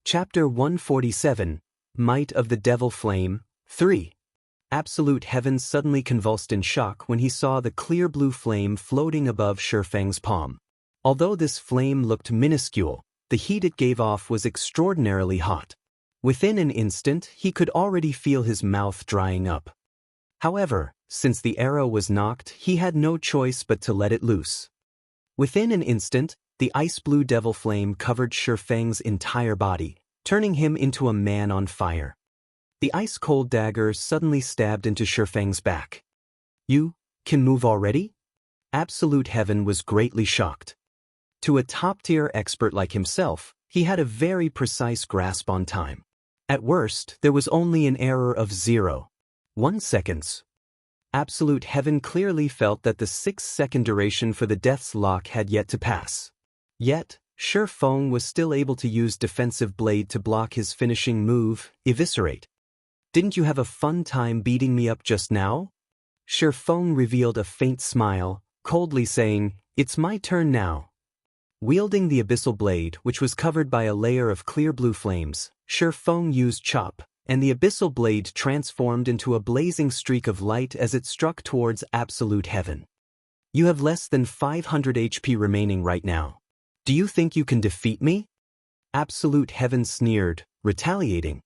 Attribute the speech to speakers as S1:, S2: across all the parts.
S1: Chapter 147, Might of the Devil Flame, 3. Absolute Heaven suddenly convulsed in shock when he saw the clear blue flame floating above Shifeng's palm. Although this flame looked minuscule, the heat it gave off was extraordinarily hot. Within an instant, he could already feel his mouth drying up. However, since the arrow was knocked, he had no choice but to let it loose. Within an instant, the ice-blue devil flame covered Shifeng's entire body, turning him into a man on fire. The ice-cold dagger suddenly stabbed into Shifeng's back. "You can move already?" Absolute Heaven was greatly shocked. To a top-tier expert like himself, he had a very precise grasp on time. At worst, there was only an error of 0.1 seconds. Absolute Heaven clearly felt that the 6-second duration for the Death's Lock had yet to pass. Yet, Shifeng was still able to use Defensive Blade to block his finishing move, Eviscerate. "Didn't you have a fun time beating me up just now?" Shifeng revealed a faint smile, coldly saying, "It's my turn now." Wielding the Abyssal Blade, which was covered by a layer of clear blue flames, Shifeng used Chop, and the Abyssal Blade transformed into a blazing streak of light as it struck towards Absolute Heaven. "You have less than 500 HP remaining right now. Do you think you can defeat me?" Absolute Heaven sneered, retaliating.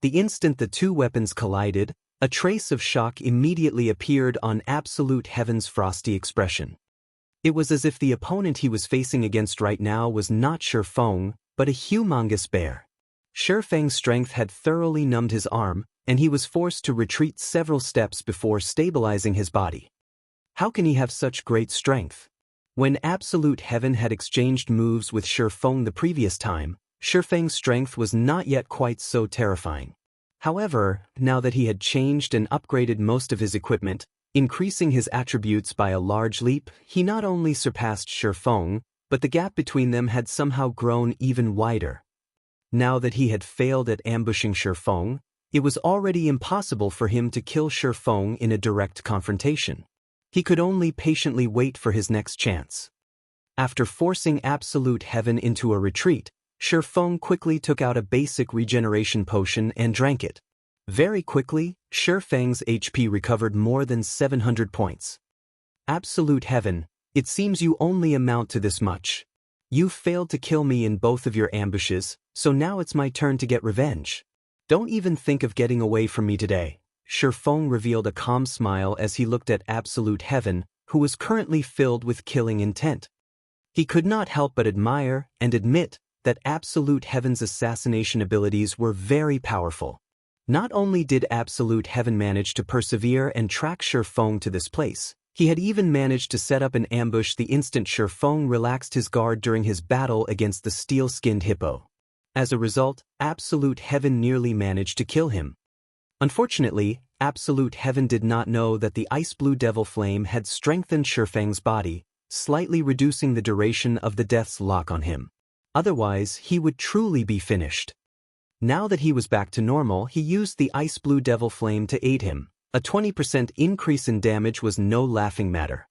S1: The instant the two weapons collided, a trace of shock immediately appeared on Absolute Heaven's frosty expression. It was as if the opponent he was facing against right now was not Shifeng, but a humongous bear. Shifeng's strength had thoroughly numbed his arm, and he was forced to retreat several steps before stabilizing his body. How can he have such great strength? When Absolute Heaven had exchanged moves with Shifeng the previous time, Shifeng's strength was not yet quite so terrifying. However, now that he had changed and upgraded most of his equipment, increasing his attributes by a large leap, he not only surpassed Shifeng, but the gap between them had somehow grown even wider. Now that he had failed at ambushing Shifeng, it was already impossible for him to kill Shifeng in a direct confrontation. He could only patiently wait for his next chance. After forcing Absolute Heaven into a retreat, Shifeng quickly took out a basic regeneration potion and drank it. Very quickly, Shifeng's HP recovered more than 700 points. "Absolute Heaven, it seems you only amount to this much. You failed to kill me in both of your ambushes, so now it's my turn to get revenge. Don't even think of getting away from me today." Shifeng revealed a calm smile as he looked at Absolute Heaven, who was currently filled with killing intent. He could not help but admire and admit that Absolute Heaven's assassination abilities were very powerful. Not only did Absolute Heaven manage to persevere and track Shifeng to this place, he had even managed to set up an ambush the instant Shifeng relaxed his guard during his battle against the steel-skinned hippo. As a result, Absolute Heaven nearly managed to kill him. Unfortunately, Absolute Heaven did not know that the ice-blue devil flame had strengthened Shifeng's body, slightly reducing the duration of the Death's Lock on him. Otherwise, he would truly be finished. Now that he was back to normal, he used the ice-blue devil flame to aid him. A 20% increase in damage was no laughing matter.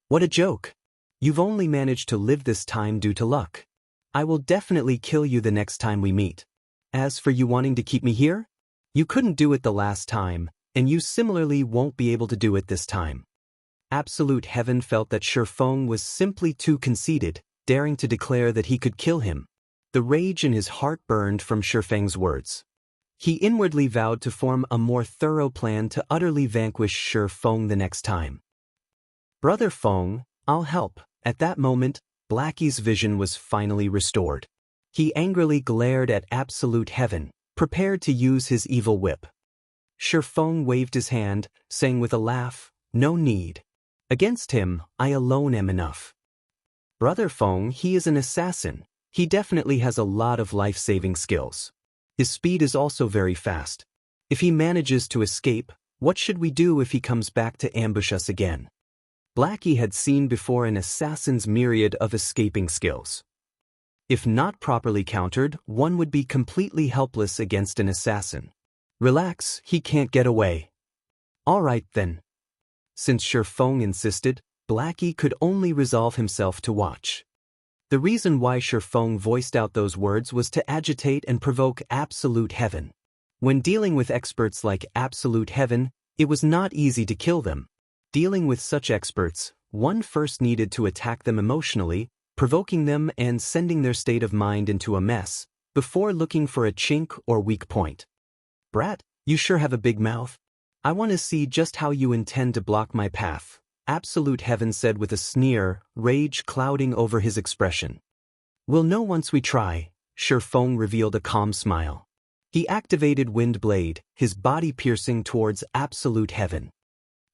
S1: "What a joke! You've only managed to live this time due to luck. I will definitely kill you the next time we meet. As for you wanting to keep me here, you couldn't do it the last time, and you similarly won't be able to do it this time." Absolute Heaven felt that Shifeng was simply too conceited, daring to declare that he could kill him. The rage in his heart burned from Shifeng's words. He inwardly vowed to form a more thorough plan to utterly vanquish Shifeng the next time. "Brother Feng, I'll help." At that moment, Blackie's vision was finally restored. He angrily glared at Absolute Heaven, prepared to use his evil whip. Shifeng waved his hand, saying with a laugh, "No need. Against him, I alone am enough." "Brother Feng, he is an assassin. He definitely has a lot of life-saving skills. His speed is also very fast. If he manages to escape, what should we do if he comes back to ambush us again?" Blackie had seen before an assassin's myriad of escaping skills. If not properly countered, one would be completely helpless against an assassin. "Relax, he can't get away." "All right then." Since Shifeng insisted, Blackie could only resolve himself to watch. The reason why Shifeng voiced out those words was to agitate and provoke Absolute Heaven. When dealing with experts like Absolute Heaven, it was not easy to kill them. Dealing with such experts, one first needed to attack them emotionally, provoking them and sending their state of mind into a mess, before looking for a chink or weak point. Brat, you sure have a big mouth. I want to see just how you intend to block my path, Absolute Heaven said with a sneer, rage clouding over his expression. We'll know once we try, Shifeng revealed a calm smile. He activated Wind Blade, his body piercing towards Absolute Heaven.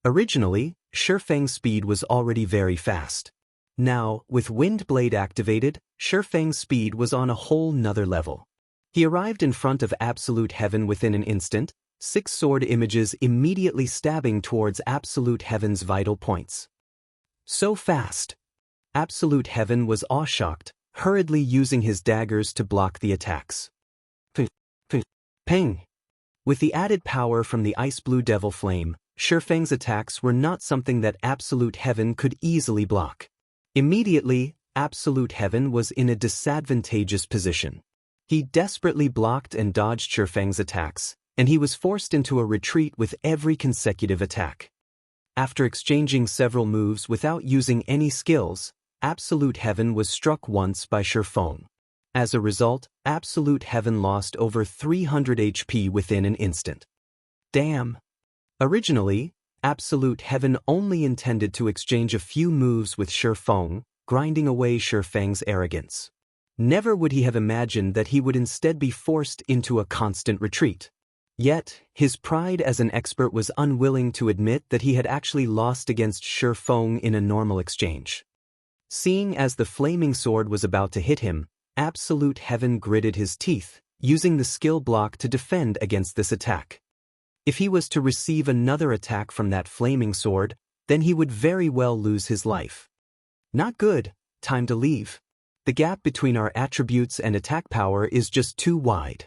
S1: Originally, Shifeng's speed was already very fast. Now, with Wind Blade activated, Shifeng's speed was on a whole nother level. He arrived in front of Absolute Heaven within an instant, 6 sword images immediately stabbing towards Absolute Heaven's vital points. So fast! Absolute Heaven was awe-shocked, hurriedly using his daggers to block the attacks. Ping! With the added power from the ice blue devil flame, Shifeng's attacks were not something that Absolute Heaven could easily block. Immediately, Absolute Heaven was in a disadvantageous position. He desperately blocked and dodged Shifeng's attacks, and he was forced into a retreat with every consecutive attack. After exchanging several moves without using any skills, Absolute Heaven was struck once by Shifeng. As a result, Absolute Heaven lost over 300 HP within an instant. Damn! Originally, Absolute Heaven only intended to exchange a few moves with Shifeng, grinding away Shifeng's arrogance. Never would he have imagined that he would instead be forced into a constant retreat. Yet, his pride as an expert was unwilling to admit that he had actually lost against Shifeng in a normal exchange. Seeing as the flaming sword was about to hit him, Absolute Heaven gritted his teeth, using the skill block to defend against this attack. If he was to receive another attack from that flaming sword, then he would very well lose his life. Not good, time to leave. The gap between our attributes and attack power is just too wide.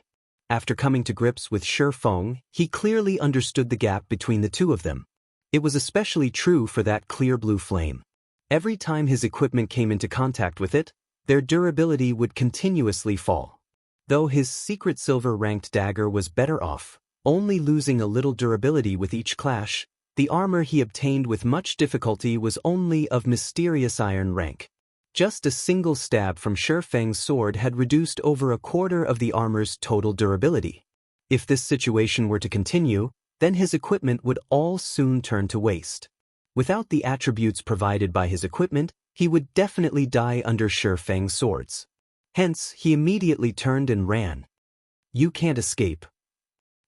S1: After coming to grips with Shifeng, he clearly understood the gap between the two of them. It was especially true for that clear blue flame. Every time his equipment came into contact with it, their durability would continuously fall. Though his secret silver-ranked dagger was better off, only losing a little durability with each clash, the armor he obtained with much difficulty was only of mysterious iron rank. Just a single stab from Shifeng's sword had reduced over a quarter of the armor's total durability. If this situation were to continue, then his equipment would all soon turn to waste. Without the attributes provided by his equipment, he would definitely die under Shifeng's swords. Hence, he immediately turned and ran. You can't escape.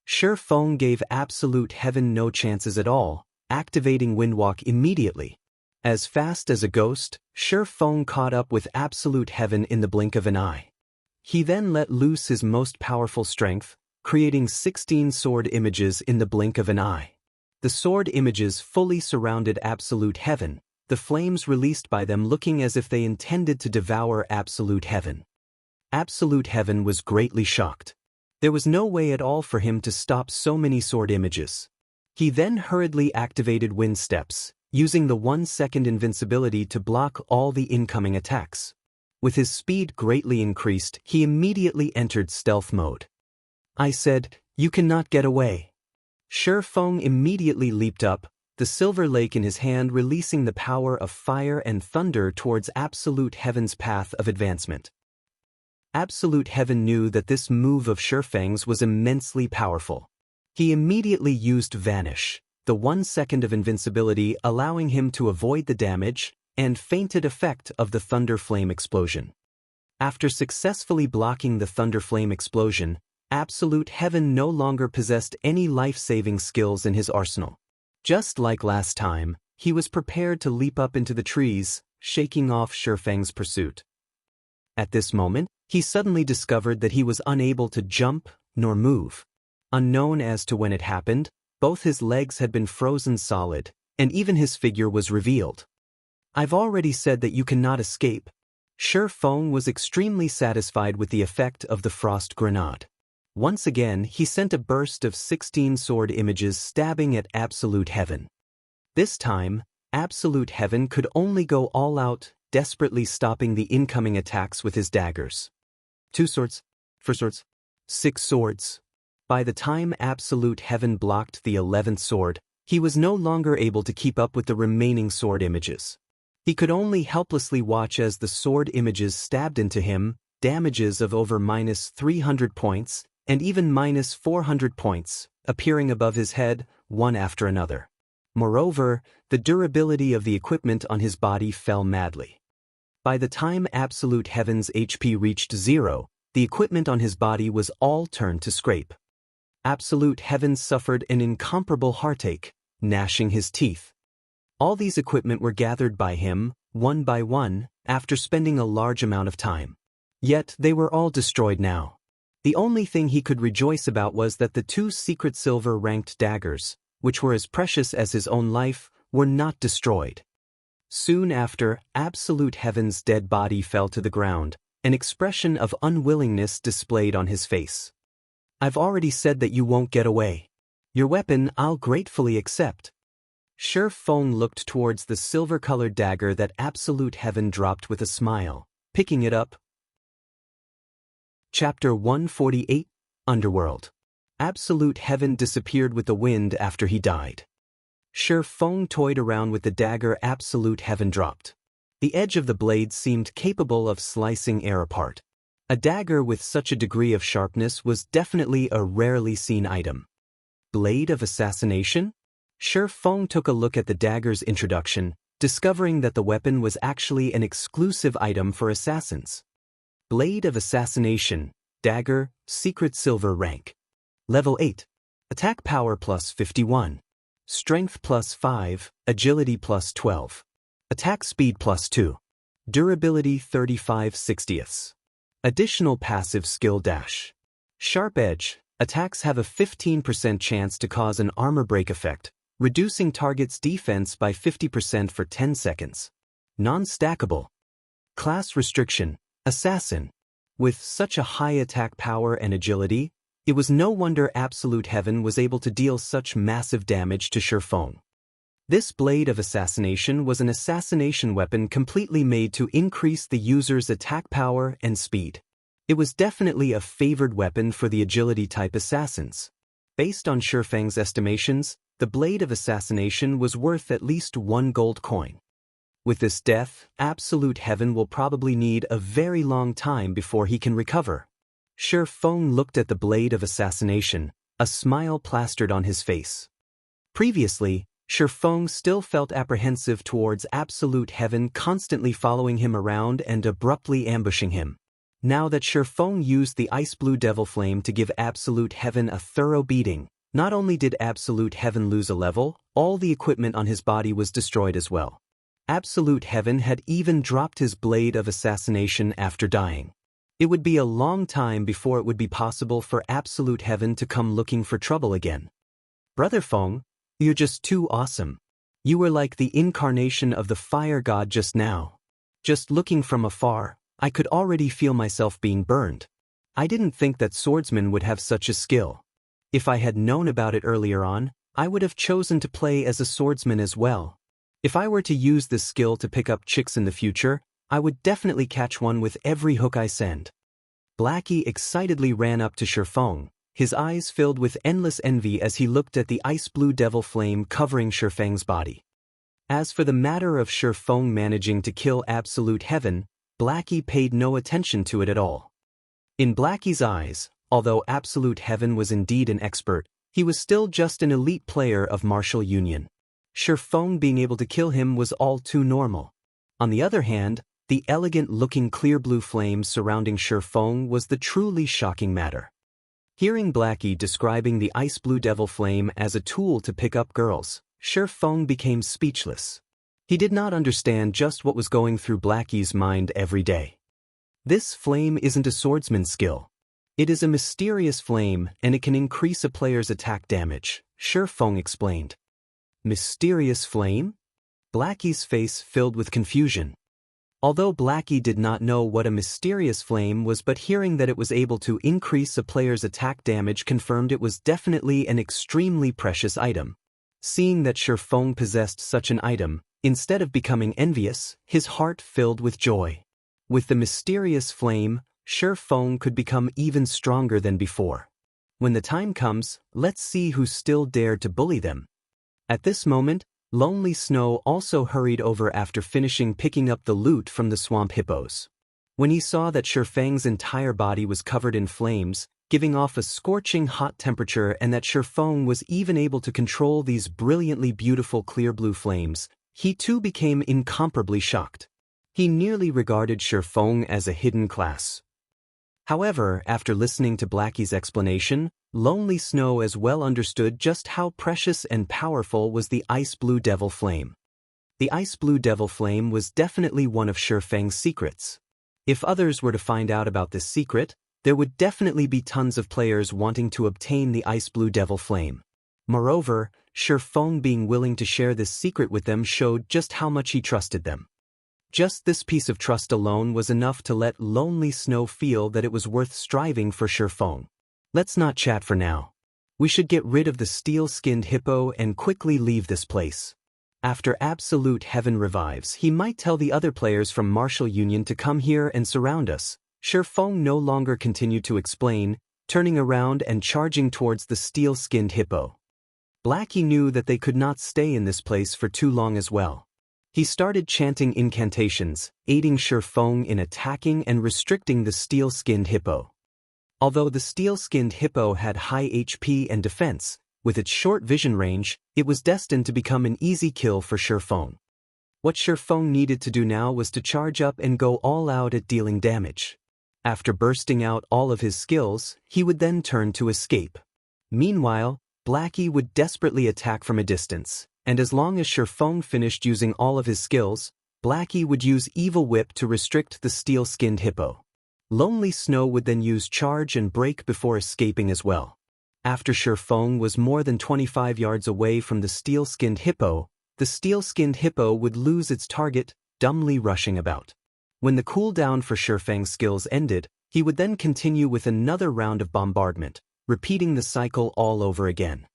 S1: Shifeng gave Absolute Heaven no chances at all, activating Windwalk immediately. As fast as a ghost, Shifeng caught up with Absolute Heaven in the blink of an eye. He then let loose his most powerful strength, creating 16 sword images in the blink of an eye. The sword images fully surrounded Absolute Heaven, the flames released by them looking as if they intended to devour Absolute Heaven. Absolute Heaven was greatly shocked. There was no way at all for him to stop so many sword images. He then hurriedly activated Wind Steps, using the 1-second invincibility to block all the incoming attacks. With his speed greatly increased, he immediately entered stealth mode. I said, "You cannot get away." Shifeng immediately leaped up, the silver lake in his hand releasing the power of fire and thunder towards Absolute Heaven's path of advancement. Absolute Heaven knew that this move of Shifeng's was immensely powerful. He immediately used Vanish, the 1 second of invincibility allowing him to avoid the damage and fainted effect of the Thunder Flame explosion. After successfully blocking the Thunder Flame explosion, Absolute Heaven no longer possessed any life-saving skills in his arsenal. Just like last time, he was prepared to leap up into the trees, shaking off Shifeng's pursuit. At this moment, he suddenly discovered that he was unable to jump nor move. Unknown as to when it happened, both his legs had been frozen solid, and even his figure was revealed. I've already said that you cannot escape. Shifeng was extremely satisfied with the effect of the Frost Grenade. Once again, he sent a burst of 16 sword images stabbing at Absolute Heaven. This time, Absolute Heaven could only go all out desperately stopping the incoming attacks with his daggers. 2 swords. 4 swords. 6 swords. By the time Absolute Heaven blocked the 11th sword, he was no longer able to keep up with the remaining sword images. He could only helplessly watch as the sword images stabbed into him, damages of over -300 points, and even -400 points, appearing above his head, one after another. Moreover, the durability of the equipment on his body fell madly. By the time Absolute Heaven's HP reached 0, the equipment on his body was all turned to scrape. Absolute Heaven suffered an incomparable heartache, gnashing his teeth. All these equipment were gathered by him, one by one, after spending a large amount of time. Yet they were all destroyed now. The only thing he could rejoice about was that the 2 secret silver-ranked daggers, which were as precious as his own life, were not destroyed. Soon after, Absolute Heaven's dead body fell to the ground, an expression of unwillingness displayed on his face. "I've already said that you won't get away. Your weapon I'll gratefully accept." Shi Feng looked towards the silver-colored dagger that Absolute Heaven dropped with a smile, picking it up. Chapter 148, Underworld. Absolute Heaven disappeared with the wind after he died. Shi Feng toyed around with the dagger Absolute Heaven dropped. The edge of the blade seemed capable of slicing air apart. A dagger with such a degree of sharpness was definitely a rarely seen item. Blade of Assassination? Shi Feng took a look at the dagger's introduction, discovering that the weapon was actually an exclusive item for assassins. Blade of Assassination, dagger, secret silver rank. Level 8. Attack power plus 51. Strength plus 5, agility plus 12. Attack speed plus 2. Durability 35/60. Additional passive skill dash. Sharp edge. Attacks have a 15% chance to cause an armor break effect, reducing target's defense by 50% for 10 seconds. Non-stackable. Class restriction. Assassin. With such a high attack power and agility, it was no wonder Absolute Heaven was able to deal such massive damage to Shi Feng. This Blade of Assassination was an assassination weapon completely made to increase the user's attack power and speed. It was definitely a favored weapon for the agility-type assassins. Based on Shi Feng's estimations, the Blade of Assassination was worth at least 1 gold coin. With this death, Absolute Heaven will probably need a very long time before he can recover. Shi Feng looked at the Blade of Assassination, a smile plastered on his face. Previously, Shi Feng still felt apprehensive towards Absolute Heaven constantly following him around and abruptly ambushing him. Now that Shi Feng used the ice blue devil flame to give Absolute Heaven a thorough beating, not only did Absolute Heaven lose a level, all the equipment on his body was destroyed as well. Absolute Heaven had even dropped his Blade of Assassination after dying. It would be a long time before it would be possible for Absolute Heaven to come looking for trouble again. "Brother Feng, you're just too awesome. You were like the incarnation of the fire god just now. Just looking from afar, I could already feel myself being burned. I didn't think that swordsmen would have such a skill. If I had known about it earlier on, I would have chosen to play as a swordsman as well. If I were to use this skill to pick up chicks in the future, I would definitely catch one with every hook I send." Blackie excitedly ran up to Shi Feng, his eyes filled with endless envy as he looked at the ice blue devil flame covering Shi Feng's body. As for the matter of Shi Feng managing to kill Absolute Heaven, Blackie paid no attention to it at all. In Blackie's eyes, although Absolute Heaven was indeed an expert, he was still just an elite player of martial union. Shi Feng being able to kill him was all too normal. On the other hand, the elegant-looking clear blue flame surrounding Shi Feng was the truly shocking matter. Hearing Blackie describing the ice blue devil flame as a tool to pick up girls, Shi Feng became speechless. He did not understand just what was going through Blackie's mind every day. This flame isn't a swordsman's skill. It is a mysterious flame and it can increase a player's attack damage, Shi Feng explained. Mysterious flame? Blackie's face filled with confusion. Although Blackie did not know what a mysterious flame was, but hearing that it was able to increase a player's attack damage confirmed it was definitely an extremely precious item. Seeing that Shi Feng possessed such an item, Instead of becoming envious, his heart filled with joy. With the mysterious flame, Feng could become even stronger than before. When the time comes, let's see who still dared to bully them. At this moment, Lonely Snow also hurried over after finishing picking up the loot from the swamp hippos. When he saw that Feng's entire body was covered in flames, giving off a scorching hot temperature, and that Feng was even able to control these brilliantly beautiful clear blue flames, he too became incomparably shocked. He nearly regarded Feng as a hidden class. However, after listening to Blackie's explanation, Lonely Snow as well understood just how precious and powerful was the ice blue devil flame. The ice blue devil flame was definitely one of Feng's secrets. If others were to find out about this secret, there would definitely be tons of players wanting to obtain the ice blue devil flame. Moreover, Feng being willing to share this secret with them showed just how much he trusted them. Just this piece of trust alone was enough to let Lonely Snow feel that it was worth striving for Feng. Let's not chat for now. We should get rid of the steel-skinned hippo and quickly leave this place. After Absolute Heaven revives, he might tell the other players from Martial Union to come here and surround us. Feng no longer continued to explain, turning around and charging towards the steel-skinned hippo. Blackie knew that they could not stay in this place for too long as well. He started chanting incantations, aiding Feng in attacking and restricting the steel-skinned hippo. Although the steel-skinned hippo had high HP and defense, with its short vision range, it was destined to become an easy kill for Feng. What Feng needed to do now was to charge up and go all out at dealing damage. After bursting out all of his skills, he would then turn to escape. Meanwhile, Blackie would desperately attack from a distance, and as long as Feng finished using all of his skills, Blackie would use Evil Whip to restrict the steel-skinned hippo. Lonely Snow would then use Charge and Break before escaping as well. After Feng was more than 25 yards away from the steel-skinned hippo, the steel-skinned hippo would lose its target, dumbly rushing about. When the cooldown for Feng's skills ended, he would then continue with another round of bombardment, repeating the cycle all over again.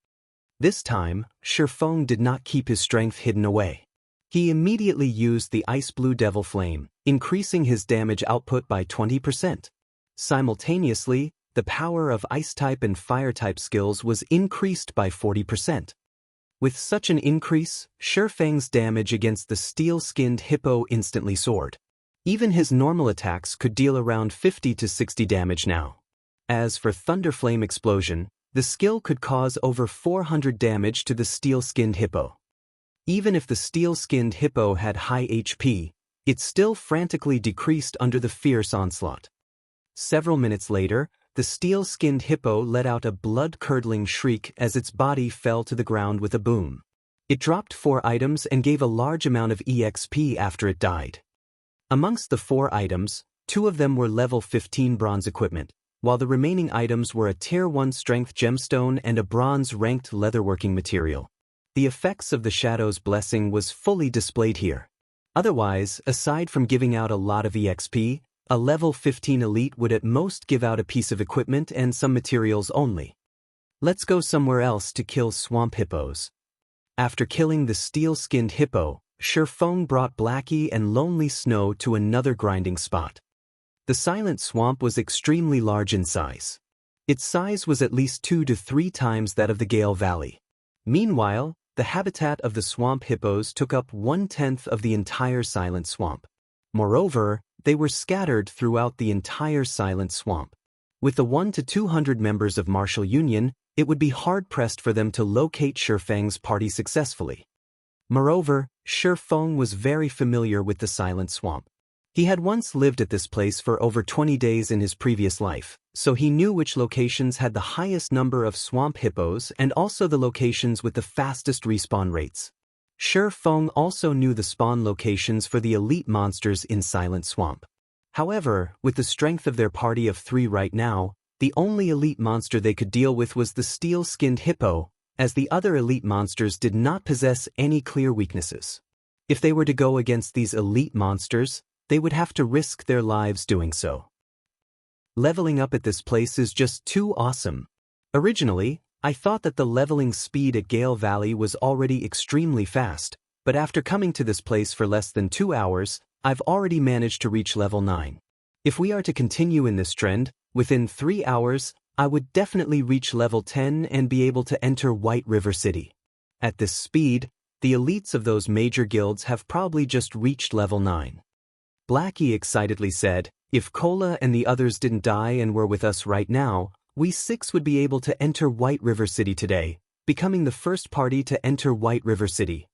S1: This time, Feng did not keep his strength hidden away. He immediately used the Ice Blue Devil Flame, increasing his damage output by 20%. Simultaneously, the power of Ice-type and Fire-type skills was increased by 40%. With such an increase, Feng's damage against the steel-skinned hippo instantly soared. Even his normal attacks could deal around 50 to 60 damage now. As for Thunder Flame Explosion, the skill could cause over 400 damage to the steel-skinned hippo. Even if the steel-skinned hippo had high HP, it still frantically decreased under the fierce onslaught. Several minutes later, the steel-skinned hippo let out a blood-curdling shriek as its body fell to the ground with a boom. It dropped 4 items and gave a large amount of EXP after it died. Amongst the 4 items, 2 of them were level 15 bronze equipment, while the remaining items were a Tier 1 strength gemstone and a bronze-ranked leatherworking material. The effects of the Shadow's Blessing was fully displayed here. Otherwise, aside from giving out a lot of EXP, a level 15 elite would at most give out a piece of equipment and some materials only. Let's go somewhere else to kill swamp hippos. After killing the steel-skinned hippo, Feng brought Blackie and Lonely Snow to another grinding spot. The Silent Swamp was extremely large in size. Its size was at least 2 to 3 times that of the Gale Valley. Meanwhile, the habitat of the swamp hippos took up 1/10 of the entire Silent Swamp. Moreover, they were scattered throughout the entire Silent Swamp. With the 1 to 200 members of Martial Union, it would be hard-pressed for them to locate Feng's party successfully. Moreover, Feng was very familiar with the Silent Swamp. He had once lived at this place for over 20 days in his previous life, so he knew which locations had the highest number of swamp hippos and also the locations with the fastest respawn rates. Feng also knew the spawn locations for the elite monsters in Silent Swamp. However, with the strength of their party of 3 right now, the only elite monster they could deal with was the steel-skinned hippo, as the other elite monsters did not possess any clear weaknesses. If they were to go against these elite monsters, they would have to risk their lives doing so. Leveling up at this place is just too awesome. Originally, I thought that the leveling speed at Gale Valley was already extremely fast, but after coming to this place for less than 2 hours, I've already managed to reach level 9. If we are to continue in this trend, within 3 hours, I would definitely reach level 10 and be able to enter White River City. At this speed, the elites of those major guilds have probably just reached level 9. Blackie excitedly said, if Cola and the others didn't die and were with us right now, we 6 would be able to enter White River City today, becoming the first party to enter White River City.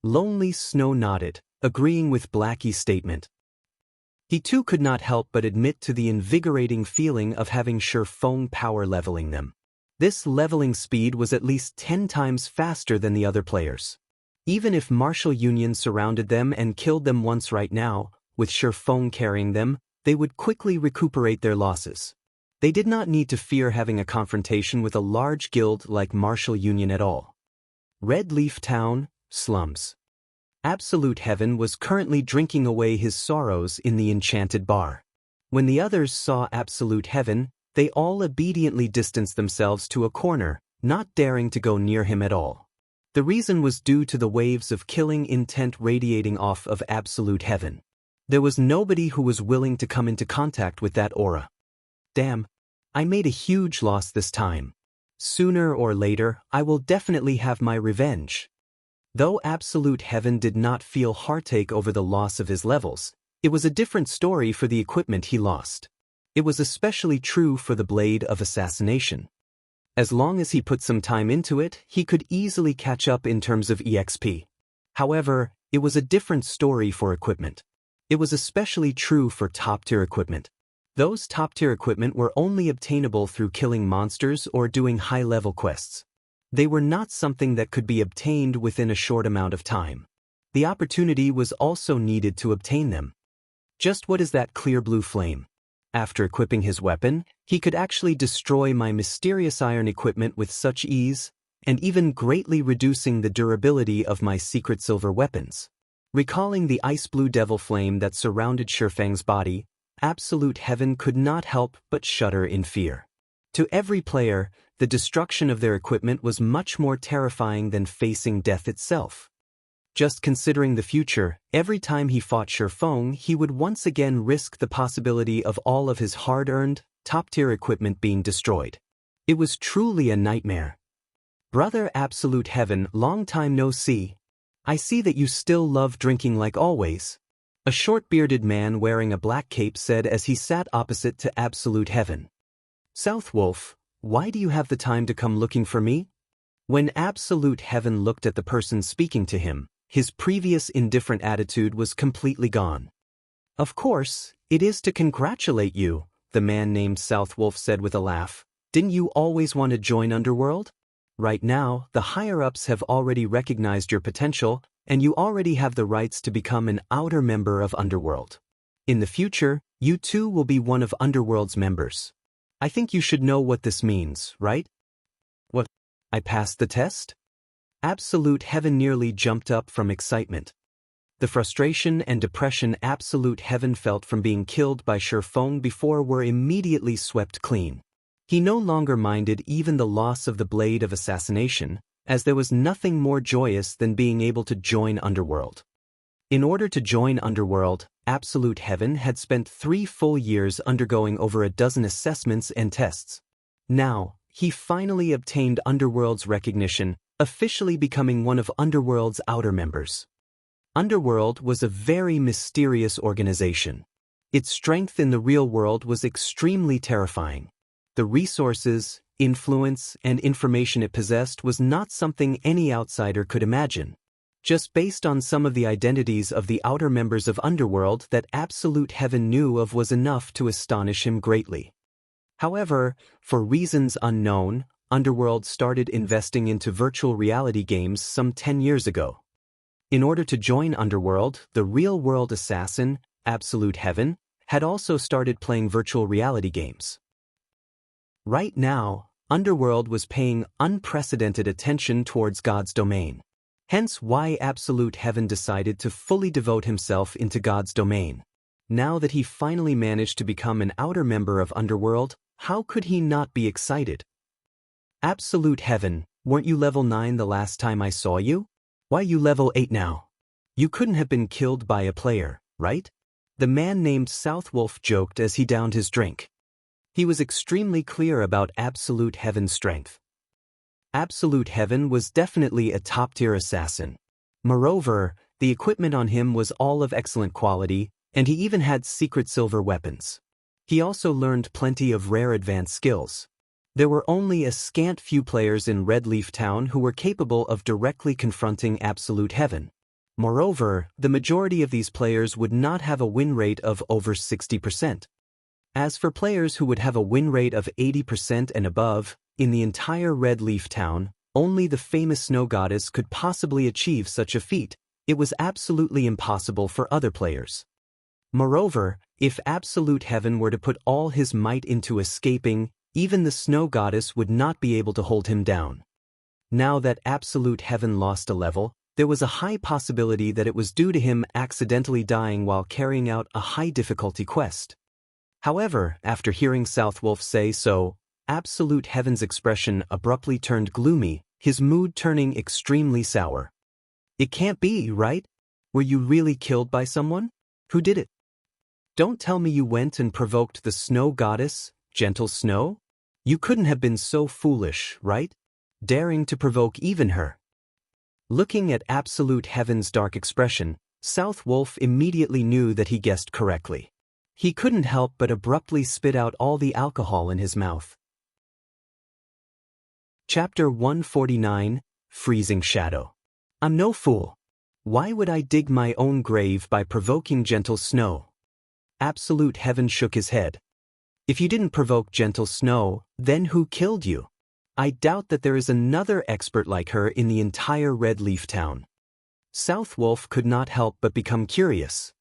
S1: Lonely Snow nodded, agreeing with Blackie's statement. He too could not help but admit to the invigorating feeling of having Shurfeng power leveling them. This leveling speed was at least 10 times faster than the other players. Even if martial unions surrounded them and killed them once right now, with Shurfeng carrying them, they would quickly recuperate their losses. They did not need to fear having a confrontation with a large guild like Martial Union at all. Red Leaf Town, slums. Absolute Heaven was currently drinking away his sorrows in the enchanted bar. When the others saw Absolute Heaven, they all obediently distanced themselves to a corner, not daring to go near him at all. The reason was due to the waves of killing intent radiating off of Absolute Heaven. There was nobody who was willing to come into contact with that aura. Damn, I made a huge loss this time. Sooner or later, I will definitely have my revenge. Though Absolute Heaven did not feel heartache over the loss of his levels, it was a different story for the equipment he lost. It was especially true for the Blade of Assassination. As long as he put some time into it, he could easily catch up in terms of EXP. However, it was a different story for equipment. It was especially true for top-tier equipment. Those top-tier equipment were only obtainable through killing monsters or doing high-level quests. They were not something that could be obtained within a short amount of time. The opportunity was also needed to obtain them. Just what is that clear blue flame? After equipping his weapon, he could actually destroy my mysterious iron equipment with such ease, and even greatly reducing the durability of my secret silver weapons. Recalling the ice blue devil flame that surrounded Shurfeng's body, Absolute Heaven could not help but shudder in fear. To every player, the destruction of their equipment was much more terrifying than facing death itself. Just considering the future, every time he fought Shurfeng, he would once again risk the possibility of all of his hard-earned, top-tier equipment being destroyed. It was truly a nightmare. Brother Absolute Heaven, long time no see. I see that you still love drinking like always. A short-bearded man wearing a black cape said as he sat opposite to Absolute Heaven. Southwolf, why do you have the time to come looking for me? When Absolute Heaven looked at the person speaking to him, his previous indifferent attitude was completely gone. Of course, it is to congratulate you, the man named Southwolf said with a laugh. Didn't you always want to join Underworld? Right now, the higher-ups have already recognized your potential, and you already have the rights to become an outer member of Underworld. In the future, you too will be one of Underworld's members. I think you should know what this means, right? What? I passed the test? Absolute Heaven nearly jumped up from excitement. The frustration and depression Absolute Heaven felt from being killed by Shurfeng before were immediately swept clean. He no longer minded even the loss of the Blade of Assassination, as there was nothing more joyous than being able to join Underworld. In order to join Underworld, Absolute Heaven had spent 3 full years undergoing over a dozen assessments and tests. Now, he finally obtained Underworld's recognition, officially becoming one of Underworld's outer members. Underworld was a very mysterious organization. Its strength in the real world was extremely terrifying. The resources, influence, and information it possessed was not something any outsider could imagine. Just based on some of the identities of the outer members of Underworld that Absolute Heaven knew of was enough to astonish him greatly. However, for reasons unknown, Underworld started investing into virtual reality games some 10 years ago. In order to join Underworld, the real-world assassin, Absolute Heaven, had also started playing virtual reality games. Right now, Underworld was paying unprecedented attention towards God's domain. Hence why Absolute Heaven decided to fully devote himself into God's domain. Now that he finally managed to become an outer member of Underworld, how could he not be excited? Absolute Heaven, weren't you level 9 the last time I saw you? Why you level 8 now? You couldn't have been killed by a player, right? The man named Southwolf joked as he downed his drink. He was extremely clear about Absolute Heaven's strength. Absolute Heaven was definitely a top-tier assassin. Moreover, the equipment on him was all of excellent quality, and he even had secret silver weapons. He also learned plenty of rare advanced skills. There were only a scant few players in Red Leaf Town who were capable of directly confronting Absolute Heaven. Moreover, the majority of these players would not have a win rate of over 60%. As for players who would have a win rate of 80% and above, in the entire Red Leaf Town, only the famous Snow Goddess could possibly achieve such a feat. It was absolutely impossible for other players. Moreover, if Absolute Heaven were to put all his might into escaping, even the Snow Goddess would not be able to hold him down. Now that Absolute Heaven lost a level, there was a high possibility that it was due to him accidentally dying while carrying out a high-difficulty quest. However, after hearing Southwolf say so, Absolute Heaven's expression abruptly turned gloomy, his mood turning extremely sour. It can't be, right? Were you really killed by someone? Who did it? Don't tell me you went and provoked the Snow Goddess, Gentle Snow? You couldn't have been so foolish, right? Daring to provoke even her. Looking at Absolute Heaven's dark expression, Southwolf immediately knew that he guessed correctly. He couldn't help but abruptly spit out all the alcohol in his mouth. Chapter 149, Freezing Shadow. I'm no fool. Why would I dig my own grave by provoking Gentle Snow? Absolute Heaven shook his head. If you didn't provoke Gentle Snow, then who killed you? I doubt that there is another expert like her in the entire Red Leaf Town. Southwolf could not help but become curious.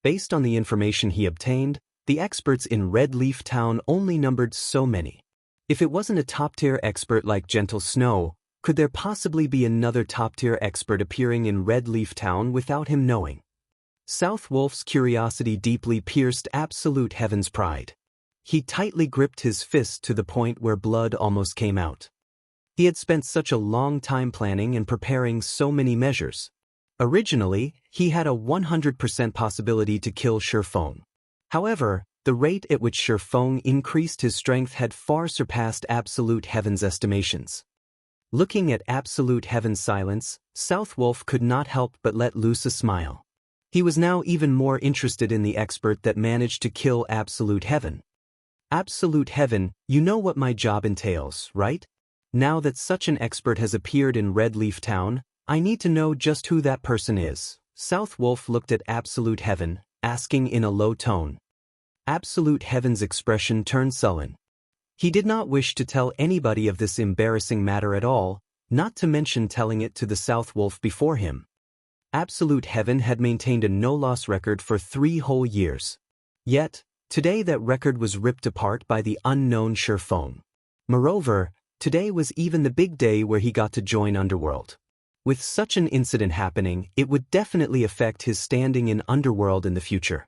S1: Based on the information he obtained, the experts in Red Leaf Town only numbered so many. If it wasn't a top-tier expert like Gentle Snow, could there possibly be another top-tier expert appearing in Red Leaf Town without him knowing? Southwolf's curiosity deeply pierced Absolute Heaven's pride. He tightly gripped his fist to the point where blood almost came out. He had spent such a long time planning and preparing so many measures. Originally, he had a 100% possibility to kill Shifeng. However, the rate at which Shifeng increased his strength had far surpassed Absolute Heaven's estimations. Looking at Absolute Heaven's silence, Southwolf could not help but let loose a smile. He was now even more interested in the expert that managed to kill Absolute Heaven. Absolute Heaven, you know what my job entails, right? Now that such an expert has appeared in Red Leaf Town, I need to know just who that person is. Southwolf looked at Absolute Heaven, asking in a low tone. Absolute Heaven's expression turned sullen. He did not wish to tell anybody of this embarrassing matter at all, not to mention telling it to the Southwolf before him. Absolute Heaven had maintained a no-loss record for 3 whole years. Yet, today that record was ripped apart by the unknown Shifeng. Moreover, today was even the big day where he got to join Underworld. With such an incident happening, it would definitely affect his standing in Underworld in the future.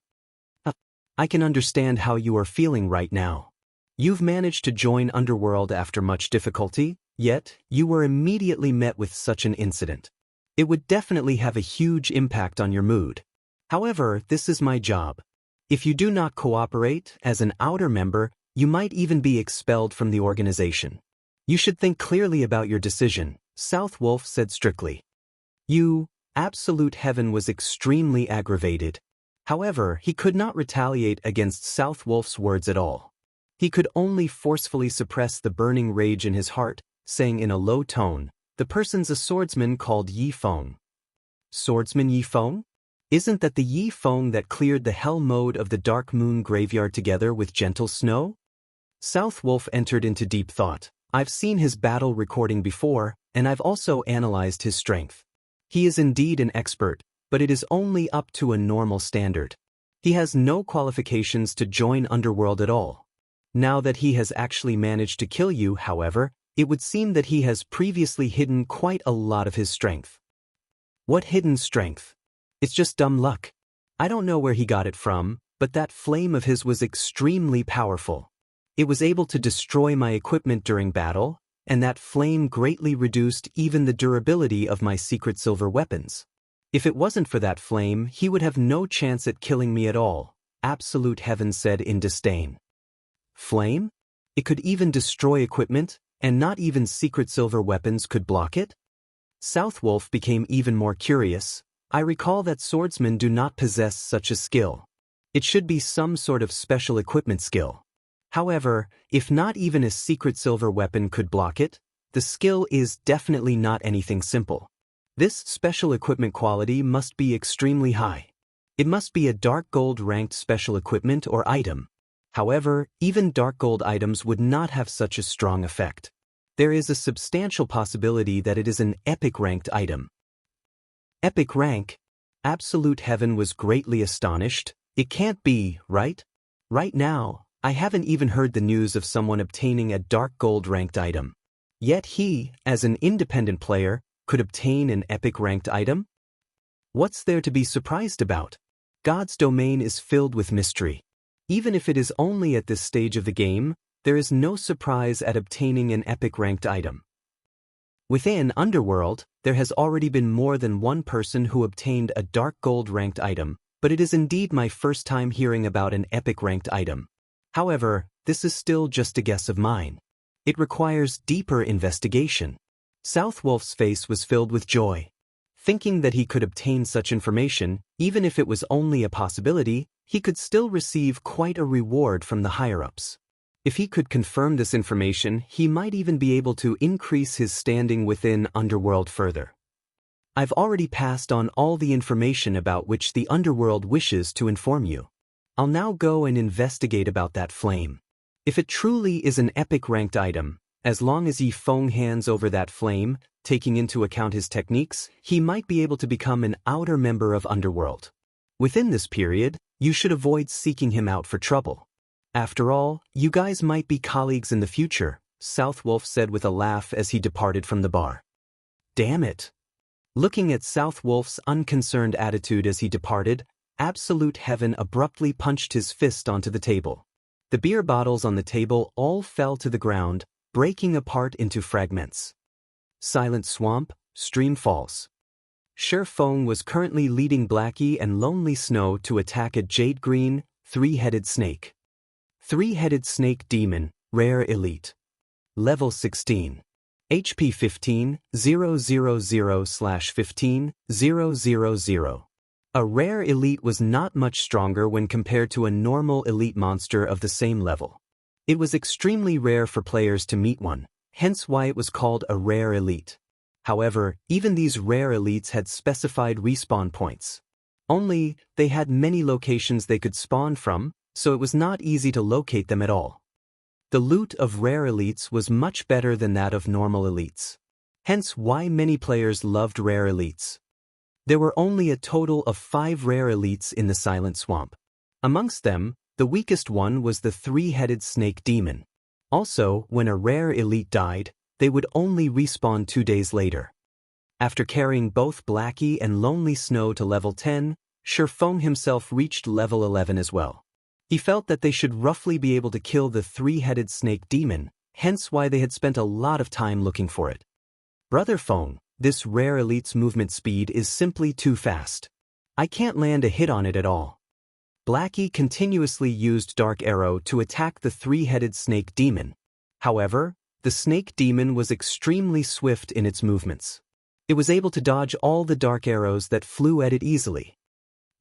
S1: I can understand how you are feeling right now. You've managed to join Underworld after much difficulty, yet you were immediately met with such an incident. It would definitely have a huge impact on your mood. However, this is my job. If you do not cooperate, as an outer member, you might even be expelled from the organization. You should think clearly about your decision, Southwolf said strictly. Absolute Heaven was extremely aggravated. However, he could not retaliate against Southwolf's words at all. He could only forcefully suppress the burning rage in his heart, saying in a low tone, "The person's a swordsman called Yifeng." Swordsman Yifeng? Isn't that the Yifeng that cleared the hell mode of the Dark Moon Graveyard together with Gentle Snow? Southwolf entered into deep thought. I've seen his battle recording before, and I've also analyzed his strength. He is indeed an expert, but it is only up to a normal standard. He has no qualifications to join Underworld at all. Now that he has actually managed to kill you, however, it would seem that he has previously hidden quite a lot of his strength. What hidden strength? It's just dumb luck. I don't know where he got it from, but that flame of his was extremely powerful. It was able to destroy my equipment during battle, and that flame greatly reduced even the durability of my secret silver weapons. If it wasn't for that flame, he would have no chance at killing me at all, Absolute Heaven said in disdain. Flame? It could even destroy equipment, and not even secret silver weapons could block it? Southwolf became even more curious. I recall that swordsmen do not possess such a skill. It should be some sort of special equipment skill. However, if not even a secret silver weapon could block it, the skill is definitely not anything simple. This special equipment quality must be extremely high. It must be a dark gold ranked special equipment or item. However, even dark gold items would not have such a strong effect. There is a substantial possibility that it is an epic ranked item. Epic rank? Absolute Heaven was greatly astonished. It can't be, right? Right now, I haven't even heard the news of someone obtaining a dark gold ranked item. Yet he, as an independent player, could obtain an epic ranked item? What's there to be surprised about? God's domain is filled with mystery. Even if it is only at this stage of the game, there is no surprise at obtaining an epic ranked item. Within Underworld, there has already been more than one person who obtained a dark gold ranked item, but it is indeed my first time hearing about an epic ranked item. However, this is still just a guess of mine. It requires deeper investigation. Southwolf's face was filled with joy. Thinking that he could obtain such information, even if it was only a possibility, he could still receive quite a reward from the higher-ups. If he could confirm this information, he might even be able to increase his standing within Underworld further. I've already passed on all the information about which the Underworld wishes to inform you. I'll now go and investigate about that flame. If it truly is an epic ranked item, as long as Yi Feng hands over that flame, taking into account his techniques, he might be able to become an outer member of Underworld. Within this period, you should avoid seeking him out for trouble. After all, you guys might be colleagues in the future, Southwolf said with a laugh as he departed from the bar. Damn it. Looking at Southwolf's unconcerned attitude as he departed, Absolute Heaven abruptly punched his fist onto the table. The beer bottles on the table all fell to the ground, breaking apart into fragments. Silent Swamp, Stream Falls. Shi Feng was currently leading Blackie and Lonely Snow to attack a jade green, three-headed snake. Three-headed snake demon, rare elite. Level 16. HP 15, 000/15, 000. A rare elite was not much stronger when compared to a normal elite monster of the same level. It was extremely rare for players to meet one, hence why it was called a rare elite. However, even these rare elites had specified respawn points. Only, they had many locations they could spawn from, so it was not easy to locate them at all. The loot of rare elites was much better than that of normal elites. Hence why many players loved rare elites. There were only a total of 5 rare elites in the Silent Swamp. Amongst them, the weakest one was the three-headed snake demon. Also, when a rare elite died, they would only respawn 2 days later. After carrying both Blackie and Lonely Snow to level 10, Shi Feng himself reached level 11 as well. He felt that they should roughly be able to kill the three-headed snake demon, hence why they had spent a lot of time looking for it. Brother Feng, this rare elite's movement speed is simply too fast. I can't land a hit on it at all. Blackie continuously used Dark Arrow to attack the three-headed snake demon. However, the snake demon was extremely swift in its movements. It was able to dodge all the dark arrows that flew at it easily.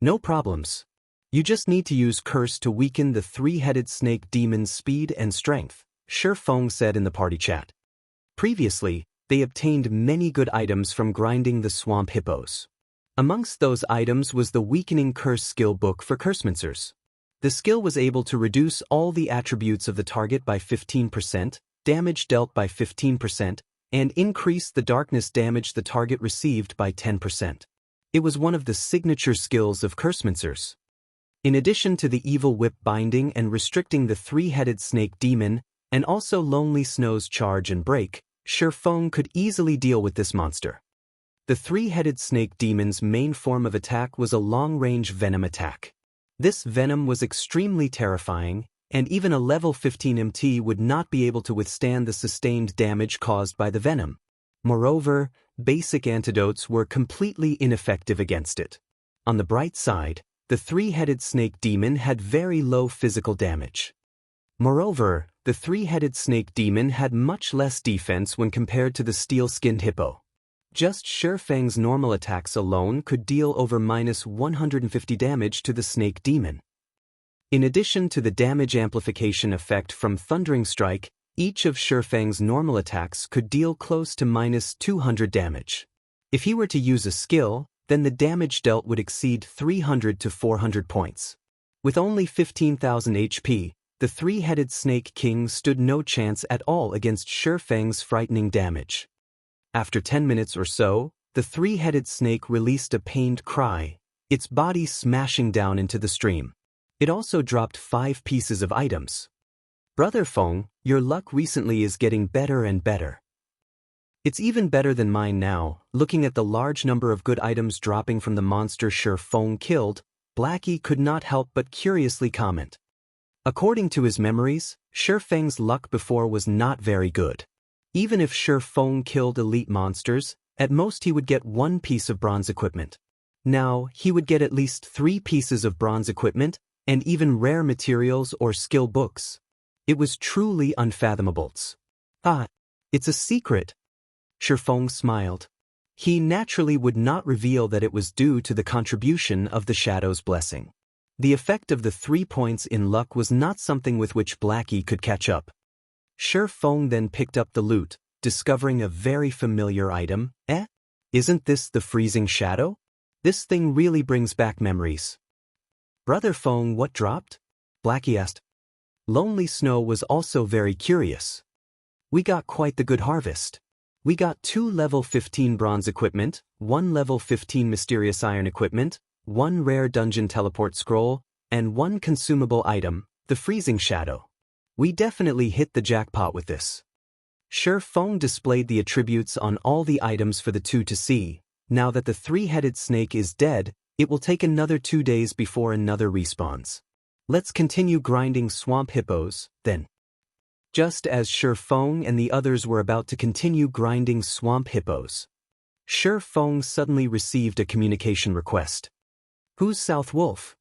S1: No problems. You just need to use Curse to weaken the three-headed snake demon's speed and strength, Shi Feng said in the party chat. Previously, they obtained many good items from grinding the swamp hippos. Amongst those items was the Weakening Curse skill book for Cursemancers. The skill was able to reduce all the attributes of the target by 15%, damage dealt by 15%, and increase the darkness damage the target received by 10%. It was one of the signature skills of Cursemancers. In addition to the Evil Whip binding and restricting the three-headed snake demon, and also Lonely Snow's charge and break, Shi Feng could easily deal with this monster. The three-headed snake demon's main form of attack was a long-range venom attack. This venom was extremely terrifying, and even a level 15 MT would not be able to withstand the sustained damage caused by the venom. Moreover, basic antidotes were completely ineffective against it. On the bright side, the three-headed snake demon had very low physical damage. Moreover, the three-headed snake demon had much less defense when compared to the steel-skinned hippo. Just Shifeng's normal attacks alone could deal over -150 damage to the snake demon. In addition to the damage amplification effect from Thundering Strike, each of Shifeng's normal attacks could deal close to -200 damage. If he were to use a skill, then the damage dealt would exceed 300 to 400 points. With only 15,000 HP, the three-headed Snake King stood no chance at all against Shifeng's frightening damage. After 10 minutes or so, the three-headed snake released a pained cry, its body smashing down into the stream. It also dropped 5 pieces of items. Brother Feng, your luck recently is getting better and better. It's even better than mine now. Looking at the large number of good items dropping from the monster Shifeng killed, Blackie could not help but curiously comment. According to his memories, Shifeng's luck before was not very good. Even if Shifeng killed elite monsters, at most he would get 1 piece of bronze equipment. Now, he would get at least 3 pieces of bronze equipment, and even rare materials or skill books. It was truly unfathomable. Ah, it's a secret. Shifeng smiled. He naturally would not reveal that it was due to the contribution of the Shadow's blessing. The effect of the 3 points in luck was not something with which Blackie could catch up. Shifeng then picked up the loot, discovering a very familiar item. Isn't this the freezing shadow? This thing really brings back memories. Brother Feng, what dropped? Blackie asked. Lonely Snow was also very curious. We got quite the good harvest. We got 2 level 15 bronze equipment, 1 level 15 mysterious iron equipment, 1 rare dungeon teleport scroll, and 1 consumable item, the freezing shadow. We definitely hit the jackpot with this. Shifeng displayed the attributes on all the items for the two to see. Now that the three-headed snake is dead, it will take another 2 days before another respawns. Let's continue grinding swamp hippos, then. Just as Shifeng and the others were about to continue grinding swamp hippos, Shifeng suddenly received a communication request. Who's South Wolf?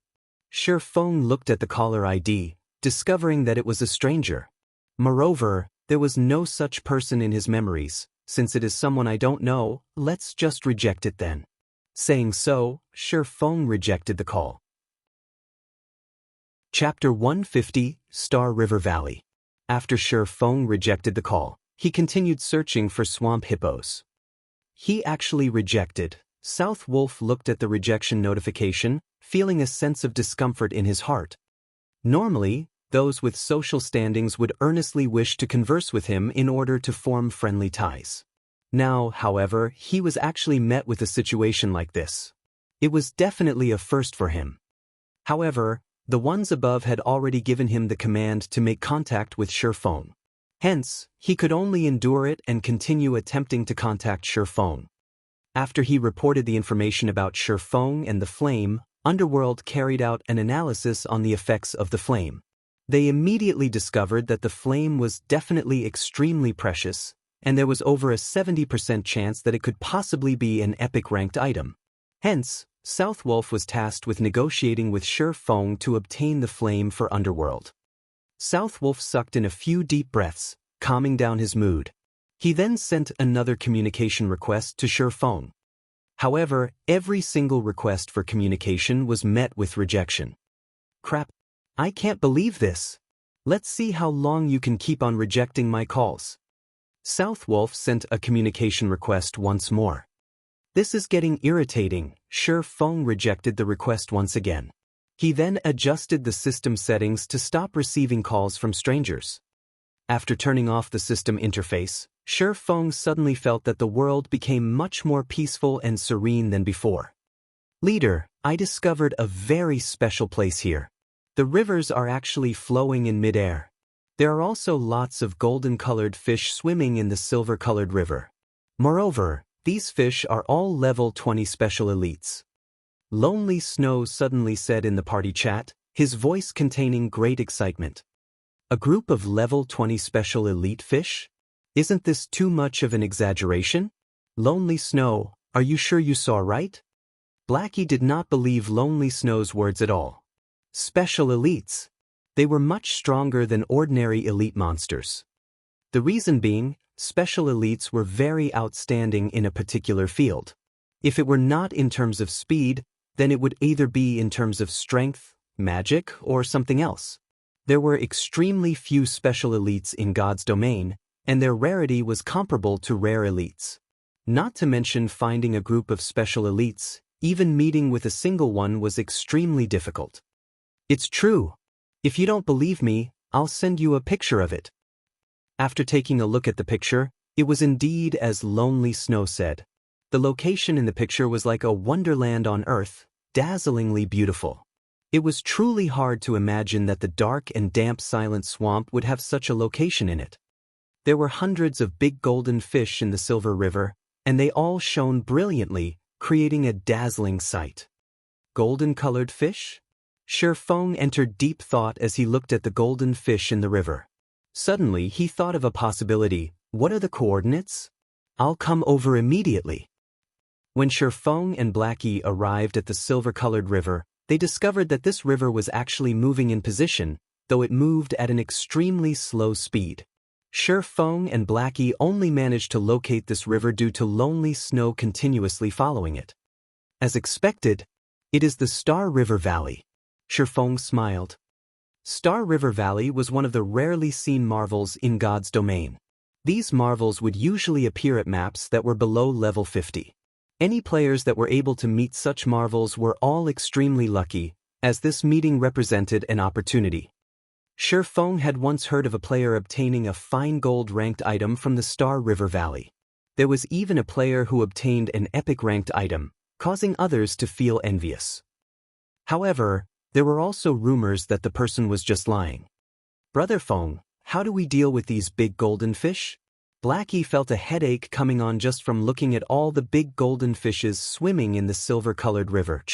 S1: Shifeng looked at the caller ID, discovering that it was a stranger. Moreover, there was no such person in his memories. Since it is someone I don't know, let's just reject it then. Saying so, Shifeng rejected the call. Chapter 150, Star River Valley. After Shifeng rejected the call, he continued searching for swamp hippos. He actually rejected. South Wolf looked at the rejection notification, feeling a sense of discomfort in his heart. Normally, those with social standings would earnestly wish to converse with him in order to form friendly ties. Now, however, he was actually met with a situation like this. It was definitely a first for him. However, the ones above had already given him the command to make contact with Shifeng. Hence, he could only endure it and continue attempting to contact Shifeng. After he reported the information about Shifeng and the flame, Underworld carried out an analysis on the effects of the flame. They immediately discovered that the flame was definitely extremely precious, and there was over a 70% chance that it could possibly be an epic ranked item. Hence, South Wolf was tasked with negotiating with Shifeng to obtain the flame for Underworld. South Wolf sucked in a few deep breaths, calming down his mood. He then sent another communication request to Shifeng. However, every single request for communication was met with rejection. Crap. I can't believe this. Let's see how long you can keep on rejecting my calls. South Wolf sent a communication request once more. This is getting irritating. Shifeng rejected the request once again. He then adjusted the system settings to stop receiving calls from strangers. After turning off the system interface, Shifeng suddenly felt that the world became much more peaceful and serene than before. Leader, I discovered a very special place here. The rivers are actually flowing in midair. There are also lots of golden-colored fish swimming in the silver-colored river. Moreover, these fish are all level 20 special elites. Lonely Snow suddenly said in the party chat, his voice containing great excitement. A group of level 20 special elite fish? Isn't this too much of an exaggeration? Lonely Snow, are you sure you saw right? Blackie did not believe Lonely Snow's words at all. Special elites. They were much stronger than ordinary elite monsters. The reason being, special elites were very outstanding in a particular field. If it were not in terms of speed, then it would either be in terms of strength, magic, or something else. There were extremely few special elites in God's domain, and their rarity was comparable to rare elites. Not to mention finding a group of special elites, even meeting with a single one was extremely difficult. It's true. If you don't believe me, I'll send you a picture of it. After taking a look at the picture, it was indeed as Lonely Snow said. The location in the picture was like a wonderland on Earth, dazzlingly beautiful. It was truly hard to imagine that the dark and damp silent swamp would have such a location in it. There were hundreds of big golden fish in the Silver River, and they all shone brilliantly, creating a dazzling sight. Golden-colored fish? Sherfeng entered deep thought as he looked at the golden fish in the river. Suddenly he thought of a possibility. What are the coordinates? I'll come over immediately. When Sherfeng and Blackie arrived at the silver-colored river, they discovered that this river was actually moving in position, though it moved at an extremely slow speed. Sherfeng and Blackie only managed to locate this river due to Lonely Snow continuously following it. As expected, it is the Star River Valley. Sherfeng smiled. Star River Valley was one of the rarely seen marvels in God's domain. These marvels would usually appear at maps that were below level 50. Any players that were able to meet such marvels were all extremely lucky, as this meeting represented an opportunity. Sherfeng had once heard of a player obtaining a fine gold ranked item from the Star River Valley. There was even a player who obtained an epic ranked item, causing others to feel envious. However, there were also rumors that the person was just lying. Brother Feng, how do we deal with these big golden fish? Blackie felt a headache coming on just from looking at all the big golden fishes swimming in the silver-colored river.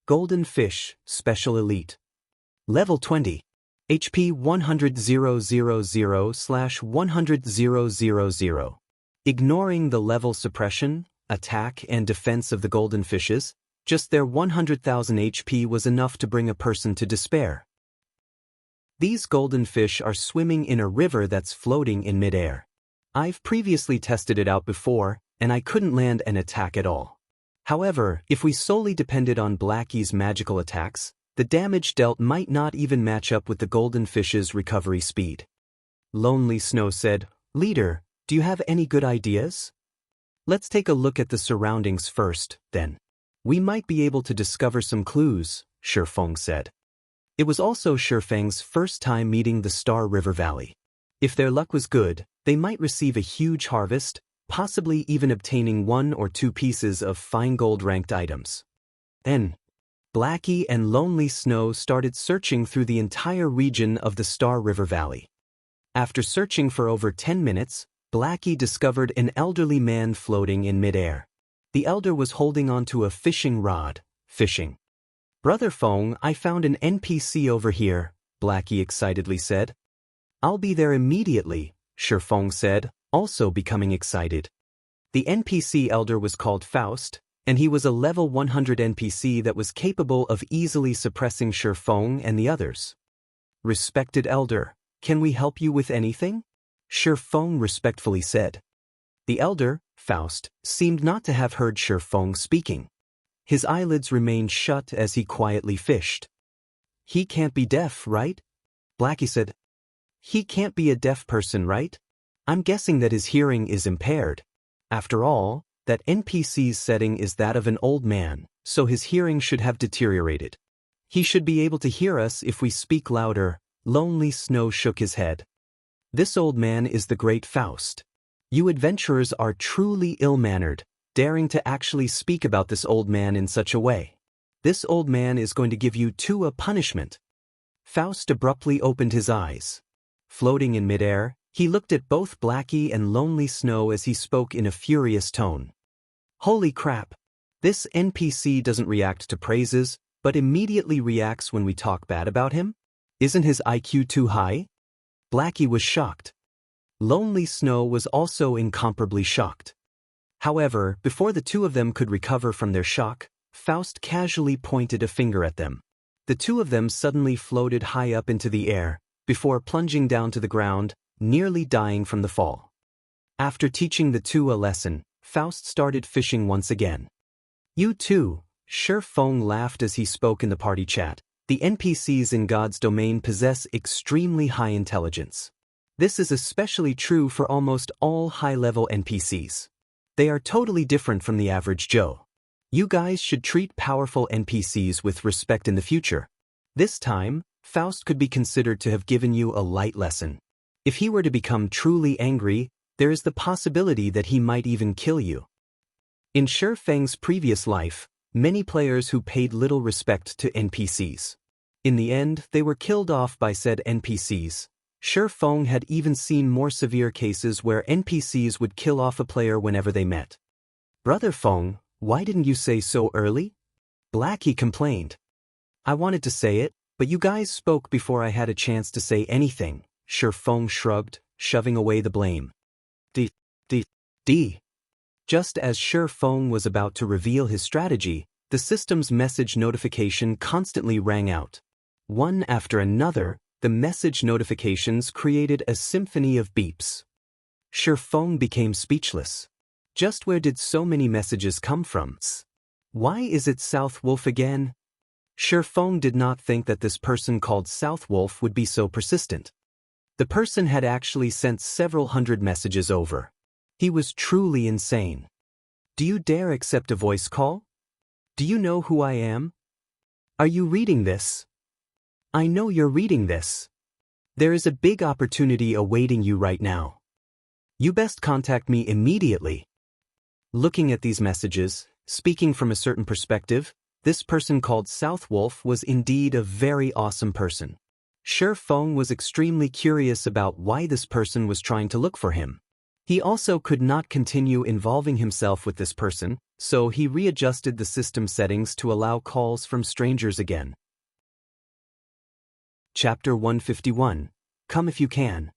S1: Golden fish, special elite. Level 20. HP 100,000/100,000. Ignoring the level suppression, attack, and defense of the golden fishes, just their 100,000 HP was enough to bring a person to despair. These golden fish are swimming in a river that's floating in midair. I've previously tested it out before, and I couldn't land an attack at all. However, if we solely depended on Blackie's magical attacks, the damage dealt might not even match up with the golden fish's recovery speed. Lonely Snow said, "Leader, do you have any good ideas? Let's take a look at the surroundings first, then. We might be able to discover some clues," Sherfeng said. It was also Sherfeng's first time meeting the Star River Valley. If their luck was good, they might receive a huge harvest, possibly even obtaining 1 or 2 pieces of fine gold-ranked items. Then, Blackie and Lonely Snow started searching through the entire region of the Star River Valley. After searching for over 10 minutes, Blackie discovered an elderly man floating in midair. The elder was holding onto a fishing rod, fishing. "Brother Feng, I found an NPC over here," Blackie excitedly said. "I'll be there immediately," Sherfeng said, also becoming excited. The NPC elder was called Faust, and he was a level 100 NPC that was capable of easily suppressing Sherfeng and the others. "Respected elder, can we help you with anything?" Sherfeng respectfully said. The elder, Faust, seemed not to have heard Sherfeng speaking. His eyelids remained shut as he quietly fished. "He can't be deaf, right?" Blackie said. "He can't be a deaf person, right? I'm guessing that his hearing is impaired. After all, that NPC's setting is that of an old man, so his hearing should have deteriorated. He should be able to hear us if we speak louder." Lonely Snow shook his head. "This old man is the great Faust. You adventurers are truly ill-mannered, daring to actually speak about this old man in such a way. This old man is going to give you two a punishment." Faust abruptly opened his eyes. Floating in midair, he looked at both Blackie and Lonely Snow as he spoke in a furious tone. "Holy crap! This NPC doesn't react to praises, but immediately reacts when we talk bad about him? Isn't his IQ too high?" Blackie was shocked. Lonely Snow was also incomparably shocked. However, before the two of them could recover from their shock, Faust casually pointed a finger at them. The two of them suddenly floated high up into the air, before plunging down to the ground, nearly dying from the fall. After teaching the two a lesson, Faust started fishing once again. You too, Shi Feng laughed as he spoke in the party chat. The NPCs in God's domain possess extremely high intelligence. This is especially true for almost all high-level NPCs. They are totally different from the average Joe. You guys should treat powerful NPCs with respect in the future. This time, Faust could be considered to have given you a light lesson. If he were to become truly angry, there is the possibility that he might even kill you. In Shi Feng's previous life, many players who paid little respect to NPCs. In the end, they were killed off by said NPCs. Shi Feng had even seen more severe cases where NPCs would kill off a player whenever they met. Brother Feng, why didn't you say so early? Blackie complained. I wanted to say it, but you guys spoke before I had a chance to say anything, Shi Feng shrugged, shoving away the blame. D. Just as Shi Feng was about to reveal his strategy, the system's message notification constantly rang out. One after another, the message notifications created a symphony of beeps. Shi Feng became speechless. Just where did so many messages come from? Why is it South Wolf again? Shi Feng did not think that this person called South Wolf would be so persistent. The person had actually sent several hundred messages over. He was truly insane. Do you dare accept a voice call? Do you know who I am? Are you reading this? I know you're reading this. There is a big opportunity awaiting you right now. You best contact me immediately. Looking at these messages, speaking from a certain perspective, this person called South Wolf was indeed a very awesome person. Shi Feng was extremely curious about why this person was trying to look for him. He also could not continue involving himself with this person, so he readjusted the system settings to allow calls from strangers again. Chapter 151. Come if you can.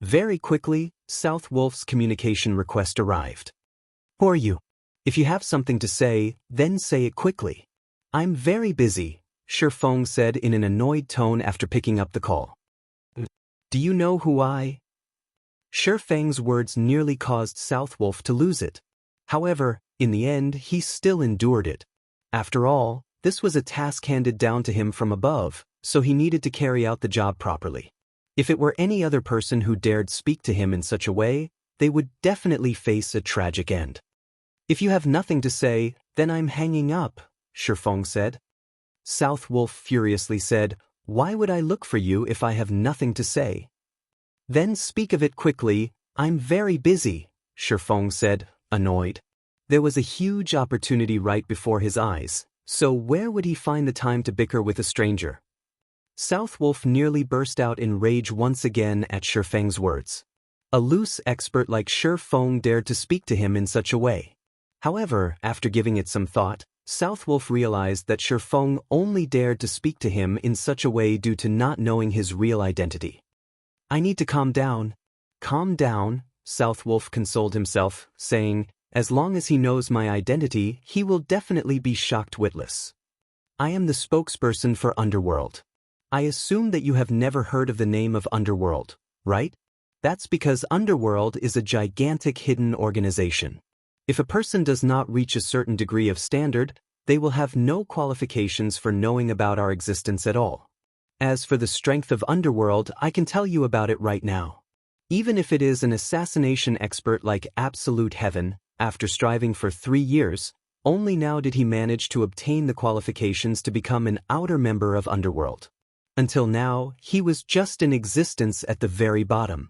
S1: Very quickly, South Wolf's communication request arrived. Who are you? If you have something to say, then say it quickly. I'm very busy, Shi Feng said in an annoyed tone after picking up the call. Do you know who I? Shi Feng's words nearly caused South Wolf to lose it. However, in the end, he still endured it. After all, this was a task handed down to him from above, so he needed to carry out the job properly. If it were any other person who dared speak to him in such a way, they would definitely face a tragic end. If you have nothing to say, then I'm hanging up, Shi Feng said. South Wolf furiously said, Why would I look for you if I have nothing to say? Then speak of it quickly. I'm very busy, Shi Feng said, annoyed. There was a huge opportunity right before his eyes, so where would he find the time to bicker with a stranger? South Wolf nearly burst out in rage once again at Shi Feng's words. A loose expert like Shi Feng dared to speak to him in such a way. However, after giving it some thought, South Wolf realized that Shi Feng only dared to speak to him in such a way due to not knowing his real identity. I need to calm down. Calm down, South Wolf consoled himself, saying, as long as he knows my identity, he will definitely be shocked witless. I am the spokesperson for Underworld. I assume that you have never heard of the name of Underworld, right? That's because Underworld is a gigantic hidden organization. If a person does not reach a certain degree of standard, they will have no qualifications for knowing about our existence at all. As for the strength of Underworld, I can tell you about it right now. Even if it is an assassination expert like Absolute Heaven, after striving for 3 years, only now did he manage to obtain the qualifications to become an outer member of Underworld. Until now, he was just in existence at the very bottom.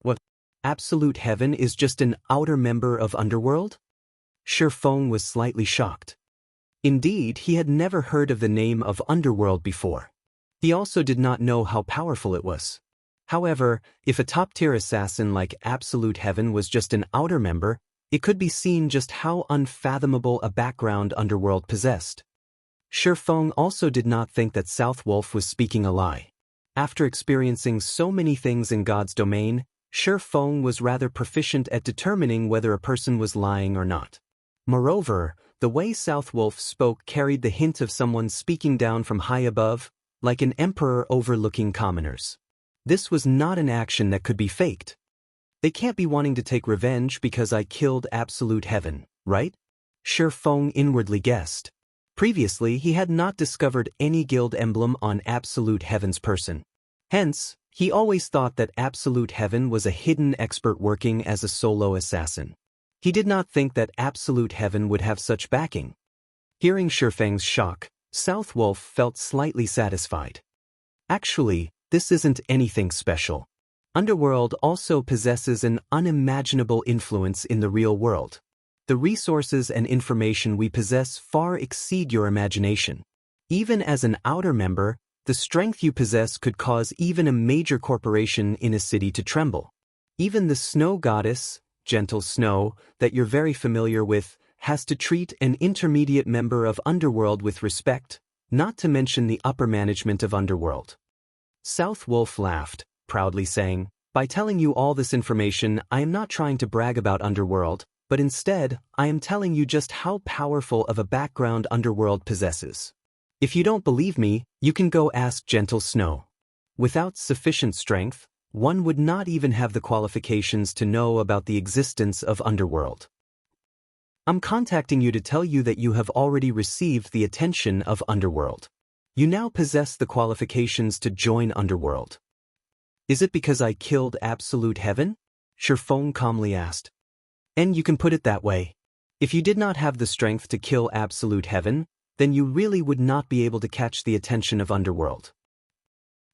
S1: What? Absolute Heaven is just an outer member of Underworld? Shi Feng was slightly shocked. Indeed, he had never heard of the name of Underworld before. He also did not know how powerful it was. However, if a top-tier assassin like Absolute Heaven was just an outer member, it could be seen just how unfathomable a background Underworld possessed. Shi Feng also did not think that South Wolf was speaking a lie. After experiencing so many things in God's domain, Shi Feng was rather proficient at determining whether a person was lying or not. Moreover, the way South Wolf spoke carried the hint of someone speaking down from high above, like an emperor overlooking commoners. This was not an action that could be faked. They can't be wanting to take revenge because I killed Absolute Heaven, right? Shi Feng inwardly guessed. Previously, he had not discovered any guild emblem on Absolute Heaven's person. Hence, he always thought that Absolute Heaven was a hidden expert working as a solo assassin. He did not think that Absolute Heaven would have such backing. Hearing Shi Feng's shock, South Wolf felt slightly satisfied. Actually, this isn't anything special. Underworld also possesses an unimaginable influence in the real world. The resources and information we possess far exceed your imagination. Even as an outer member, the strength you possess could cause even a major corporation in a city to tremble. Even the snow goddess, Gentle Snow, that you're very familiar with, has to treat an intermediate member of Underworld with respect, not to mention the upper management of Underworld. South Wolf laughed, proudly saying, "By telling you all this information, I am not trying to brag about Underworld, but instead, I am telling you just how powerful of a background Underworld possesses. If you don't believe me, you can go ask Gentle Snow. Without sufficient strength, one would not even have the qualifications to know about the existence of Underworld. I'm contacting you to tell you that you have already received the attention of Underworld. You now possess the qualifications to join Underworld." "Is it because I killed Absolute Heaven?" Shi Feng calmly asked. "And you can put it that way. If you did not have the strength to kill Absolute Heaven, then you really would not be able to catch the attention of Underworld."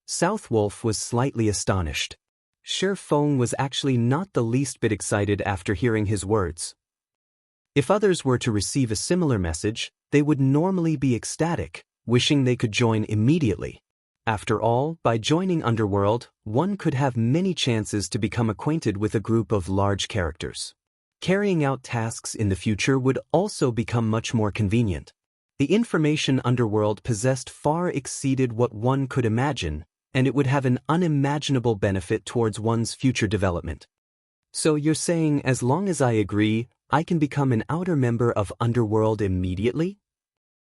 S1: South Wolf was slightly astonished. Shi Feng was actually not the least bit excited after hearing his words. If others were to receive a similar message, they would normally be ecstatic, wishing they could join immediately. After all, by joining Underworld, one could have many chances to become acquainted with a group of large characters. Carrying out tasks in the future would also become much more convenient. The information Underworld possessed far exceeded what one could imagine, and it would have an unimaginable benefit towards one's future development. "So you're saying as long as I agree, I can become an outer member of Underworld immediately?"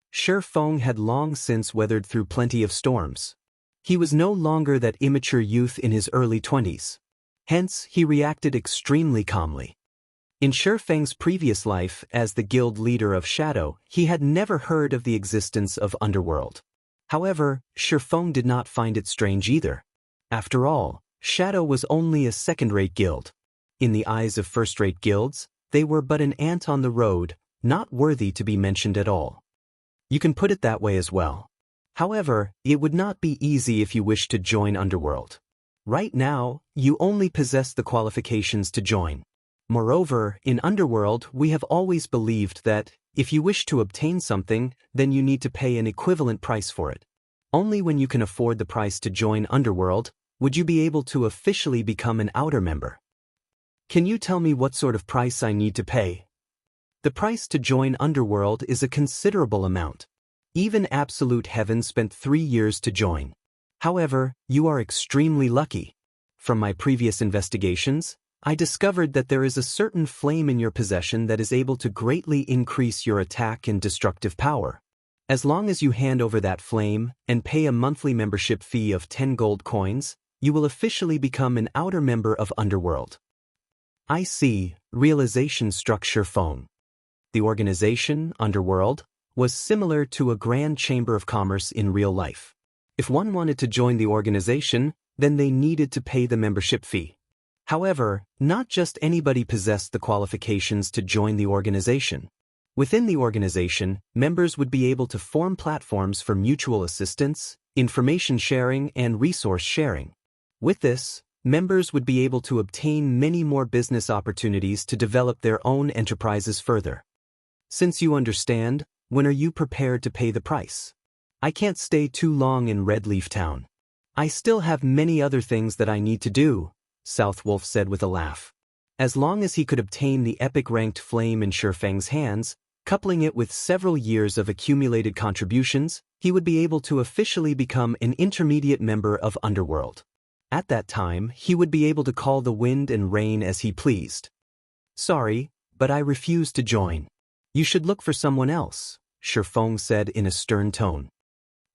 S1: Shi Feng had long since weathered through plenty of storms. He was no longer that immature youth in his early 20s. Hence, he reacted extremely calmly. In Shi Feng's previous life as the guild leader of Shadow, he had never heard of the existence of Underworld. However, Shi Feng did not find it strange either. After all, Shadow was only a second-rate guild. In the eyes of first-rate guilds, they were but an ant on the road, not worthy to be mentioned at all. You can put it that way as well. However, it would not be easy if you wished to join Underworld. Right now, you only possess the qualifications to join. Moreover, in Underworld, we have always believed that, if you wish to obtain something, then you need to pay an equivalent price for it. Only when you can afford the price to join Underworld, would you be able to officially become an outer member. Can you tell me what sort of price I need to pay? The price to join Underworld is a considerable amount. Even Absolute Heaven spent 3 years to join. However, you are extremely lucky. From my previous investigations, I discovered that there is a certain flame in your possession that is able to greatly increase your attack and destructive power. As long as you hand over that flame and pay a monthly membership fee of 10 gold coins, you will officially become an outer member of Underworld. I see, realization struck Shi Feng. The organization, Underworld, was similar to a grand chamber of commerce in real life. If one wanted to join the organization, then they needed to pay the membership fee. However, not just anybody possessed the qualifications to join the organization. Within the organization, members would be able to form platforms for mutual assistance, information sharing, and resource sharing. With this, members would be able to obtain many more business opportunities to develop their own enterprises further. Since you understand, when are you prepared to pay the price? I can't stay too long in Red Leaf Town. I still have many other things that I need to do, South Wolf said with a laugh. As long as he could obtain the epic ranked flame in Shi Feng's hands, Coupling it with several years of accumulated contributions, he would be able to officially become an intermediate member of Underworld. At that time, he would be able to call the wind and rain as he pleased. "Sorry, but I refuse to join. You should look for someone else," Shifeng said in a stern tone.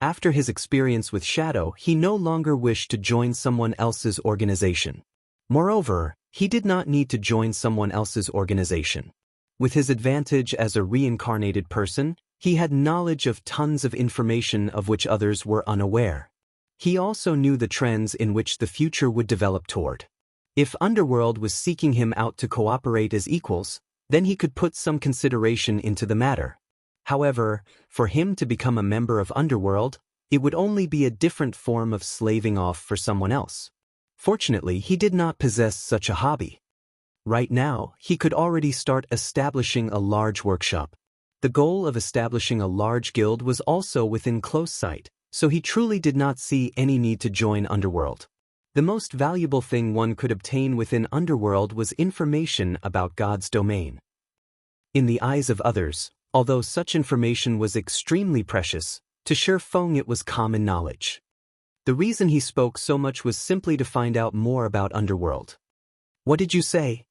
S1: After his experience with Shadow, he no longer wished to join someone else's organization. Moreover, he did not need to join someone else's organization. With his advantage as a reincarnated person, he had knowledge of tons of information of which others were unaware. He also knew the trends in which the future would develop toward. If Underworld was seeking him out to cooperate as equals, then he could put some consideration into the matter. However, for him to become a member of Underworld, it would only be a different form of slaving off for someone else. Fortunately, he did not possess such a hobby. Right now, he could already start establishing a large workshop. The goal of establishing a large guild was also within close sight, so he truly did not see any need to join Underworld. The most valuable thing one could obtain within Underworld was information about God's domain. In the eyes of others, although such information was extremely precious, to Shifeng it was common knowledge. The reason he spoke so much was simply to find out more about Underworld. "What did you say?"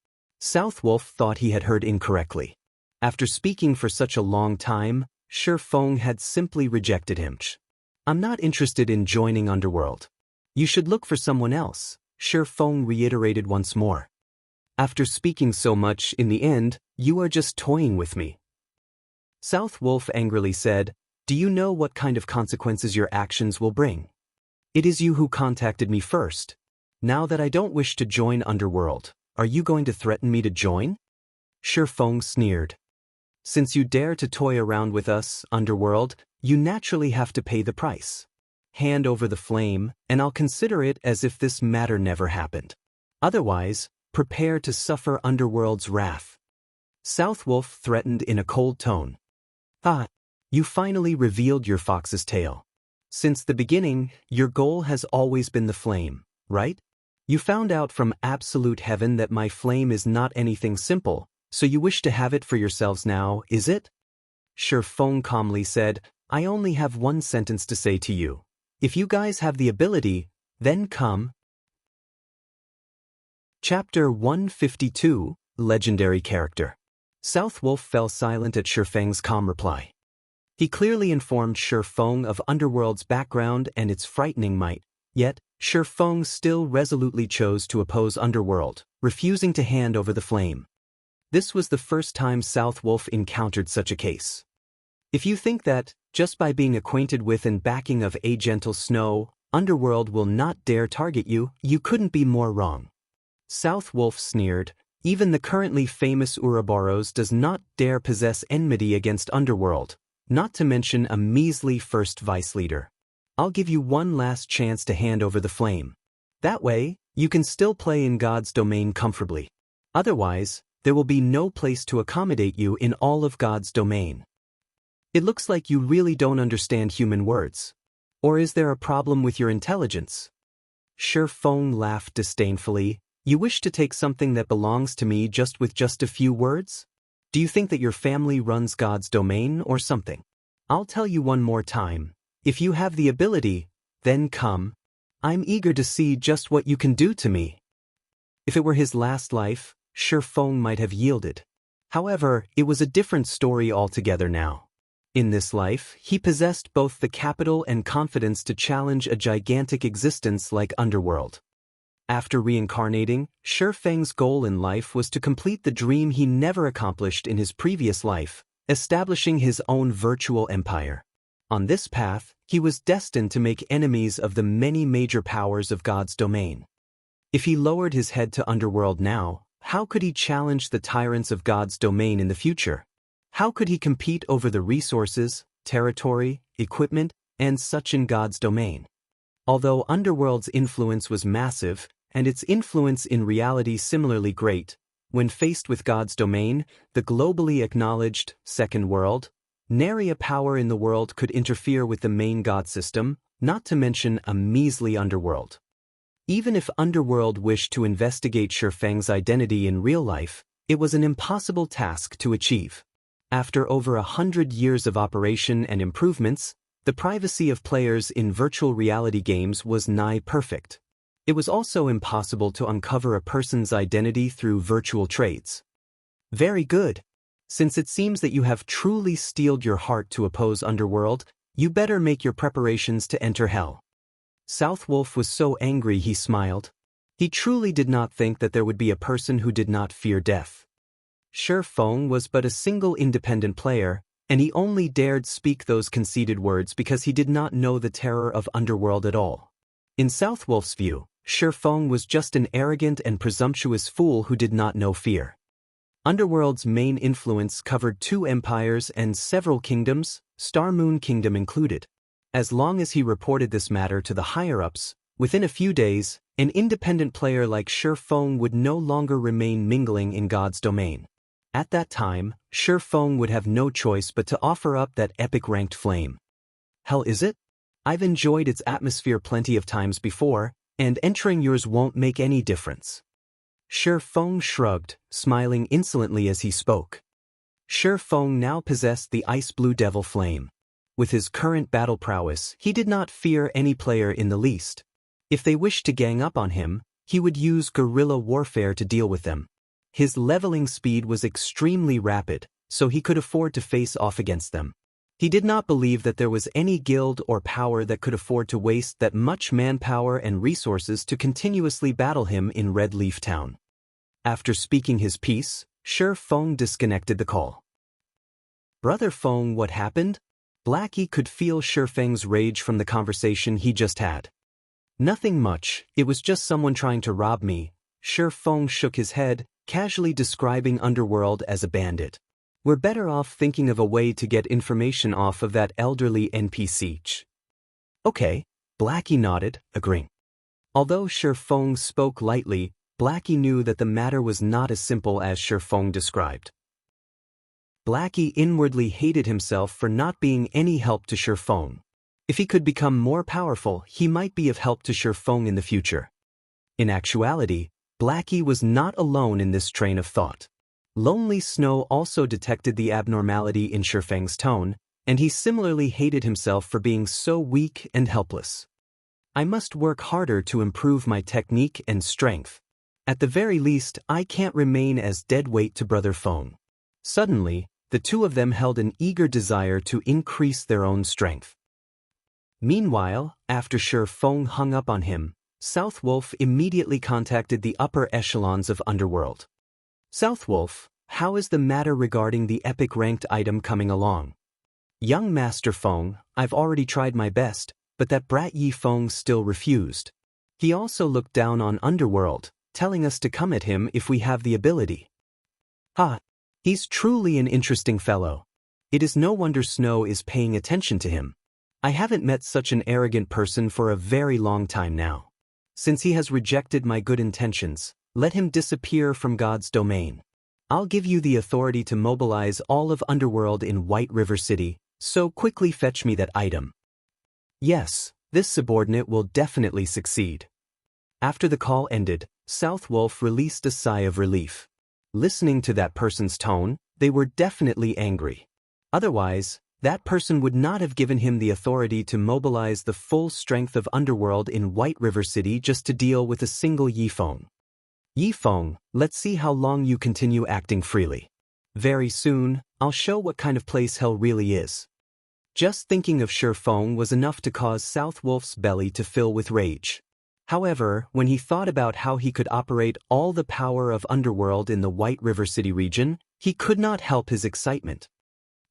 S1: Southwolf thought he had heard incorrectly. After speaking for such a long time, Shifeng had simply rejected him. "I'm not interested in joining Underworld. You should look for someone else," Shifeng reiterated once more. "After speaking so much, in the end, you are just toying with me." Southwolf angrily said, "Do you know what kind of consequences your actions will bring? It is you who contacted me first. Now that I don't wish to join Underworld, are you going to threaten me to join?" Shifeng sneered. "Since you dare to toy around with us, Underworld, you naturally have to pay the price. Hand over the flame, and I'll consider it as if this matter never happened. Otherwise, prepare to suffer Underworld's wrath." Southwolf threatened in a cold tone. "Ah, you finally revealed your fox's tail. Since the beginning, your goal has always been the flame, right? You found out from absolute heaven that my flame is not anything simple, so you wish to have it for yourselves now, is it?" Shifeng calmly said, "I only have one sentence to say to you. If you guys have the ability, then come." Chapter 152, Legendary Character. Southwolf fell silent at Shifeng's calm reply. He clearly informed Shifeng of Underworld's background and its frightening might, yet Shifeng still resolutely chose to oppose Underworld, refusing to hand over the flame. This was the first time Southwolf encountered such a case. If you think that, just by being acquainted with and backing of a gentle snow, Underworld will not dare target you, you couldn't be more wrong. Southwolf sneered, "Even the currently famous Ouroboros does not dare possess enmity against Underworld, not to mention a measly first vice leader. I'll give you one last chance to hand over the flame. That way, you can still play in God's domain comfortably. Otherwise, there will be no place to accommodate you in all of God's domain." It looks like you really don't understand human words. Or is there a problem with your intelligence? Shifeng laughed disdainfully. "You wish to take something that belongs to me just with just a few words? Do you think that your family runs God's domain or something? I'll tell you one more time. If you have the ability, then come. I'm eager to see just what you can do to me." If it were his last life, Shifeng might have yielded. However, it was a different story altogether now. In this life, he possessed both the capital and confidence to challenge a gigantic existence like Underworld. After reincarnating, Shifeng's goal in life was to complete the dream he never accomplished in his previous life, establishing his own virtual empire. On this path, he was destined to make enemies of the many major powers of God's domain. If he lowered his head to Underworld now, how could he challenge the tyrants of God's domain in the future? How could he compete over the resources, territory, equipment, and such in God's domain? Although Underworld's influence was massive, and its influence in reality similarly great, when faced with God's domain, the globally acknowledged second world, nary a power in the world could interfere with the main God system, not to mention a measly Underworld. Even if Underworld wished to investigate Shifeng's identity in real life, it was an impossible task to achieve. After over 100 years of operation and improvements, the privacy of players in virtual reality games was nigh perfect. It was also impossible to uncover a person's identity through virtual trades. Very good. Since it seems that you have truly steeled your heart to oppose Underworld, you better make your preparations to enter hell. Southwolf was so angry he smiled. He truly did not think that there would be a person who did not fear death. Shi Feng was but a single independent player, and he only dared speak those conceited words because he did not know the terror of Underworld at all. In Southwolf's view, Shi Feng was just an arrogant and presumptuous fool who did not know fear. Underworld's main influence covered 2 empires and several kingdoms, Star Moon Kingdom included. As long as he reported this matter to the higher-ups, within a few days, an independent player like Shi Feng would no longer remain mingling in God's domain. At that time, Shi Feng would have no choice but to offer up that epic ranked flame. Hell, is it? I've enjoyed its atmosphere plenty of times before, and entering yours won't make any difference. Shi Feng shrugged, smiling insolently as he spoke. Shi Feng now possessed the ice blue devil flame. With his current battle prowess, he did not fear any player in the least. If they wished to gang up on him, he would use guerrilla warfare to deal with them. His leveling speed was extremely rapid, so he could afford to face off against them. He did not believe that there was any guild or power that could afford to waste that much manpower and resources to continuously battle him in Red Leaf Town. After speaking his piece, Shi Feng disconnected the call. Brother Feng, what happened? Blackie could feel Shi Feng's rage from the conversation he just had. Nothing much, it was just someone trying to rob me. Shi Feng shook his head, casually describing Underworld as a bandit. We're better off thinking of a way to get information off of that elderly NPC. Okay, Blackie nodded, agreeing. Although Shi Feng spoke lightly, Blackie knew that the matter was not as simple as Shi Feng described. Blackie inwardly hated himself for not being any help to Shi Feng. If he could become more powerful, he might be of help to Shi Feng in the future. In actuality, Blackie was not alone in this train of thought. Lonely Snow also detected the abnormality in Shi Feng's tone, and he similarly hated himself for being so weak and helpless. I must work harder to improve my technique and strength. At the very least, I can't remain as dead weight to Brother Feng. Suddenly, the two of them held an eager desire to increase their own strength. Meanwhile, after Shi Feng hung up on him, Southwolf immediately contacted the upper echelons of Underworld. Southwolf, how is the matter regarding the epic ranked item coming along? Young Master Feng, I've already tried my best, but that brat Yi Feng still refused. He also looked down on Underworld, telling us to come at him if we have the ability. Ha! He's truly an interesting fellow. It is no wonder Snow is paying attention to him. I haven't met such an arrogant person for a very long time now. Since he has rejected my good intentions, let him disappear from God's domain. I'll give you the authority to mobilize all of Underworld in White River City, so quickly fetch me that item. Yes, this subordinate will definitely succeed. After the call ended, Southwolf released a sigh of relief. Listening to that person's tone, they were definitely angry. Otherwise, that person would not have given him the authority to mobilize the full strength of Underworld in White River City just to deal with a single Yi Feng. Yi Feng, let's see how long you continue acting freely. Very soon, I'll show what kind of place hell really is. Just thinking of Shi Feng was enough to cause Southwolf's belly to fill with rage. However, when he thought about how he could operate all the power of Underworld in the White River City region, he could not help his excitement.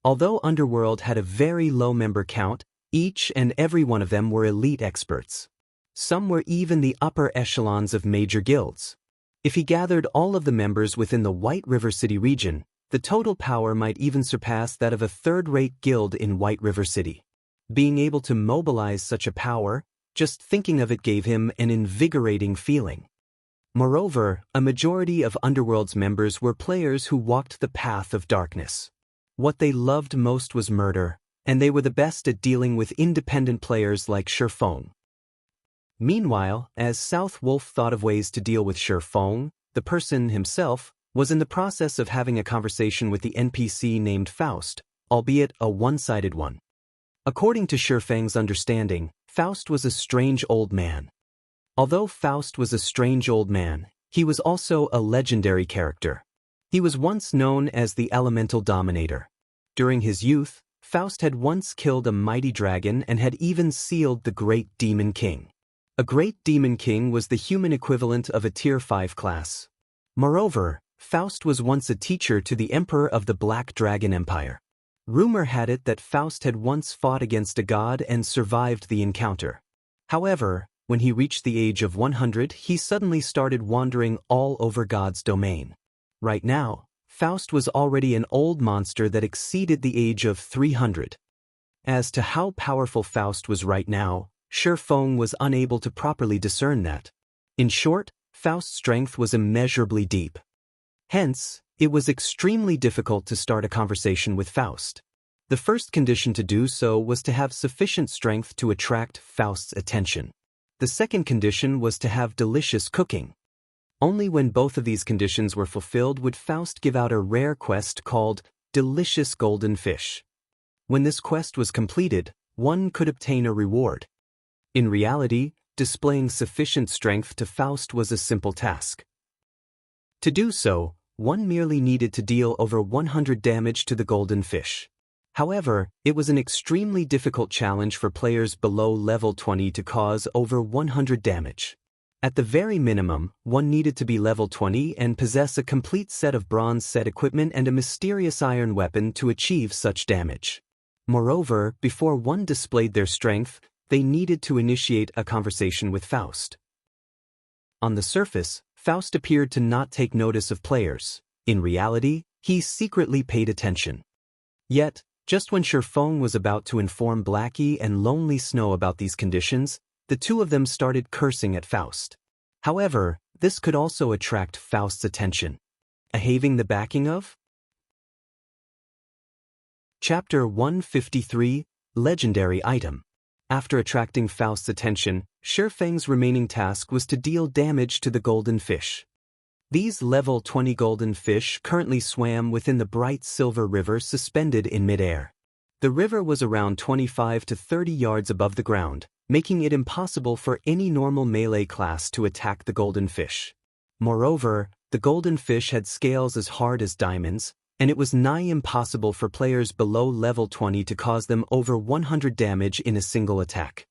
S1: Although Underworld had a very low member count, each and every one of them were elite experts. Some were even the upper echelons of major guilds. If he gathered all of the members within the White River City region, the total power might even surpass that of a third-rate guild in White River City. Being able to mobilize such a power, just thinking of it gave him an invigorating feeling. Moreover, a majority of Underworld's members were players who walked the path of darkness. What they loved most was murder, and they were the best at dealing with independent players like Shi Feng. Meanwhile, as Southwolf thought of ways to deal with Shi Feng, the person himself, was in the process of having a conversation with the NPC named Faust, albeit a one-sided one. According to Shifeng's understanding, Faust was a strange old man. Although Faust was a strange old man, he was also a legendary character. He was once known as the Elemental Dominator. During his youth, Faust had once killed a mighty dragon and had even sealed the Great Demon King. A Great Demon King was the human equivalent of a Tier 5 class. Moreover, Faust was once a teacher to the Emperor of the Black Dragon Empire. Rumor had it that Faust had once fought against a god and survived the encounter. However, when he reached the age of 100, he suddenly started wandering all over God's domain. Right now, Faust was already an old monster that exceeded the age of 300. As to how powerful Faust was right now, Shifeng was unable to properly discern that. In short, Faust's strength was immeasurably deep. Hence, it was extremely difficult to start a conversation with Faust. The first condition to do so was to have sufficient strength to attract Faust's attention. The second condition was to have delicious cooking. Only when both of these conditions were fulfilled would Faust give out a rare quest called Delicious Golden Fish. When this quest was completed, one could obtain a reward. In reality, displaying sufficient strength to Faust was a simple task. To do so, one merely needed to deal over 100 damage to the golden fish. However, it was an extremely difficult challenge for players below level 20 to cause over 100 damage. At the very minimum, one needed to be level 20 and possess a complete set of bronze set equipment and a mysterious iron weapon to achieve such damage. Moreover, before one displayed their strength, they needed to initiate a conversation with Faust. On the surface, Faust appeared to not take notice of players. In reality, he secretly paid attention. Yet, just when Shifeng was about to inform Blackie and Lonely Snow about these conditions, the two of them started cursing at Faust. However, this could also attract Faust's attention. Having the backing of? Chapter 153, Legendary Item. After attracting Faust's attention, Shifeng's remaining task was to deal damage to the golden fish. These level 20 golden fish currently swam within the bright silver river suspended in midair. The river was around 25 to 30 yards above the ground, making it impossible for any normal melee class to attack the golden fish. Moreover, the golden fish had scales as hard as diamonds, and it was nigh impossible for players below level 20 to cause them over 100 damage in a single attack.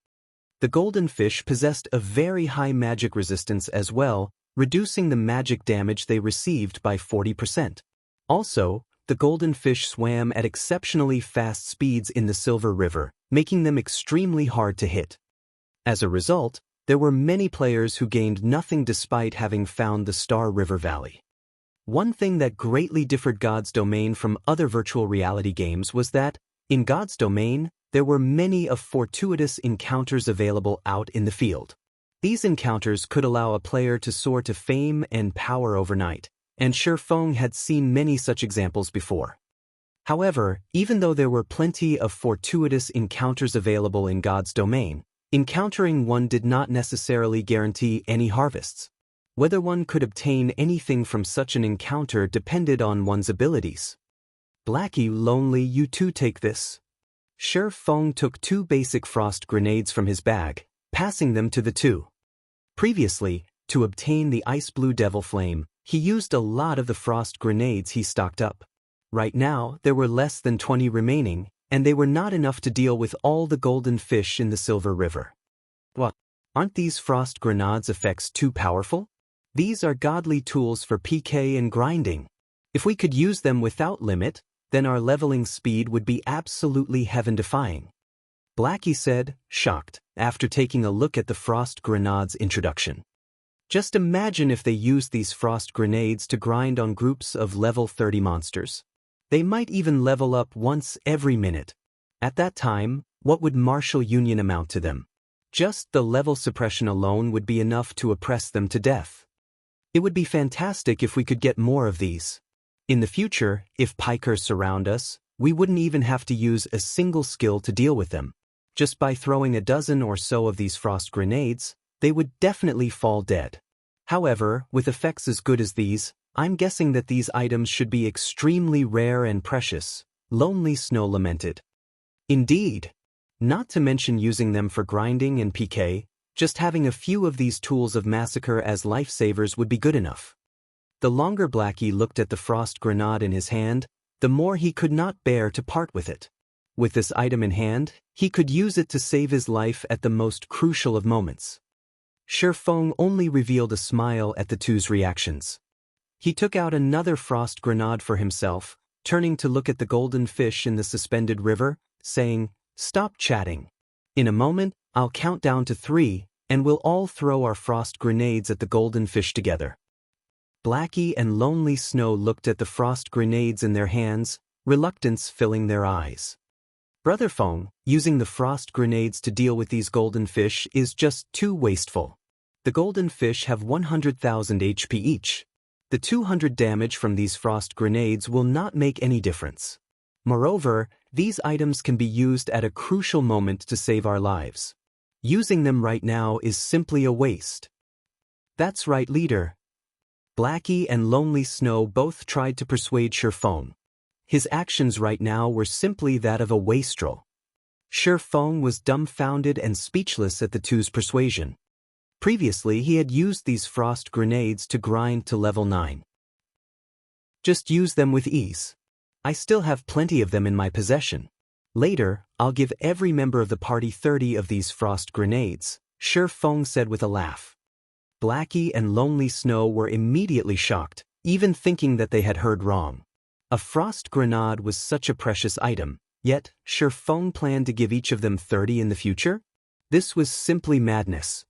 S1: The golden fish possessed a very high magic resistance as well, reducing the magic damage they received by 40%. Also, the golden fish swam at exceptionally fast speeds in the Silver River, making them extremely hard to hit. As a result, there were many players who gained nothing despite having found the Star River Valley. One thing that greatly differed God's Domain from other virtual reality games was that, in God's Domain, there were many of fortuitous encounters available out in the field. These encounters could allow a player to soar to fame and power overnight, and Shifeng had seen many such examples before. However, even though there were plenty of fortuitous encounters available in God's Domain, encountering one did not necessarily guarantee any harvests. Whether one could obtain anything from such an encounter depended on one's abilities. Blackie, Lonely, you too take this. Shifeng took 2 basic frost grenades from his bag, passing them to the two. Previously, to obtain the ice blue devil flame, he used a lot of the frost grenades he stocked up. Right now, there were less than 20 remaining, and they were not enough to deal with all the golden fish in the Silver River. What? Aren't these frost grenades effects too powerful? These are godly tools for PK and grinding. If we could use them without limit, then our leveling speed would be absolutely heaven-defying. Blackie said, shocked, after taking a look at the frost grenades introduction. Just imagine if they used these frost grenades to grind on groups of level 30 monsters. They might even level up once every minute. At that time, what would martial union amount to them? Just the level suppression alone would be enough to oppress them to death. It would be fantastic if we could get more of these. In the future, if pikers surround us, we wouldn't even have to use a single skill to deal with them. Just by throwing a dozen or so of these frost grenades, they would definitely fall dead. However, with effects as good as these, I'm guessing that these items should be extremely rare and precious, Lonely Snow lamented. Indeed. Not to mention using them for grinding and PK, just having a few of these tools of massacre as lifesavers would be good enough. The longer Blackie looked at the frost grenade in his hand, the more he could not bear to part with it. With this item in hand, he could use it to save his life at the most crucial of moments. Shifeng only revealed a smile at the two's reactions. He took out another frost grenade for himself, turning to look at the golden fish in the suspended river, saying, "Stop chatting. In a moment, I'll count down to 3, and we'll all throw our frost grenades at the golden fish together." Blackie and Lonely Snow looked at the frost grenades in their hands, reluctance filling their eyes. Brother Feng, using the frost grenades to deal with these golden fish is just too wasteful. The golden fish have 100,000 HP each. The 200 damage from these frost grenades will not make any difference. Moreover, these items can be used at a crucial moment to save our lives. Using them right now is simply a waste. That's right, leader. Blackie and Lonely Snow both tried to persuade Shifeng. His actions right now were simply that of a wastrel. Shifeng was dumbfounded and speechless at the two's persuasion. Previously he had used these frost grenades to grind to level 9. Just use them with ease. I still have plenty of them in my possession. Later, I'll give every member of the party 30 of these frost grenades, Shifeng said with a laugh. Blackie and Lonely Snow were immediately shocked, even thinking that they had heard wrong. A frost grenade was such a precious item, yet Shifeng planned to give each of them 30 in the future? This was simply madness.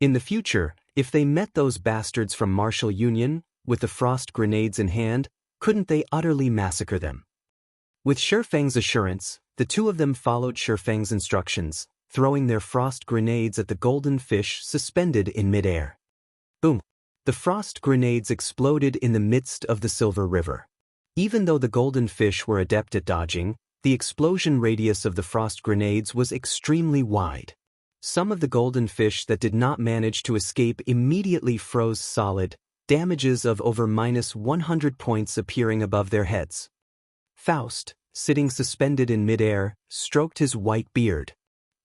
S1: In the future, if they met those bastards from Martial Union, with the frost grenades in hand, couldn't they utterly massacre them? With Shifeng's assurance, the two of them followed Shifeng's instructions, throwing their frost grenades at the golden fish suspended in midair. Boom! The frost grenades exploded in the midst of the Silver River. Even though the golden fish were adept at dodging, the explosion radius of the frost grenades was extremely wide. Some of the golden fish that did not manage to escape immediately froze solid, damages of over -100 points appearing above their heads. Faust, sitting suspended in midair, stroked his white beard.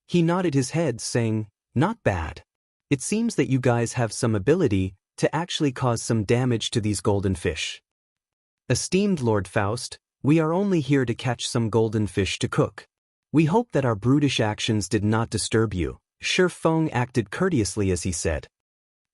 S1: He nodded his head, saying, "Not bad. It seems that you guys have some ability to actually cause some damage to these golden fish." "Esteemed Lord Faust, we are only here to catch some golden fish to cook. We hope that our brutish actions did not disturb you." Shifeng acted courteously as he said.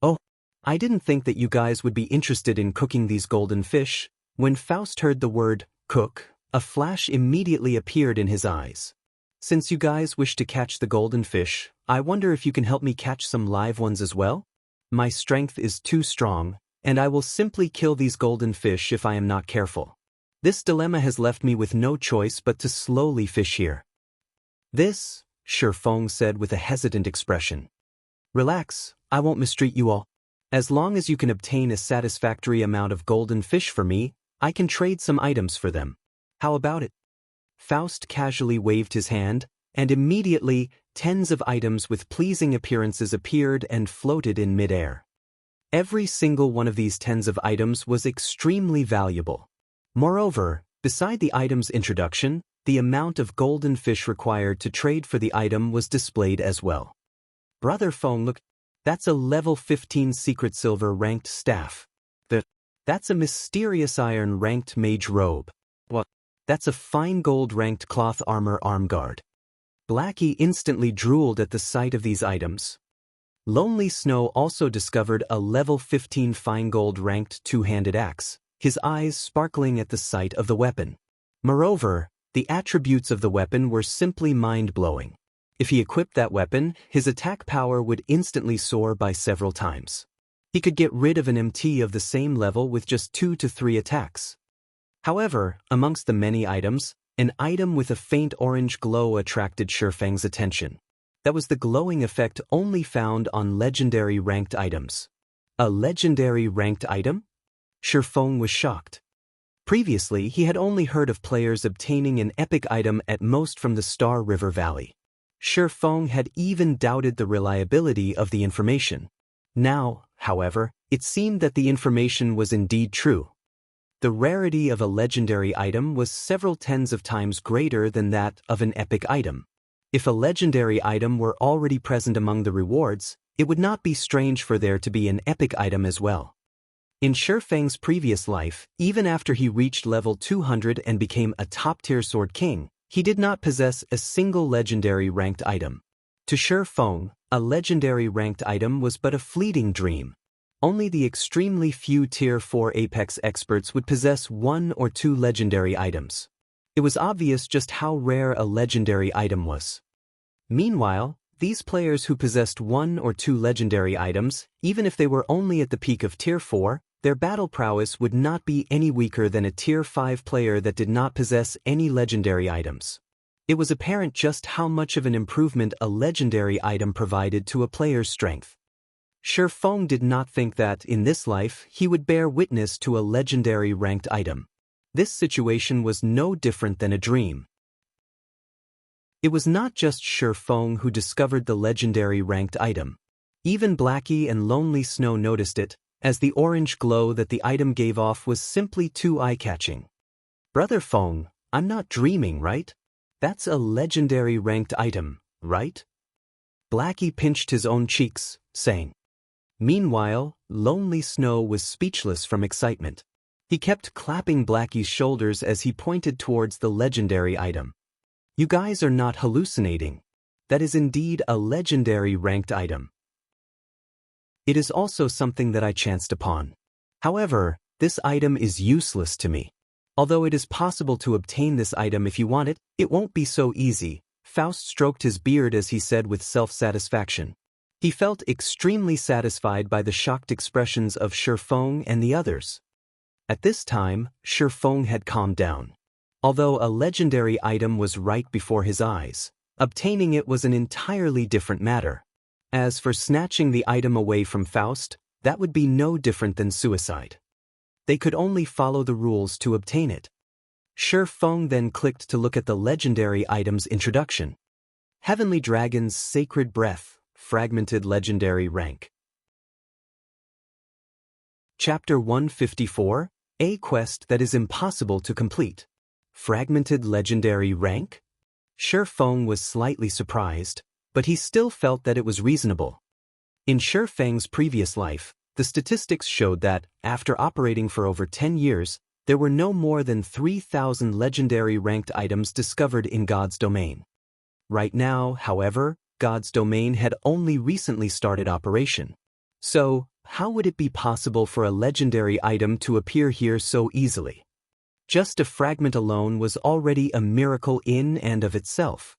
S1: "Oh, I didn't think that you guys would be interested in cooking these golden fish." When Faust heard the word, cook, a flash immediately appeared in his eyes. "Since you guys wish to catch the golden fish, I wonder if you can help me catch some live ones as well? My strength is too strong, and I will simply kill these golden fish if I am not careful. This dilemma has left me with no choice but to slowly fish here." "This," Shifeng said with a hesitant expression. "Relax, I won't mistreat you all. As long as you can obtain a satisfactory amount of golden fish for me, I can trade some items for them. How about it?" Faust casually waved his hand, and immediately, tens of items with pleasing appearances appeared and floated in midair. Every single one of these tens of items was extremely valuable. Moreover, beside the item's introduction, the amount of golden fish required to trade for the item was displayed as well. Brother Feng looked. "That's a level 15 secret silver ranked staff. That's a mysterious iron ranked mage robe. What? That's a fine gold ranked cloth armor arm guard." Blackie instantly drooled at the sight of these items. Lonely Snow also discovered a level 15 fine gold ranked two-handed axe, his eyes sparkling at the sight of the weapon. Moreover, the attributes of the weapon were simply mind-blowing. If he equipped that weapon, his attack power would instantly soar by several times. He could get rid of an MT of the same level with just 2 to 3 attacks. However, amongst the many items, an item with a faint orange glow attracted Shifeng's attention. That was the glowing effect only found on legendary ranked items. A legendary ranked item? Shifeng was shocked. Previously, he had only heard of players obtaining an epic item at most from the Star River Valley. Shifeng had even doubted the reliability of the information. Now, however, It seemed that the information was indeed true. The rarity of a legendary item was several tens of times greater than that of an epic item. If a legendary item were already present among the rewards, it would not be strange for there to be an epic item as well. In Shifeng's previous life, even after he reached level 200 and became a top-tier Sword King, he did not possess a single legendary ranked item. To Shifeng, a legendary ranked item was but a fleeting dream. Only the extremely few Tier 4 Apex experts would possess 1 or 2 legendary items. It was obvious just how rare a legendary item was. Meanwhile, these players who possessed 1 or 2 legendary items, even if they were only at the peak of Tier 4, their battle prowess would not be any weaker than a Tier 5 player that did not possess any legendary items. It was apparent just how much of an improvement a legendary item provided to a player's strength. Shifeng did not think that, in this life, he would bear witness to a legendary ranked item. This situation was no different than a dream. It was not just Shifeng who discovered the legendary ranked item. Even Blackie and Lonely Snow noticed it, as the orange glow that the item gave off was simply too eye-catching. "Brother Feng, I'm not dreaming, right? That's a legendary ranked item, right?" Blackie pinched his own cheeks, saying. Meanwhile, Lonely Snow was speechless from excitement. He kept clapping Blackie's shoulders as he pointed towards the legendary item. "You guys are not hallucinating. That is indeed a legendary ranked item. It is also something that I chanced upon. However, this item is useless to me. Although it is possible to obtain this item if you want it, it won't be so easy." Faust stroked his beard as he said with self-satisfaction. He felt extremely satisfied by the shocked expressions of Shifeng and the others. At this time, Shifeng had calmed down. Although a legendary item was right before his eyes, obtaining it was an entirely different matter. As for snatching the item away from Faust, that would be no different than suicide. They could only follow the rules to obtain it. Shifeng then clicked to look at the legendary item's introduction. Heavenly Dragon's Sacred Breath, Fragmented Legendary Rank. Chapter 154, A Quest That Is Impossible to Complete. Fragmented Legendary Rank? Shifeng was slightly surprised, but he still felt that it was reasonable. In Shifeng's previous life, the statistics showed that, after operating for over 10 years, there were no more than 3,000 legendary ranked items discovered in God's domain. Right now, however, God's domain had only recently started operation. So, how would it be possible for a legendary item to appear here so easily? Just a fragment alone was already a miracle in and of itself.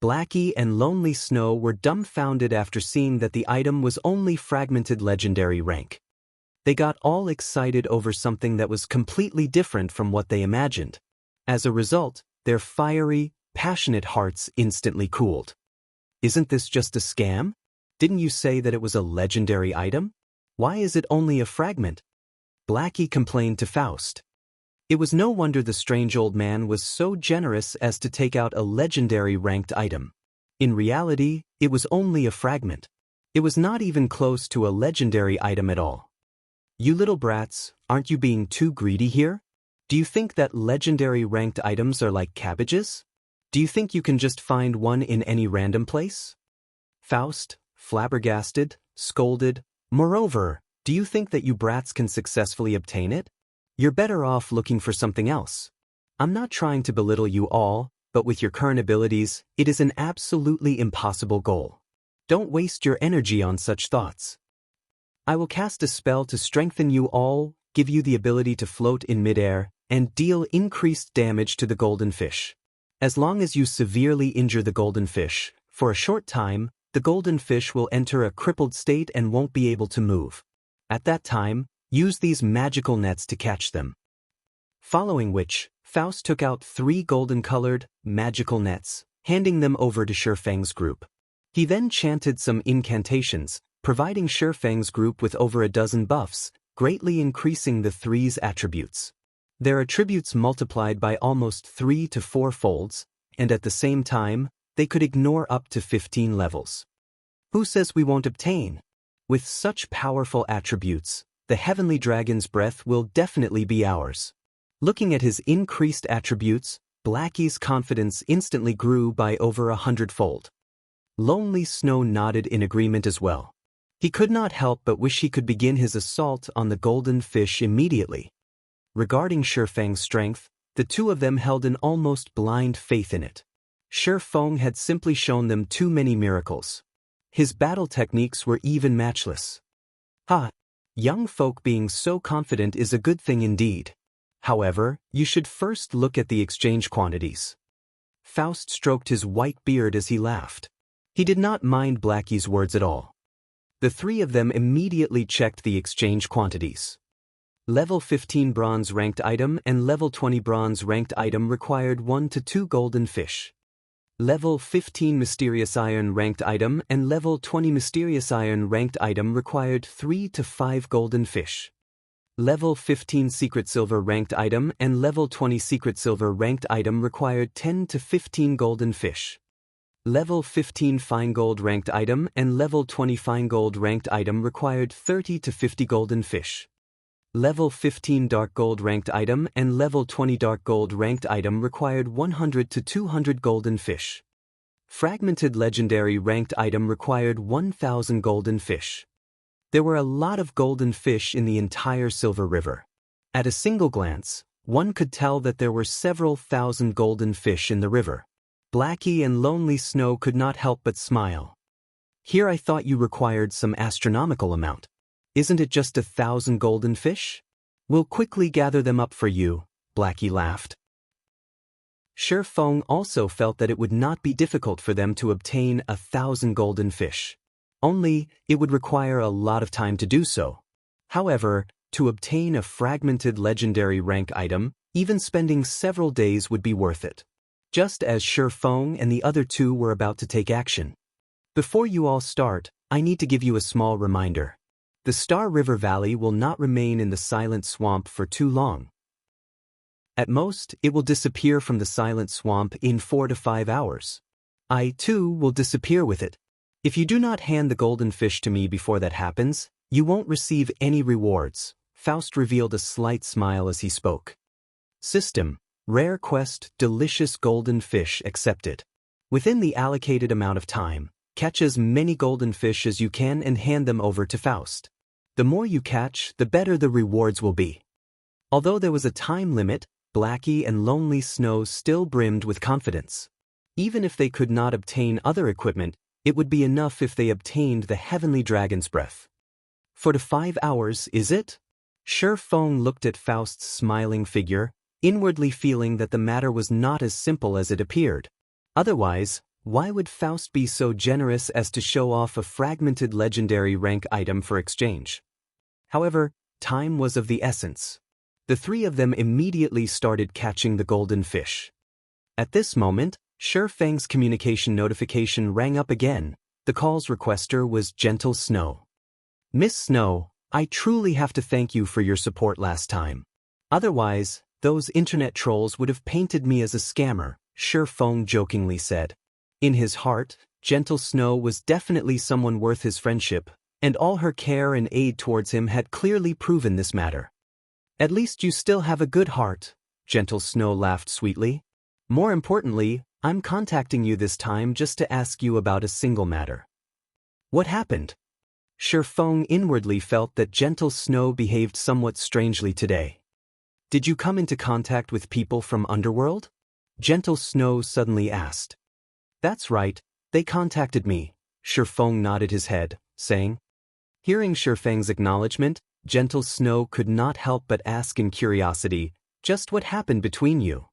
S1: Blackie and Lonely Snow were dumbfounded after seeing that the item was only fragmented legendary rank. They got all excited over something that was completely different from what they imagined. As a result, their fiery, passionate hearts instantly cooled. "Isn't this just a scam? Didn't you say that it was a legendary item? Why is it only a fragment?" Blackie complained to Faust. It was no wonder the strange old man was so generous as to take out a legendary ranked item. In reality, it was only a fragment. It was not even close to a legendary item at all. "You little brats, aren't you being too greedy here? Do you think that legendary ranked items are like cabbages? Do you think you can just find one in any random place?" Faust, flabbergasted, scolded, "Moreover, do you think that you brats can successfully obtain it? You're better off looking for something else. I'm not trying to belittle you all, but with your current abilities, it is an absolutely impossible goal. Don't waste your energy on such thoughts. I will cast a spell to strengthen you all, give you the ability to float in midair, and deal increased damage to the golden fish. As long as you severely injure the golden fish, for a short time, the golden fish will enter a crippled state and won't be able to move. At that time, use these magical nets to catch them." Following which, Faust took out 3 golden-colored, magical nets, handing them over to Shifeng's group. He then chanted some incantations, providing Shifeng's group with over a dozen buffs, greatly increasing the 3's attributes. Their attributes multiplied by almost 3 to 4 folds, and at the same time, they could ignore up to 15 levels. "Who says we won't obtain? With such powerful attributes, the heavenly dragon's breath will definitely be ours. Looking at his increased attributes, Blackie's confidence instantly grew by over 100-fold. Lonely Snow nodded in agreement as well. He could not help but wish he could begin his assault on the golden fish immediately. Regarding Shifeng's strength, the two of them held an almost blind faith in it. Shifeng had simply shown them too many miracles. His battle techniques were even matchless. Young folk being so confident is a good thing indeed. However, you should first look at the exchange quantities. Faust stroked his white beard as he laughed. He did not mind Blackie's words at all. The three of them immediately checked the exchange quantities. Level 15 bronze ranked item and level 20 bronze ranked item required 1 to 2 golden fish. Level 15 mysterious iron ranked item and level 20 mysterious iron ranked item required 3 to 5 golden fish. Level 15 secret silver ranked item and level 20 secret silver ranked item required 10 to 15 golden fish. Level 15 fine gold ranked item and level 20 fine gold ranked item required 30 to 50 golden fish. Level 15 dark gold ranked item and level 20 dark gold ranked item required 100 to 200 golden fish. Fragmented legendary ranked item required 1000 golden fish. There were a lot of golden fish in the entire Silver River. At a single glance, one could tell that there were several thousand golden fish in the river. Blackie and Lonely Snow could not help but smile. Here I thought you required some astronomical amount. Isn't it just 1,000 golden fish? We'll quickly gather them up for you, Blackie laughed. Shifeng also felt that it would not be difficult for them to obtain 1,000 golden fish. Only, it would require a lot of time to do so. However, to obtain a fragmented legendary rank item, even spending several days would be worth it. Just as Shifeng and the other two were about to take action. Before you all start, I need to give you a small reminder. The Star River Valley will not remain in the Silent Swamp for too long. At most, it will disappear from the Silent Swamp in 4 to 5 hours. I, too, will disappear with it. If you do not hand the golden fish to me before that happens, you won't receive any rewards. Faust revealed a slight smile as he spoke. System: Rare quest, delicious golden fish accepted. Within the allocated amount of time, catch as many golden fish as you can and hand them over to Faust. The more you catch, the better the rewards will be. Although there was a time limit, Blackie and Lonely Snow still brimmed with confidence. Even if they could not obtain other equipment, it would be enough if they obtained the heavenly dragon's breath. 4 to 5 hours, is it? Shifeng looked at Faust's smiling figure, inwardly feeling that the matter was not as simple as it appeared. Otherwise, why would Faust be so generous as to show off a fragmented legendary rank item for exchange? However, time was of the essence. The three of them immediately started catching the golden fish. At this moment, Shifeng's communication notification rang up again. The call's requester was Gentle Snow. Miss Snow, I truly have to thank you for your support last time. Otherwise, those internet trolls would have painted me as a scammer, Shifeng jokingly said. In his heart, Gentle Snow was definitely someone worth his friendship, and all her care and aid towards him had clearly proven this matter. At least you still have a good heart, Gentle Snow laughed sweetly. More importantly, I'm contacting you this time just to ask you about a single matter. What happened? Shifeng inwardly felt that Gentle Snow behaved somewhat strangely today. Did you come into contact with people from Underworld? Gentle Snow suddenly asked. That's right, they contacted me, Shifeng nodded his head, saying. Hearing Shifeng's acknowledgement, Gentle Snow could not help but ask in curiosity, just what happened between you?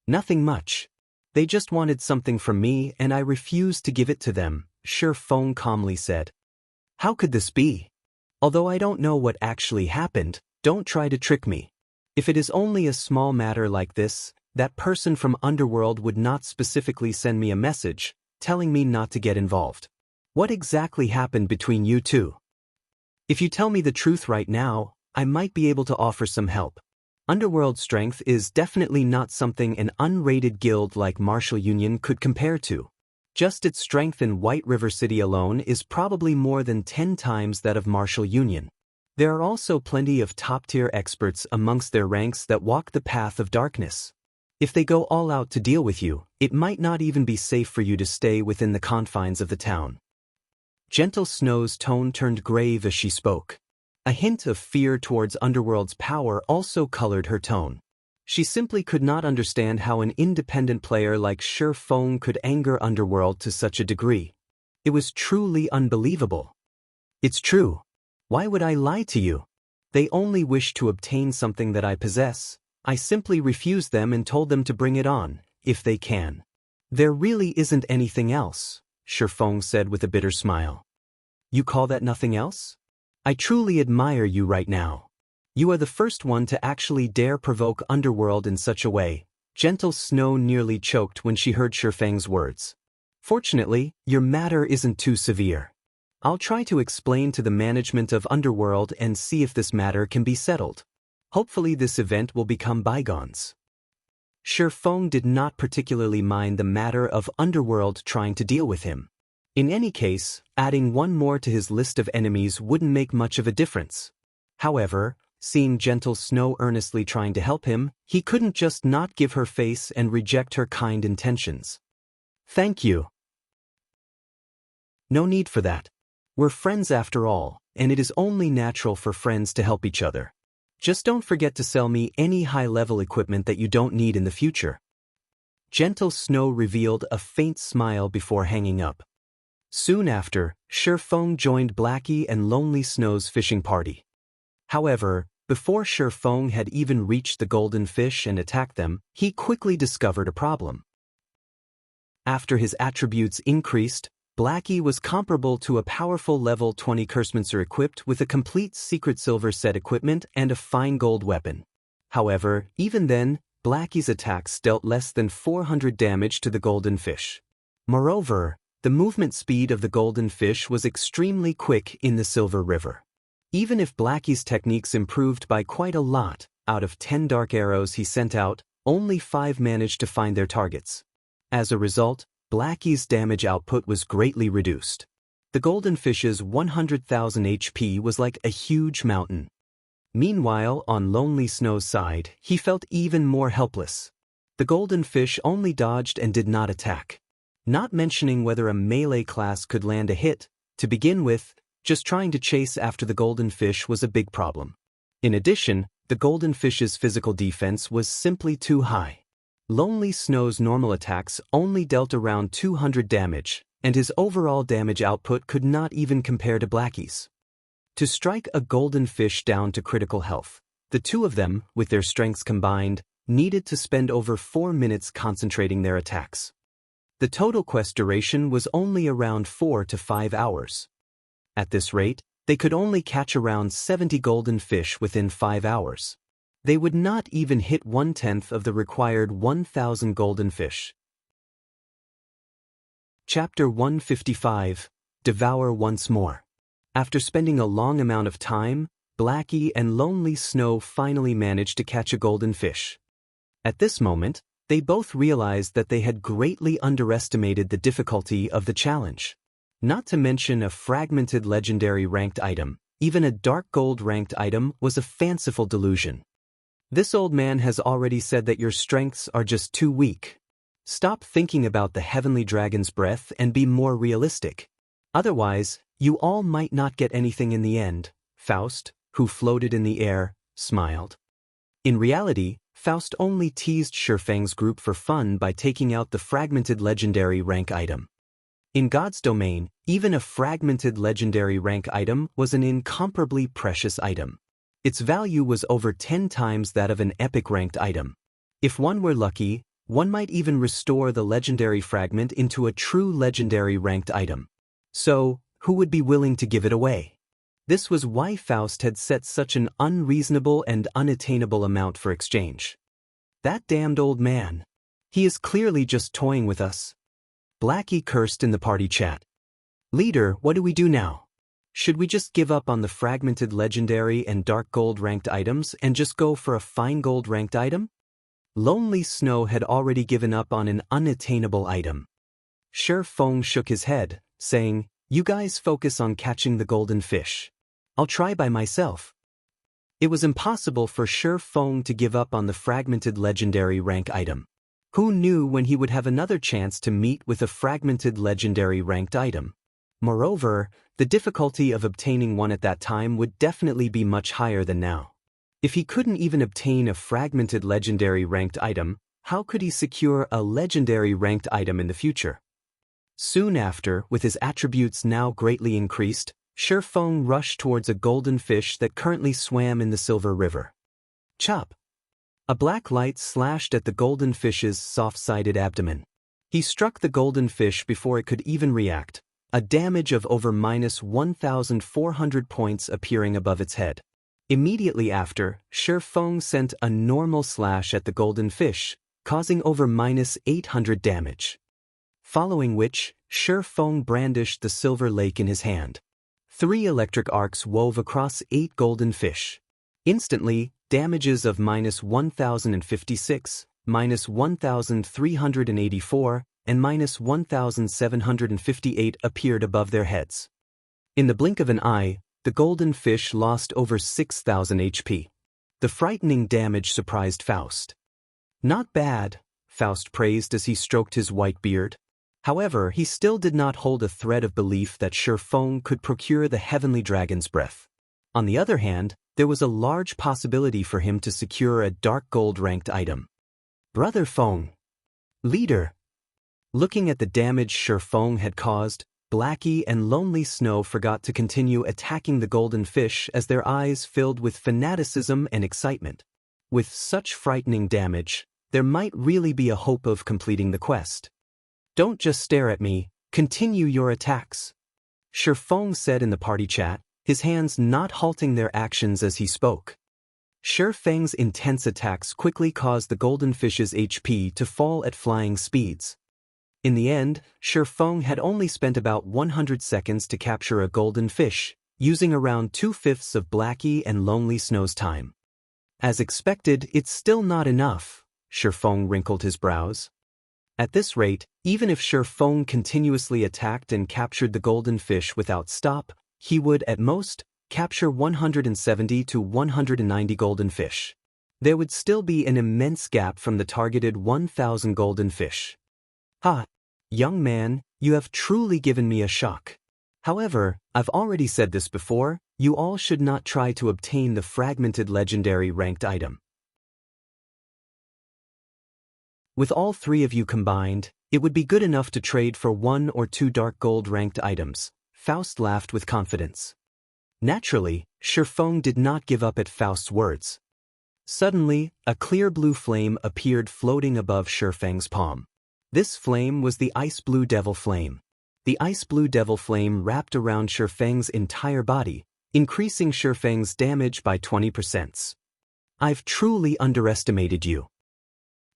S1: Nothing much. They just wanted something from me and I refused to give it to them, Shifeng calmly said. How could this be? Although I don't know what actually happened, don't try to trick me. If it is only a small matter like this, that person from Underworld would not specifically send me a message, telling me not to get involved. What exactly happened between you two? If you tell me the truth right now, I might be able to offer some help. Underworld strength is definitely not something an unrated guild like Martial Union could compare to. Just its strength in White River City alone is probably more than 10 times that of Marshall Union. There are also plenty of top-tier experts amongst their ranks that walk the path of darkness. If they go all out to deal with you, it might not even be safe for you to stay within the confines of the town. Gentle Snow's tone turned grave as she spoke. A hint of fear towards Underworld's power also colored her tone. She simply could not understand how an independent player like Shi Feng could anger Underworld to such a degree. It was truly unbelievable. It's true. Why would I lie to you? They only wish to obtain something that I possess. I simply refused them and told them to bring it on, if they can. There really isn't anything else, Shi Feng said with a bitter smile. You call that nothing else? I truly admire you right now. You are the first one to actually dare provoke Underworld in such a way. Gentle Snow nearly choked when she heard Shi Feng's words. Fortunately, your matter isn't too severe. I'll try to explain to the management of Underworld and see if this matter can be settled. Hopefully this event will become bygones. Shi Feng did not particularly mind the matter of Underworld trying to deal with him. In any case, adding one more to his list of enemies wouldn't make much of a difference. However, seeing Gentle Snow earnestly trying to help him, he couldn't just not give her face and reject her kind intentions. Thank you. No need for that. We're friends after all, and it is only natural for friends to help each other. Just don't forget to sell me any high-level equipment that you don't need in the future. Gentle Snow revealed a faint smile before hanging up. Soon after, Shi Feng joined Blackie and Lonely Snow's fishing party. However, before Shi Feng had even reached the golden fish and attacked them, he quickly discovered a problem. After his attributes increased, Blackie was comparable to a powerful level 20 Cursemancer equipped with a complete secret silver set equipment and a fine gold weapon. However, even then, Blackie's attacks dealt less than 400 damage to the golden fish. Moreover, the movement speed of the golden fish was extremely quick in the Silver River. Even if Blackie's techniques improved by quite a lot, out of 10 dark arrows he sent out, only 5 managed to find their targets. As a result, Blackie's damage output was greatly reduced. The golden fish's 100,000 HP was like a huge mountain. Meanwhile, on Lonely Snow's side, he felt even more helpless. The golden fish only dodged and did not attack. Not mentioning whether a melee class could land a hit, to begin with, just trying to chase after the golden fish was a big problem. In addition, the golden fish's physical defense was simply too high. Lonely Snow's normal attacks only dealt around 200 damage, and his overall damage output could not even compare to Blackie's. To strike a golden fish down to critical health, the two of them, with their strengths combined, needed to spend over 4 minutes concentrating their attacks. The total quest duration was only around 4 to 5 hours. At this rate, they could only catch around 70 golden fish within 5 hours. They would not even hit 1/10 of the required 1,000 golden fish. Chapter 155, Devour Once More. After spending a long amount of time, Blackie and Lonely Snow finally managed to catch a golden fish. At this moment, they both realized that they had greatly underestimated the difficulty of the challenge. Not to mention a fragmented legendary ranked item, even a dark gold ranked item was a fanciful delusion. This old man has already said that your strengths are just too weak. Stop thinking about the heavenly dragon's breath and be more realistic. Otherwise, you all might not get anything in the end. Faust, who floated in the air, smiled. In reality, Faust only teased Shi Feng's group for fun by taking out the fragmented legendary rank item. In God's domain, even a fragmented legendary rank item was an incomparably precious item. Its value was over 10 times that of an epic ranked item. If one were lucky, one might even restore the legendary fragment into a true legendary ranked item. So, who would be willing to give it away? This was why Faust had set such an unreasonable and unattainable amount for exchange. That damned old man. He is clearly just toying with us. Blackie cursed in the party chat. Leader, what do we do now? Should we just give up on the fragmented legendary and dark gold ranked items and just go for a fine gold ranked item? Lonely Snow had already given up on an unattainable item. Shi Feng shook his head, saying, "You guys focus on catching the golden fish. I'll try by myself." It was impossible for Shi Feng to give up on the fragmented legendary rank item. Who knew when he would have another chance to meet with a fragmented legendary ranked item? Moreover, the difficulty of obtaining one at that time would definitely be much higher than now. If he couldn't even obtain a fragmented legendary ranked item, how could he secure a legendary ranked item in the future? Soon after, with his attributes now greatly increased, Shi Feng rushed towards a golden fish that currently swam in the Silver River. Chop! A black light slashed at the golden fish's soft-sided abdomen. He struck the golden fish before it could even react, a damage of over -1,400 points appearing above its head. Immediately after, Shi Feng sent a normal slash at the golden fish, causing over -800 damage. Following which, Shi Feng brandished the silver lake in his hand. 3 electric arcs wove across 8 golden fish. Instantly, damages of -1,056, -1,384, and -1,758 appeared above their heads. In the blink of an eye, the golden fish lost over 6,000 HP. The frightening damage surprised Faust. "Not bad," Faust praised as he stroked his white beard. However, he still did not hold a thread of belief that Shi Feng could procure the heavenly dragon's breath. On the other hand, there was a large possibility for him to secure a dark gold ranked item. "Brother Feng." "Leader." Looking at the damage Shi Feng had caused, Blackie and Lonely Snow forgot to continue attacking the golden fish as their eyes filled with fanaticism and excitement. With such frightening damage, there might really be a hope of completing the quest. "Don't just stare at me, continue your attacks," Shi Feng said in the party chat, his hands not halting their actions as he spoke. Shi Feng's intense attacks quickly caused the golden fish's HP to fall at flying speeds. In the end, Shi Feng had only spent about 100 seconds to capture a golden fish, using around 2/5 of Blackie and Lonely Snow's time. As expected, it's still not enough, Shi Feng wrinkled his brows. At this rate, even if Shi Feng continuously attacked and captured the golden fish without stop, he would, at most, capture 170 to 190 golden fish. There would still be an immense gap from the targeted 1,000 golden fish. "Ha! Young man, you have truly given me a shock. However, I've already said this before, you all should not try to obtain the fragmented legendary ranked item. With all 3 of you combined, it would be good enough to trade for 1 or 2 dark gold ranked items," Faust laughed with confidence. Naturally, Shi Feng did not give up at Faust's words. Suddenly, a clear blue flame appeared floating above Shi Feng's palm. This flame was the ice blue devil flame. The ice blue devil flame wrapped around Shi Feng's entire body, increasing Shi Feng's damage by 20%. "I've truly underestimated you.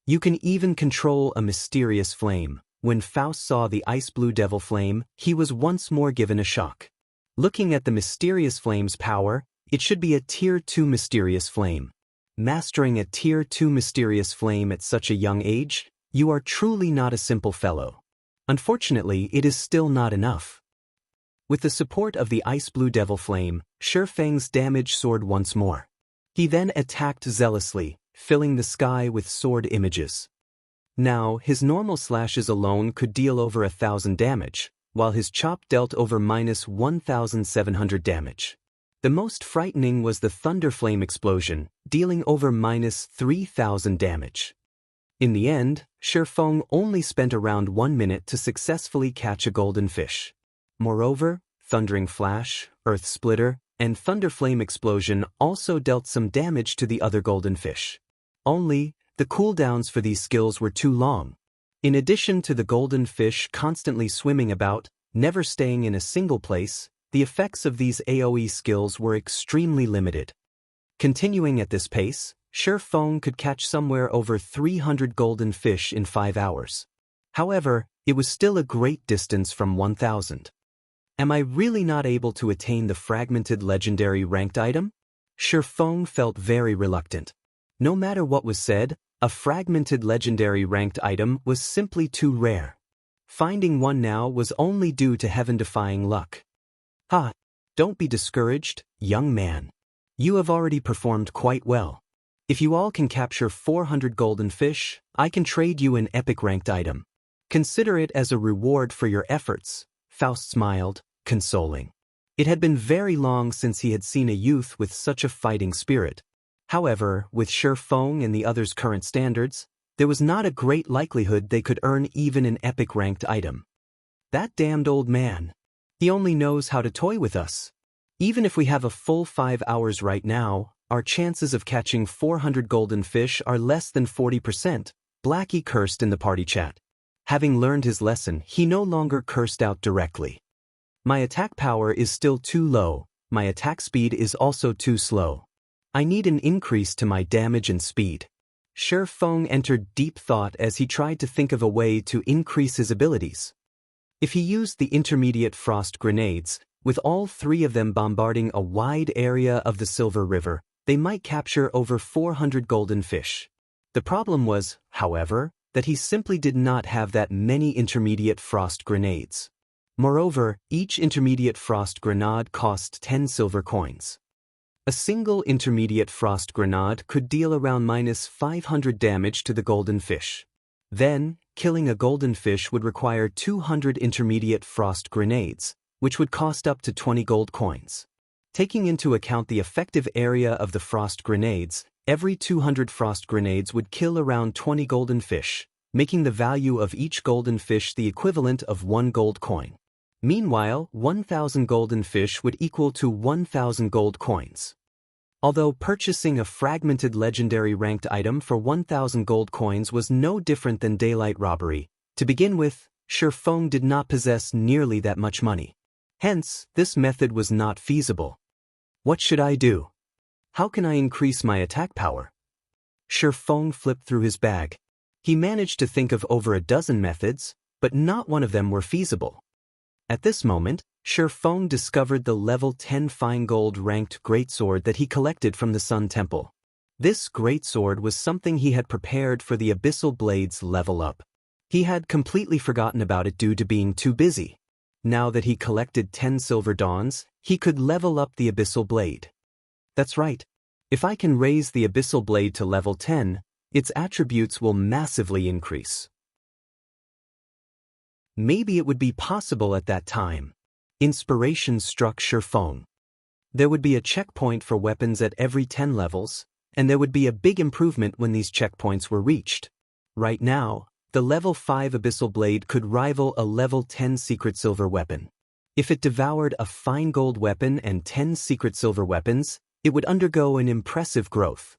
S1: You can even control a mysterious flame." When Faust saw the ice blue devil flame, he was once more given a shock. Looking at the mysterious flame's power, it should be a Tier 2 mysterious flame. Mastering a Tier 2 mysterious flame at such a young age, you are truly not a simple fellow. Unfortunately, it is still not enough. With the support of the ice blue devil flame, Shi Feng's damage soared once more. He then attacked zealously, filling the sky with sword images. Now, his normal slashes alone could deal over 1,000 damage, while his chop dealt over -1,700 damage. The most frightening was the thunder flame explosion, dealing over -3,000 damage. In the end, Shi Feng only spent around 1 minute to successfully catch a golden fish. Moreover, Thundering Flash, Earth Splitter, and Thunder Flame Explosion also dealt some damage to the other golden fish. Only, the cooldowns for these skills were too long. In addition to the golden fish constantly swimming about, never staying in a single place, the effects of these AoE skills were extremely limited. Continuing at this pace, Shi Feng could catch somewhere over 300 golden fish in 5 hours. However, it was still a great distance from 1,000. Am I really not able to attain the fragmented legendary ranked item? Shi Feng felt very reluctant. No matter what was said, a fragmented legendary ranked item was simply too rare. Finding one now was only due to heaven-defying luck. Ha! Don't be discouraged, young man. You have already performed quite well. If you all can capture 400 golden fish, I can trade you an epic ranked item. Consider it as a reward for your efforts. Faust smiled, consoling. It had been very long since he had seen a youth with such a fighting spirit. However, with Shi Feng and the others' current standards, there was not a great likelihood they could earn even an epic ranked item. That damned old man. He only knows how to toy with us. Even if we have a full 5 hours right now, our chances of catching 400 golden fish are less than 40%, Blackie cursed in the party chat. Having learned his lesson, he no longer cursed out directly. My attack power is still too low, my attack speed is also too slow. I need an increase to my damage and speed. Shi Feng entered deep thought as he tried to think of a way to increase his abilities. If he used the intermediate frost grenades, with all 3 of them bombarding a wide area of the Silver River, they might capture over 400 golden fish. The problem was, however, that he simply did not have that many intermediate frost grenades. Moreover, each intermediate frost grenade cost 10 silver coins. A single intermediate frost grenade could deal around -500 damage to the golden fish. Then, killing a golden fish would require 200 intermediate frost grenades, which would cost up to 20 gold coins. Taking into account the effective area of the frost grenades, every 200 frost grenades would kill around 20 golden fish, making the value of each golden fish the equivalent of 1 gold coin. Meanwhile, 1,000 golden fish would equal to 1,000 gold coins. Although purchasing a fragmented legendary ranked item for 1,000 gold coins was no different than daylight robbery, to begin with, Shi Feng did not possess nearly that much money. Hence, this method was not feasible. What should I do? How can I increase my attack power? Shi Feng flipped through his bag. He managed to think of over a dozen methods, but not one of them were feasible. At this moment, Shi Feng discovered the level 10 fine gold ranked greatsword that he collected from the Sun Temple. This greatsword was something he had prepared for the Abyssal Blade's level up. He had completely forgotten about it due to being too busy. Now that he collected 10 silver dawns, he could level up the Abyssal Blade. That's right. If I can raise the Abyssal Blade to level 10, its attributes will massively increase. Maybe it would be possible at that time. Inspiration struck Shi Feng. There would be a checkpoint for weapons at every 10 levels, and there would be a big improvement when these checkpoints were reached. Right now, the level 5 Abyssal Blade could rival a level 10 secret silver weapon. If it devoured a fine gold weapon and 10 secret silver weapons, it would undergo an impressive growth.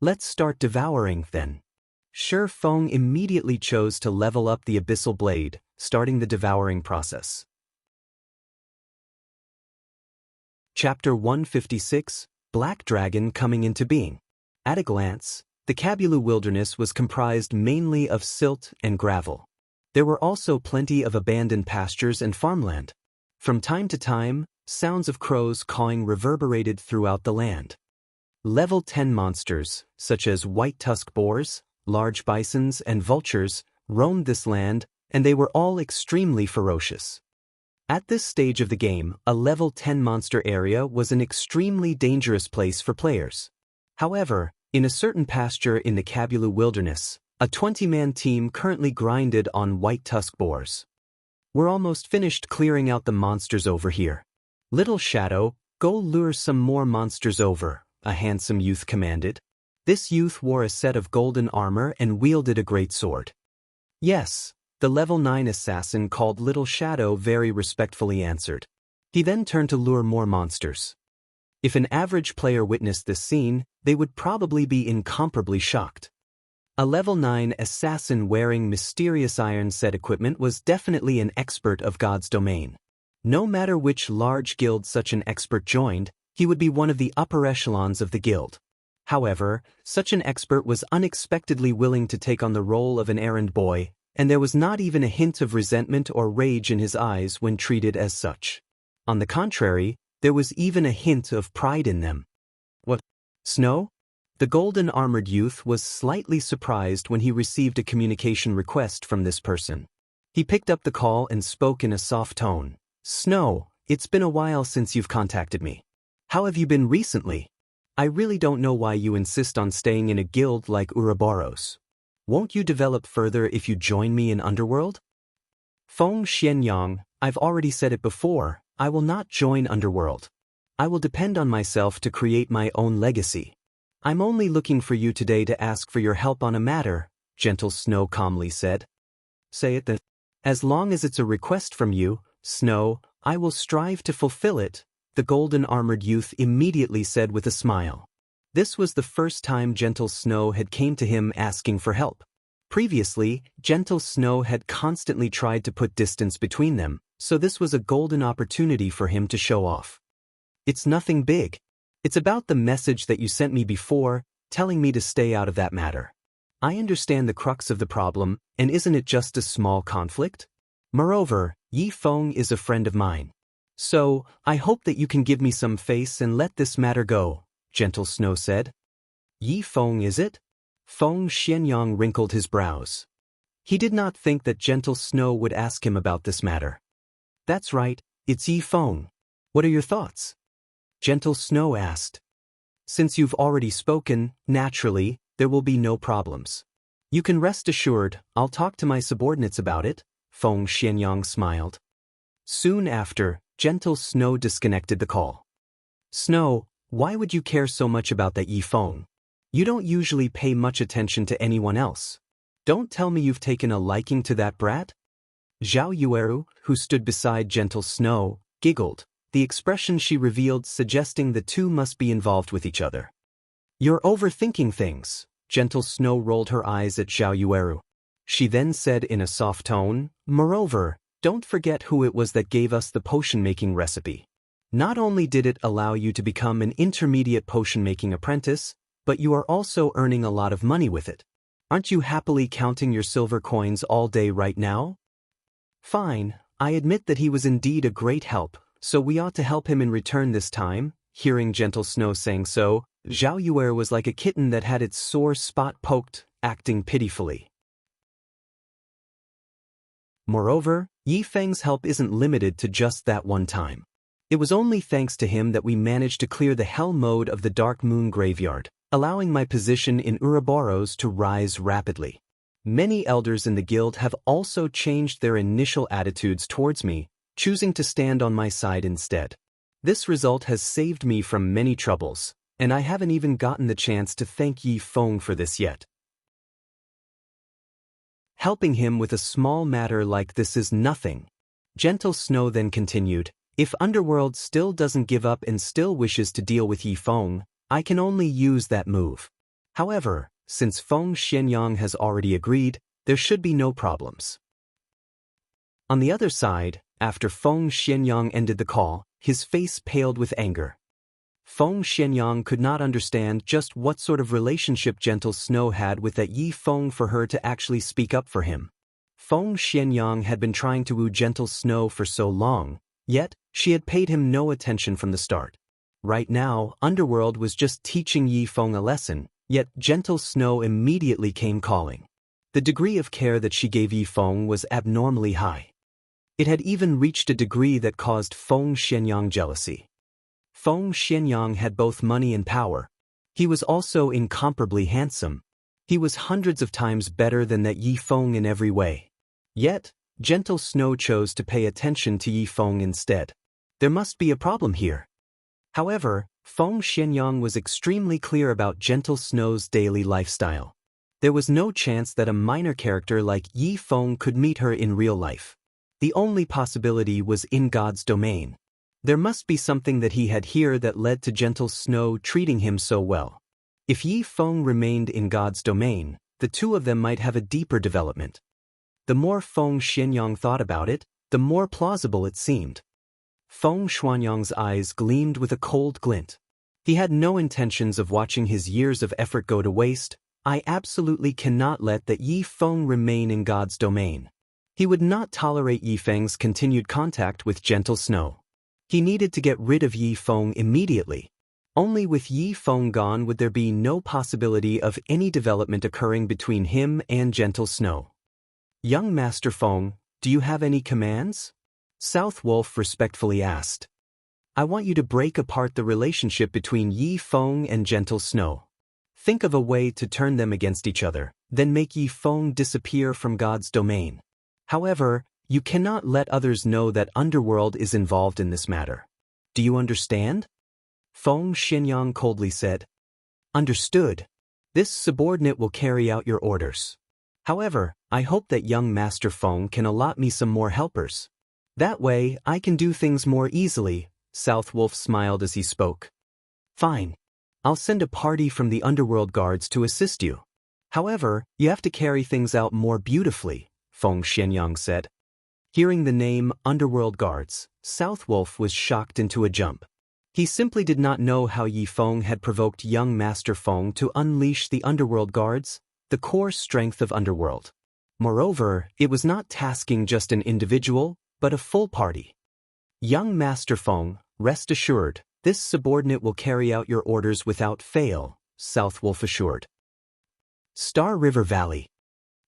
S1: Let's start devouring, then. Shi Feng immediately chose to level up the Abyssal Blade, starting the devouring process. Chapter 156, Black Dragon Coming into Being. At a glance, the Kabulu wilderness was comprised mainly of silt and gravel. There were also plenty of abandoned pastures and farmland. From time to time, sounds of crows cawing reverberated throughout the land. Level 10 monsters, such as white-tusked boars, large bisons, and vultures, roamed this land, and they were all extremely ferocious. At this stage of the game, a level 10 monster area was an extremely dangerous place for players. However, in a certain pasture in the Kabulu wilderness, a 20-man team currently grinded on white-tusked boars. We're almost finished clearing out the monsters over here. Little Shadow, go lure some more monsters over, a handsome youth commanded. This youth wore a set of golden armor and wielded a great sword. Yes, the level 9 assassin called Little Shadow very respectfully answered. He then turned to lure more monsters. If an average player witnessed this scene, they would probably be incomparably shocked. A level 9 assassin wearing mysterious iron set equipment was definitely an expert of God's domain. No matter which large guild such an expert joined, he would be one of the upper echelons of the guild. However, such an expert was unexpectedly willing to take on the role of an errand boy, and there was not even a hint of resentment or rage in his eyes when treated as such. On the contrary, there was even a hint of pride in them. What? Snow? The golden-armored youth was slightly surprised when he received a communication request from this person. He picked up the call and spoke in a soft tone. Snow, it's been a while since you've contacted me. How have you been recently? I really don't know why you insist on staying in a guild like Ouroboros. Won't you develop further if you join me in Underworld? Feng Xianyang, I've already said it before, I will not join Underworld. I will depend on myself to create my own legacy. I'm only looking for you today to ask for your help on a matter, Gentle Snow calmly said. Say it then. As long as it's a request from you, Snow, I will strive to fulfill it, the golden-armored youth immediately said with a smile. This was the first time Gentle Snow had came to him asking for help. Previously, Gentle Snow had constantly tried to put distance between them, so this was a golden opportunity for him to show off. It's nothing big. It's about the message that you sent me before, telling me to stay out of that matter. I understand the crux of the problem, and isn't it just a small conflict? Moreover, Yi Feng is a friend of mine. So, I hope that you can give me some face and let this matter go, Gentle Snow said. Yi Feng is it? Feng Xianyang wrinkled his brows. He did not think that Gentle Snow would ask him about this matter. That's right, it's Yi Feng. What are your thoughts? Gentle Snow asked. Since you've already spoken, naturally, there will be no problems. You can rest assured, I'll talk to my subordinates about it, Feng Xianyang smiled. Soon after, Gentle Snow disconnected the call. Snow, why would you care so much about that Yi Feng? You don't usually pay much attention to anyone else. Don't tell me you've taken a liking to that brat? Zhao Yueru, who stood beside Gentle Snow, giggled, the expression she revealed suggesting the two must be involved with each other. You're overthinking things. Gentle Snow rolled her eyes at Zhao Yueru. She then said in a soft tone, moreover, don't forget who it was that gave us the potion-making recipe. Not only did it allow you to become an intermediate potion-making apprentice, but you are also earning a lot of money with it. Aren't you happily counting your silver coins all day right now? Fine, I admit that he was indeed a great help, so we ought to help him in return this time. Hearing Gentle Snow saying so, Zhao Yuer was like a kitten that had its sore spot poked, acting pitifully. Moreover, Yi Feng's help isn't limited to just that one time. It was only thanks to him that we managed to clear the hell mode of the Dark Moon Graveyard, allowing my position in Ouroboros to rise rapidly. Many elders in the guild have also changed their initial attitudes towards me, choosing to stand on my side instead. This result has saved me from many troubles, and I haven't even gotten the chance to thank Yi Feng for this yet. Helping him with a small matter like this is nothing. Gentle Snow then continued, if Underworld still doesn't give up and still wishes to deal with Yi Feng, I can only use that move. However, since Feng Xianyang has already agreed, there should be no problems. On the other side, after Feng Xianyang ended the call, his face paled with anger. Feng Xianyang could not understand just what sort of relationship Gentle Snow had with that Yi Feng for her to actually speak up for him. Feng Xianyang had been trying to woo Gentle Snow for so long, yet she had paid him no attention from the start. Right now, Underworld was just teaching Yi Feng a lesson, yet Gentle Snow immediately came calling. The degree of care that she gave Yi Feng was abnormally high. It had even reached a degree that caused Feng Xianyang jealousy. Feng Xianyang had both money and power. He was also incomparably handsome. He was hundreds of times better than that Yi Feng in every way. Yet, Gentle Snow chose to pay attention to Yi Feng instead. There must be a problem here. However, Feng Xianyang was extremely clear about Gentle Snow's daily lifestyle. There was no chance that a minor character like Yi Feng could meet her in real life. The only possibility was in God's domain. There must be something that he had here that led to Gentle Snow treating him so well. If Yi Feng remained in God's domain, the two of them might have a deeper development. The more Feng Xianyang thought about it, the more plausible it seemed. Feng Xianyang's eyes gleamed with a cold glint. He had no intentions of watching his years of effort go to waste. I absolutely cannot let that Yi Feng remain in God's domain. He would not tolerate Yi Feng's continued contact with Gentle Snow. He needed to get rid of Yi Feng immediately. Only with Yi Feng gone would there be no possibility of any development occurring between him and Gentle Snow. Young Master Feng, Do you have any commands? South Wolf respectfully asked. I want you to break apart the relationship between Yi Feng and Gentle Snow. Think of a way to turn them against each other, then make Yi Feng disappear from God's domain. However, you cannot let others know that Underworld is involved in this matter. Do you understand? Feng Xinyang coldly said. Understood. This subordinate will carry out your orders. However, I hope that young Master Feng can allot me some more helpers. That way, I can do things more easily. South Wolf smiled as he spoke. Fine. I'll send a party from the Underworld guards to assist you. However, you have to carry things out more beautifully, Feng Xinyang said. Hearing the name Underworld guards, South Wolf was shocked into a jump. He simply did not know how Yi Feng had provoked young Master Feng to unleash the Underworld guards, the core strength of Underworld. Moreover, it was not tasking just an individual, but a full party. Young Master Feng, rest assured, this subordinate will carry out your orders without fail, South Wolf assured. Star River Valley.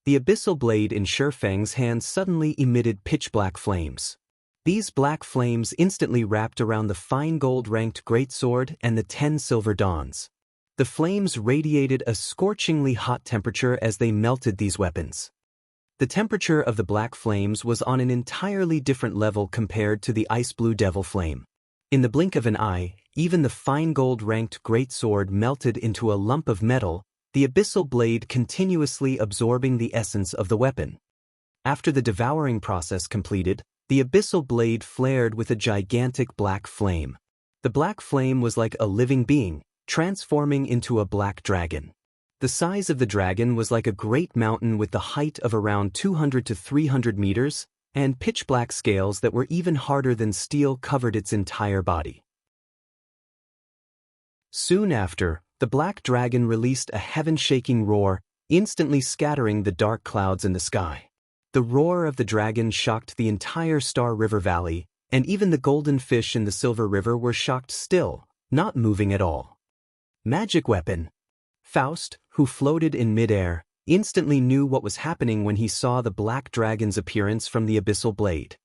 S1: The abyssal blade in Shifeng's hand suddenly emitted pitch-black flames. These black flames instantly wrapped around the fine gold-ranked greatsword and the 10 silver dawns. The flames radiated a scorchingly hot temperature as they melted these weapons. The temperature of the black flames was on an entirely different level compared to the ice-blue devil flame. In the blink of an eye, even the fine gold-ranked greatsword melted into a lump of metal, the abyssal blade continuously absorbing the essence of the weapon. After the devouring process completed, the abyssal blade flared with a gigantic black flame. The black flame was like a living being, transforming into a black dragon. The size of the dragon was like a great mountain with the height of around 200 to 300 meters, and pitch-black scales that were even harder than steel covered its entire body. Soon after, the black dragon released a heaven-shaking roar, instantly scattering the dark clouds in the sky. The roar of the dragon shocked the entire Star River Valley, and even the golden fish in the Silver River were shocked still, not moving at all. Magic weapon. Faust, who floated in midair, instantly knew what was happening when he saw the black dragon's appearance from the abyssal blade.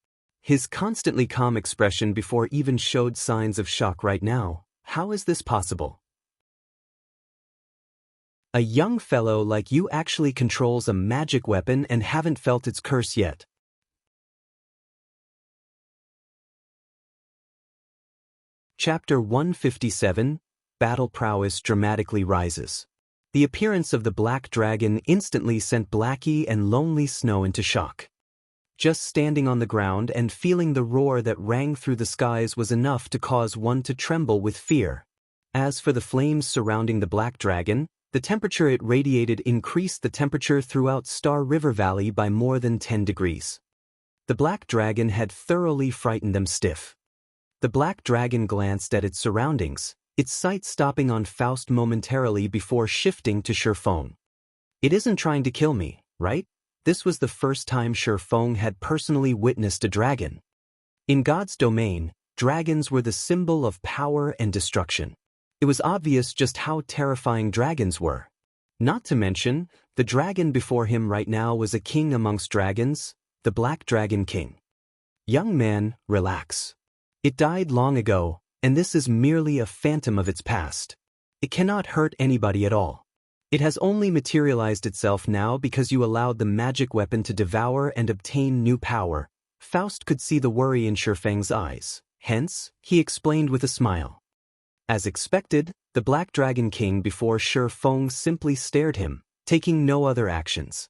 S1: His constantly calm expression before even showed signs of shock right now. How is this possible? A young fellow like you actually controls a magic weapon and haven't felt its curse yet. Chapter 157, Battle Prowess dramatically rises. The appearance of the black dragon instantly sent Blackie and Lonely Snow into shock. Just standing on the ground and feeling the roar that rang through the skies was enough to cause one to tremble with fear. As for the flames surrounding the black dragon, the temperature it radiated increased the temperature throughout Star River Valley by more than 10 degrees. The black dragon had thoroughly frightened them stiff. The black dragon glanced at its surroundings, its sight stopping on Faust momentarily before shifting to Shifeng. It isn't trying to kill me, right? This was the first time Shifeng had personally witnessed a dragon. In God's domain, dragons were the symbol of power and destruction. It was obvious just how terrifying dragons were. Not to mention, the dragon before him right now was a king amongst dragons, the Black Dragon King. Young man, relax. It died long ago, and this is merely a phantom of its past. It cannot hurt anybody at all. It has only materialized itself now because you allowed the magic weapon to devour and obtain new power. Faust could see the worry in Shifeng's eyes. Hence, he explained with a smile. As expected, the Black Dragon King before Shifeng simply stared him, taking no other actions.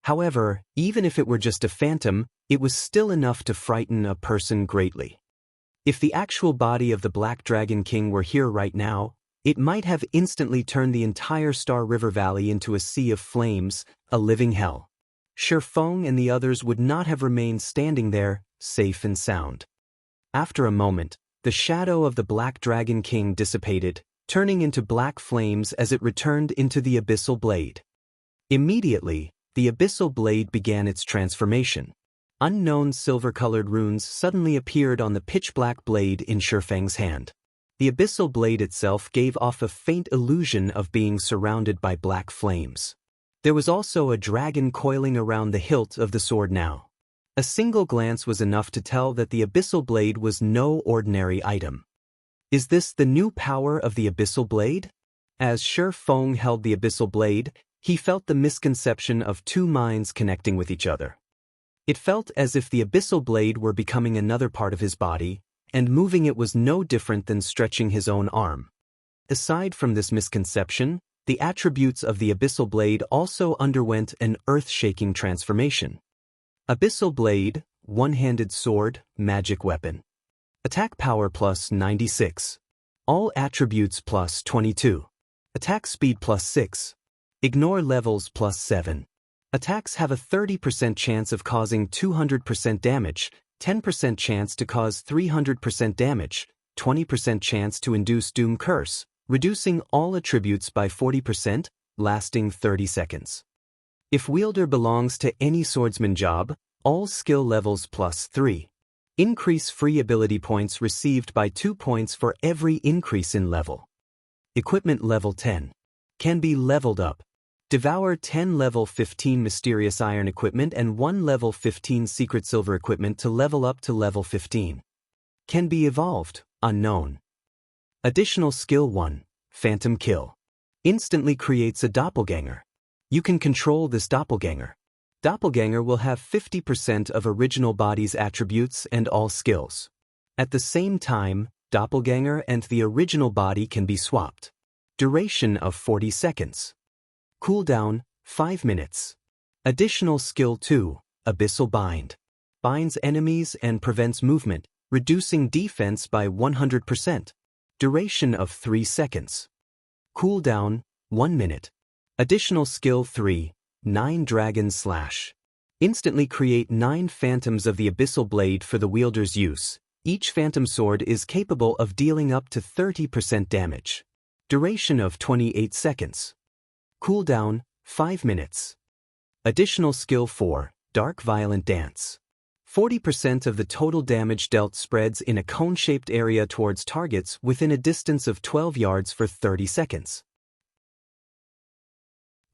S1: However, even if it were just a phantom, it was still enough to frighten a person greatly. If the actual body of the Black Dragon King were here right now, it might have instantly turned the entire Star River Valley into a sea of flames, a living hell. Shifeng and the others would not have remained standing there, safe and sound. After a moment, the shadow of the Black Dragon King dissipated, turning into black flames as it returned into the abyssal blade. Immediately, the abyssal blade began its transformation. Unknown silver-colored runes suddenly appeared on the pitch-black blade in Shifeng's hand. The abyssal blade itself gave off a faint illusion of being surrounded by black flames. There was also a dragon coiling around the hilt of the sword now. A single glance was enough to tell that the abyssal blade was no ordinary item. Is this the new power of the abyssal blade? As Shi Feng held the abyssal blade, he felt the misconception of two minds connecting with each other. It felt as if the abyssal blade were becoming another part of his body, and moving it was no different than stretching his own arm. Aside from this misconception, the attributes of the abyssal blade also underwent an earth-shaking transformation. Abyssal blade, one-handed sword, magic weapon. Attack power plus 96. All attributes plus 22. Attack speed plus 6. Ignore levels plus 7. Attacks have a 30% chance of causing 200% damage, 10% chance to cause 300% damage, 20% chance to induce doom curse, reducing all attributes by 40%, lasting 30 seconds. If wielder belongs to any swordsman job, all skill levels plus 3. Increase free ability points received by 2 points for every increase in level. Equipment level 10. Can be leveled up. Devour 10 level 15 mysterious iron equipment and 1 level 15 secret silver equipment to level up to level 15. Can be evolved, unknown. Additional skill 1, Phantom Kill. Instantly creates a doppelganger. You can control this doppelganger. Doppelganger will have 50% of original body's attributes and all skills. At the same time, doppelganger and the original body can be swapped. Duration of 40 seconds. Cooldown, 5 minutes. Additional skill 2, Abyssal Bind. Binds enemies and prevents movement, reducing defense by 100%. Duration of 3 seconds. Cooldown, 1 minute. Additional skill 3, 9 Dragon Slash. Instantly create 9 phantoms of the abyssal blade for the wielder's use. Each phantom sword is capable of dealing up to 30% damage. Duration of 28 seconds. Cooldown, 5 minutes. Additional skill 4, Dark Violent Dance. 40% of the total damage dealt spreads in a cone-shaped area towards targets within a distance of 12 yards for 30 seconds.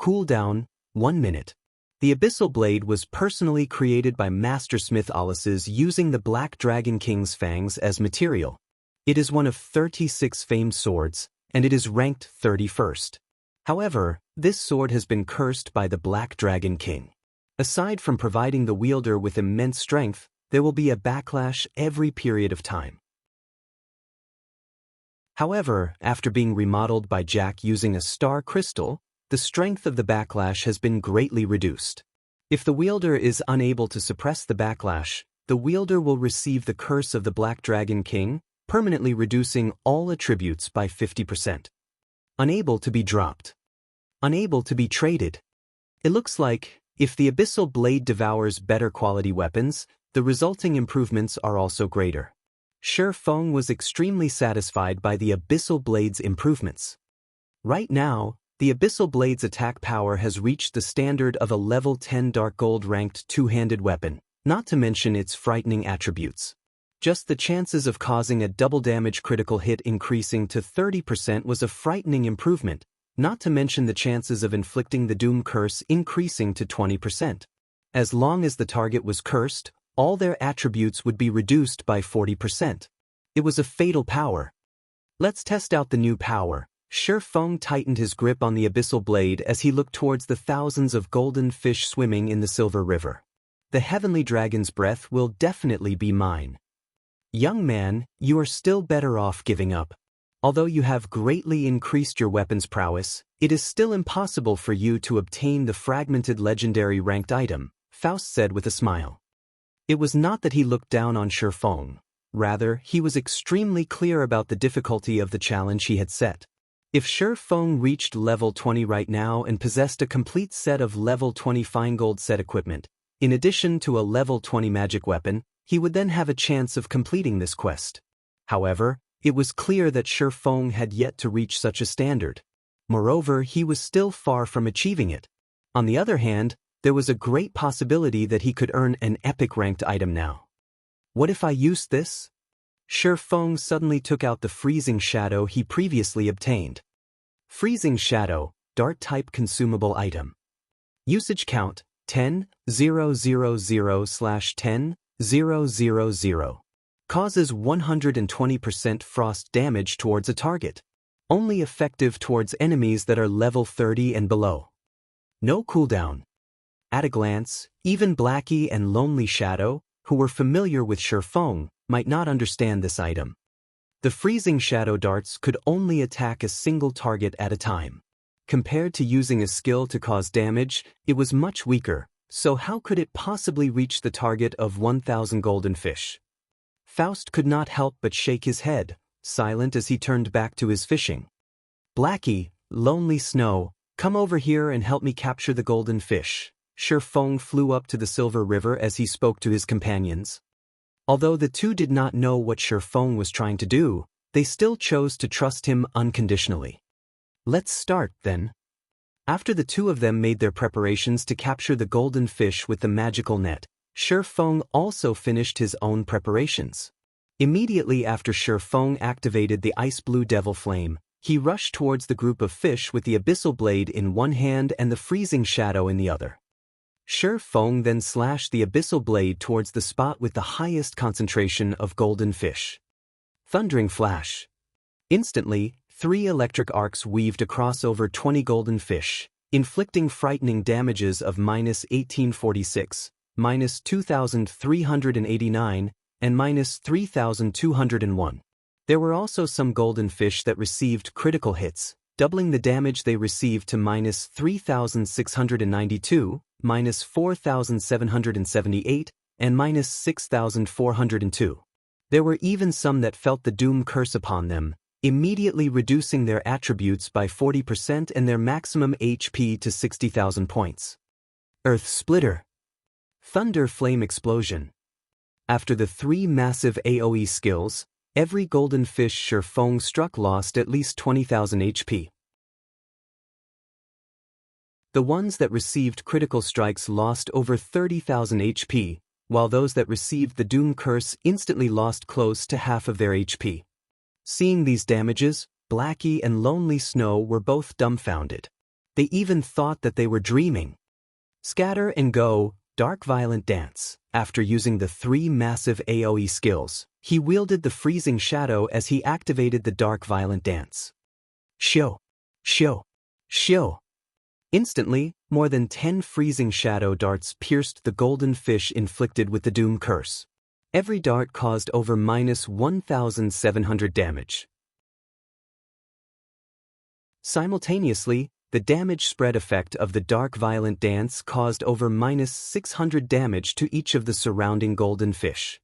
S1: Cooldown, 1 minute. The abyssal blade was personally created by Mastersmith Alice's using the Black Dragon King's fangs as material. It is one of 36 famed swords, and it is ranked 31st. However, this sword has been cursed by the Black Dragon King. Aside from providing the wielder with immense strength, there will be a backlash every period of time. However, after being remodeled by Jack using a star crystal, the strength of the backlash has been greatly reduced. If the wielder is unable to suppress the backlash, the wielder will receive the curse of the Black Dragon King, permanently reducing all attributes by 50%. Unable to be dropped. Unable to be traded. It looks like, if the abyssal blade devours better quality weapons, the resulting improvements are also greater. Shi Feng was extremely satisfied by the abyssal blade's improvements. Right now, the abyssal blade's attack power has reached the standard of a level 10 dark gold ranked two-handed weapon, not to mention its frightening attributes. Just the chances of causing a double damage critical hit increasing to 30% was a frightening improvement, not to mention the chances of inflicting the doom curse increasing to 20%. As long as the target was cursed, all their attributes would be reduced by 40%. It was a fatal power. Let's test out the new power. Shi Feng tightened his grip on the abyssal blade as he looked towards the thousands of golden fish swimming in the silver river. The heavenly dragon's breath will definitely be mine. Young man, you are still better off giving up. Although you have greatly increased your weapon's prowess, it is still impossible for you to obtain the fragmented legendary ranked item, Faust said with a smile. It was not that he looked down on Shi Feng. Rather, he was extremely clear about the difficulty of the challenge he had set. If Shi Feng reached level 20 right now and possessed a complete set of level 20 fine gold set equipment, in addition to a level 20 magic weapon, he would then have a chance of completing this quest. However, it was clear that Shi Feng had yet to reach such a standard. Moreover, he was still far from achieving it. On the other hand, there was a great possibility that he could earn an epic ranked item now. What if I used this? Shi Feng suddenly took out the freezing shadow he previously obtained. Freezing shadow, dart type consumable item. Usage count, 10,000/10,000. Causes 120% frost damage towards a target. Only effective towards enemies that are level 30 and below. No cooldown. At a glance, even Blackie and Lonely Shadow, who were familiar with Shifeng, might not understand this item. The freezing shadow darts could only attack a single target at a time. Compared to using a skill to cause damage, it was much weaker, so how could it possibly reach the target of 1,000 golden fish? Faust could not help but shake his head, silent as he turned back to his fishing. Blackie, Lonely Snow, come over here and help me capture the golden fish. Shifeng flew up to the Silver River as he spoke to his companions. Although the two did not know what Shifeng was trying to do, they still chose to trust him unconditionally. Let's start, then. After the two of them made their preparations to capture the golden fish with the magical net, Shifeng also finished his own preparations. Immediately after Shifeng activated the ice blue devil flame, he rushed towards the group of fish with the abyssal blade in one hand and the freezing shadow in the other. Shifeng then slashed the abyssal blade towards the spot with the highest concentration of golden fish. Thundering flash. Instantly, 3 electric arcs weaved across over 20 golden fish, inflicting frightening damages of -1846, -2389, and -3201. There were also some golden fish that received critical hits, doubling the damage they received to -3692, -4778, and -6402. There were even some that felt the doom curse upon them, immediately reducing their attributes by 40% and their maximum HP to 60,000 points. Earth Splitter. Thunder Flame Explosion. After the 3 massive AoE skills, every golden fish Shifeng struck lost at least 20,000 HP. The ones that received critical strikes lost over 30,000 HP, while those that received the Doom Curse instantly lost close to half of their HP. Seeing these damages, Blackie and Lonely Snow were both dumbfounded. They even thought that they were dreaming. Scatter and Go, Dark Violent Dance. After using the 3 massive AoE skills, he wielded the freezing shadow as he activated the Dark Violent Dance. Shio! Shio! Shio! Instantly, more than 10 freezing shadow darts pierced the golden fish inflicted with the Doom Curse. Every dart caused over -1,700 damage. Simultaneously, the damage spread effect of the Dark Violent Dance caused over -600 damage to each of the surrounding golden fish.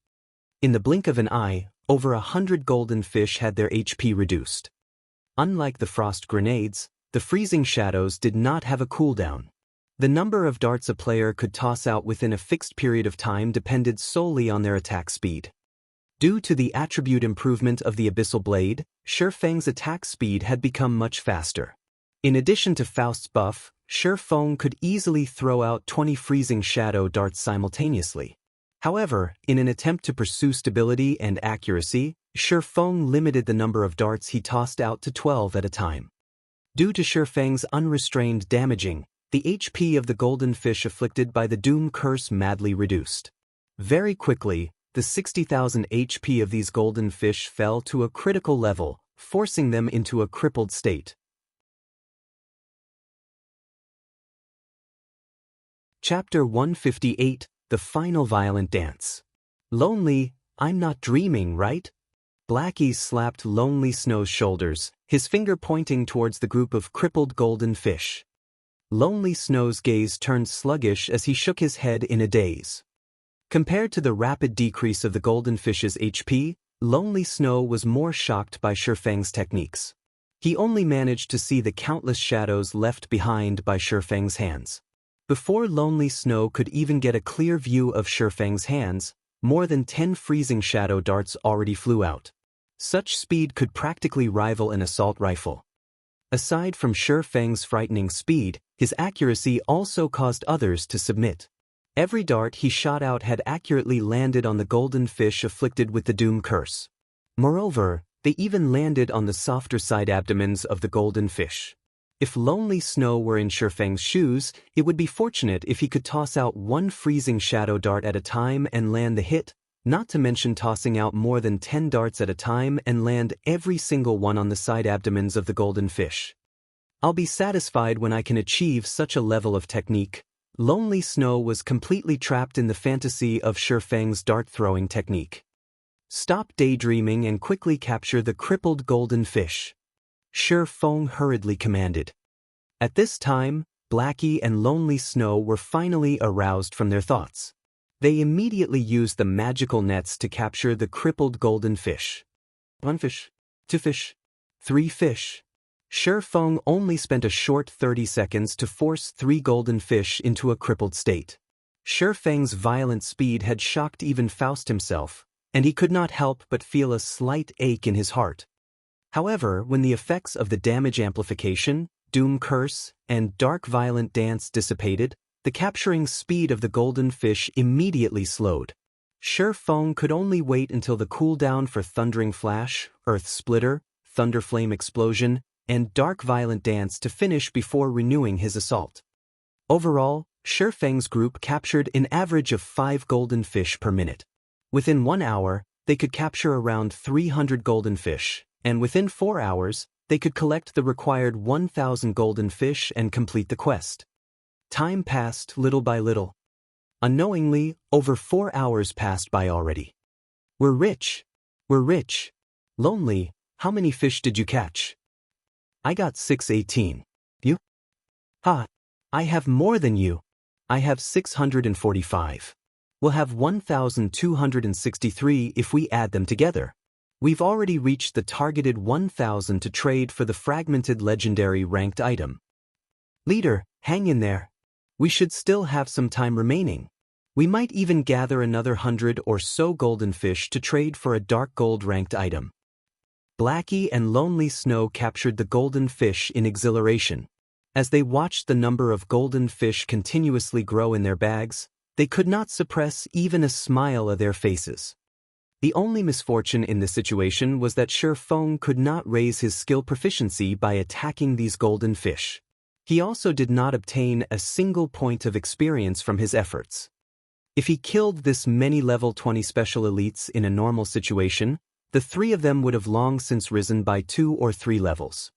S1: In the blink of an eye, over 100 golden fish had their HP reduced. Unlike the frost grenades, the freezing shadows did not have a cooldown. The number of darts a player could toss out within a fixed period of time depended solely on their attack speed. Due to the attribute improvement of the Abyssal Blade, Shifeng's attack speed had become much faster. In addition to Faust's buff, Shifeng could easily throw out 20 freezing shadow darts simultaneously. However, in an attempt to pursue stability and accuracy, Shifeng limited the number of darts he tossed out to 12 at a time. Due to Shifeng's unrestrained damaging, the HP of the golden fish afflicted by the Doom Curse madly reduced. Very quickly, the 60,000 HP of these golden fish fell to a critical level, forcing them into a crippled state. Chapter 158, The Final Violent Dance. Lonely, I'm not dreaming, right? Blackie slapped Lonely Snow's shoulders, his finger pointing towards the group of crippled golden fish. Lonely Snow's gaze turned sluggish as he shook his head in a daze. Compared to the rapid decrease of the golden fish's HP, Lonely Snow was more shocked by Shifeng's techniques. He only managed to see the countless shadows left behind by Shifeng's hands. Before Lonely Snow could even get a clear view of Shifeng's hands, more than 10 freezing shadow darts already flew out. Such speed could practically rival an assault rifle. Aside from Shifeng's frightening speed, his accuracy also caused others to submit. Every dart he shot out had accurately landed on the golden fish afflicted with the Doom Curse. Moreover, they even landed on the softer side abdomens of the golden fish. If Lonely Snow were in Shifeng's shoes, it would be fortunate if he could toss out one freezing shadow dart at a time and land the hit, not to mention tossing out more than 10 darts at a time and land every single one on the side abdomens of the golden fish. I'll be satisfied when I can achieve such a level of technique. Lonely Snow was completely trapped in the fantasy of Shifeng's dart-throwing technique. Stop daydreaming and quickly capture the crippled golden fish, Shifeng hurriedly commanded. At this time, Blackie and Lonely Snow were finally aroused from their thoughts. They immediately used the magical nets to capture the crippled golden fish. 1 fish, 2 fish, 3 fish. Shifeng only spent a short 30 seconds to force 3 golden fish into a crippled state. Shifeng's violent speed had shocked even Faust himself, and he could not help but feel a slight ache in his heart. However, when the effects of the damage amplification, Doom Curse, and Dark Violent Dance dissipated, the capturing speed of the golden fish immediately slowed. Shifeng could only wait until the cooldown for Thundering Flash, Earth Splitter, Thunderflame Explosion, and Dark Violent Dance to finish before renewing his assault. Overall, Shifeng's group captured an average of 5 golden fish per minute. Within 1 hour, they could capture around 300 golden fish, and within 4 hours, they could collect the required 1,000 golden fish and complete the quest. Time passed little by little. Unknowingly, over 4 hours passed by already. We're rich. We're rich. Lonely, how many fish did you catch? I got 618. You? Ha! I have more than you. I have 645. We'll have 1,263 if we add them together. We've already reached the targeted 1,000 to trade for the fragmented legendary ranked item. Leader, hang in there. We should still have some time remaining. We might even gather another 100 or so golden fish to trade for a dark gold ranked item. Blackie and Lonely Snow captured the golden fish in exhilaration. As they watched the number of golden fish continuously grow in their bags, they could not suppress even a smile of their faces. The only misfortune in this situation was that Shifeng could not raise his skill proficiency by attacking these golden fish. He also did not obtain a single point of experience from his efforts. If he killed this many level 20 special elites in a normal situation, the 3 of them would have long since risen by 2 or 3 levels.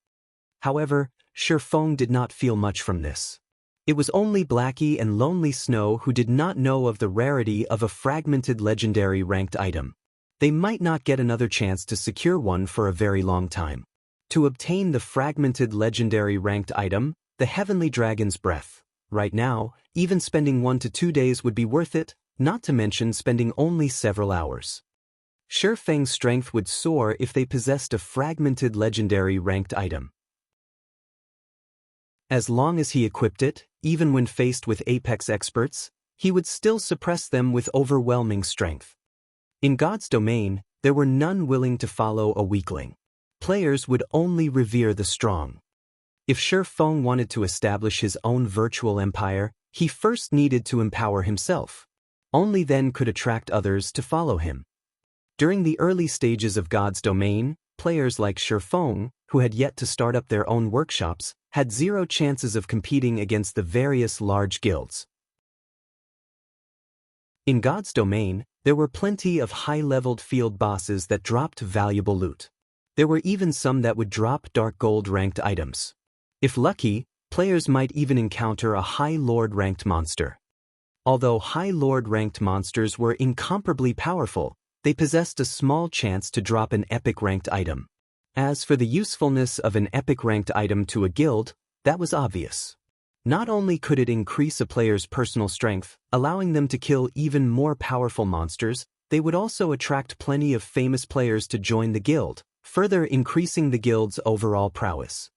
S1: However, Shifeng did not feel much from this. It was only Blackie and Lonely Snow who did not know of the rarity of a fragmented legendary ranked item. They might not get another chance to secure one for a very long time. To obtain the fragmented legendary ranked item, the Heavenly Dragon's Breath, right now, even spending 1 to 2 days would be worth it, not to mention spending only several hours. Shifeng's strength would soar if they possessed a fragmented legendary ranked item. As long as he equipped it, even when faced with apex experts, he would still suppress them with overwhelming strength. In God's domain, there were none willing to follow a weakling. Players would only revere the strong. If Shifeng wanted to establish his own virtual empire, he first needed to empower himself. Only then could attract others to follow him. During the early stages of God's domain, players like Shifeng, who had yet to start up their own workshops, had 0 chances of competing against the various large guilds. In God's domain, there were plenty of high-leveled field bosses that dropped valuable loot. There were even some that would drop dark gold ranked items. If lucky, players might even encounter a High Lord ranked monster. Although High Lord ranked monsters were incomparably powerful, they possessed a small chance to drop an epic ranked item. As for the usefulness of an epic ranked item to a guild, that was obvious. Not only could it increase a player's personal strength, allowing them to kill even more powerful monsters, they would also attract plenty of famous players to join the guild, further increasing the guild's overall prowess.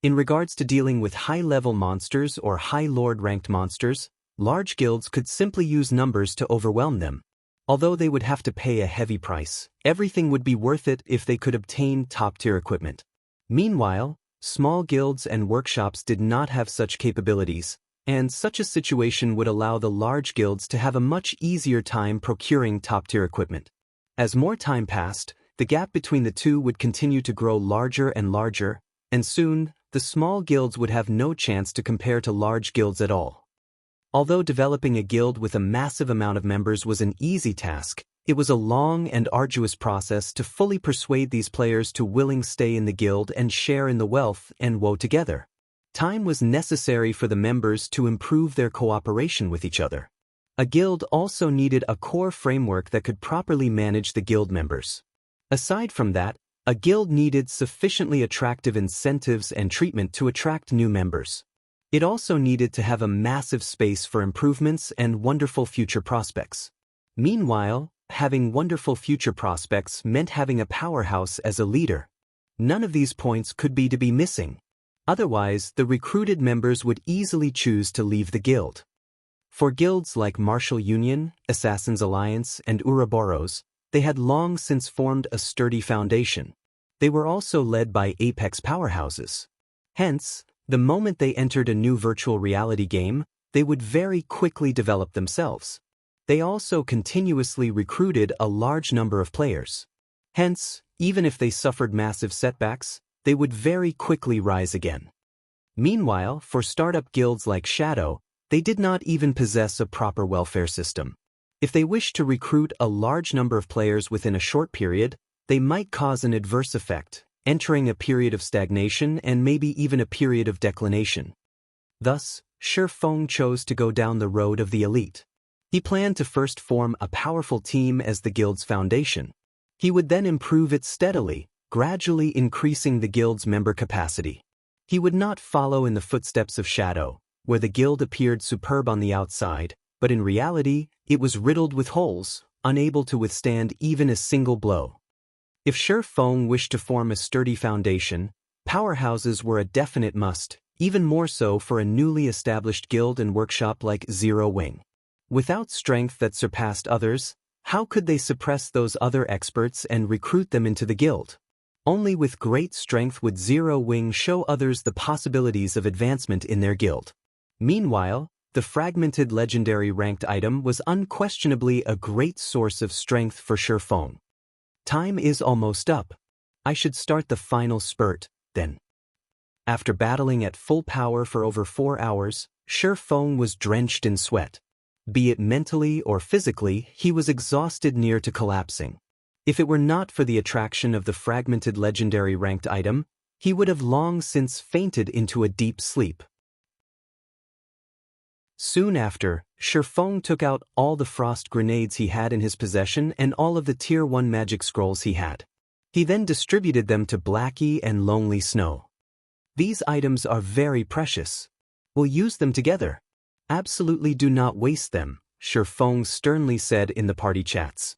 S1: In regards to dealing with high-level monsters or High Lord-ranked monsters, large guilds could simply use numbers to overwhelm them. Although they would have to pay a heavy price, everything would be worth it if they could obtain top-tier equipment. Meanwhile, small guilds and workshops did not have such capabilities, and such a situation would allow the large guilds to have a much easier time procuring top-tier equipment. As more time passed, the gap between the two would continue to grow larger and larger, and soon, the small guilds would have no chance to compare to large guilds at all. Although developing a guild with a massive amount of members was an easy task, it was a long and arduous process to fully persuade these players to willing stay in the guild and share in the wealth and woe together. Time was necessary for the members to improve their cooperation with each other. A guild also needed a core framework that could properly manage the guild members. Aside from that, a guild needed sufficiently attractive incentives and treatment to attract new members. It also needed to have a massive space for improvements and wonderful future prospects. Meanwhile, having wonderful future prospects meant having a powerhouse as a leader. None of these points could be missing. Otherwise, the recruited members would easily choose to leave the guild. For guilds like Martial Union, Assassin's Alliance, and Ouroboros, they had long since formed a sturdy foundation. They were also led by apex powerhouses. Hence, the moment they entered a new virtual reality game, they would very quickly develop themselves. They also continuously recruited a large number of players. Hence, even if they suffered massive setbacks, they would very quickly rise again. Meanwhile, for startup guilds like Shadow, they did not even possess a proper welfare system. If they wished to recruit a large number of players within a short period, they might cause an adverse effect, entering a period of stagnation and maybe even a period of declination. Thus, Shi Feng chose to go down the road of the elite. He planned to first form a powerful team as the guild's foundation. He would then improve it steadily, gradually increasing the guild's member capacity. He would not follow in the footsteps of Shadow, where the guild appeared superb on the outside, but in reality, it was riddled with holes, unable to withstand even a single blow. If Shi Feng wished to form a sturdy foundation, powerhouses were a definite must, even more so for a newly established guild and workshop like Zero Wing. Without strength that surpassed others, how could they suppress those other experts and recruit them into the guild? Only with great strength would Zero Wing show others the possibilities of advancement in their guild. Meanwhile, the fragmented legendary ranked item was unquestionably a great source of strength for Shi Feng. Time is almost up. I should start the final spurt, then. After battling at full power for over 4 hours, Shi Feng was drenched in sweat. Be it mentally or physically, he was exhausted near to collapsing. If it were not for the attraction of the fragmented legendary ranked item, he would have long since fainted into a deep sleep. Soon after, Shi Feng took out all the frost grenades he had in his possession and all of the Tier 1 magic scrolls he had. He then distributed them to Blackie and Lonely Snow. These items are very precious. We'll use them together. Absolutely do not waste them, Shi Feng sternly said in the party chats.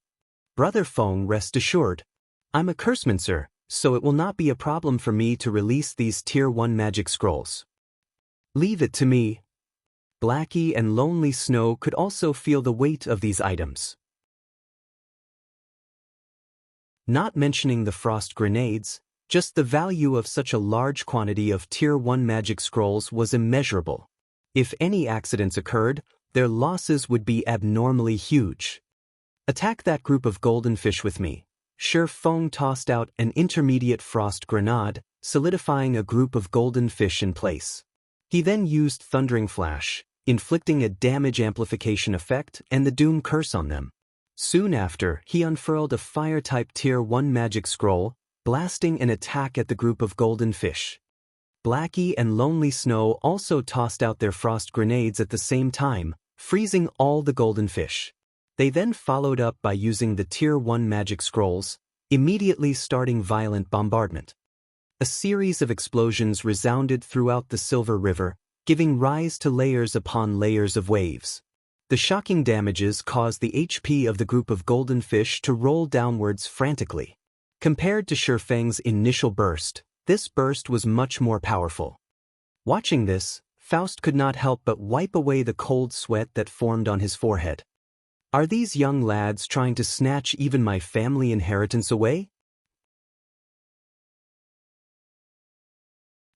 S1: Brother Feng, rest assured. I'm a cursemancer, so it will not be a problem for me to release these Tier 1 magic scrolls. Leave it to me. Blackie and Lonely Snow could also feel the weight of these items. Not mentioning the frost grenades, just the value of such a large quantity of Tier 1 magic scrolls was immeasurable. If any accidents occurred, their losses would be abnormally huge. Attack that group of golden fish with me. Shi Feng tossed out an intermediate frost grenade, solidifying a group of golden fish in place. He then used Thundering Flash, inflicting a damage amplification effect and the Doom Curse on them. Soon after, he unfurled a Fire-type Tier 1 magic scroll, blasting an attack at the group of golden fish. Blackie and Lonely Snow also tossed out their frost grenades at the same time, freezing all the golden fish. They then followed up by using the Tier 1 magic scrolls, immediately starting violent bombardment. A series of explosions resounded throughout the Silver River, giving rise to layers upon layers of waves. The shocking damages caused the HP of the group of golden fish to roll downwards frantically. Compared to Shi Feng's initial burst, this burst was much more powerful. Watching this, Faust could not help but wipe away the cold sweat that formed on his forehead. Are these young lads trying to snatch even my family inheritance away?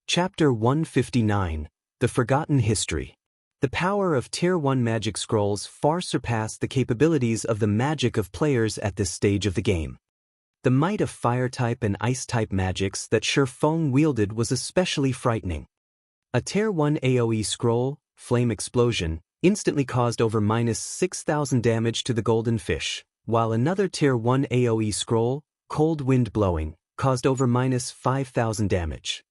S1: Chapter 159, The Forgotten History. The power of Tier 1 magic scrolls far surpassed the capabilities of the magic of players at this stage of the game. The might of fire-type and ice-type magics that Shifeng wielded was especially frightening. A Tier 1 AoE scroll, Flame Explosion, instantly caused over -6,000 damage to the golden fish, while another Tier 1 AoE scroll, Cold Wind Blowing, caused over -5,000 damage.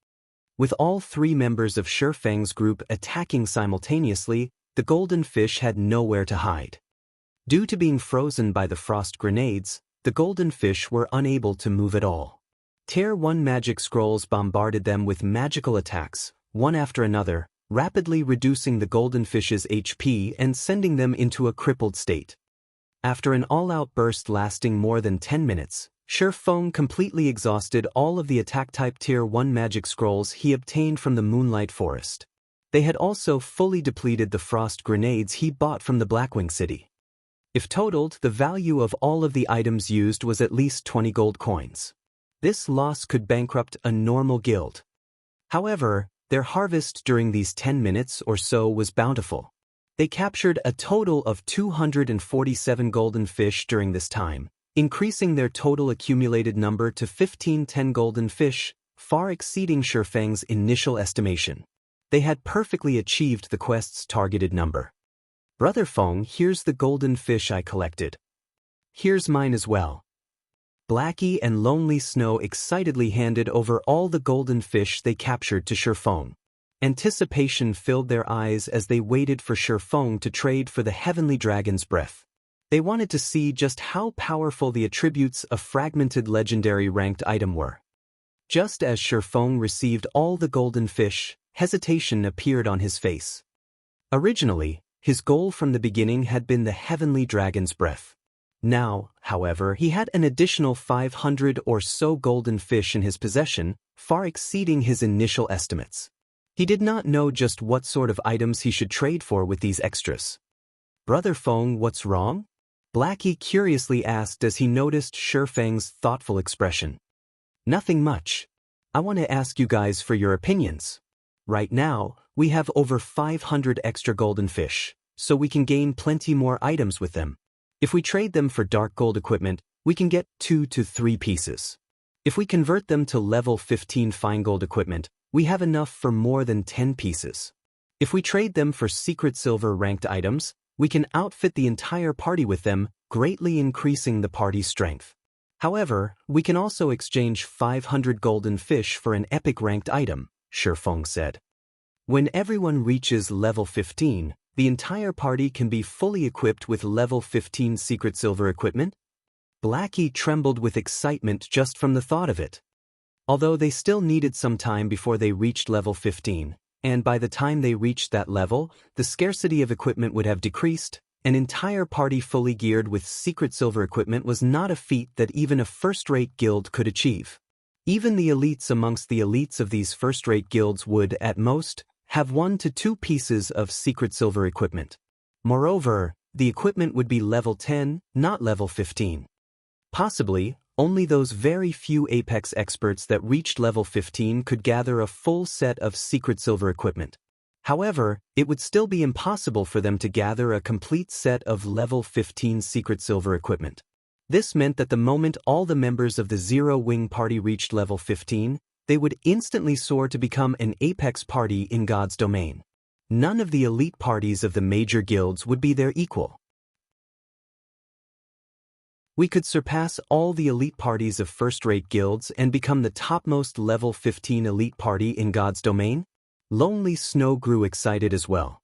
S1: With all three members of Shifeng's group attacking simultaneously, the golden fish had nowhere to hide. Due to being frozen by the frost grenades, the golden fish were unable to move at all. Tier 1 magic scrolls bombarded them with magical attacks, one after another, rapidly reducing the golden fish's HP and sending them into a crippled state. After an all-out burst lasting more than 10 minutes, Shifeng completely exhausted all of the attack-type Tier 1 magic scrolls he obtained from the Moonlight Forest. They had also fully depleted the frost grenades he bought from the Blackwing City. If totaled, the value of all of the items used was at least 20 gold coins. This loss could bankrupt a normal guild. However, their harvest during these 10 minutes or so was bountiful. They captured a total of 247 golden fish during this time, increasing their total accumulated number to 1510 golden fish, far exceeding Shifeng's initial estimation. They had perfectly achieved the quest's targeted number. Brother Feng, here's the golden fish I collected. Here's mine as well. Blackie and Lonely Snow excitedly handed over all the golden fish they captured to Shifeng. Anticipation filled their eyes as they waited for Shifeng to trade for the heavenly dragon's breath. They wanted to see just how powerful the attributes of fragmented legendary ranked item were. Just as Shifeng received all the golden fish, hesitation appeared on his face. Originally, his goal from the beginning had been the heavenly dragon's breath. Now, however, he had an additional 500 or so golden fish in his possession, far exceeding his initial estimates. He did not know just what sort of items he should trade for with these extras. Brother Feng, what's wrong? Blackie curiously asked as he noticed Shifeng's thoughtful expression. Nothing much. I want to ask you guys for your opinions. Right now, we have over 500 extra golden fish, so we can gain plenty more items with them. If we trade them for dark gold equipment, we can get 2 to 3 pieces. If we convert them to level 15 fine gold equipment, we have enough for more than 10 pieces. If we trade them for secret silver ranked items, we can outfit the entire party with them, greatly increasing the party's strength. However, we can also exchange 500 golden fish for an epic ranked item, Shifeng said. When everyone reaches level 15, the entire party can be fully equipped with level 15 secret silver equipment. Blackie trembled with excitement just from the thought of it. Although they still needed some time before they reached level 15, and by the time they reached that level, the scarcity of equipment would have decreased. An entire party fully geared with secret silver equipment was not a feat that even a first-rate guild could achieve. Even the elites amongst the elites of these first-rate guilds would, at most, have 1 to 2 pieces of secret silver equipment. Moreover, the equipment would be level 10, not level 15. Possibly, only those very few Apex experts that reached level 15 could gather a full set of secret silver equipment. However, it would still be impossible for them to gather a complete set of level 15 secret silver equipment. This meant that the moment all the members of the Zero Wing party reached level 15, they would instantly soar to become an Apex party in God's domain. None of the elite parties of the major guilds would be their equal. We could surpass all the elite parties of first-rate guilds and become the topmost level 15 elite party in God's domain? Lonely Snow grew excited as well.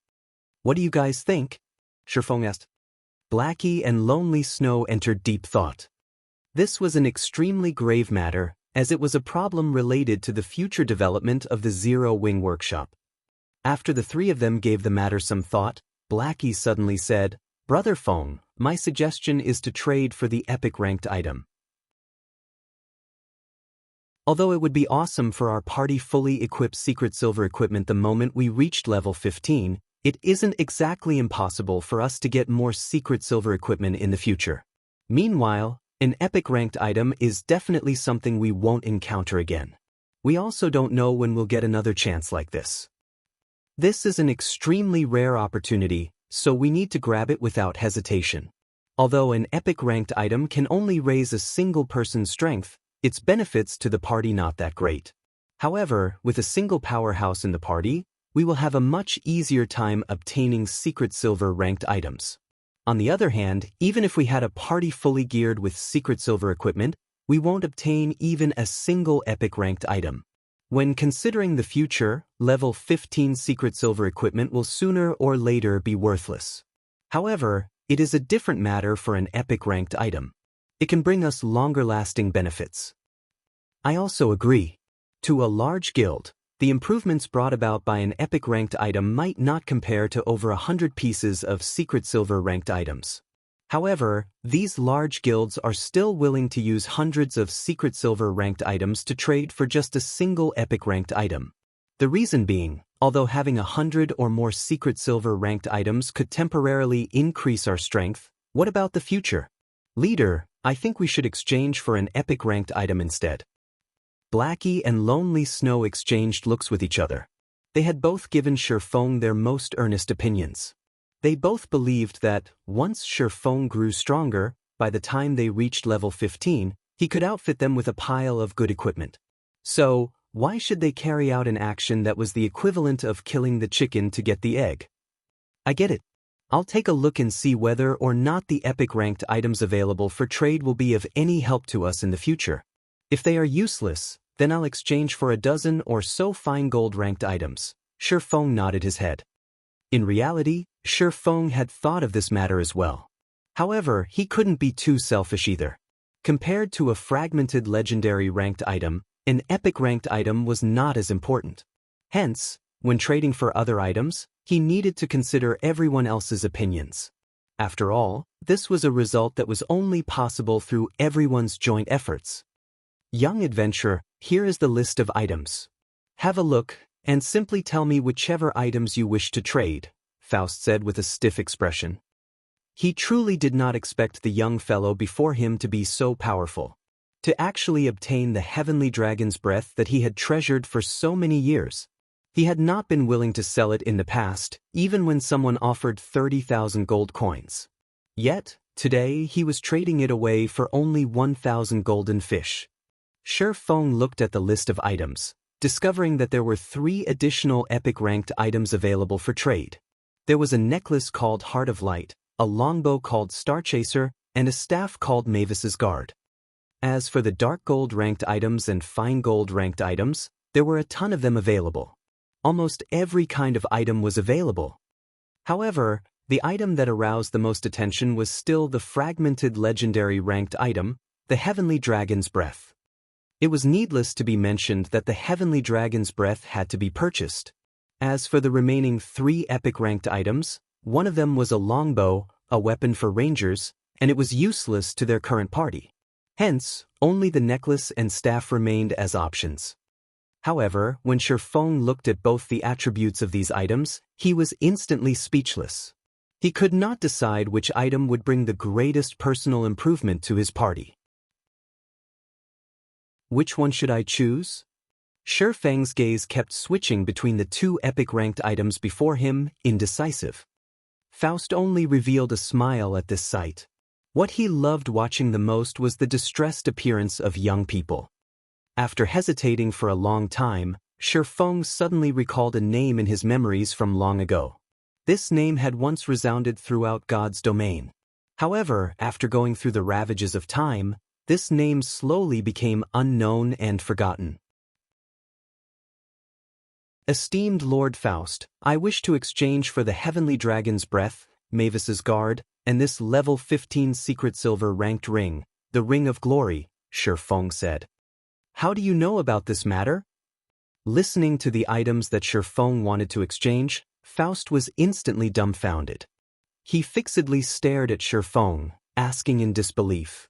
S1: What do you guys think? Shifeng asked. Blackie and Lonely Snow entered deep thought. This was an extremely grave matter, as it was a problem related to the future development of the Zero Wing workshop. After the three of them gave the matter some thought, Blackie suddenly said, Brother Feng, my suggestion is to trade for the epic ranked item. Although it would be awesome for our party fully equipped secret silver equipment the moment we reached level 15, it isn't exactly impossible for us to get more secret silver equipment in the future. Meanwhile, an epic ranked item is definitely something we won't encounter again. We also don't know when we'll get another chance like this. This is an extremely rare opportunity, so we need to grab it without hesitation. Although an epic ranked item can only raise a single person's strength, its benefits to the party not that great. However, with a single powerhouse in the party, we will have a much easier time obtaining secret silver ranked items. On the other hand, even if we had a party fully geared with secret silver equipment, we won't obtain even a single epic ranked item. When considering the future, level 15 secret silver equipment will sooner or later be worthless. However, it is a different matter for an epic ranked item. It can bring us longer-lasting benefits. I also agree. To a large guild, the improvements brought about by an epic ranked item might not compare to over 100 pieces of secret silver ranked items. However, these large guilds are still willing to use hundreds of secret silver ranked items to trade for just a single epic ranked item. The reason being, although having 100 or more secret silver ranked items could temporarily increase our strength, what about the future? Leader, I think we should exchange for an epic ranked item instead. Blackie and Lonely Snow exchanged looks with each other. They had both given Shifeng their most earnest opinions. They both believed that, once Shifeng grew stronger, by the time they reached level 15, he could outfit them with a pile of good equipment. So, why should they carry out an action that was the equivalent of killing the chicken to get the egg? I get it. I'll take a look and see whether or not the epic ranked items available for trade will be of any help to us in the future. If they are useless, then I'll exchange for a dozen or so fine gold ranked items. Shifeng nodded his head. In reality, Shifeng had thought of this matter as well. However, he couldn't be too selfish either. Compared to a fragmented legendary ranked item, an epic ranked item was not as important. Hence, when trading for other items, he needed to consider everyone else's opinions. After all, this was a result that was only possible through everyone's joint efforts. Young adventurer, here is the list of items. Have a look, and simply tell me whichever items you wish to trade, Faust said with a stiff expression. He truly did not expect the young fellow before him to be so powerful. To actually obtain the heavenly dragon's breath that he had treasured for so many years. He had not been willing to sell it in the past, even when someone offered 30,000 gold coins. Yet, today he was trading it away for only 1,000 golden fish. Shifeng looked at the list of items, discovering that there were 3 additional epic ranked items available for trade. There was a necklace called Heart of Light, a longbow called Star Chaser, and a staff called Mavis's Guard. As for the dark gold ranked items and fine gold ranked items, there were a ton of them available. Almost every kind of item was available. However, the item that aroused the most attention was still the fragmented legendary ranked item, the Heavenly Dragon's Breath. It was needless to be mentioned that the Heavenly Dragon's Breath had to be purchased. As for the remaining 3 epic ranked items, one of them was a longbow, a weapon for rangers, and it was useless to their current party. Hence, only the necklace and staff remained as options. However, when Shifeng looked at both the attributes of these items, he was instantly speechless. He could not decide which item would bring the greatest personal improvement to his party. Which one should I choose? Shifeng's gaze kept switching between the 2 epic ranked items before him, indecisive. Faust only revealed a smile at this sight. What he loved watching the most was the distressed appearance of young people. After hesitating for a long time, Shifeng suddenly recalled a name in his memories from long ago. This name had once resounded throughout God's domain. However, after going through the ravages of time, this name slowly became unknown and forgotten. Esteemed Lord Faust, I wish to exchange for the Heavenly Dragon's Breath, Mavis's Guard, and this level 15 secret silver ranked ring, the Ring of Glory, Shifeng said. How do you know about this matter? Listening to the items that Shifeng wanted to exchange, Faust was instantly dumbfounded. He fixedly stared at Shifeng, asking in disbelief.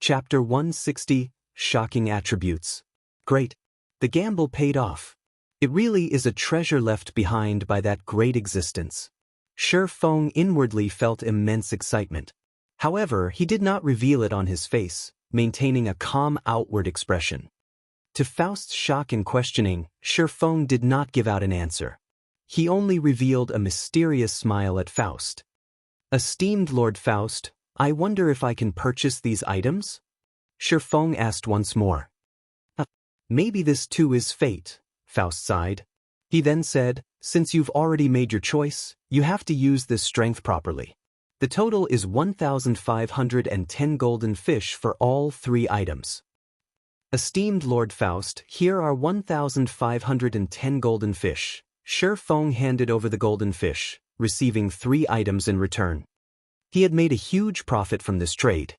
S1: Chapter 160, Shocking Attributes. Great. The gamble paid off. It really is a treasure left behind by that great existence. Shifeng inwardly felt immense excitement. However, he did not reveal it on his face, maintaining a calm outward expression. To Faust's shock and questioning, Shifeng did not give out an answer. he only revealed a mysterious smile at Faust. "Esteemed Lord Faust, I wonder if I can purchase these items?" Shifeng asked once more. Maybe this too is fate," Faust sighed. He then said, "Since you've already made your choice, you have to use this strength properly. The total is 1,510 golden fish for all 3 items." "Esteemed Lord Faust, here are 1,510 golden fish." Shifeng handed over the golden fish, receiving 3 items in return. He had made a huge profit from this trade.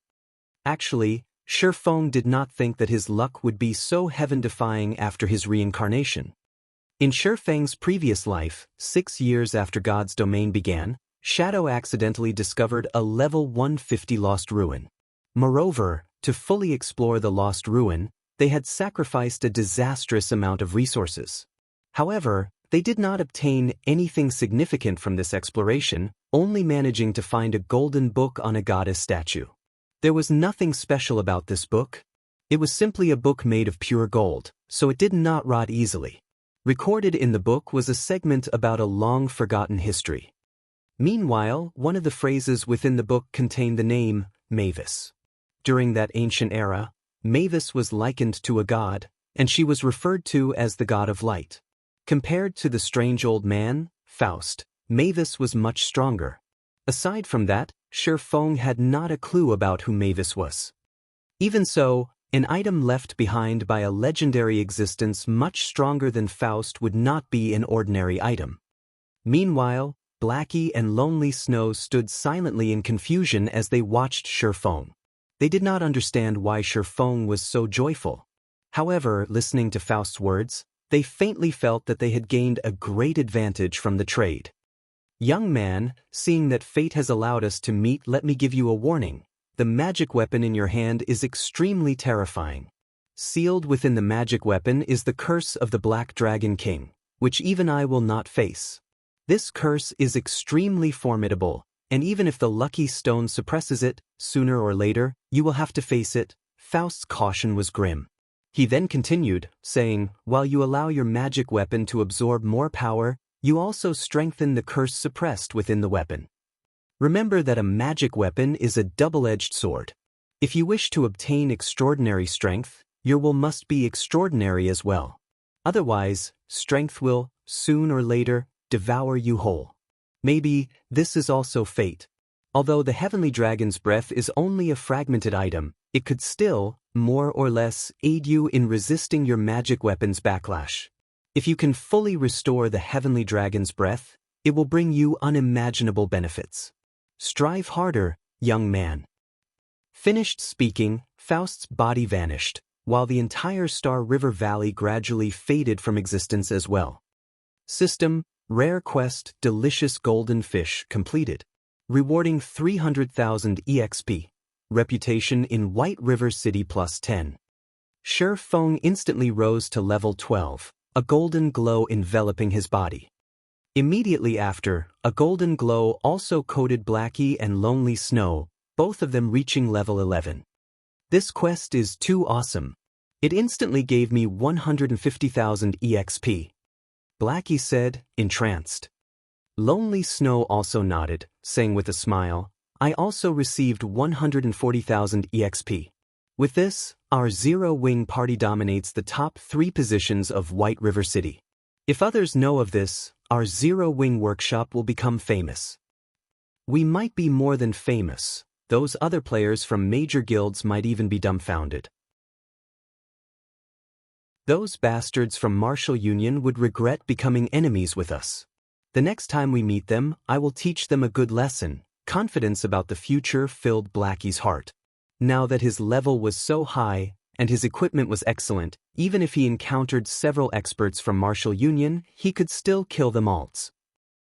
S1: Actually, Shifeng did not think that his luck would be so heaven-defying after his reincarnation. In Shifeng's previous life, 6 years after God's domain began, Shadow accidentally discovered a level 150 lost ruin. Moreover, to fully explore the lost ruin, they had sacrificed a disastrous amount of resources. However, they did not obtain anything significant from this exploration, only managing to find a golden book on a goddess statue. There was nothing special about this book. It was simply a book made of pure gold, so it did not rot easily. Recorded in the book was a segment about a long-forgotten history. Meanwhile, one of the phrases within the book contained the name Mavis. During that ancient era, Mavis was likened to a god, and she was referred to as the god of light. Compared to the strange old man, Faust, Mavis was much stronger. Aside from that, Shifeng had not a clue about who Mavis was. Even so, an item left behind by a legendary existence much stronger than Faust would not be an ordinary item. Meanwhile, Blackie and Lonely Snow stood silently in confusion as they watched Shifeng. They did not understand why Shifeng was so joyful. However, listening to Faust's words, they faintly felt that they had gained a great advantage from the trade. "Young man, seeing that fate has allowed us to meet, let me give you a warning. The magic weapon in your hand is extremely terrifying. Sealed within the magic weapon is the curse of the Black Dragon King, which even I will not face. This curse is extremely formidable, and even if the lucky stone suppresses it, sooner or later, you will have to face it." Faust's caution was grim. He then continued, saying, "While you allow your magic weapon to absorb more power, you also strengthen the curse suppressed within the weapon. Remember that a magic weapon is a double-edged sword. If you wish to obtain extraordinary strength, your will must be extraordinary as well. Otherwise, strength will, soon or later, devour you whole. Maybe this is also fate. Although the Heavenly Dragon's breath is only a fragmented item, it could still, more or less, aid you in resisting your magic weapon's backlash. If you can fully restore the Heavenly Dragon's breath, it will bring you unimaginable benefits. Strive harder, young man." Finished speaking, Faust's body vanished, while the entire Star River Valley gradually faded from existence as well. System: Rare Quest Delicious Golden Fish completed. Rewarding 300,000 EXP. Reputation in White River City +10. Shifeng instantly rose to level 12, a golden glow enveloping his body. Immediately after, a golden glow also coated Blackie and Lonely Snow, both of them reaching level 11. "This quest is too awesome. It instantly gave me 150,000 EXP. Blackie said, entranced. Lonely Snow also nodded, saying with a smile, "I also received 140,000 EXP. With this, our Zero-Wing party dominates the top 3 positions of White River City. If others know of this, our Zero-Wing workshop will become famous. We might be more than famous. Those other players from major guilds might even be dumbfounded. Those bastards from Martial Union would regret becoming enemies with us. The next time we meet them, I will teach them a good lesson." Confidence about the future filled Blackie's heart. Now that his level was so high, and his equipment was excellent, even if he encountered several experts from Martial Union, he could still kill them all.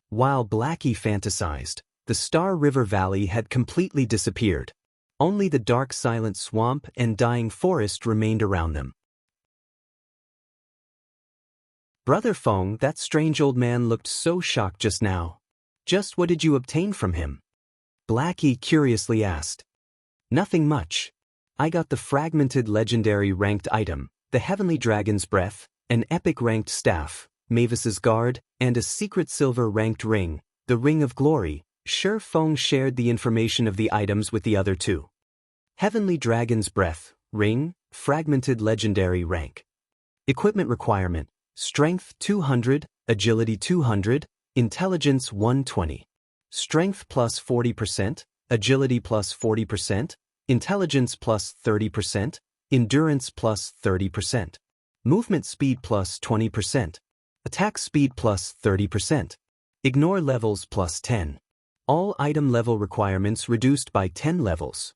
S1: While Blackie fantasized, the Star River Valley had completely disappeared. Only the dark silent swamp and dying forest remained around them. "Brother Feng, that strange old man looked so shocked just now. Just what did you obtain from him?" Blackie curiously asked. "Nothing much. I got the fragmented legendary ranked item, the Heavenly Dragon's Breath, an epic ranked staff, Mavis's guard, and a secret silver ranked ring, the Ring of Glory. Shi Feng shared the information of the items with the other two. Heavenly Dragon's Breath, ring, fragmented legendary rank. Equipment requirement: Strength 200, Agility 200, Intelligence 120. Strength plus 40%, Agility plus 40%, Intelligence plus 30%, Endurance plus 30%. Movement speed plus 20%. Attack speed plus 30%. Ignore levels plus 10. All item level requirements reduced by 10 levels.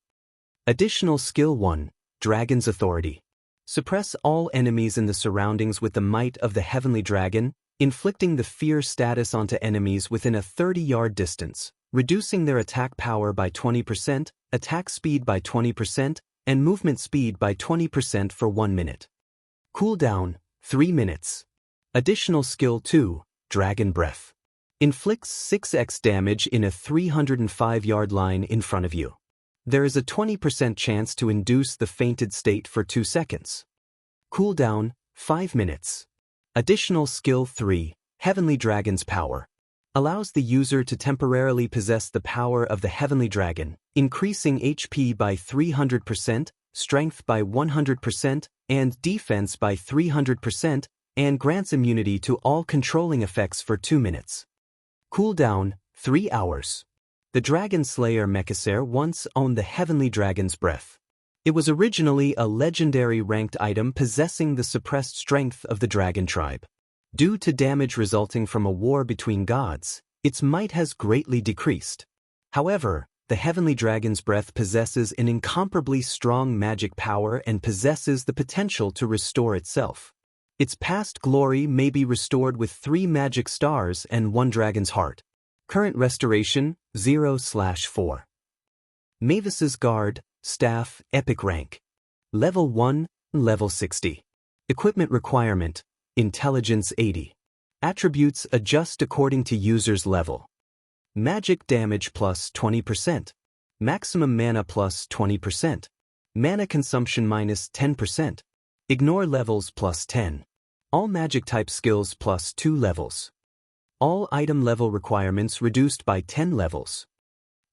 S1: Additional skill 1, Dragon's Authority. Suppress all enemies in the surroundings with the might of the Heavenly Dragon, inflicting the fear status onto enemies within a 30-yard distance, reducing their attack power by 20%, attack speed by 20%, and movement speed by 20% for 1 minute. Cooldown, 3 minutes. Additional skill 2, Dragon Breath. Inflicts 6x damage in a 305-yard line in front of you. There is a 20% chance to induce the fainted state for 2 seconds. Cooldown, 5 minutes. Additional skill 3, Heavenly Dragon's Power. Allows the user to temporarily possess the power of the Heavenly Dragon, increasing HP by 300%, Strength by 100%, and Defense by 300%, and grants immunity to all controlling effects for 2 minutes. Cooldown, 3 hours. The Dragon Slayer Mechasaur once owned the Heavenly Dragon's Breath. It was originally a legendary ranked item possessing the suppressed strength of the dragon tribe. Due to damage resulting from a war between gods, its might has greatly decreased. However, the Heavenly Dragon's Breath possesses an incomparably strong magic power and possesses the potential to restore itself. Its past glory may be restored with 3 magic stars and 1 dragon's heart. Current restoration, 0/4. Mavis's Guard, Staff, Epic Rank. Level 1, Level 60. Equipment requirement, Intelligence 80. Attributes adjust according to user's level. Magic damage plus 20%. Maximum mana plus 20%. Mana consumption minus 10%. Ignore levels plus 10. All magic type skills plus 2 levels. All item level requirements reduced by 10 levels.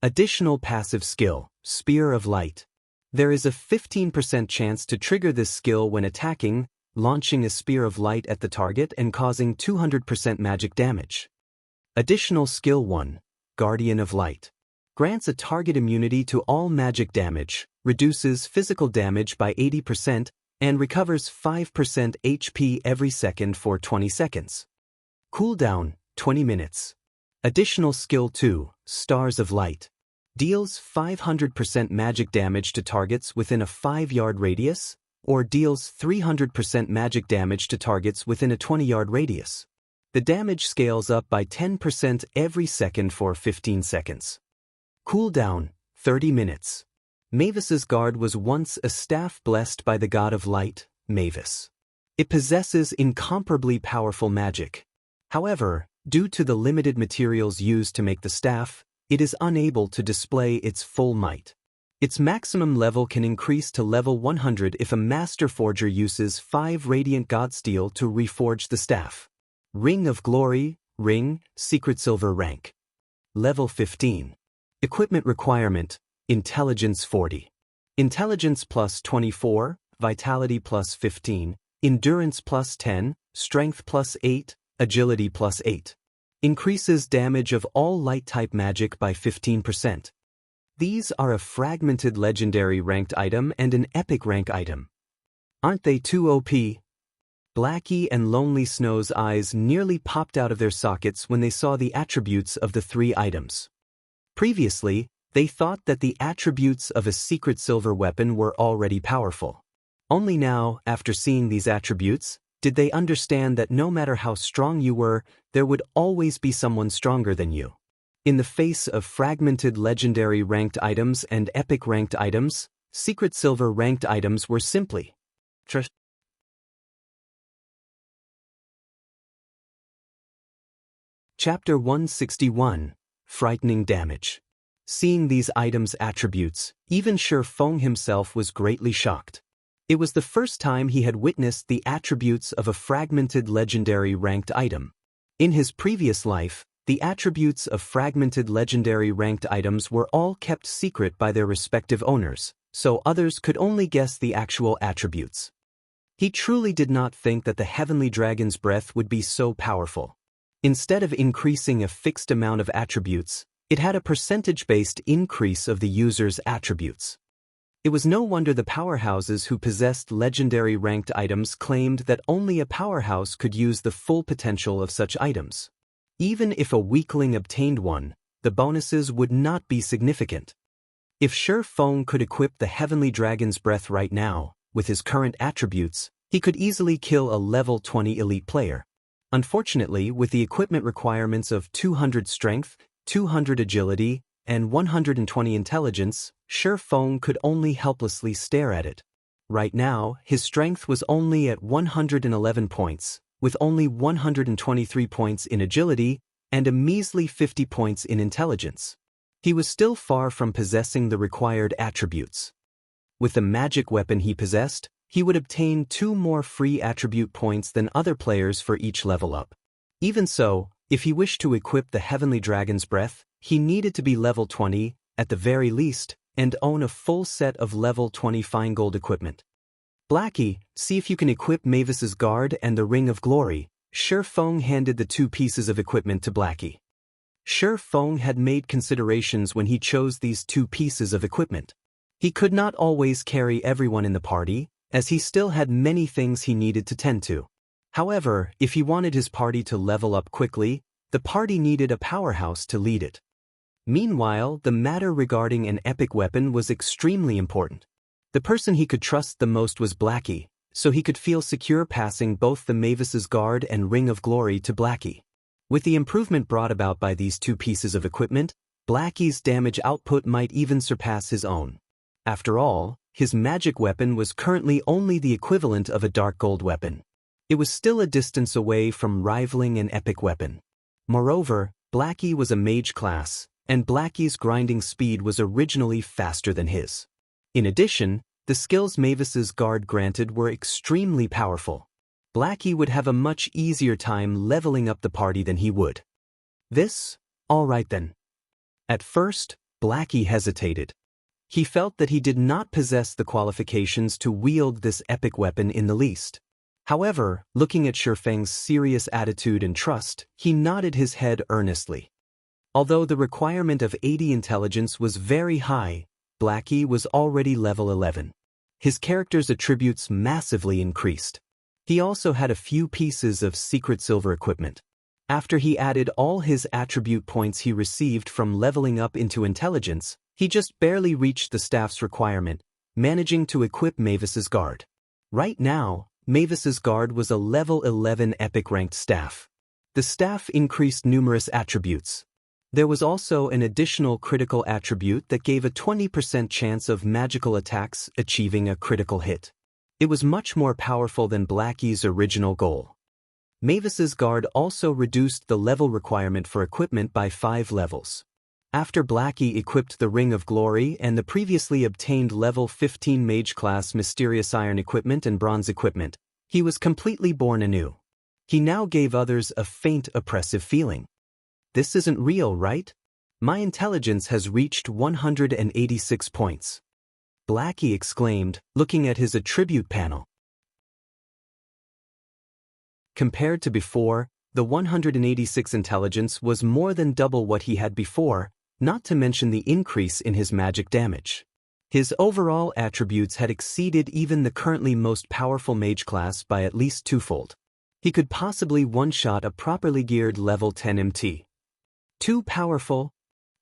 S1: Additional passive skill, Spear of Light. There is a 15% chance to trigger this skill when attacking, launching a Spear of Light at the target and causing 200% magic damage. Additional skill 1, Guardian of Light. Grants a target immunity to all magic damage, reduces physical damage by 80%, and recovers 5% HP every second for 20 seconds. Cooldown, 20 minutes. Additional skill 2, Stars of Light. Deals 500% magic damage to targets within a 5-yard radius, or deals 300% magic damage to targets within a 20-yard radius. The damage scales up by 10% every second for 15 seconds. Cooldown, 30 minutes. Mavis's Guard was once a staff blessed by the god of light, Mavis. It possesses incomparably powerful magic. However, due to the limited materials used to make the staff, it is unable to display its full might. Its maximum level can increase to level 100 if a master forger uses 5 radiant god steel to reforge the staff. Ring of Glory, ring, secret silver rank. Level 15. Equipment requirement, Intelligence 40. Intelligence plus 24, Vitality plus 15, Endurance plus 10, Strength plus 8, Agility plus 8. Increases damage of all light-type magic by 15%. These are a fragmented legendary ranked item and an epic rank item. Aren't they too OP? Blackie and Lonely Snow's eyes nearly popped out of their sockets when they saw the attributes of the 3 items. Previously, they thought that the attributes of a secret silver weapon were already powerful. Only now, after seeing these attributes, did they understand that no matter how strong you were, there would always be someone stronger than you. In the face of fragmented legendary ranked items and epic ranked items, secret silver ranked items were simply trash. Chapter 161, Frightening Damage. Seeing these items' attributes, even Shi Feng himself was greatly shocked. It was the first time he had witnessed the attributes of a fragmented legendary ranked item. In his previous life, the attributes of fragmented legendary ranked items were all kept secret by their respective owners, so others could only guess the actual attributes. He truly did not think that the Heavenly Dragon's breath would be so powerful. Instead of increasing a fixed amount of attributes, it had a percentage-based increase of the user's attributes. It was no wonder the powerhouses who possessed legendary ranked items claimed that only a powerhouse could use the full potential of such items. Even if a weakling obtained one, the bonuses would not be significant. If Shi Feng could equip the Heavenly Dragon's breath right now, with his current attributes, he could easily kill a level 20 elite player. Unfortunately, with the equipment requirements of 200 strength, 200 agility, and 120 intelligence, Shi Feng could only helplessly stare at it. Right now, his strength was only at 111 points, with only 123 points in agility and a measly 50 points in intelligence. He was still far from possessing the required attributes. With the magic weapon he possessed, he would obtain 2 more free attribute points than other players for each level up. Even so, if he wished to equip the Heavenly Dragon's breath, he needed to be level 20, at the very least, and own a full set of level 20 fine gold equipment. Blackie, see if you can equip Mavis's Guard and the Ring of Glory. Shi Feng handed the 2 pieces of equipment to Blackie. Shi Feng had made considerations when he chose these 2 pieces of equipment. He could not always carry everyone in the party, as he still had many things he needed to tend to. However, if he wanted his party to level up quickly, the party needed a powerhouse to lead it. Meanwhile, the matter regarding an epic weapon was extremely important. The person he could trust the most was Blackie, so he could feel secure passing both the Mavis's Guard and Ring of Glory to Blackie. With the improvement brought about by these 2 pieces of equipment, Blackie's damage output might even surpass his own. After all, his magic weapon was currently only the equivalent of a dark gold weapon. It was still a distance away from rivaling an epic weapon. Moreover, Blackie was a mage class, and Blackie's grinding speed was originally faster than his. In addition, the skills Mavis's Guard granted were extremely powerful. Blackie would have a much easier time leveling up the party than he would. All right then. At first, Blackie hesitated. He felt that he did not possess the qualifications to wield this epic weapon in the least. However, looking at Shi Feng's serious attitude and trust, he nodded his head earnestly. Although the requirement of 80 intelligence was very high, Blackie was already level 11. His character's attributes massively increased. He also had a few pieces of secret silver equipment. After he added all his attribute points he received from leveling up into intelligence, he just barely reached the staff's requirement, managing to equip Mavis's Guard. Right now, Mavis's Guard was a level 11 epic ranked staff. The staff increased numerous attributes. There was also an additional critical attribute that gave a 20% chance of magical attacks achieving a critical hit. It was much more powerful than Blackie's original goal. Mavis's Guard also reduced the level requirement for equipment by 5 levels. After Blackie equipped the Ring of Glory and the previously obtained level 15 Mage class Mysterious Iron equipment and Bronze equipment, he was completely born anew. He now gave others a faint oppressive feeling. This isn't real, right? My intelligence has reached 186 points. Blackie exclaimed, looking at his attribute panel. Compared to before, the 186 intelligence was more than double what he had before, not to mention the increase in his magic damage. His overall attributes had exceeded even the currently most powerful mage class by at least 2-fold. He could possibly one-shot a properly geared level 10 MT. Too powerful?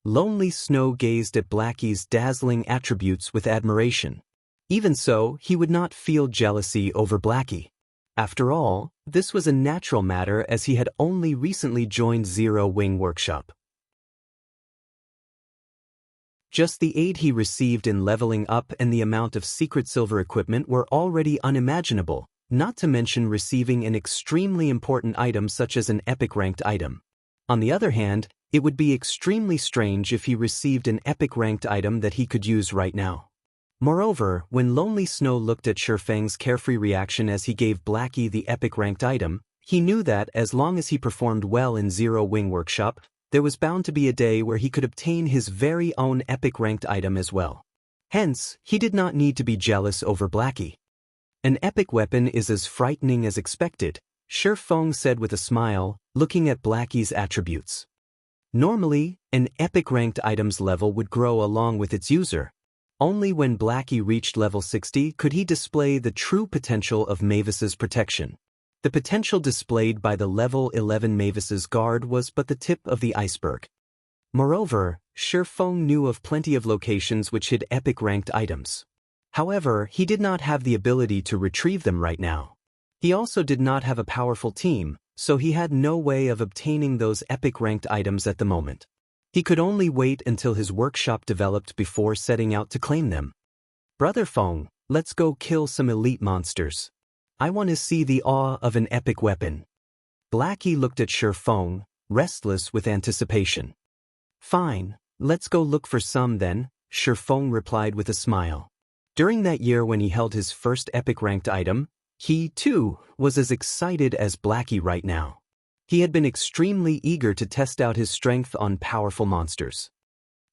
S1: Lonely Snow gazed at Blackie's dazzling attributes with admiration. Even so, he would not feel jealousy over Blackie. After all, this was a natural matter as he had only recently joined Zero Wing Workshop. Just the aid he received in leveling up and the amount of secret silver equipment were already unimaginable, not to mention receiving an extremely important item such as an epic ranked item. On the other hand, it would be extremely strange if he received an epic ranked item that he could use right now. Moreover, when Lonely Snow looked at Shurfang's carefree reaction as he gave Blackie the epic ranked item, he knew that as long as he performed well in Zero Wing Workshop, there was bound to be a day where he could obtain his very own epic ranked item as well. Hence, he did not need to be jealous over Blackie. An epic weapon is as frightening as expected, Shurfang said with a smile, looking at Blackie's attributes. Normally, an epic ranked item's level would grow along with its user. Only when Blackie reached level 60 could he display the true potential of Mavis's protection. The potential displayed by the level 11 Mavis's guard was but the tip of the iceberg. Moreover, Shurfang knew of plenty of locations which hid epic-ranked items. However, he did not have the ability to retrieve them right now. He also did not have a powerful team, so he had no way of obtaining those epic-ranked items at the moment. He could only wait until his workshop developed before setting out to claim them. "Brother Feng, let's go kill some elite monsters. I want to see the awe of an epic weapon." Blackie looked at Shurfang, restless with anticipation. "Fine, let's go look for some then," Shurfang replied with a smile. During that year when he held his first epic-ranked item, he, too, was as excited as Blackie right now. He had been extremely eager to test out his strength on powerful monsters.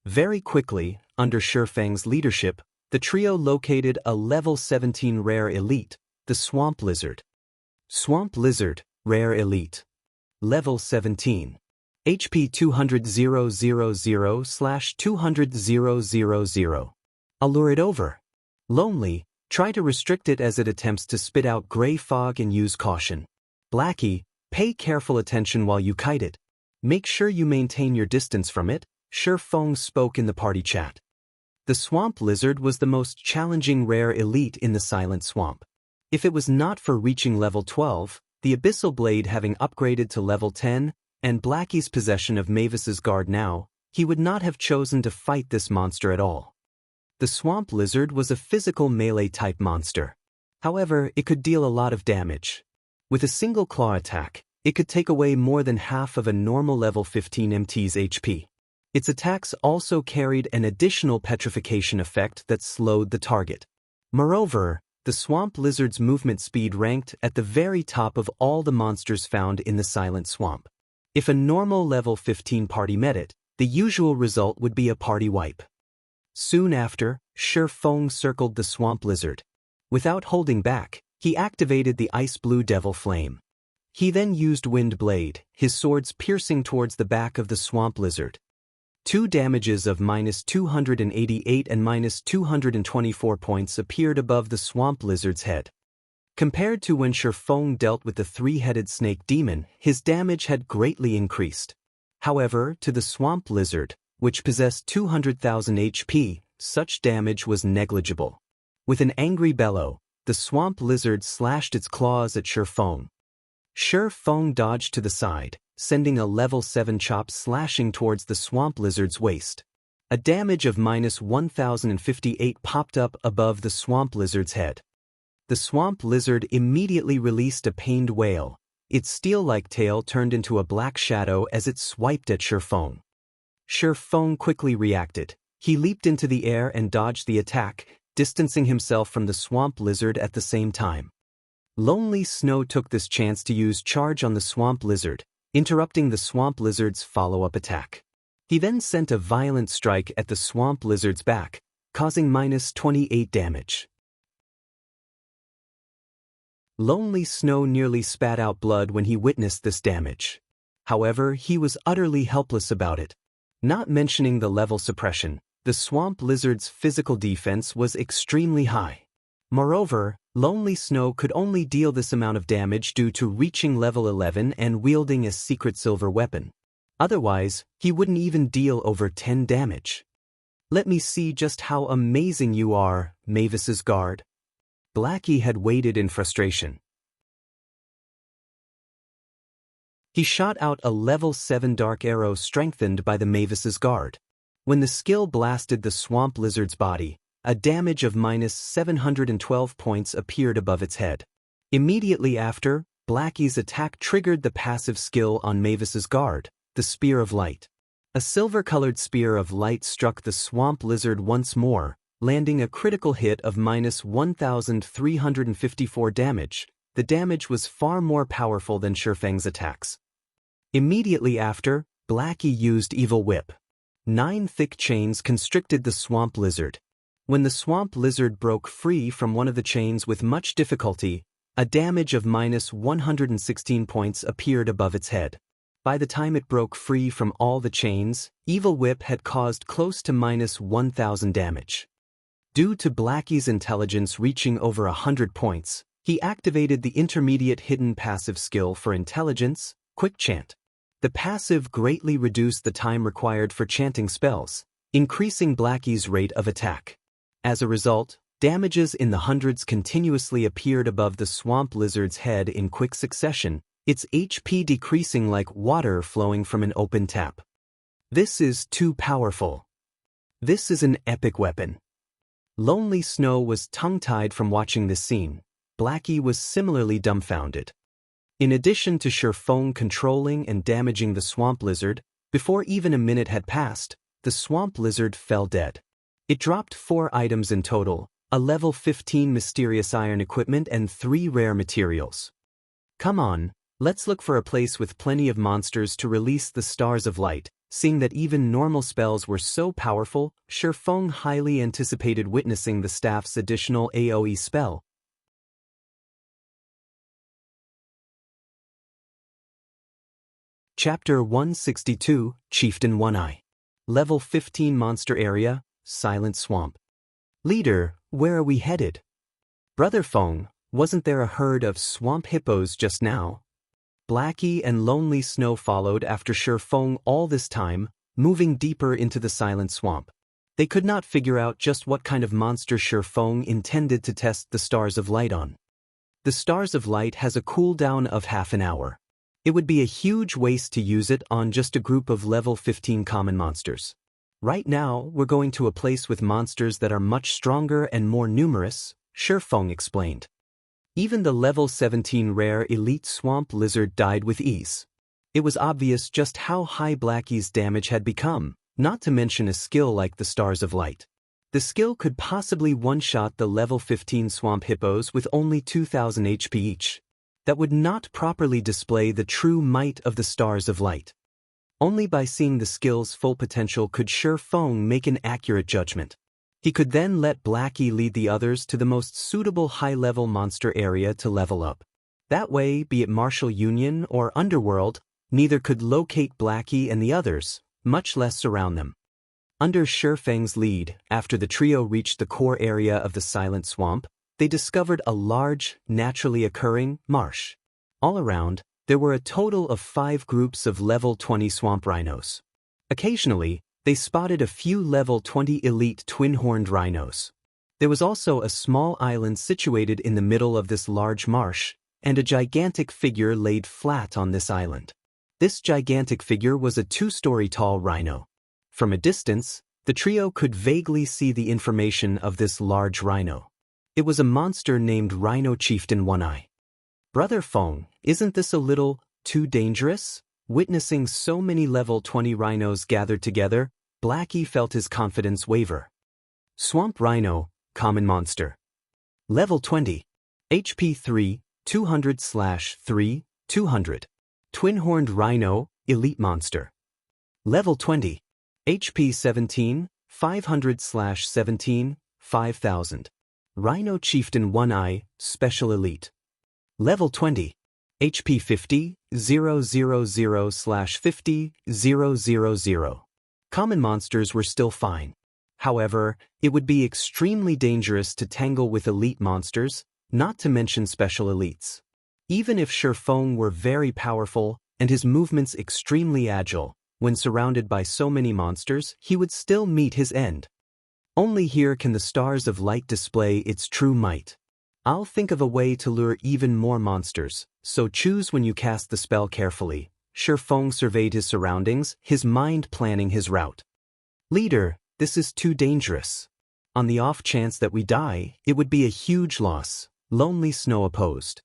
S1: Very quickly, under Shurfang's leadership, the trio located a level 17 rare elite, the Swamp Lizard. Swamp Lizard, rare elite. Level 17. HP 200,000/200,000. I'll lure it over. Lonely, try to restrict it as it attempts to spit out gray fog and use caution. Blackie, pay careful attention while you kite it. Make sure you maintain your distance from it, Shurfang spoke in the party chat. The Swamp Lizard was the most challenging rare elite in the Silent Swamp. If it was not for reaching level 12, the Abyssal Blade having upgraded to level 10, and Blackie's possession of Mavis's guard now, he would not have chosen to fight this monster at all. The Swamp Lizard was a physical melee-type monster. However, it could deal a lot of damage. With a single claw attack, it could take away more than half of a normal level 15 MT's HP. Its attacks also carried an additional petrification effect that slowed the target. Moreover, the Swamp Lizard's movement speed ranked at the very top of all the monsters found in the Silent Swamp. If a normal level 15 party met it, the usual result would be a party wipe. Soon after, Shurfang circled the Swamp Lizard. Without holding back, he activated the Ice Blue Devil Flame. He then used Wind Blade, his swords piercing towards the back of the Swamp Lizard. 2 damages of -288 and -224 points appeared above the Swamp Lizard's head. Compared to when Shurfang dealt with the 3-headed snake demon, his damage had greatly increased. However, to the Swamp Lizard, which possessed 200,000 HP, such damage was negligible. With an angry bellow, the Swamp Lizard slashed its claws at Shurfang. Shurfang dodged to the side, sending a level 7 chop slashing towards the Swamp Lizard's waist. A damage of -1058 popped up above the Swamp Lizard's head. The Swamp Lizard immediately released a pained wail. Its steel-like tail turned into a black shadow as it swiped at Shurfang. Shurfang quickly reacted. He leaped into the air and dodged the attack, distancing himself from the Swamp Lizard at the same time. Lonely Snow took this chance to use Charge on the Swamp Lizard, interrupting the Swamp Lizard's follow-up attack. He then sent a violent strike at the Swamp Lizard's back, causing -28 damage. Lonely Snow nearly spat out blood when he witnessed this damage. However, he was utterly helpless about it. Not mentioning the level suppression, the Swamp Lizard's physical defense was extremely high. Moreover, Lonely Snow could only deal this amount of damage due to reaching level 11 and wielding a secret silver weapon. Otherwise, he wouldn't even deal over 10 damage. "Let me see just how amazing you are, Mavis's guard." Blackie had waited in frustration. He shot out a level 7 dark arrow strengthened by the Mavis's guard. When the skill blasted the Swamp Lizard's body, a damage of -712 points appeared above its head. Immediately after, Blackie's attack triggered the passive skill on Mavis's guard, the Spear of Light. A silver-colored spear of light struck the Swamp Lizard once more, landing a critical hit of minus 1,354 damage. The damage was far more powerful than Shifeng's attacks. Immediately after, Blackie used Evil Whip. 9 thick chains constricted the swamp lizard. When the swamp lizard broke free from one of the chains with much difficulty, a damage of minus 116 points appeared above its head. By the time it broke free from all the chains, Evil Whip had caused close to minus 1,000 damage. Due to Blackie's intelligence reaching over 100 points, he activated the intermediate hidden passive skill for intelligence, Quick Chant. The passive greatly reduced the time required for chanting spells, increasing Blackie's rate of attack. As a result, damages in the hundreds continuously appeared above the swamp lizard's head in quick succession, its HP decreasing like water flowing from an open tap. This is too powerful. This is an epic weapon. Lonely Snow was tongue-tied from watching this scene. Blackie was similarly dumbfounded. In addition to Shifeng controlling and damaging the swamp lizard, before even a minute had passed, the swamp lizard fell dead. It dropped 4 items in total, a level 15 mysterious iron equipment and 3 rare materials. Come on, let's look for a place with plenty of monsters to release the stars of light. Seeing that even normal spells were so powerful, Shifeng highly anticipated witnessing the staff's additional AoE spell. Chapter 162, Chieftain One-Eye. Level 15 Monster Area, Silent Swamp. Leader, where are we headed? Brother Feng, wasn't there a herd of swamp hippos just now? Blackie and Lonely Snow followed after Shifeng all this time, moving deeper into the Silent Swamp. They could not figure out just what kind of monster Shifeng intended to test the Stars of Light on. The Stars of Light has a cooldown of half an hour. It would be a huge waste to use it on just a group of level 15 common monsters. Right now, we're going to a place with monsters that are much stronger and more numerous, Shifeng explained. Even the level 17 rare elite swamp lizard died with ease. It was obvious just how high Blackie's damage had become, not to mention a skill like the Stars of Light. The skill could possibly one-shot the level 15 swamp hippos with only 2,000 HP each. That would not properly display the true might of the Stars of Light. Only by seeing the skill's full potential could Shifeng make an accurate judgment. He could then let Blackie lead the others to the most suitable high-level monster area to level up. That way, be it Martial Union or Underworld, neither could locate Blackie and the others, much less surround them. Under Shifeng's lead, after the trio reached the core area of the Silent Swamp, they discovered a large, naturally occurring marsh. All around, there were a total of 5 groups of level 20 swamp rhinos. Occasionally, they spotted a few level 20 elite twin-horned rhinos. There was also a small island situated in the middle of this large marsh, and a gigantic figure laid flat on this island. This gigantic figure was a 2-story tall rhino. From a distance, the trio could vaguely see the information of this large rhino. It was a monster named Rhino Chieftain One-Eye. Brother Feng, isn't this a little too dangerous? Witnessing so many level 20 rhinos gathered together, Blackie felt his confidence waver. Swamp Rhino, Common Monster. Level 20. HP 3, 200/3, 200. Twin-Horned Rhino, Elite Monster. Level 20. HP 17, 500/17, 5000. Rhino Chieftain One-Eye, Special Elite. Level 20. HP 50, 000/50, 000. Common monsters were still fine. However, it would be extremely dangerous to tangle with elite monsters, not to mention special elites. Even if Shifeng were very powerful and his movements extremely agile, when surrounded by so many monsters, he would still meet his end. Only here can the Stars of Light display its true might. I'll think of a way to lure even more monsters, so choose when you cast the spell carefully. Shifeng surveyed his surroundings, his mind planning his route. Leader, this is too dangerous. On the off chance that we die, it would be a huge loss, Lonely Snow opposed.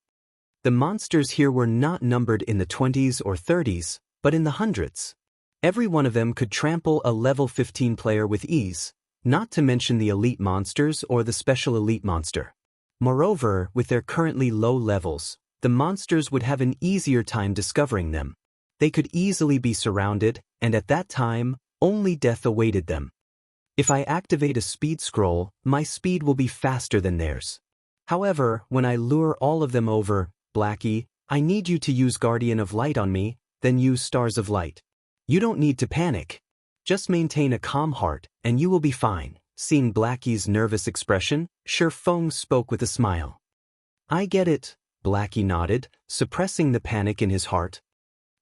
S1: The monsters here were not numbered in the 20s or 30s, but in the hundreds. Every one of them could trample a level 15 player with ease, not to mention the elite monsters or the special elite monster. Moreover, with their currently low levels, the monsters would have an easier time discovering them. They could easily be surrounded, and at that time, only death awaited them. If I activate a speed scroll, my speed will be faster than theirs. However, when I lure all of them over, Blackie, I need you to use Guardian of Light on me, then use Stars of Light. You don't need to panic. Just maintain a calm heart, and you will be fine. Seeing Blackie's nervous expression, Shifeng spoke with a smile. I get it, Blackie nodded, suppressing the panic in his heart.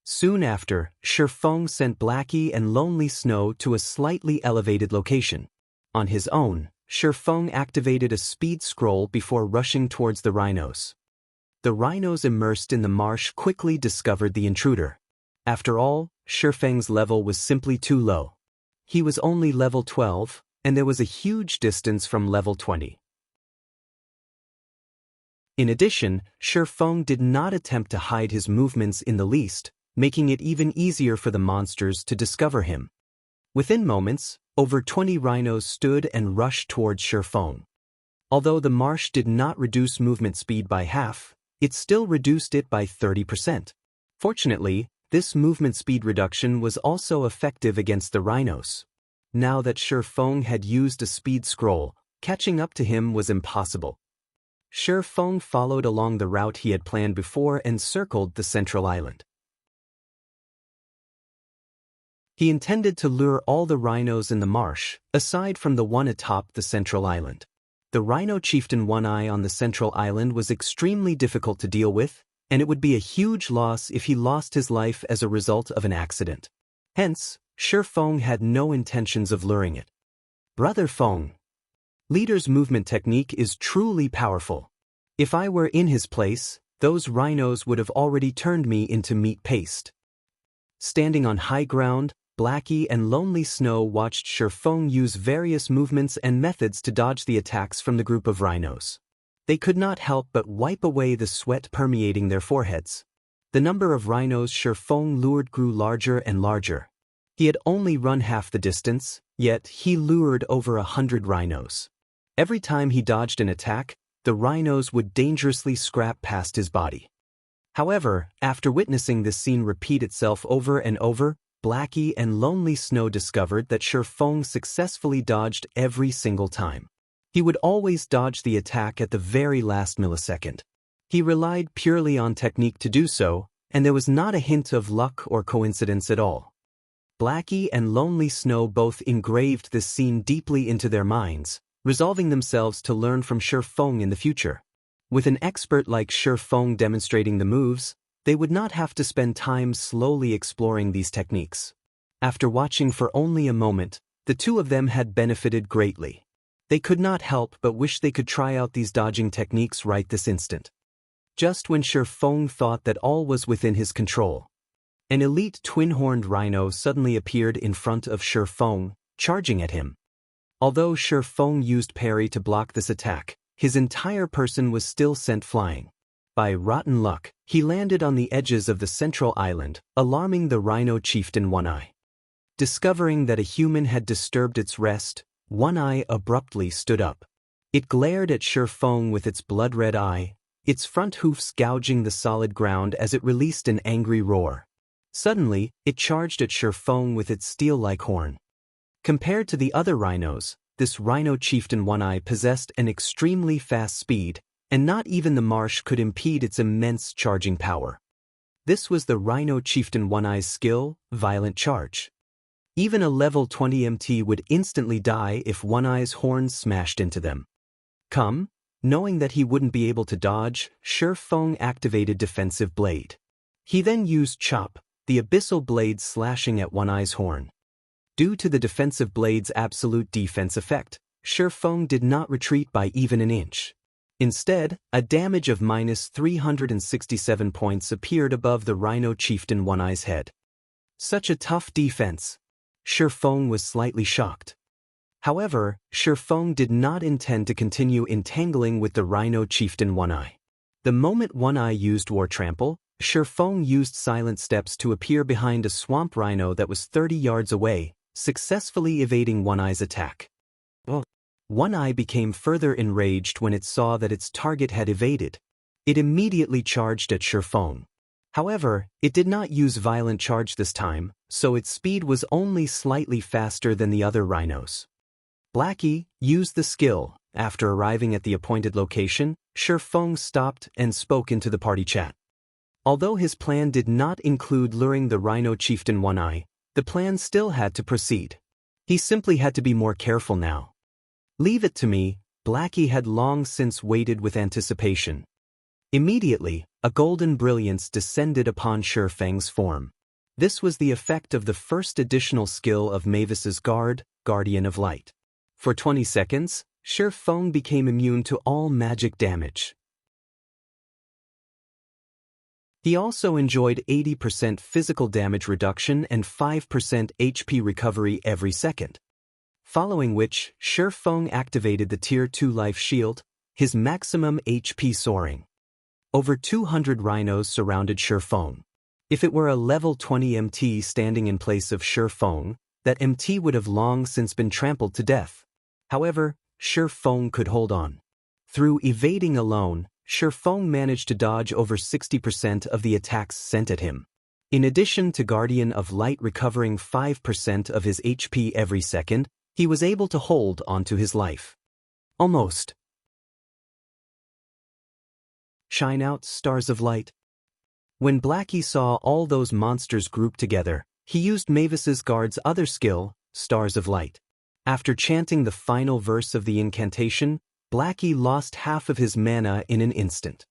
S1: Soon after, Shifeng sent Blackie and Lonely Snow to a slightly elevated location. On his own, Shifeng activated a speed scroll before rushing towards the rhinos. The rhinos immersed in the marsh quickly discovered the intruder. After all, Shifeng's level was simply too low. He was only level 12, and there was a huge distance from level 20. In addition, Shifeng did not attempt to hide his movements in the least, making it even easier for the monsters to discover him. Within moments, over 20 rhinos stood and rushed towards Shifeng. Although the marsh did not reduce movement speed by half, it still reduced it by 30%. Fortunately, this movement speed reduction was also effective against the rhinos. Now that Shifeng had used a speed scroll, catching up to him was impossible. Shifeng followed along the route he had planned before and circled the central island. He intended to lure all the rhinos in the marsh, aside from the one atop the central island. The rhino chieftain One Eye on the central island was extremely difficult to deal with, and it would be a huge loss if he lost his life as a result of an accident. Hence, Shifeng had no intentions of luring it. Brother Feng. Leader's movement technique is truly powerful. If I were in his place, those rhinos would have already turned me into meat paste. Standing on high ground, Blackie and Lonely Snow watched Shifeng use various movements and methods to dodge the attacks from the group of rhinos. They could not help but wipe away the sweat permeating their foreheads. The number of rhinos Shifeng lured grew larger and larger. He had only run half the distance, yet he lured over 100 rhinos. Every time he dodged an attack, the rhinos would dangerously scrap past his body. However, after witnessing this scene repeat itself over and over, Blackie and Lonely Snow discovered that Shifeng successfully dodged every single time. He would always dodge the attack at the very last millisecond. He relied purely on technique to do so, and there was not a hint of luck or coincidence at all. Blackie and Lonely Snow both engraved this scene deeply into their minds, resolving themselves to learn from Shifeng in the future. With an expert like Shifeng demonstrating the moves, they would not have to spend time slowly exploring these techniques. After watching for only a moment, the two of them had benefited greatly. They could not help but wish they could try out these dodging techniques right this instant. Just when Shifeng thought that all was within his control, an elite twin-horned rhino suddenly appeared in front of Shifeng, charging at him. Although Shifeng used parry to block this attack, his entire person was still sent flying. By rotten luck, he landed on the edges of the central island, alarming the rhino chieftain One Eye. Discovering that a human had disturbed its rest, One Eye abruptly stood up. It glared at Shifeng with its blood-red eye, its front hoofs gouging the solid ground as it released an angry roar. Suddenly, it charged at Shifeng with its steel-like horn. Compared to the other rhinos, this rhino chieftain One Eye possessed an extremely fast speed, and not even the marsh could impede its immense charging power. This was the rhino chieftain One Eye's skill, Violent Charge. Even a level 20 MT would instantly die if One Eye's horns smashed into them. Knowing that he wouldn't be able to dodge, Shifeng activated Defensive Blade. He then used Chop, the abyssal blade slashing at One Eye's horn. Due to the Defensive Blade's absolute defense effect, Shifeng did not retreat by even an inch. Instead, a damage of -367 points appeared above the rhino chieftain One Eye's head. Such a tough defense. Shifeng was slightly shocked. However, Shifeng did not intend to continue entangling with the rhino chieftain One Eye. The moment One Eye used War Trample, Shifeng used Silent Steps to appear behind a swamp rhino that was 30 yards away, successfully evading One Eye's attack. One Eye became further enraged when it saw that its target had evaded. It immediately charged at Shifeng. However, it did not use violent charge this time, so its speed was only slightly faster than the other rhinos. Blackie used the skill. After arriving at the appointed location, Shifeng stopped and spoke into the party chat. Although his plan did not include luring the rhino chieftain One Eye, the plan still had to proceed. He simply had to be more careful now. "Leave it to me," Blackie had long since waited with anticipation. Immediately, a golden brilliance descended upon Shifeng's form. This was the effect of the first additional skill of Mavis's guard, Guardian of Light. For 20 seconds, Shifeng became immune to all magic damage. He also enjoyed 80% physical damage reduction and 5% HP recovery every second. Following which, Shifeng activated the Tier 2 Life Shield, his maximum HP soaring. Over 200 rhinos surrounded Shifeng. If it were a level 20 MT standing in place of Shifeng, that MT would have long since been trampled to death. However, Shifeng could hold on. Through evading alone, Shifeng managed to dodge over 60% of the attacks sent at him. In addition to Guardian of Light recovering 5% of his HP every second, he was able to hold onto his life. Almost. Shine out, stars of light. When Blackie saw all those monsters grouped together, he used Mavis's guard's other skill, Stars of Light. After chanting the final verse of the incantation, Blackie lost half of his mana in an instant.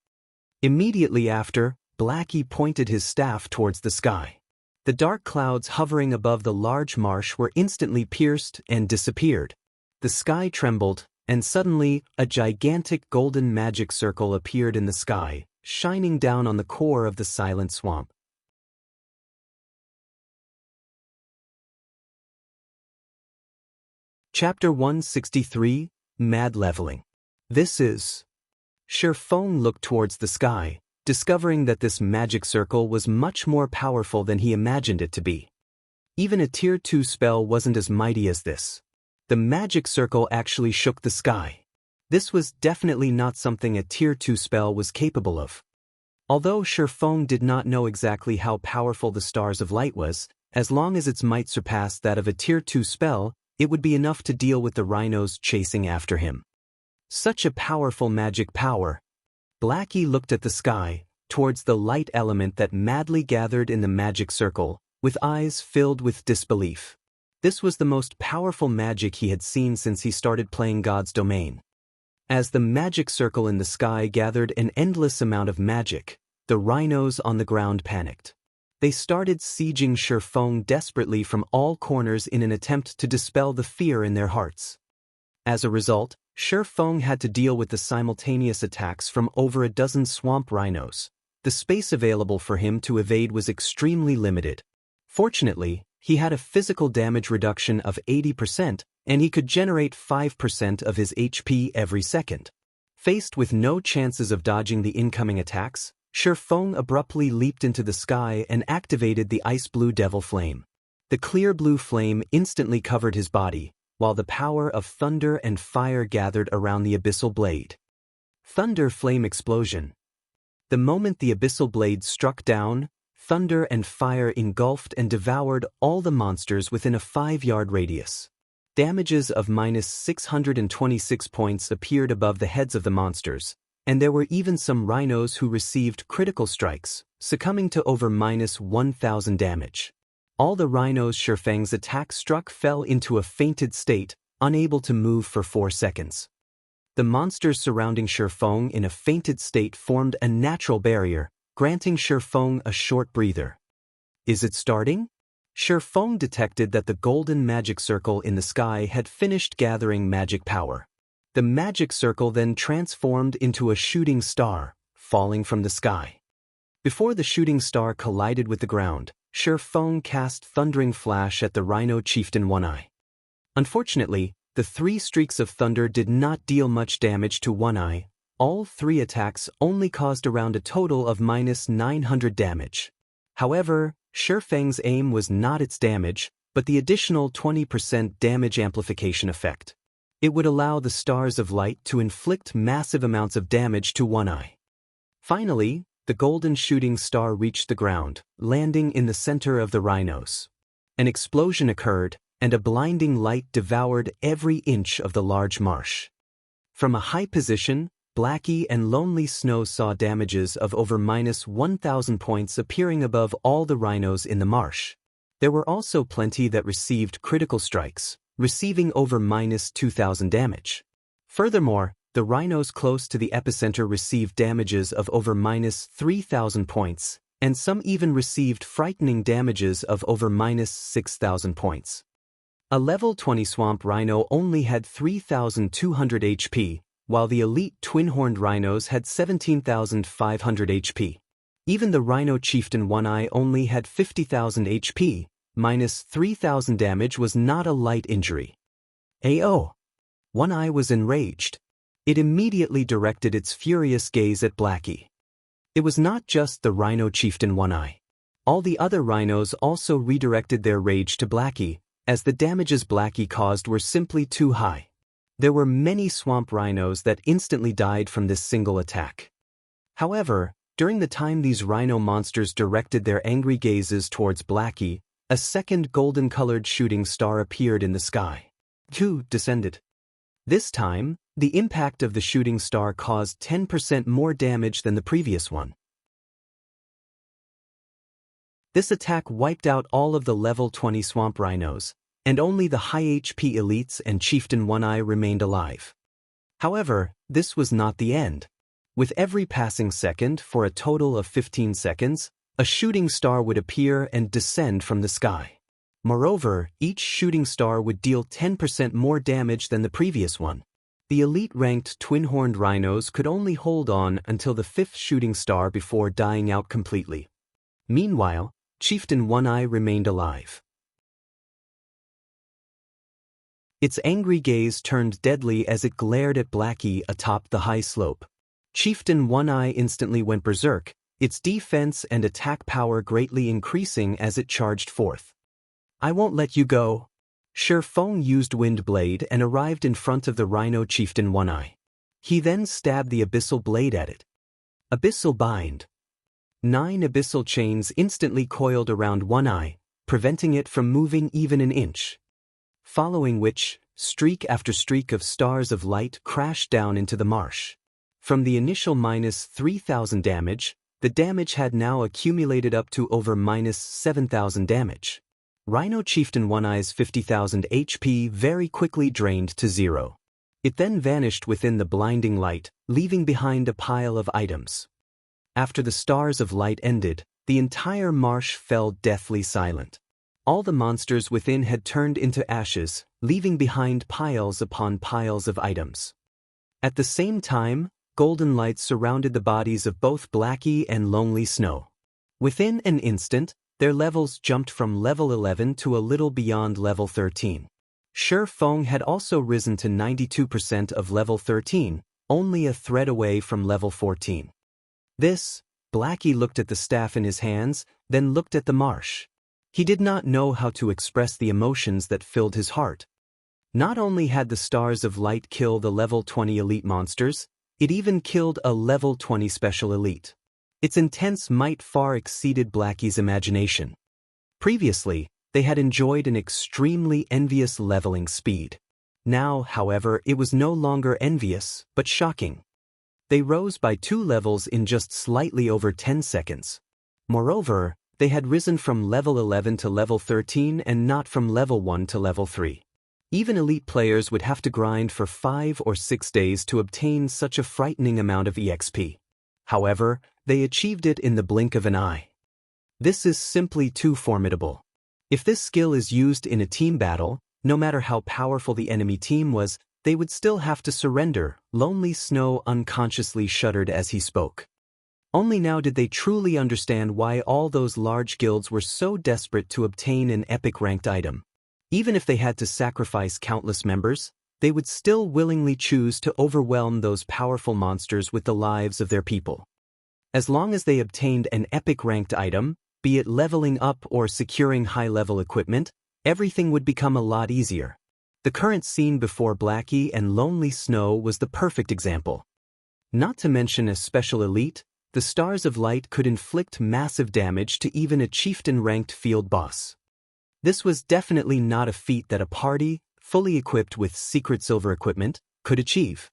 S1: Immediately after, Blackie pointed his staff towards the sky. The dark clouds hovering above the large marsh were instantly pierced and disappeared. The sky trembled, and suddenly, a gigantic golden magic circle appeared in the sky, shining down on the core of the silent swamp. Chapter 163, Mad Leveling. This is... Shifeng looked towards the sky, discovering that this magic circle was much more powerful than he imagined it to be. Even a Tier 2 spell wasn't as mighty as this. The magic circle actually shook the sky. This was definitely not something a Tier 2 spell was capable of. Although Shifeng did not know exactly how powerful the Stars of Light was, as long as its might surpassed that of a Tier 2 spell, it would be enough to deal with the rhinos chasing after him. Such a powerful magic power. Blackie looked at the sky, towards the light element that madly gathered in the magic circle, with eyes filled with disbelief. This was the most powerful magic he had seen since he started playing God's Domain. As the magic circle in the sky gathered an endless amount of magic, the rhinos on the ground panicked. They started sieging Shifeng desperately from all corners in an attempt to dispel the fear in their hearts. As a result, Shifeng had to deal with the simultaneous attacks from over a dozen swamp rhinos. The space available for him to evade was extremely limited. Fortunately, he had a physical damage reduction of 80%, and he could generate 5% of his HP every second. Faced with no chances of dodging the incoming attacks, Shifeng abruptly leaped into the sky and activated the ice blue devil flame. The clear blue flame instantly covered his body, while the power of thunder and fire gathered around the abyssal blade. Thunder flame explosion. The moment the abyssal blade struck down, thunder and fire engulfed and devoured all the monsters within a 5-yard radius. Damages of -626 points appeared above the heads of the monsters, and there were even some rhinos who received critical strikes, succumbing to over -1,000 damage. All the rhinos Shifeng's attack struck fell into a fainted state, unable to move for 4 seconds. The monsters surrounding Shifeng in a fainted state formed a natural barrier, granting Shifeng a short breather. Is it starting? Shifeng detected that the golden magic circle in the sky had finished gathering magic power. The magic circle then transformed into a shooting star, falling from the sky. Before the shooting star collided with the ground, Shifeng cast Thundering Flash at the rhino chieftain One Eye. Unfortunately, the 3 streaks of thunder did not deal much damage to One Eye. All 3 attacks only caused around a total of -900 damage. However, Shifeng's aim was not its damage, but the additional 20% damage amplification effect. It would allow the stars of light to inflict massive amounts of damage to One Eye. Finally, the golden shooting star reached the ground, landing in the center of the rhinos. An explosion occurred, and a blinding light devoured every inch of the large marsh. From a high position, Blackie and Lonely Snow saw damages of over -1,000 points appearing above all the rhinos in the marsh. There were also plenty that received critical strikes, receiving over -2,000 damage. Furthermore, the rhinos close to the epicenter received damages of over -3,000 points, and some even received frightening damages of over -6,000 points. A level 20 swamp rhino only had 3,200 HP, while the elite twin-horned rhinos had 17,500 HP. Even the rhino chieftain One Eye only had 50,000 HP, -3,000 damage was not a light injury. AO! One Eye was enraged. It immediately directed its furious gaze at Blackie. It was not just the rhino chieftain One Eye. All the other rhinos also redirected their rage to Blackie, as the damages Blackie caused were simply too high. There were many swamp rhinos that instantly died from this single attack. However, during the time these rhino monsters directed their angry gazes towards Blackie, a second golden-colored shooting star appeared in the sky. 2 descended. This time, the impact of the shooting star caused 10% more damage than the previous one. This attack wiped out all of the level 20 swamp rhinos, and only the high HP elites and Chieftain One Eye remained alive. However, this was not the end. With every passing second, for a total of 15 seconds, a shooting star would appear and descend from the sky. Moreover, each shooting star would deal 10% more damage than the previous one. The elite-ranked twin-horned rhinos could only hold on until the 5th shooting star before dying out completely. Meanwhile, Chieftain One Eye remained alive. Its angry gaze turned deadly as it glared at Blackie atop the high slope. Chieftain One Eye instantly went berserk, its defense and attack power greatly increasing as it charged forth. "I won't let you go." Feng used Wind Blade and arrived in front of the rhino chieftain One Eye. He then stabbed the abyssal blade at it. Abyssal bind. 9 abyssal chains instantly coiled around One Eye, preventing it from moving even an inch. Following which, streak after streak of stars of light crashed down into the marsh. From the initial -3,000 damage, the damage had now accumulated up to over -7,000 damage. Rhino Chieftain One Eye's 50,000 HP very quickly drained to 0. It then vanished within the blinding light, leaving behind a pile of items. After the stars of light ended, the entire marsh fell deathly silent. All the monsters within had turned into ashes, leaving behind piles upon piles of items. At the same time, golden light surrounded the bodies of both Blackie and Lonely Snow. Within an instant, their levels jumped from level 11 to a little beyond level 13. Feng had also risen to 92% of level 13, only a thread away from level 14. Blackie looked at the staff in his hands, then looked at the marsh. He did not know how to express the emotions that filled his heart. Not only had the stars of light kill the level 20 elite monsters, it even killed a level 20 special elite. Its intense might far exceeded Blackie's imagination. Previously, they had enjoyed an extremely envious leveling speed. Now, however, it was no longer envious, but shocking. They rose by 2 levels in just slightly over 10 seconds. Moreover, they had risen from level 11 to level 13 and not from level 1 to level 3. Even elite players would have to grind for 5 or 6 days to obtain such a frightening amount of EXP. However, they achieved it in the blink of an eye. This is simply too formidable. If this skill is used in a team battle, no matter how powerful the enemy team was, they would still have to surrender. Lonely Snow unconsciously shuddered as he spoke. Only now did they truly understand why all those large guilds were so desperate to obtain an epic ranked item. Even if they had to sacrifice countless members, they would still willingly choose to overwhelm those powerful monsters with the lives of their people. As long as they obtained an epic ranked item, be it leveling up or securing high-level equipment, everything would become a lot easier. The current scene before Blackie and Lonely Snow was the perfect example. Not to mention a special elite, the Stars of Light could inflict massive damage to even a chieftain-ranked field boss. This was definitely not a feat that a party, fully equipped with secret silver equipment, could achieve.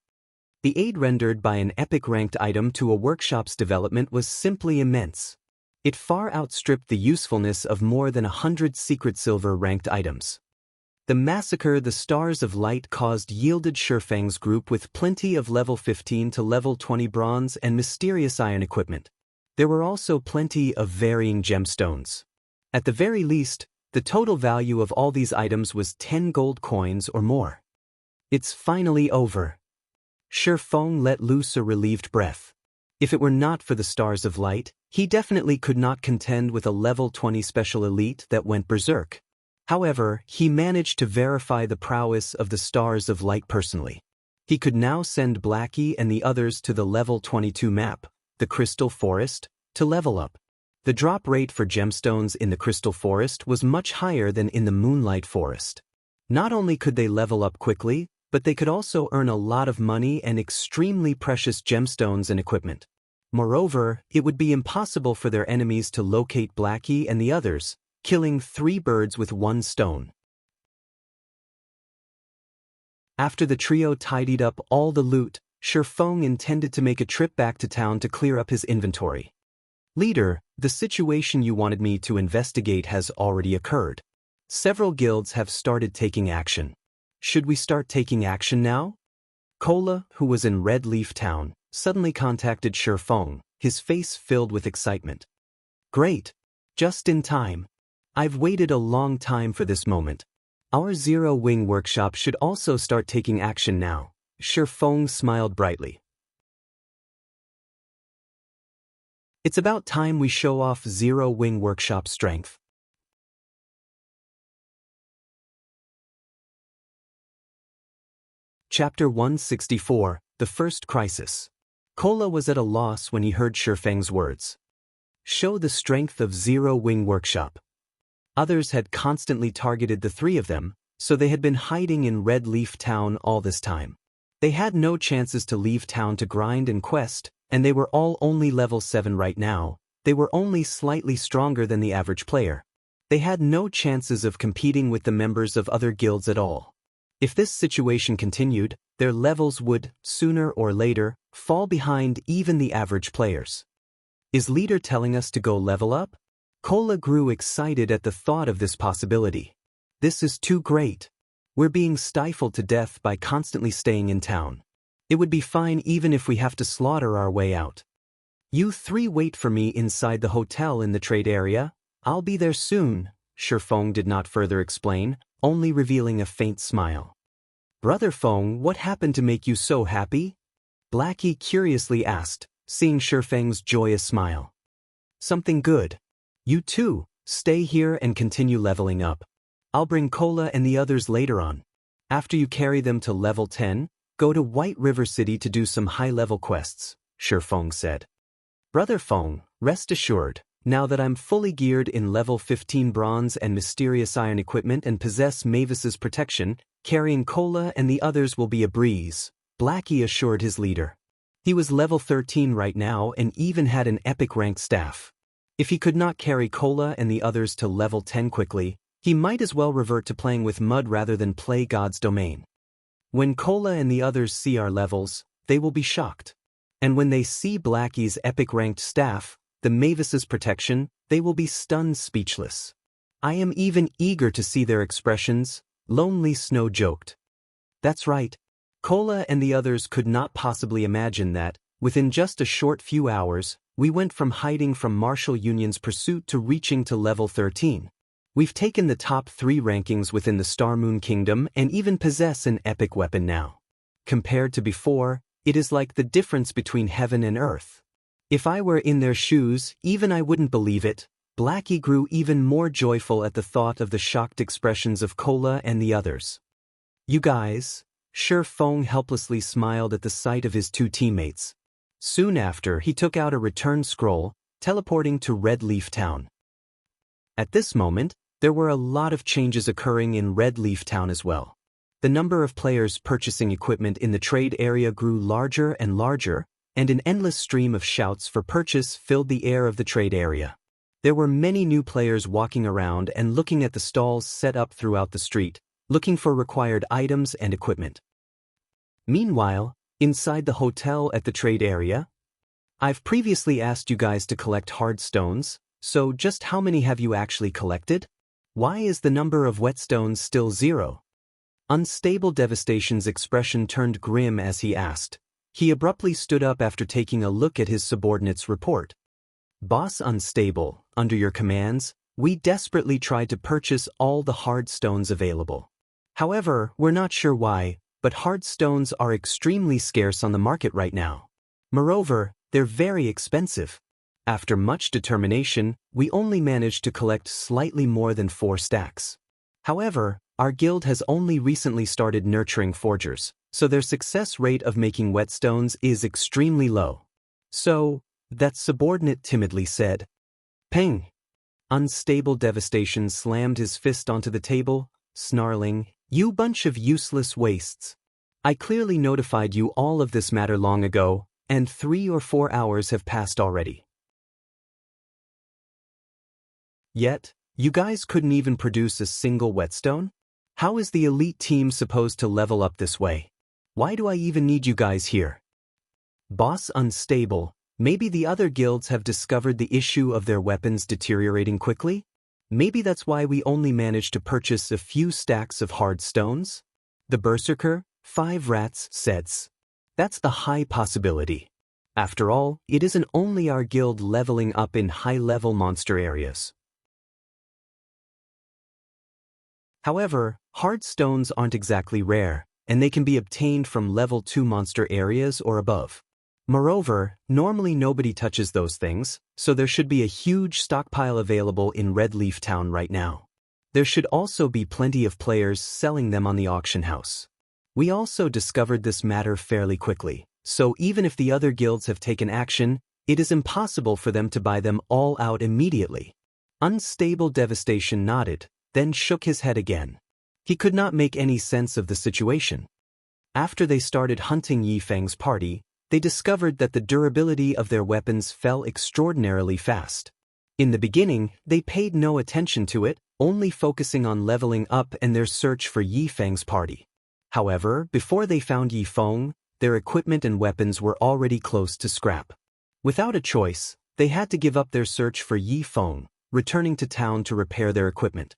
S1: The aid rendered by an epic-ranked item to a workshop's development was simply immense. It far outstripped the usefulness of more than 100 secret silver-ranked items. The massacre the Stars of Light caused yielded Shurfeng's group with plenty of level 15 to level 20 bronze and mysterious iron equipment. There were also plenty of varying gemstones. At the very least, the total value of all these items was 10 gold coins or more. It's finally over. Shurfeng let loose a relieved breath. If it were not for the Stars of Light, he definitely could not contend with a level 20 special elite that went berserk. However, he managed to verify the prowess of the Stars of Light personally. He could now send Blackie and the others to the level 22 map, the Crystal Forest, to level up. The drop rate for gemstones in the Crystal Forest was much higher than in the Moonlight Forest. Not only could they level up quickly, but they could also earn a lot of money and extremely precious gemstones and equipment. Moreover, it would be impossible for their enemies to locate Blackie and the others, killing 3 birds with 1 stone. After the trio tidied up all the loot, Shurfeng intended to make a trip back to town to clear up his inventory. Leader, the situation you wanted me to investigate has already occurred. Several guilds have started taking action. Should we start taking action now? Kola, who was in Red Leaf Town, suddenly contacted Shurfeng, his face filled with excitement. Great! Just in time. I've waited a long time for this moment. Our Zero Wing workshop should also start taking action now. Shurfeng smiled brightly. It's about time we show off Zero Wing workshop strength. Chapter 164, The First Crisis. Kola was at a loss when he heard Shurfeng's words. Show the strength of Zero Wing workshop. Others had constantly targeted the 3 of them, so they had been hiding in Red Leaf Town all this time. They had no chances to leave town to grind and quest, and they were all only level 7 right now. They were only slightly stronger than the average player. They had no chances of competing with the members of other guilds at all. If this situation continued, their levels would, sooner or later, fall behind even the average players. Is leader telling us to go level up? Kola grew excited at the thought of this possibility. This is too great. We're being stifled to death by constantly staying in town. It would be fine even if we have to slaughter our way out. You 3 wait for me inside the hotel in the trade area. I'll be there soon. Shurfeng did not further explain, only revealing a faint smile. Brother Feng, what happened to make you so happy? Blackie curiously asked, seeing Shurfeng's joyous smile. Something good. You too, stay here and continue leveling up. I'll bring Kola and the others later on. After you carry them to level 10, go to White River City to do some high-level quests, Shurfeng said. Brother Feng, rest assured, now that I'm fully geared in level 15 bronze and mysterious iron equipment and possess Mavis's protection, carrying Kola and the others will be a breeze, Blackie assured his leader. He was level 13 right now and even had an epic-ranked staff. If he could not carry Kola and the others to level 10 quickly, he might as well revert to playing with mud rather than play God's domain. When Kola and the others see our levels, they will be shocked. And when they see Blackie's epic-ranked staff, the Mavis's protection, they will be stunned speechless. I am even eager to see their expressions, Lonely Snow joked. That's right. Kola and the others could not possibly imagine that, within just a short few hours, we went from hiding from Martial Union's pursuit to reaching to level 13. We've taken the top 3 rankings within the Star Moon Kingdom and even possess an epic weapon now. Compared to before, it is like the difference between heaven and earth. If I were in their shoes, even I wouldn't believe it. Blackie grew even more joyful at the thought of the shocked expressions of Kola and the others. You guys, Shurfeng helplessly smiled at the sight of his 2 teammates. Soon after, he took out a return scroll, teleporting to Red Leaf Town. At this moment, there were a lot of changes occurring in Red Leaf Town as well. The number of players purchasing equipment in the trade area grew larger and larger, and an endless stream of shouts for purchase filled the air of the trade area. There were many new players walking around and looking at the stalls set up throughout the street, looking for required items and equipment. Meanwhile, inside the hotel at the trade area, I've previously asked you guys to collect hard stones, so just how many have you actually collected? Why is the number of wet stones still 0? Unstable Devastation's expression turned grim as he asked. He abruptly stood up after taking a look at his subordinate's report. Boss Unstable, under your commands, we desperately tried to purchase all the hard stones available. However, we're not sure why, but hard stones are extremely scarce on the market right now. Moreover, they're very expensive. After much determination, we only managed to collect slightly more than 4 stacks. However, our guild has only recently started nurturing forgers, so their success rate of making whetstones is extremely low. So, that subordinate timidly said. Ping! Unstable Devastation slammed his fist onto the table, snarling, "You bunch of useless wastes. I clearly notified you all of this matter long ago, and 3 or 4 hours have passed already. Yet, you guys couldn't even produce a single whetstone? How is the elite team supposed to level up this way? Why do I even need you guys here?" Boss Unstable, maybe the other guilds have discovered the issue of their weapons deteriorating quickly? Maybe that's why we only managed to purchase a few stacks of hard stones? The Berserker, 5 Rats, says. That's the high possibility. After all, it isn't only our guild leveling up in high-level monster areas. However, hard stones aren't exactly rare, and they can be obtained from level 2 monster areas or above. Moreover, normally nobody touches those things, so there should be a huge stockpile available in Red Leaf Town right now. There should also be plenty of players selling them on the auction house. We also discovered this matter fairly quickly, so even if the other guilds have taken action, it is impossible for them to buy them all out immediately. Unstable Devastation nodded, then shook his head again. He could not make any sense of the situation. After they started hunting Yifeng's party, they discovered that the durability of their weapons fell extraordinarily fast. In the beginning, they paid no attention to it, only focusing on leveling up and their search for Yifeng's party. However, before they found Yifeng, their equipment and weapons were already close to scrap. Without a choice, they had to give up their search for Yifeng, returning to town to repair their equipment.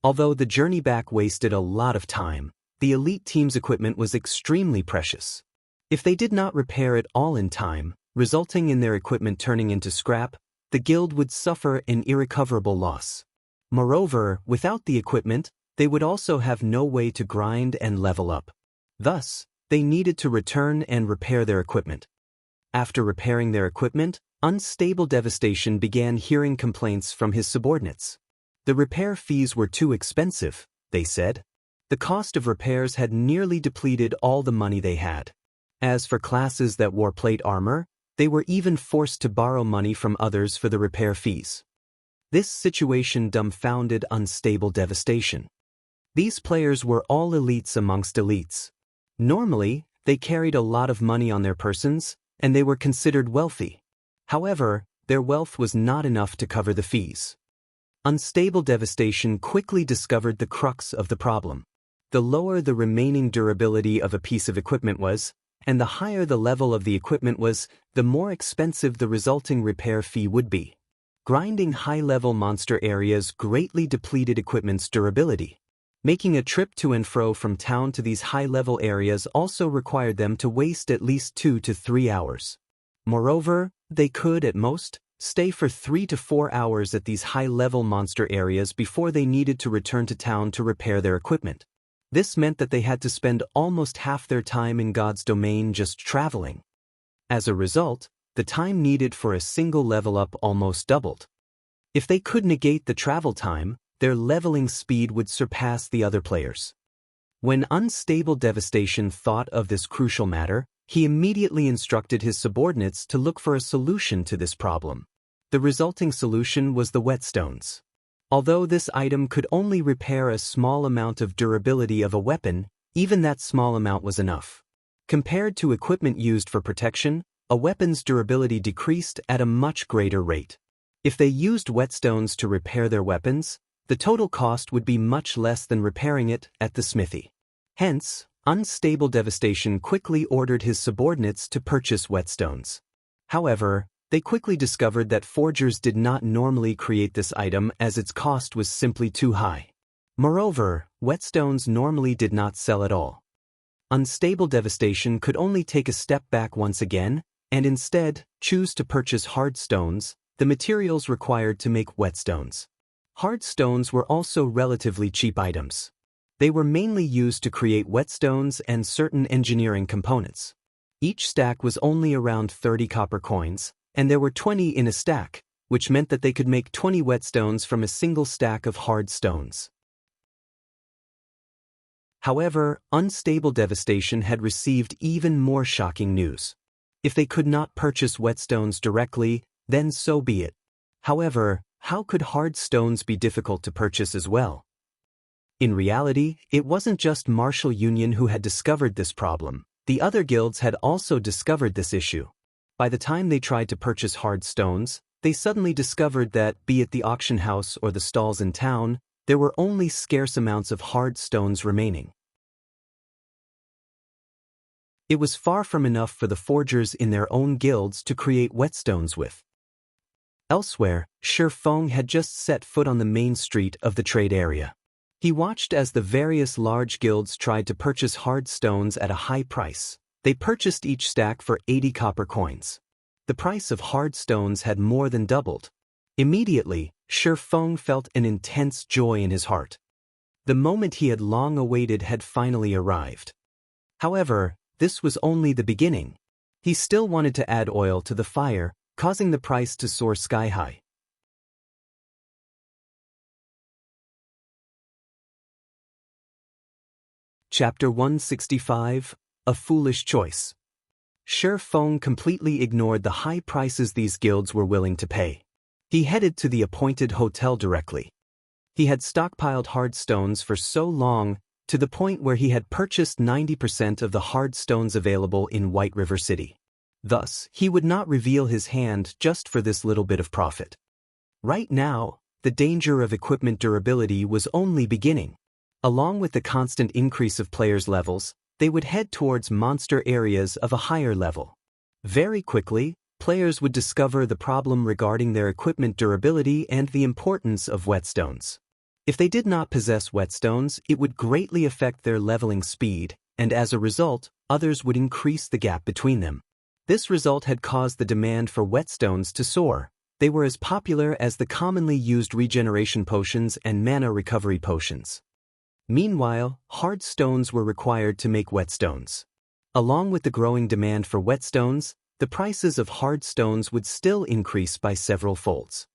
S1: Although the journey back wasted a lot of time, the elite team's equipment was extremely precious. If they did not repair it all in time, resulting in their equipment turning into scrap, the guild would suffer an irrecoverable loss. Moreover, without the equipment, they would also have no way to grind and level up. Thus, they needed to return and repair their equipment. After repairing their equipment, Unstable Devastation began hearing complaints from his subordinates. The repair fees were too expensive, they said. The cost of repairs had nearly depleted all the money they had. As for classes that wore plate armor, they were even forced to borrow money from others for the repair fees. This situation dumbfounded Unstable Devastation. These players were all elites amongst elites. Normally, they carried a lot of money on their persons, and they were considered wealthy. However, their wealth was not enough to cover the fees. Unstable Devastation quickly discovered the crux of the problem. The lower the remaining durability of a piece of equipment was, and the higher the level of the equipment was, the more expensive the resulting repair fee would be. Grinding high-level monster areas greatly depleted equipment's durability. Making a trip to and fro from town to these high-level areas also required them to waste at least 2 to 3 hours. Moreover, they could, at most, stay for 3 to 4 hours at these high-level monster areas before they needed to return to town to repair their equipment. This meant that they had to spend almost half their time in God's domain just traveling. As a result, the time needed for a single level up almost doubled. If they could negate the travel time, their leveling speed would surpass the other players. When Unstable Devastation thought of this crucial matter, he immediately instructed his subordinates to look for a solution to this problem. The resulting solution was the whetstones. Although this item could only repair a small amount of durability of a weapon, Even that small amount was enough. Compared to equipment used for protection, a weapon's durability decreased at a much greater rate. If they used whetstones to repair their weapons, the total cost would be much less than repairing it at the smithy. Hence, Unstable Devastation quickly ordered his subordinates to purchase whetstones. However, they quickly discovered that forgers did not normally create this item as its cost was simply too high. Moreover, whetstones normally did not sell at all. Unstable Devastation could only take a step back once again, and instead choose to purchase hard stones, the materials required to make whetstones. Hard stones were also relatively cheap items. They were mainly used to create whetstones and certain engineering components. Each stack was only around 30 copper coins, and there were 20 in a stack, which meant that they could make 20 whetstones from a single stack of hard stones. However, Unstable Devastation had received even more shocking news. If they could not purchase whetstones directly, then so be it. However, how could hard stones be difficult to purchase as well? In reality, it wasn't just Martial Union who had discovered this problem. The other guilds had also discovered this issue. By the time they tried to purchase hard stones, they suddenly discovered that, be it the auction house or the stalls in town, there were only scarce amounts of hard stones remaining. It was far from enough for the forgers in their own guilds to create whetstones with. Elsewhere, Shi Feng had just set foot on the main street of the trade area. He watched as the various large guilds tried to purchase hard stones at a high price. They purchased each stack for 80 copper coins. The price of hard stones had more than doubled. Immediately, Shi Feng felt an intense joy in his heart. The moment he had long awaited had finally arrived. However, this was only the beginning. He still wanted to add oil to the fire, causing the price to soar sky-high. Chapter 165, A Foolish Choice. Shi Feng completely ignored the high prices these guilds were willing to pay. He headed to the appointed hotel directly. He had stockpiled hard stones for so long, to the point where he had purchased 90% of the hard stones available in White River City. Thus, he would not reveal his hand just for this little bit of profit. Right now, the danger of equipment durability was only beginning. Along with the constant increase of players' levels, they would head towards monster areas of a higher level. Very quickly, players would discover the problem regarding their equipment durability and the importance of whetstones. If they did not possess whetstones, it would greatly affect their leveling speed, and as a result, others would increase the gap between them. This result had caused the demand for whetstones to soar. They were as popular as the commonly used regeneration potions and mana recovery potions. Meanwhile, hard stones were required to make whetstones. Along with the growing demand for whetstones, the prices of hard stones would still increase by several folds.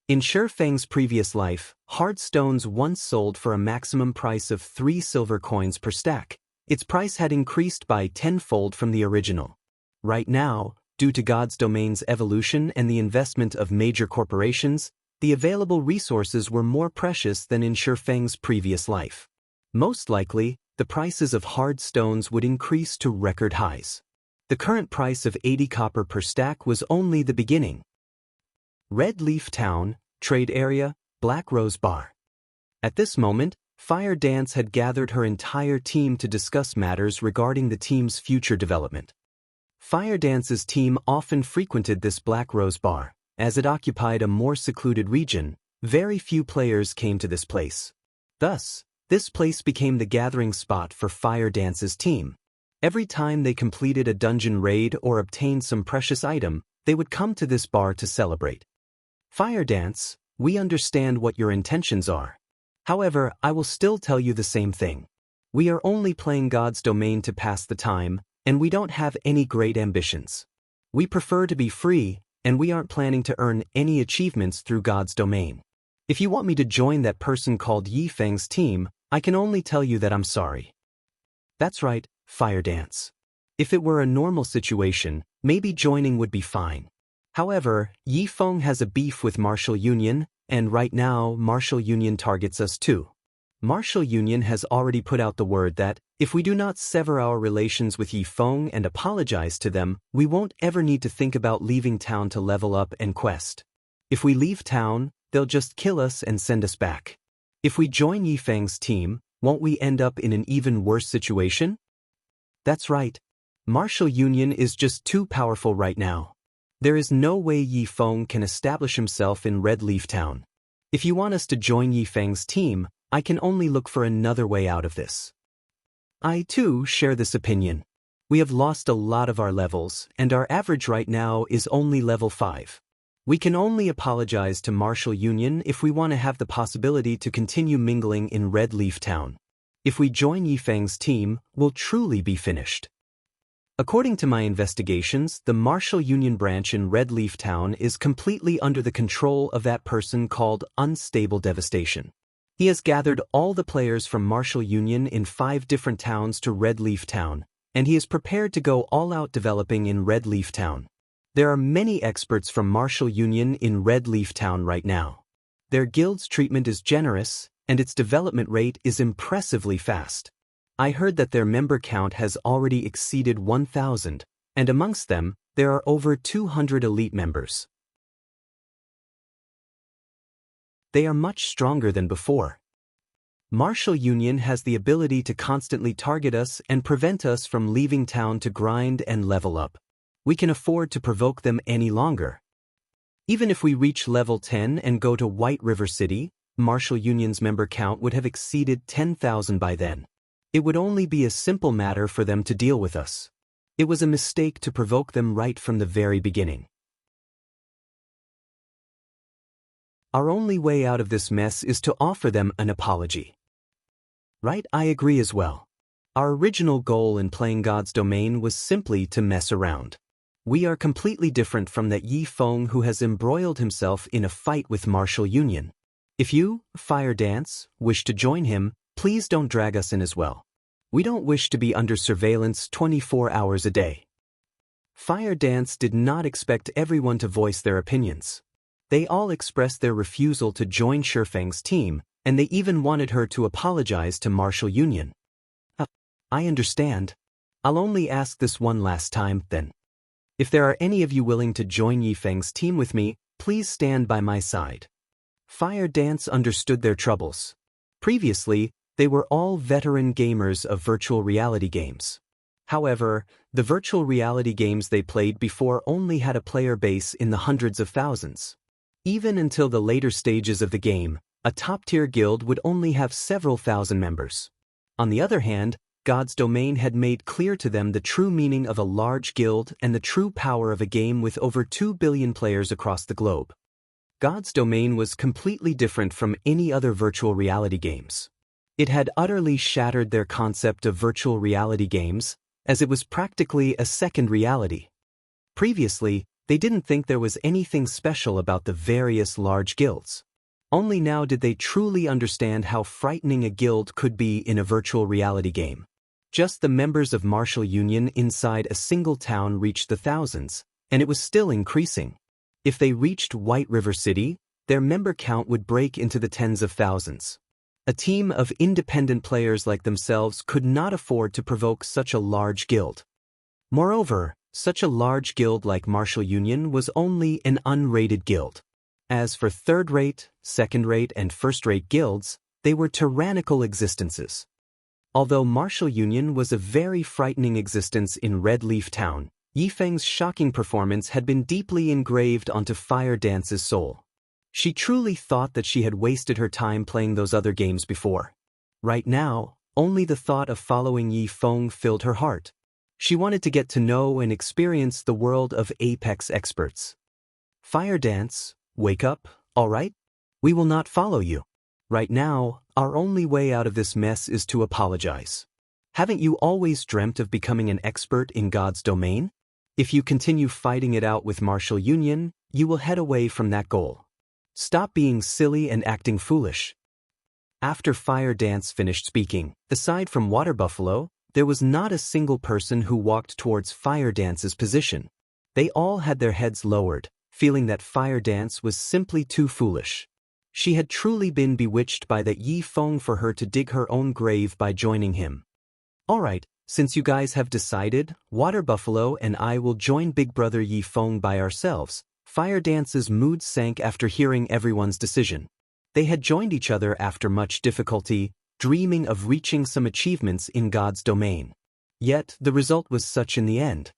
S1: In Shi Feng's previous life, hard stones once sold for a maximum price of 3 silver coins per stack. Its price had increased by 10-fold from the original. Right now, due to God's domain's evolution and the investment of major corporations, the available resources were more precious than in Shi Feng's previous life. Most likely, the prices of hard stones would increase to record highs. The current price of 80 copper per stack was only the beginning. Red Leaf Town, Trade Area, Black Rose Bar. At this moment, Fire Dance had gathered her entire team to discuss matters regarding the team's future development. Fire Dance's team often frequented this Black Rose Bar. As it occupied a more secluded region, very few players came to this place. Thus, this place became the gathering spot for Fire Dance's team. Every time they completed a dungeon raid or obtained some precious item, they would come to this bar to celebrate. Fire Dance, we understand what your intentions are. However, I will still tell you the same thing. We are only playing God's domain to pass the time, and we don't have any great ambitions. We prefer to be free, and we aren't planning to earn any achievements through God's domain. If you want me to join that person called Yi Feng's team, I can only tell you that I'm sorry. That's right, Fire Dance. If it were a normal situation, maybe joining would be fine. However, Yi Feng has a beef with Martial Union, and right now Martial Union targets us too. Martial Union has already put out the word that, if we do not sever our relations with Yi Feng and apologize to them, we won't ever need to think about leaving town to level up and quest. If we leave town, they'll just kill us and send us back. If we join Yi Feng's team, won't we end up in an even worse situation? That's right. Martial Union is just too powerful right now. There is no way Yi Feng can establish himself in Red Leaf Town. If you want us to join Yi Feng's team, I can only look for another way out of this. I too share this opinion. We have lost a lot of our levels, and our average right now is only level 5. We can only apologize to Martial Union if we want to have the possibility to continue mingling in Red Leaf Town. If we join Yi Feng's team, we'll truly be finished. According to my investigations, the Martial Union branch in Red Leaf Town is completely under the control of that person called Unstable Devastation. He has gathered all the players from Martial Union in 5 different towns to Red Leaf Town, and he is prepared to go all out developing in Red Leaf Town. There are many experts from Martial Union in Red Leaf Town right now. Their guild's treatment is generous, and its development rate is impressively fast. I heard that their member count has already exceeded 1,000, and amongst them, there are over 200 elite members. They are much stronger than before. Martial Union has the ability to constantly target us and prevent us from leaving town to grind and level up. We can afford to provoke them any longer. Even if we reach level 10 and go to White River City, Martial Union's member count would have exceeded 10,000 by then. It would only be a simple matter for them to deal with us. It was a mistake to provoke them right from the very beginning. Our only way out of this mess is to offer them an apology. Right, I agree as well. Our original goal in playing God's Domain was simply to mess around. We are completely different from that Yi Feng who has embroiled himself in a fight with Martial Union. If you, Fire Dance, wish to join him, please don't drag us in as well. We don't wish to be under surveillance 24 hours a day. Fire Dance did not expect everyone to voice their opinions. They all expressed their refusal to join Shifeng's team, and they even wanted her to apologize to Martial Union. I understand. I'll only ask this one last time, then. If there are any of you willing to join Yi Feng's team with me, please stand by my side. Fire Dance understood their troubles. Previously, they were all veteran gamers of virtual reality games. However, the virtual reality games they played before only had a player base in the hundreds of thousands. Even until the later stages of the game, a top-tier guild would only have several thousand members. On the other hand, God's Domain had made clear to them the true meaning of a large guild and the true power of a game with over 2 billion players across the globe. God's Domain was completely different from any other virtual reality games. It had utterly shattered their concept of virtual reality games, as it was practically a second reality. Previously, they didn't think there was anything special about the various large guilds. Only now did they truly understand how frightening a guild could be in a virtual reality game. Just the members of Martial Union inside a single town reached the thousands, and it was still increasing. If they reached White River City, their member count would break into the tens of thousands. A team of independent players like themselves could not afford to provoke such a large guild. Moreover, such a large guild like Martial Union was only an unrated guild. As for third-rate, second-rate, and first-rate guilds, they were tyrannical existences. Although Martial Union was a very frightening existence in Red Leaf Town, Yi Feng's shocking performance had been deeply engraved onto Fire Dance's soul. She truly thought that she had wasted her time playing those other games before. Right now, only the thought of following Yi Feng filled her heart. She wanted to get to know and experience the world of Apex experts. Fire Dance, wake up, all right? We will not follow you. Right now, our only way out of this mess is to apologize. Haven't you always dreamt of becoming an expert in God's Domain? If you continue fighting it out with Martial Union, you will head away from that goal. Stop being silly and acting foolish. After Fire Dance finished speaking, aside from Water Buffalo, there was not a single person who walked towards Fire Dance's position. They all had their heads lowered, feeling that Fire Dance was simply too foolish. She had truly been bewitched by that Yi Feng for her to dig her own grave by joining him. Alright, since you guys have decided, Water Buffalo and I will join Big Brother Yi Feng by ourselves. Fire Dance's mood sank after hearing everyone's decision. They had joined each other after much difficulty, dreaming of reaching some achievements in God's domain. Yet, the result was such in the end.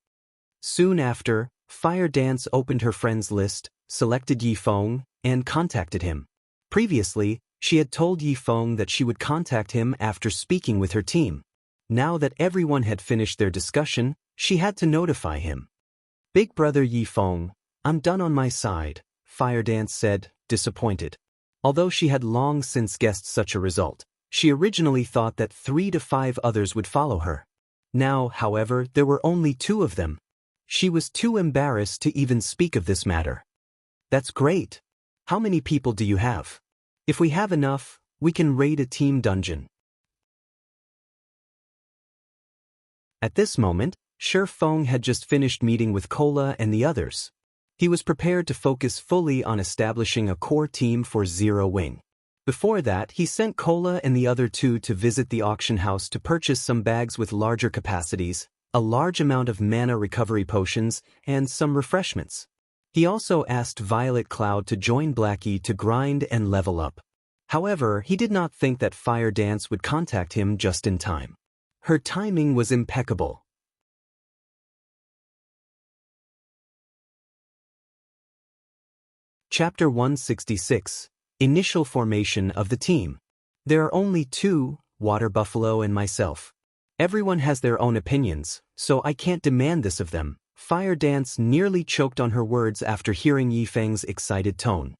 S1: Soon after, Fire Dance opened her friends list, selected Yi Feng, and contacted him. Previously, she had told Yi Feng that she would contact him after speaking with her team. Now that everyone had finished their discussion, she had to notify him. Big Brother Yi Feng, I'm done on my side, Fire Dance said, disappointed. Although she had long since guessed such a result, she originally thought that 3 to 5 others would follow her. Now, however, there were only 2 of them. She was too embarrassed to even speak of this matter. That's great. How many people do you have? If we have enough, we can raid a team dungeon. At this moment, Shi Feng had just finished meeting with Cola and the others. He was prepared to focus fully on establishing a core team for Zero Wing. Before that, he sent Cola and the other 2 to visit the auction house to purchase some bags with larger capacities, a large amount of mana recovery potions, and some refreshments. He also asked Violet Cloud to join Blackie to grind and level up. However, he did not think that Fire Dance would contact him just in time. Her timing was impeccable. Chapter 166. Initial formation of the team. There are only 2, Water Buffalo and myself. Everyone has their own opinions, so I can't demand this of them. Fire Dance nearly choked on her words after hearing Yi Feng's excited tone.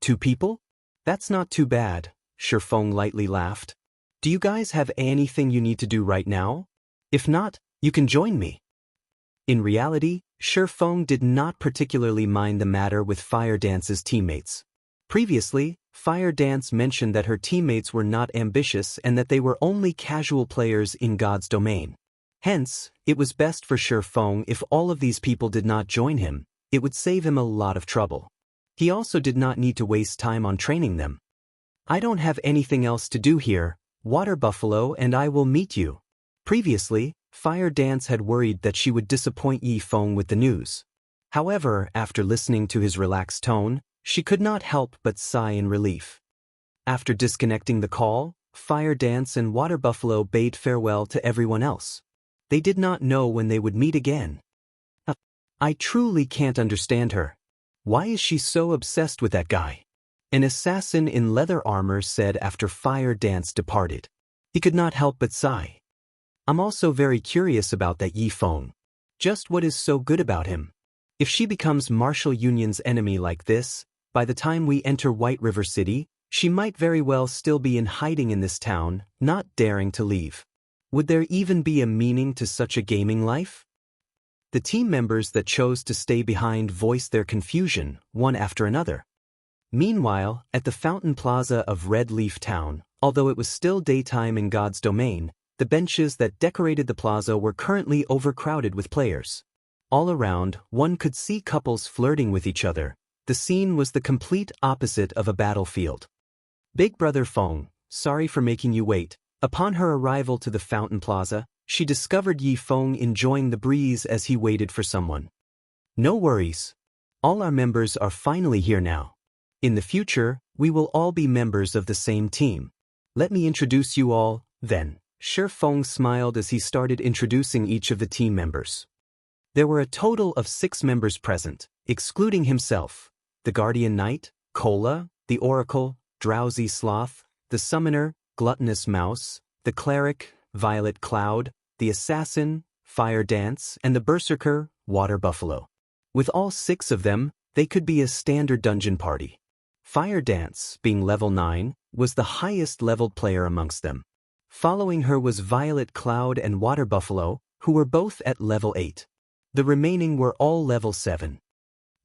S1: 2 people? That's not too bad, Shi Feng lightly laughed. Do you guys have anything you need to do right now? If not, you can join me. In reality, Shi Feng did not particularly mind the matter with Fire Dance's teammates. Previously, Fire Dance mentioned that her teammates were not ambitious and that they were only casual players in God's domain. Hence, it was best for Shi Feng if all of these people did not join him. It would save him a lot of trouble. He also did not need to waste time on training them. I don't have anything else to do here, Water Buffalo and I will meet you. Previously, Fire Dance had worried that she would disappoint Yi Feng with the news. However, after listening to his relaxed tone, she could not help but sigh in relief. After disconnecting the call, Fire Dance and Water Buffalo bade farewell to everyone else. They did not know when they would meet again. I truly can't understand her. Why is she so obsessed with that guy? An assassin in leather armor said after Fire Dance departed. He could not help but sigh. I'm also very curious about that Yi Feng. Just what is so good about him? If she becomes Martial Union's enemy like this, by the time we enter White River City, she might very well still be in hiding in this town, not daring to leave. Would there even be a meaning to such a gaming life? The team members that chose to stay behind voiced their confusion, one after another. Meanwhile, at the Fountain Plaza of Red Leaf Town, although it was still daytime in God's domain, the benches that decorated the plaza were currently overcrowded with players. All around, one could see couples flirting with each other. The scene was the complete opposite of a battlefield. Big Brother Feng, sorry for making you wait. Upon her arrival to the Fountain Plaza, she discovered Yi Feng enjoying the breeze as he waited for someone. No worries. All our members are finally here now. In the future, we will all be members of the same team. Let me introduce you all, then. Shi Feng smiled as he started introducing each of the team members. There were a total of 6 members present, excluding himself: the Guardian Knight, Cola, the Oracle, Drowsy Sloth, the Summoner, Gluttonous Mouse, the Cleric, Violet Cloud, the Assassin, Fire Dance, and the Berserker, Water Buffalo. With all 6 of them, they could be a standard dungeon party. Fire Dance, being level 9, was the highest leveled player amongst them. Following her was Violet Cloud and Water Buffalo, who were both at level 8. The remaining were all level 7.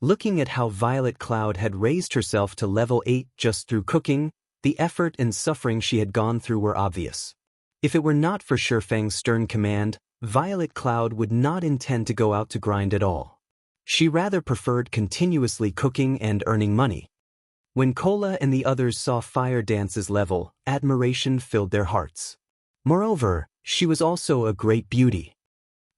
S1: Looking at how Violet Cloud had raised herself to level 8 just through cooking, the effort and suffering she had gone through were obvious. If it were not for Shi Feng's stern command, Violet Cloud would not intend to go out to grind at all. She rather preferred continuously cooking and earning money. When Kola and the others saw Fire Dance's level, admiration filled their hearts. Moreover, she was also a great beauty.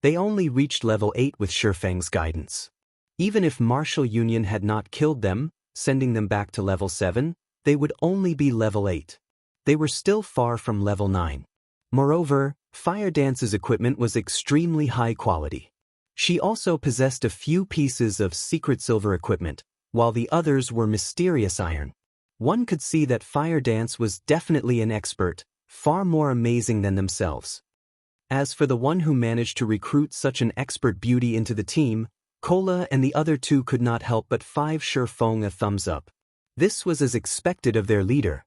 S1: They only reached level 8 with Shifeng's guidance. Even if Martial Union had not killed them, sending them back to level 7, they would only be level 8. They were still far from level 9. Moreover, Fire Dance's equipment was extremely high quality. She also possessed a few pieces of secret silver equipment, while the others were mysterious iron. One could see that Fire Dance was definitely an expert, far more amazing than themselves. As for the one who managed to recruit such an expert beauty into the team, Kola and the other two could not help but give Shifeng a thumbs up. This was as expected of their leader.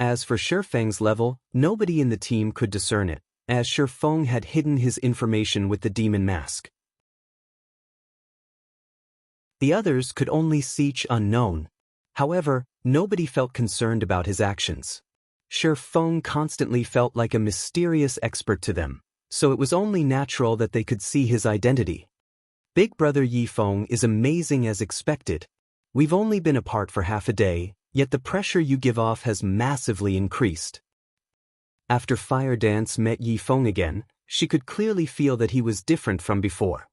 S1: As for Shifeng's level, nobody in the team could discern it, as Shifeng had hidden his information with the demon mask. The others could only see unknown. However, nobody felt concerned about his actions. Shifeng constantly felt like a mysterious expert to them, so it was only natural that they could see his identity. Big brother Yifeng is amazing as expected. We've only been apart for half a day, yet the pressure you give off has massively increased. After Fire Dance met Yifeng again, she could clearly feel that he was different from before.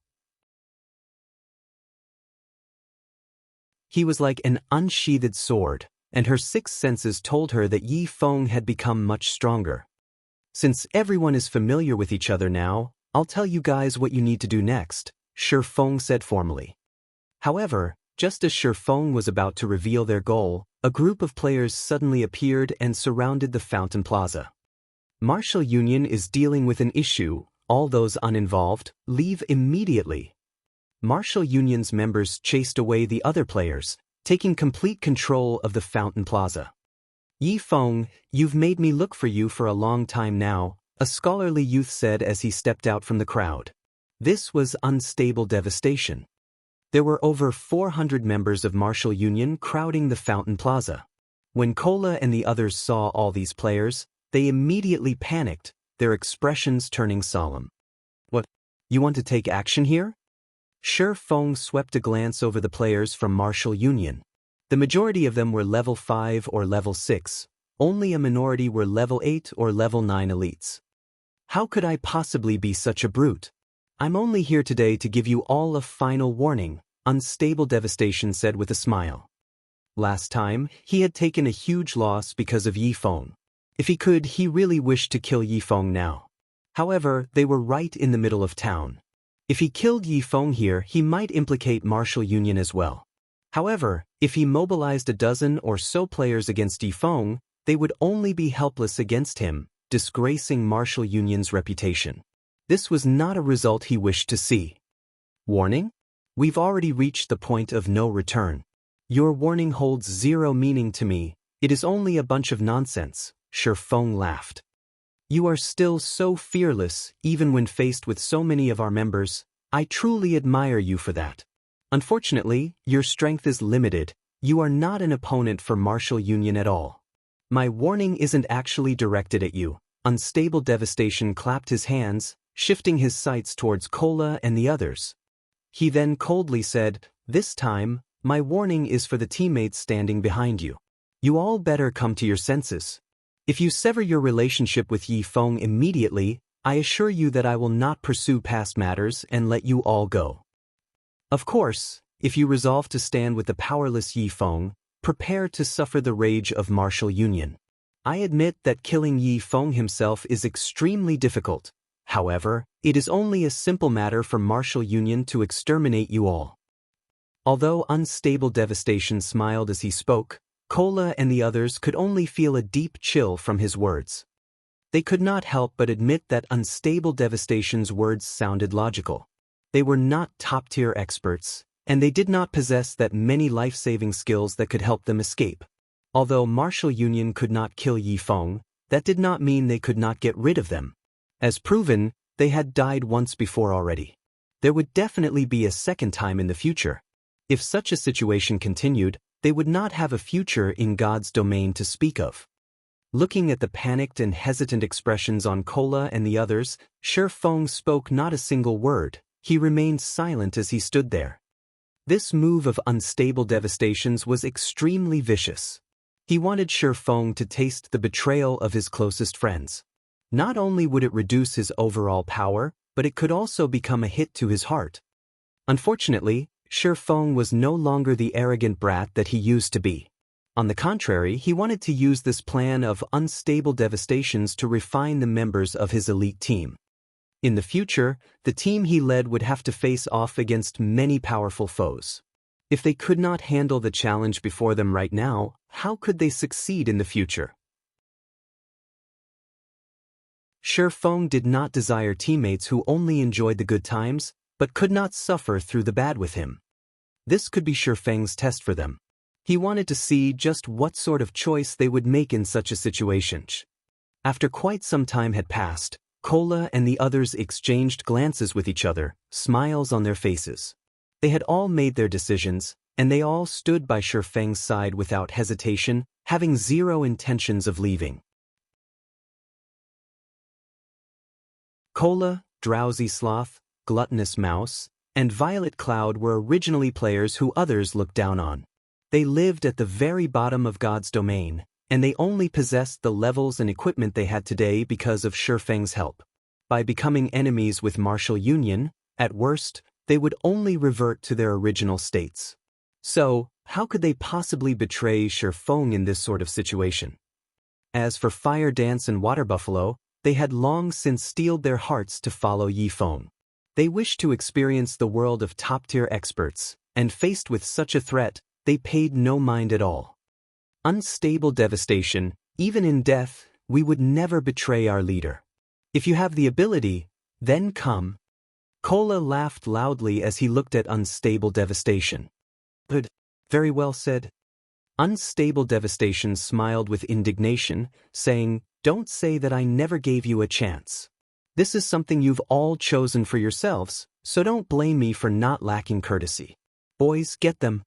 S1: He was like an unsheathed sword, and her sixth senses told her that Yifeng had become much stronger. Since everyone is familiar with each other now, I'll tell you guys what you need to do next, Shifeng said formally. However, just as Shifeng was about to reveal their goal, a group of players suddenly appeared and surrounded the Fountain Plaza. Martial Union is dealing with an issue, all those uninvolved, leave immediately. Martial Union's members chased away the other players, taking complete control of the Fountain Plaza. Yifeng, you've made me look for you for a long time now, a scholarly youth said as he stepped out from the crowd. This was unstable devastation. There were over 400 members of Martial Union crowding the Fountain Plaza. When Kola and the others saw all these players, they immediately panicked, their expressions turning solemn. What? You want to take action here? Shifeng swept a glance over the players from Martial Union. The majority of them were level 5 or level 6, only a minority were level 8 or level 9 elites. How could I possibly be such a brute? I'm only here today to give you all a final warning, Unstable Devastation said with a smile. Last time, he had taken a huge loss because of Yifeng. If he could, he really wished to kill Yifeng now. However, they were right in the middle of town. If he killed Yifeng here, he might implicate Martial Union as well. However, if he mobilized a dozen or so players against Yifeng, they would only be helpless against him, disgracing Martial Union's reputation. This was not a result he wished to see. Warning? We've already reached the point of no return. Your warning holds zero meaning to me, it is only a bunch of nonsense, Shifeng laughed. You are still so fearless, even when faced with so many of our members. I truly admire you for that. Unfortunately, your strength is limited. You are not an opponent for Martial Union at all. My warning isn't actually directed at you. Unstable Devastation clapped his hands, shifting his sights towards Kola and the others. He then coldly said, "This time, my warning is for the teammates standing behind you. You all better come to your senses. If you sever your relationship with Yifeng immediately, I assure you that I will not pursue past matters and let you all go. Of course, if you resolve to stand with the powerless Yifeng, prepare to suffer the rage of Martial Union. I admit that killing Yifeng himself is extremely difficult. However, it is only a simple matter for Martial Union to exterminate you all." Although Unstable Devastation smiled as he spoke, Kola and the others could only feel a deep chill from his words. They could not help but admit that Unstable Devastation's words sounded logical. They were not top-tier experts, and they did not possess that many life-saving skills that could help them escape. Although Martial Union could not kill Yifeng, that did not mean they could not get rid of them. As proven, they had died once before already. There would definitely be a second time in the future. If such a situation continued, they would not have a future in God's domain to speak of. Looking at the panicked and hesitant expressions on Kola and the others, Shifeng spoke not a single word. He remained silent as he stood there. This move of unstable devastations was extremely vicious. He wanted Shi Feng to taste the betrayal of his closest friends. Not only would it reduce his overall power, but it could also become a hit to his heart. Unfortunately, Shi Feng was no longer the arrogant brat that he used to be. On the contrary, he wanted to use this plan of unstable devastations to refine the members of his elite team. In the future, the team he led would have to face off against many powerful foes. If they could not handle the challenge before them right now, how could they succeed in the future? Shi Feng did not desire teammates who only enjoyed the good times, but could not suffer through the bad with him. This could be Shi Feng's test for them. He wanted to see just what sort of choice they would make in such a situation. After quite some time had passed, Cola and the others exchanged glances with each other, smiles on their faces. They had all made their decisions, and they all stood by Shi Feng's side without hesitation, having zero intentions of leaving. Cola, Drowsy Sloth, Gluttonous Mouse, and Violet Cloud were originally players who others looked down on. They lived at the very bottom of God's domain, and they only possessed the levels and equipment they had today because of Shi Feng's help. By becoming enemies with Martial Union, at worst, they would only revert to their original states. So, how could they possibly betray Shi Feng in this sort of situation? As for Fire Dance and Water Buffalo, they had long since steeled their hearts to follow Yi Feng. They wished to experience the world of top-tier experts, and faced with such a threat, they paid no mind at all. Unstable devastation, even in death, we would never betray our leader. If you have the ability, then come. Cola laughed loudly as he looked at unstable devastation. Good. Very well said. Unstable devastation smiled with indignation, saying, "Don't say that I never gave you a chance. This is something you've all chosen for yourselves, so don't blame me for not lacking courtesy. Boys, get them."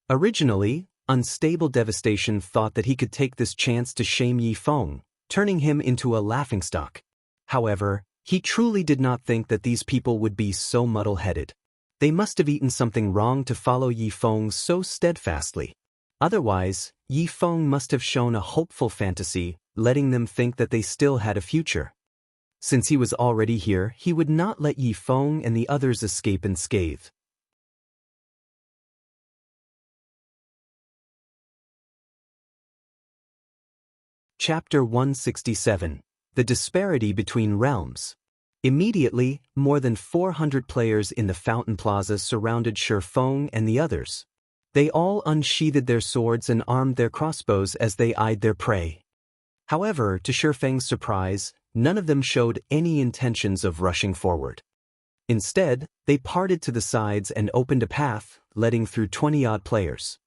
S1: Originally, Unstable Devastation thought that he could take this chance to shame Yi Feng, turning him into a laughingstock. However, he truly did not think that these people would be so muddle-headed. They must have eaten something wrong to follow Yi Feng so steadfastly. Otherwise, Yi Feng must have shown a hopeful fantasy, letting them think that they still had a future. Since he was already here, he would not let Yi Feng and the others escape unscathed. Chapter 167. The Disparity Between Realms. Immediately, more than 400 players in the Fountain Plaza surrounded Shi Feng and the others. They all unsheathed their swords and armed their crossbows as they eyed their prey. However, to Shi Feng's surprise, none of them showed any intentions of rushing forward. Instead, they parted to the sides and opened a path, letting through 20-odd players.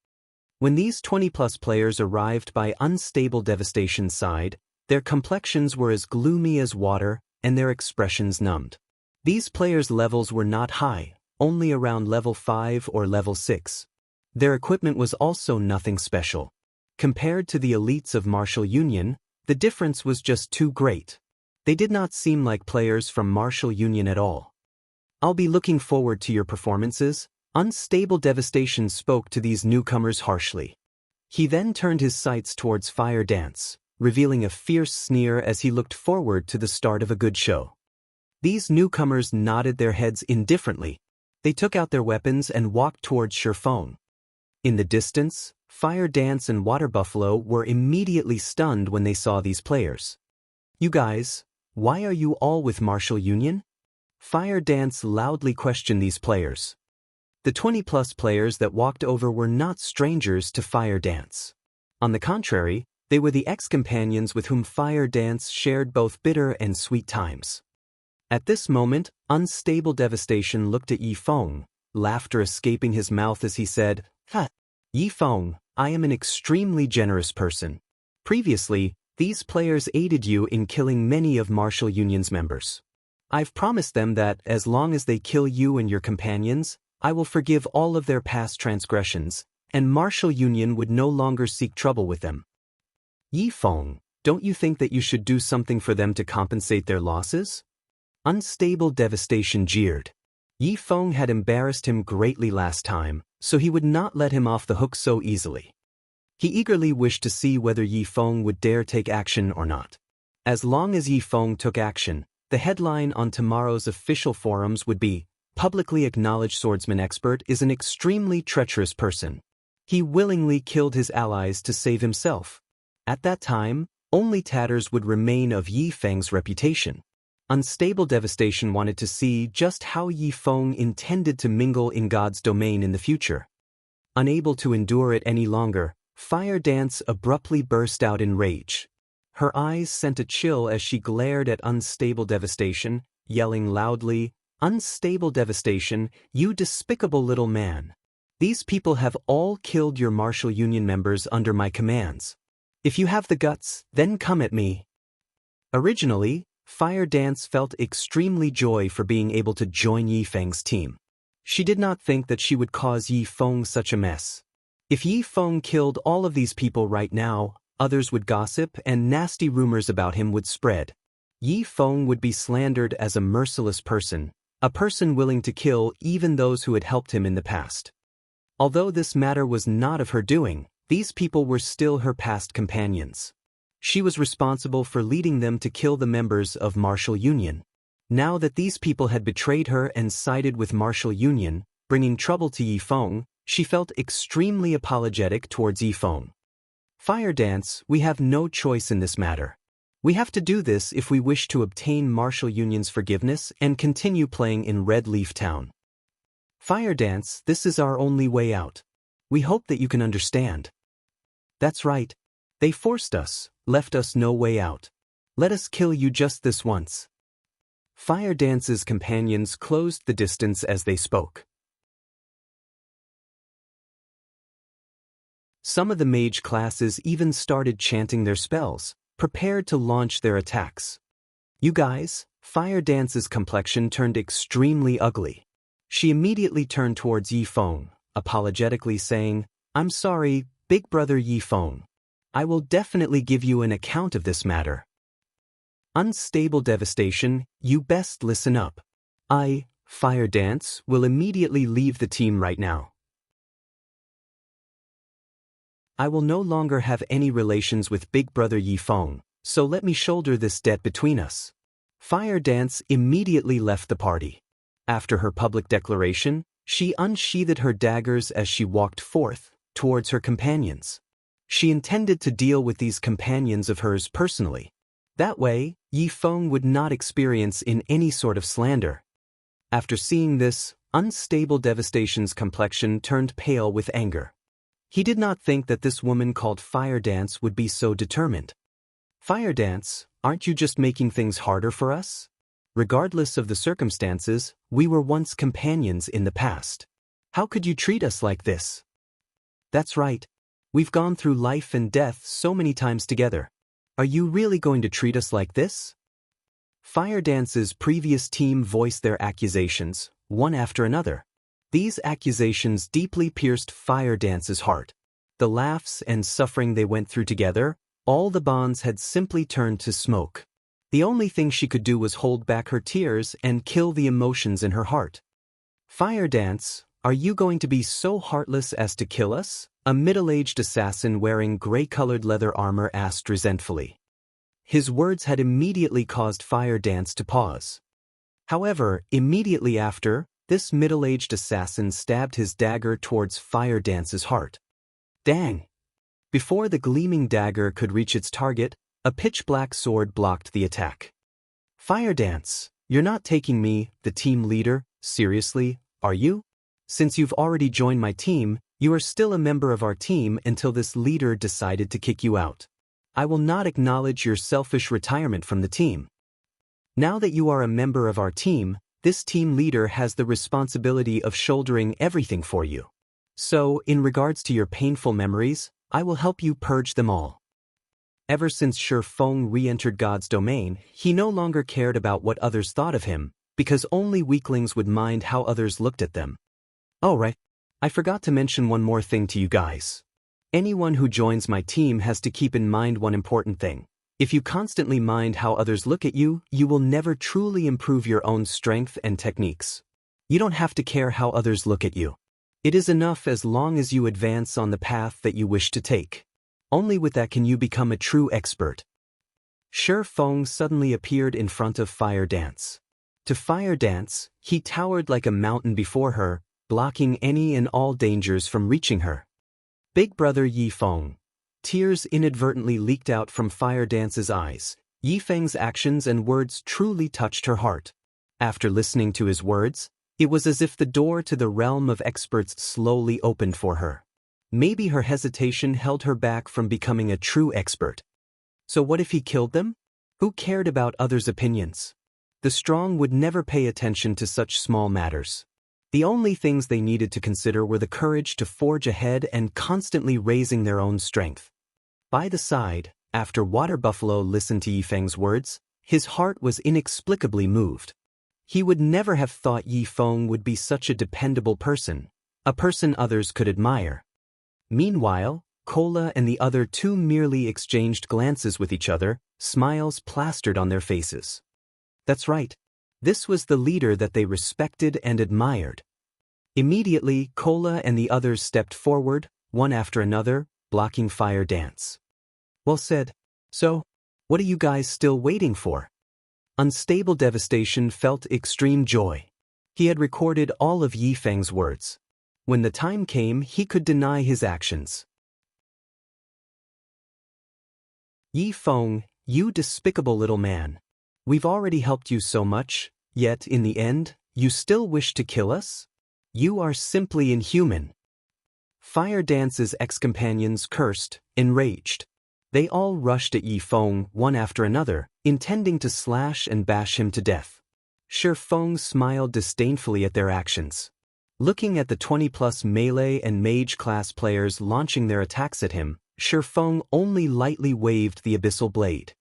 S1: When these 20-plus players arrived by Unstable Devastation's side, their complexions were as gloomy as water, and their expressions numbed. These players' levels were not high, only around level 5 or level 6. Their equipment was also nothing special. Compared to the elites of Martial Union, the difference was just too great. They did not seem like players from Martial Union at all. "I'll be looking forward to your performances," Unstable Devastation spoke to these newcomers harshly. He then turned his sights towards Fire Dance, revealing a fierce sneer as he looked forward to the start of a good show. These newcomers nodded their heads indifferently. They took out their weapons and walked towards Shi Feng. In the distance, Fire Dance and Water Buffalo were immediately stunned when they saw these players. "You guys, why are you all with Martial Union?" Fire Dance loudly questioned these players. The 20-plus players that walked over were not strangers to Fire Dance. On the contrary, they were the ex-companions with whom Fire Dance shared both bitter and sweet times. At this moment, Unstable Devastation looked at Yi Feng, laughter escaping his mouth as he said, "Ha! Yi Feng, I am an extremely generous person. Previously, these players aided you in killing many of Martial Union's members. I've promised them that as long as they kill you and your companions, I will forgive all of their past transgressions, and Martial Union would no longer seek trouble with them. Yi Feng, don't you think that you should do something for them to compensate their losses?" Unstable Devastation jeered. Yi Feng had embarrassed him greatly last time, so he would not let him off the hook so easily. He eagerly wished to see whether Yi Feng would dare take action or not. As long as Yi Feng took action, the headline on tomorrow's official forums would be, "Publicly acknowledged swordsman expert is an extremely treacherous person. He willingly killed his allies to save himself." At that time, only tatters would remain of Yi Feng's reputation. Unstable Devastation wanted to see just how Yi Feng intended to mingle in God's domain in the future. Unable to endure it any longer, Fire Dance abruptly burst out in rage. Her eyes sent a chill as she glared at Unstable Devastation, yelling loudly, "Unstable Devastation, you despicable little man. These people have all killed your martial union members under my commands. If you have the guts, then come at me." Originally, Fire Dance felt extremely joy for being able to join Yi Feng's team. She did not think that she would cause Yi Feng such a mess. If Yi Feng killed all of these people right now, others would gossip and nasty rumors about him would spread. Yi Feng would be slandered as a merciless person, a person willing to kill even those who had helped him in the past. Although this matter was not of her doing, these people were still her past companions. She was responsible for leading them to kill the members of Martial Union. Now that these people had betrayed her and sided with Martial Union, bringing trouble to Yi Feng, she felt extremely apologetic towards Yi Feng. "Fire Dance, we have no choice in this matter. We have to do this if we wish to obtain Martial Union's forgiveness and continue playing in Red Leaf Town. Fire Dance, this is our only way out. We hope that you can understand." "That's right. They forced us, left us no way out. Let us kill you just this once." Fire Dance's companions closed the distance as they spoke. Some of the mage classes even started chanting their spells, prepared to launch their attacks. "You guys," Fire Dance's complexion turned extremely ugly. She immediately turned towards Yi Feng, apologetically saying, "I'm sorry, big brother Yi Feng. I will definitely give you an account of this matter." "Unstable Devastation, you best listen up. I, Fire Dance, will immediately leave the team right now. I will no longer have any relations with big brother Yi Feng, so let me shoulder this debt between us." Fire Dance immediately left the party. After her public declaration, she unsheathed her daggers as she walked forth, towards her companions. She intended to deal with these companions of hers personally. That way, Yi Feng would not experience in any sort of slander. After seeing this, Unstable Devastation's complexion turned pale with anger. He did not think that this woman called Fire Dance would be so determined. "Fire Dance, aren't you just making things harder for us? Regardless of the circumstances, we were once companions in the past. How could you treat us like this?" "That's right. We've gone through life and death so many times together. Are you really going to treat us like this?" Fire Dance's previous team voiced their accusations, one after another. These accusations deeply pierced Fire Dance's heart. The laughs and suffering they went through together, all the bonds had simply turned to smoke. The only thing she could do was hold back her tears and kill the emotions in her heart. "Fire Dance, are you going to be so heartless as to kill us?" A middle-aged assassin wearing gray-colored leather armor asked resentfully. His words had immediately caused Fire Dance to pause. However, immediately after, this middle-aged assassin stabbed his dagger towards Fire Dance's heart. Dang! Before the gleaming dagger could reach its target, a pitch-black sword blocked the attack. "Fire Dance, you're not taking me, the team leader, seriously, are you? Since you've already joined my team, you are still a member of our team until this leader decided to kick you out. I will not acknowledge your selfish retirement from the team. Now that you are a member of our team, this team leader has the responsibility of shouldering everything for you. So, in regards to your painful memories, I will help you purge them all." Ever since Shi Feng re-entered God's domain, he no longer cared about what others thought of him, because only weaklings would mind how others looked at them. "Oh right. I forgot to mention one more thing to you guys. Anyone who joins my team has to keep in mind one important thing. If you constantly mind how others look at you, you will never truly improve your own strength and techniques. You don't have to care how others look at you. It is enough as long as you advance on the path that you wish to take. Only with that can you become a true expert. Shi Feng suddenly appeared in front of Fire Dance. To Fire Dance, he towered like a mountain before her, blocking any and all dangers from reaching her. Big brother Yi Feng. Tears inadvertently leaked out from Fire Dance's eyes. Yi Feng's actions and words truly touched her heart. After listening to his words, it was as if the door to the realm of experts slowly opened for her. Maybe her hesitation held her back from becoming a true expert. So what if he killed them? Who cared about others' opinions? The strong would never pay attention to such small matters. The only things they needed to consider were the courage to forge ahead and constantly raising their own strength. By the side, after Water Buffalo listened to Yi Feng's words, his heart was inexplicably moved. He would never have thought Yi Feng would be such a dependable person, a person others could admire. Meanwhile, Cola and the other two merely exchanged glances with each other, smiles plastered on their faces. That's right. This was the leader that they respected and admired. Immediately, Cola and the others stepped forward, one after another, blocking Fire Dance. Well said. So, what are you guys still waiting for? Unstable Devastation felt extreme joy. He had recorded all of Yi Feng's words. When the time came, he could deny his actions. Yi Feng, you despicable little man. We've already helped you so much, yet in the end, you still wish to kill us? You are simply inhuman. Fire Dance's ex-companions cursed, enraged. They all rushed at Yi Feng one after another, intending to slash and bash him to death. Shi Feng smiled disdainfully at their actions. Looking at the 20-plus melee and mage class players launching their attacks at him, Shi Feng only lightly waved the abyssal blade.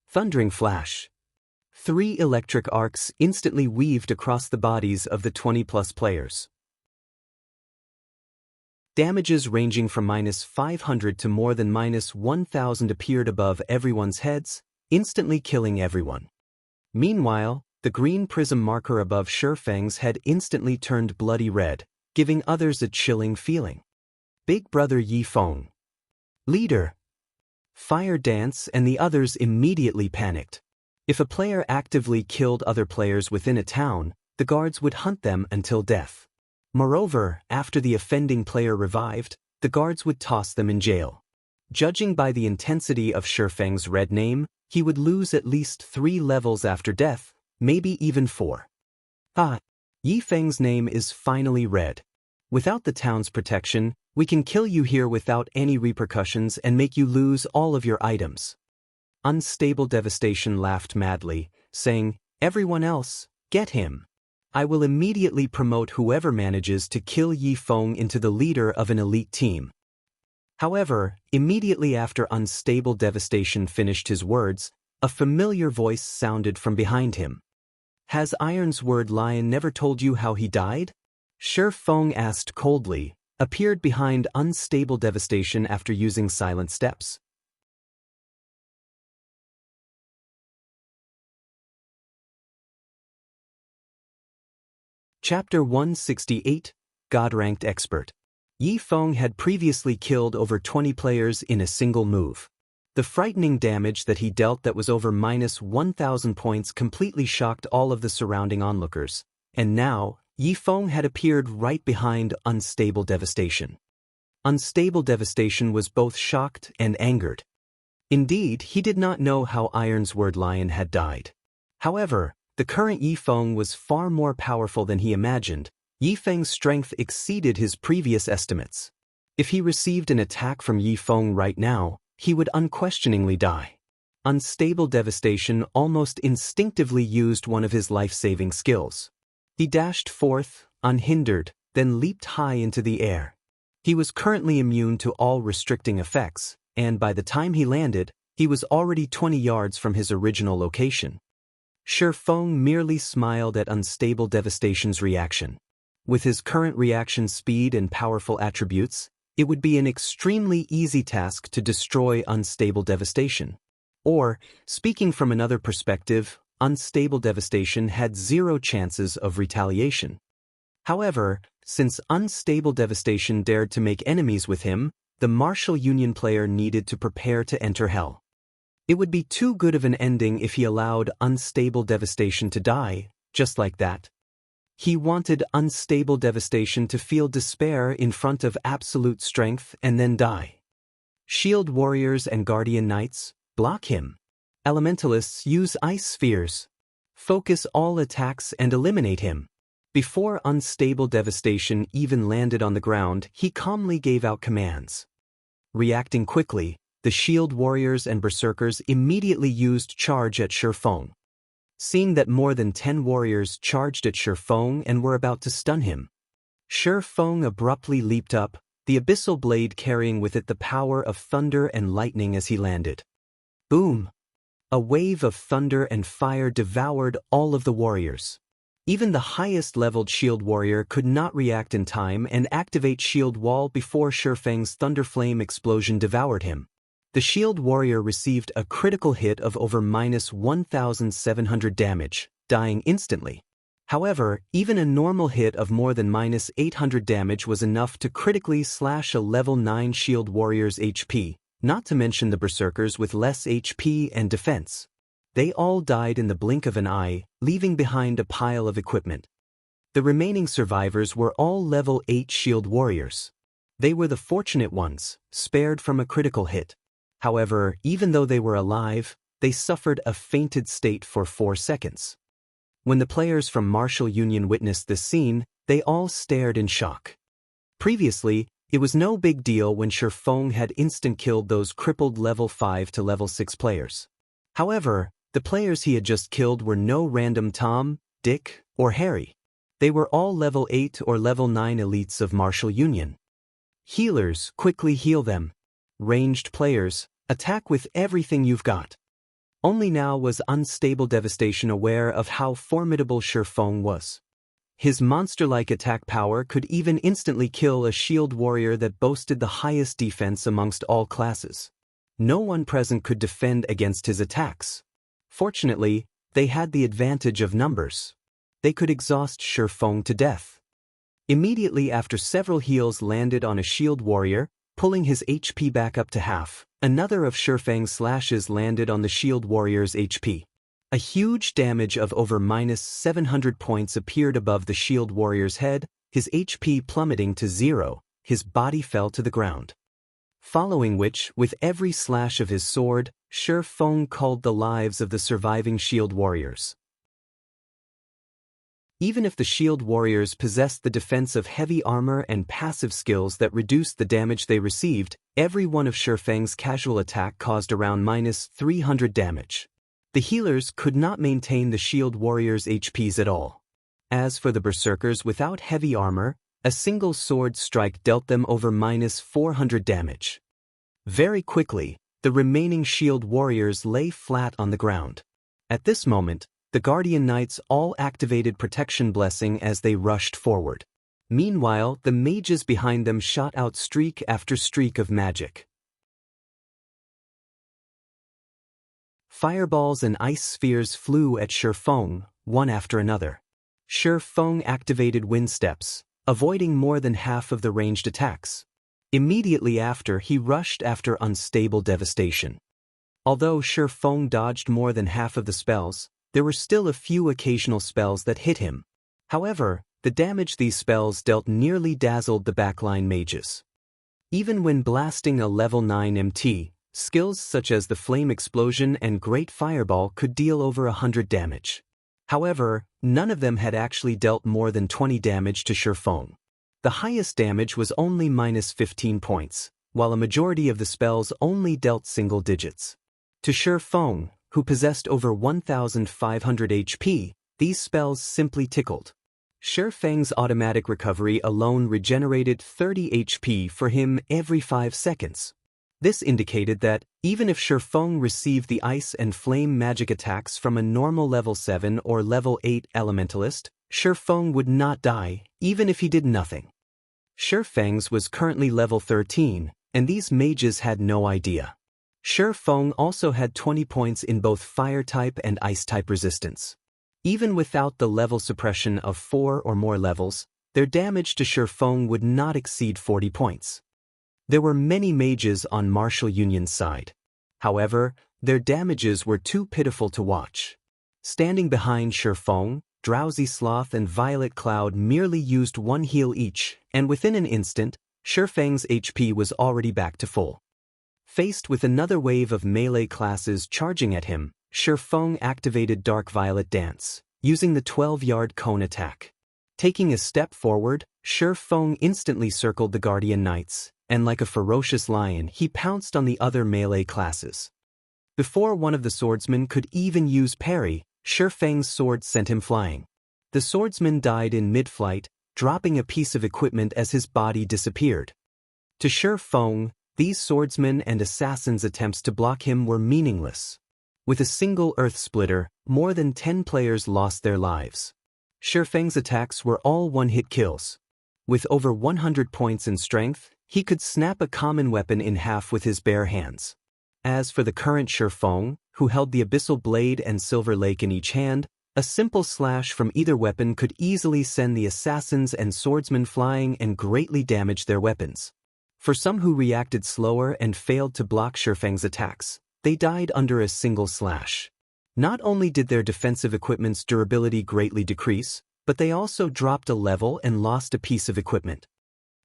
S1: Thundering flash. 3 electric arcs instantly weaved across the bodies of the 20-plus players. Damages ranging from -500 to more than -1000 appeared above everyone's heads, instantly killing everyone. Meanwhile, the green prism marker above Shi Feng's head instantly turned bloody red, giving others a chilling feeling. Big brother Yi Feng. Leader. Fire Dance and the others immediately panicked. If a player actively killed other players within a town, the guards would hunt them until death. Moreover, after the offending player revived, the guards would toss them in jail. Judging by the intensity of Shi Feng's red name, he would lose at least 3 levels after death, maybe even 4. Yi Feng's name is finally red. Without the town's protection, we can kill you here without any repercussions and make you lose all of your items. Unstable Devastation laughed madly, saying, "Everyone else, get him. I will immediately promote whoever manages to kill Yi Feng into the leader of an elite team." However, immediately after Unstable Devastation finished his words, a familiar voice sounded from behind him. "Has Ironsword Lion never told you how he died?" Shi Feng asked coldly, appeared behind Unstable Devastation after using silent steps. Chapter 168, God-Ranked Expert. Yi Feng had previously killed over 20 players in a single move. The frightening damage that he dealt that was over -1000 points completely shocked all of the surrounding onlookers, and now, Yi Feng had appeared right behind Unstable Devastation. Unstable Devastation was both shocked and angered. Indeed, he did not know how Ironsword Lion had died. However, the current Yi Feng was far more powerful than he imagined. Yi Feng's strength exceeded his previous estimates. If he received an attack from Yi Feng right now, he would unquestioningly die. Unstable Devastation almost instinctively used one of his life-saving skills. He dashed forth, unhindered, then leaped high into the air. He was currently immune to all restricting effects, and by the time he landed, he was already 20 yards from his original location. Shi Feng merely smiled at Unstable Devastation's reaction. With his current reaction speed and powerful attributes, it would be an extremely easy task to destroy Unstable Devastation. Or, speaking from another perspective, Unstable Devastation had 0 chances of retaliation. However, since Unstable Devastation dared to make enemies with him, the Martial Union player needed to prepare to enter Hell. It would be too good of an ending if he allowed Unstable Devastation to die, just like that. He wanted Unstable Devastation to feel despair in front of absolute strength and then die. Shield Warriors and Guardian Knights, block him. Elementalists use Ice Spheres. Focus all attacks and eliminate him. Before Unstable Devastation even landed on the ground, he calmly gave out commands. Reacting quickly, the Shield Warriors and Berserkers immediately used Charge at Shifeng. Seeing that more than 10 warriors charged at Shifeng and were about to stun him, Shifeng abruptly leaped up, the abyssal blade carrying with it the power of thunder and lightning as he landed. Boom! A wave of thunder and fire devoured all of the warriors. Even the highest-leveled Shield Warrior could not react in time and activate Shield Wall before Shifeng's Thunderflame explosion devoured him. The Shield Warrior received a critical hit of over -1,700 damage, dying instantly. However, even a normal hit of more than -800 damage was enough to critically slash a level 9 Shield Warrior's HP, not to mention the Berserkers with less HP and defense. They all died in the blink of an eye, leaving behind a pile of equipment. The remaining survivors were all level 8 Shield Warriors. They were the fortunate ones, spared from a critical hit. However, even though they were alive, they suffered a fainted state for 4 seconds. When the players from Martial Union witnessed this scene, they all stared in shock. Previously, it was no big deal when Shifeng had instant-killed those crippled level 5 to level 6 players. However, the players he had just killed were no random Tom, Dick, or Harry. They were all level 8 or level 9 elites of Martial Union. Healers, quickly heal them. Ranged players, attack with everything you've got. Only now was Unstable Devastation aware of how formidable Shifeng was. His monster-like attack power could even instantly kill a Shield Warrior that boasted the highest defense amongst all classes. No one present could defend against his attacks. Fortunately, they had the advantage of numbers. They could exhaust Shifeng to death. Immediately after several heals landed on a Shield Warrior, pulling his HP back up to half, another of Shifeng's slashes landed on the Shield Warrior's HP. A huge damage of over -700 points appeared above the Shield Warrior's head, his HP plummeting to 0, his body fell to the ground. Following which, with every slash of his sword, Shifeng culled the lives of the surviving Shield Warriors. Even if the Shield Warriors possessed the defense of heavy armor and passive skills that reduced the damage they received, every one of Shifeng's casual attack caused around -300 damage. The healers could not maintain the Shield Warriors' HPs at all. As for the Berserkers without heavy armor, a single sword strike dealt them over -400 damage. Very quickly, the remaining Shield Warriors lay flat on the ground. At this moment, the Guardian Knights all activated Protection Blessing as they rushed forward. Meanwhile, the mages behind them shot out streak after streak of magic. Fireballs and ice spheres flew at Shifeng, one after another. Shifeng activated Wind Steps, avoiding more than half of the ranged attacks. Immediately after, he rushed after Unstable Devastation. Although Shifeng dodged more than half of the spells, there were still a few occasional spells that hit him. However, the damage these spells dealt nearly dazzled the backline mages. Even when blasting a level 9 MT, skills such as the Flame Explosion and Great Fireball could deal over 100 damage. However, none of them had actually dealt more than 20 damage to Shifeng. The highest damage was only -15 points, while a majority of the spells only dealt single digits. To Shifeng, who possessed over 1,500 HP, these spells simply tickled. Shifeng's automatic recovery alone regenerated 30 HP for him every 5 seconds. This indicated that, even if Shifeng received the ice and flame magic attacks from a normal level 7 or level 8 elementalist, Shifeng would not die, even if he did nothing. Shifeng's was currently level 13, and these mages had no idea. Shifeng also had 20 points in both fire-type and ice-type resistance. Even without the level suppression of 4 or more levels, their damage to Shifeng would not exceed 40 points. There were many mages on Martial Union's side. However, their damages were too pitiful to watch. Standing behind Shifeng, Drowsy Sloth and Violet Cloud merely used one heal each, and within an instant, Shifeng's HP was already back to full. Faced with another wave of melee classes charging at him, Shifeng activated Dark Violet Dance, using the 12-yard cone attack. Taking a step forward, Shifeng instantly circled the Guardian Knights, and like a ferocious lion he pounced on the other melee classes. Before one of the swordsmen could even use parry, Shifeng's sword sent him flying. The swordsman died in mid-flight, dropping a piece of equipment as his body disappeared. To Shifeng, these swordsmen and assassins' attempts to block him were meaningless. With a single Earth Splitter, more than 10 players lost their lives. Shifeng's attacks were all one-hit kills. With over 100 points in strength, he could snap a common weapon in half with his bare hands. As for the current Shifeng, who held the Abyssal Blade and Silver Lake in each hand, a simple slash from either weapon could easily send the assassins and swordsmen flying and greatly damage their weapons. For some who reacted slower and failed to block Shifeng's attacks, they died under a single slash. Not only did their defensive equipment's durability greatly decrease, but they also dropped a level and lost a piece of equipment.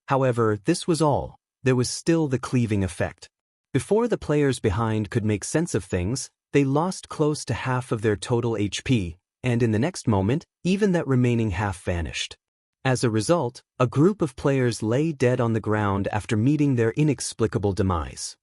S1: However, this was all. There was still the cleaving effect. Before the players behind could make sense of things, they lost close to half of their total HP, and in the next moment, even that remaining half vanished. As a result, a group of players lay dead on the ground after meeting their inexplicable demise.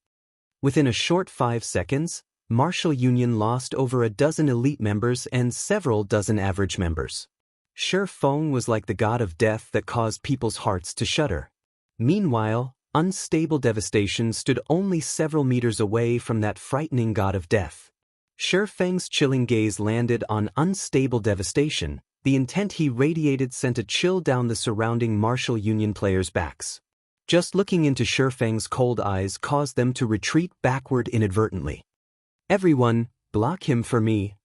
S1: Within a short 5 seconds, Martial Union lost over a dozen elite members and several dozen average members. Shifeng was like the god of death that caused people's hearts to shudder. Meanwhile, Unstable Devastation stood only several meters away from that frightening god of death. Shifeng's chilling gaze landed on Unstable Devastation. The intent he radiated sent a chill down the surrounding Martial Union players' backs. Just looking into Shifeng's cold eyes caused them to retreat backward inadvertently. "Everyone, block him for me."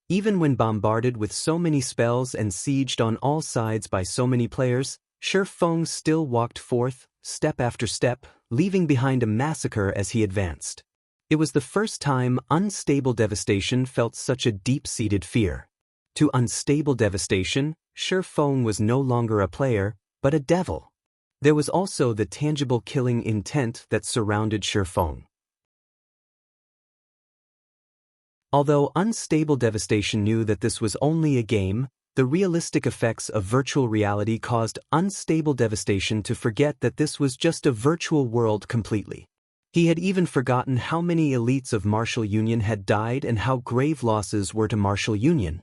S1: Even when bombarded with so many spells and sieged on all sides by so many players, Shifeng still walked forth, step after step, leaving behind a massacre as he advanced. It was the first time Unstable Devastation felt such a deep-seated fear. To Unstable Devastation, Shifeng was no longer a player, but a devil. There was also the tangible killing intent that surrounded Shifeng. Although Unstable Devastation knew that this was only a game, the realistic effects of virtual reality caused Unstable Devastation to forget that this was just a virtual world completely. He had even forgotten how many elites of Martial Union had died and how grave losses were to Martial Union.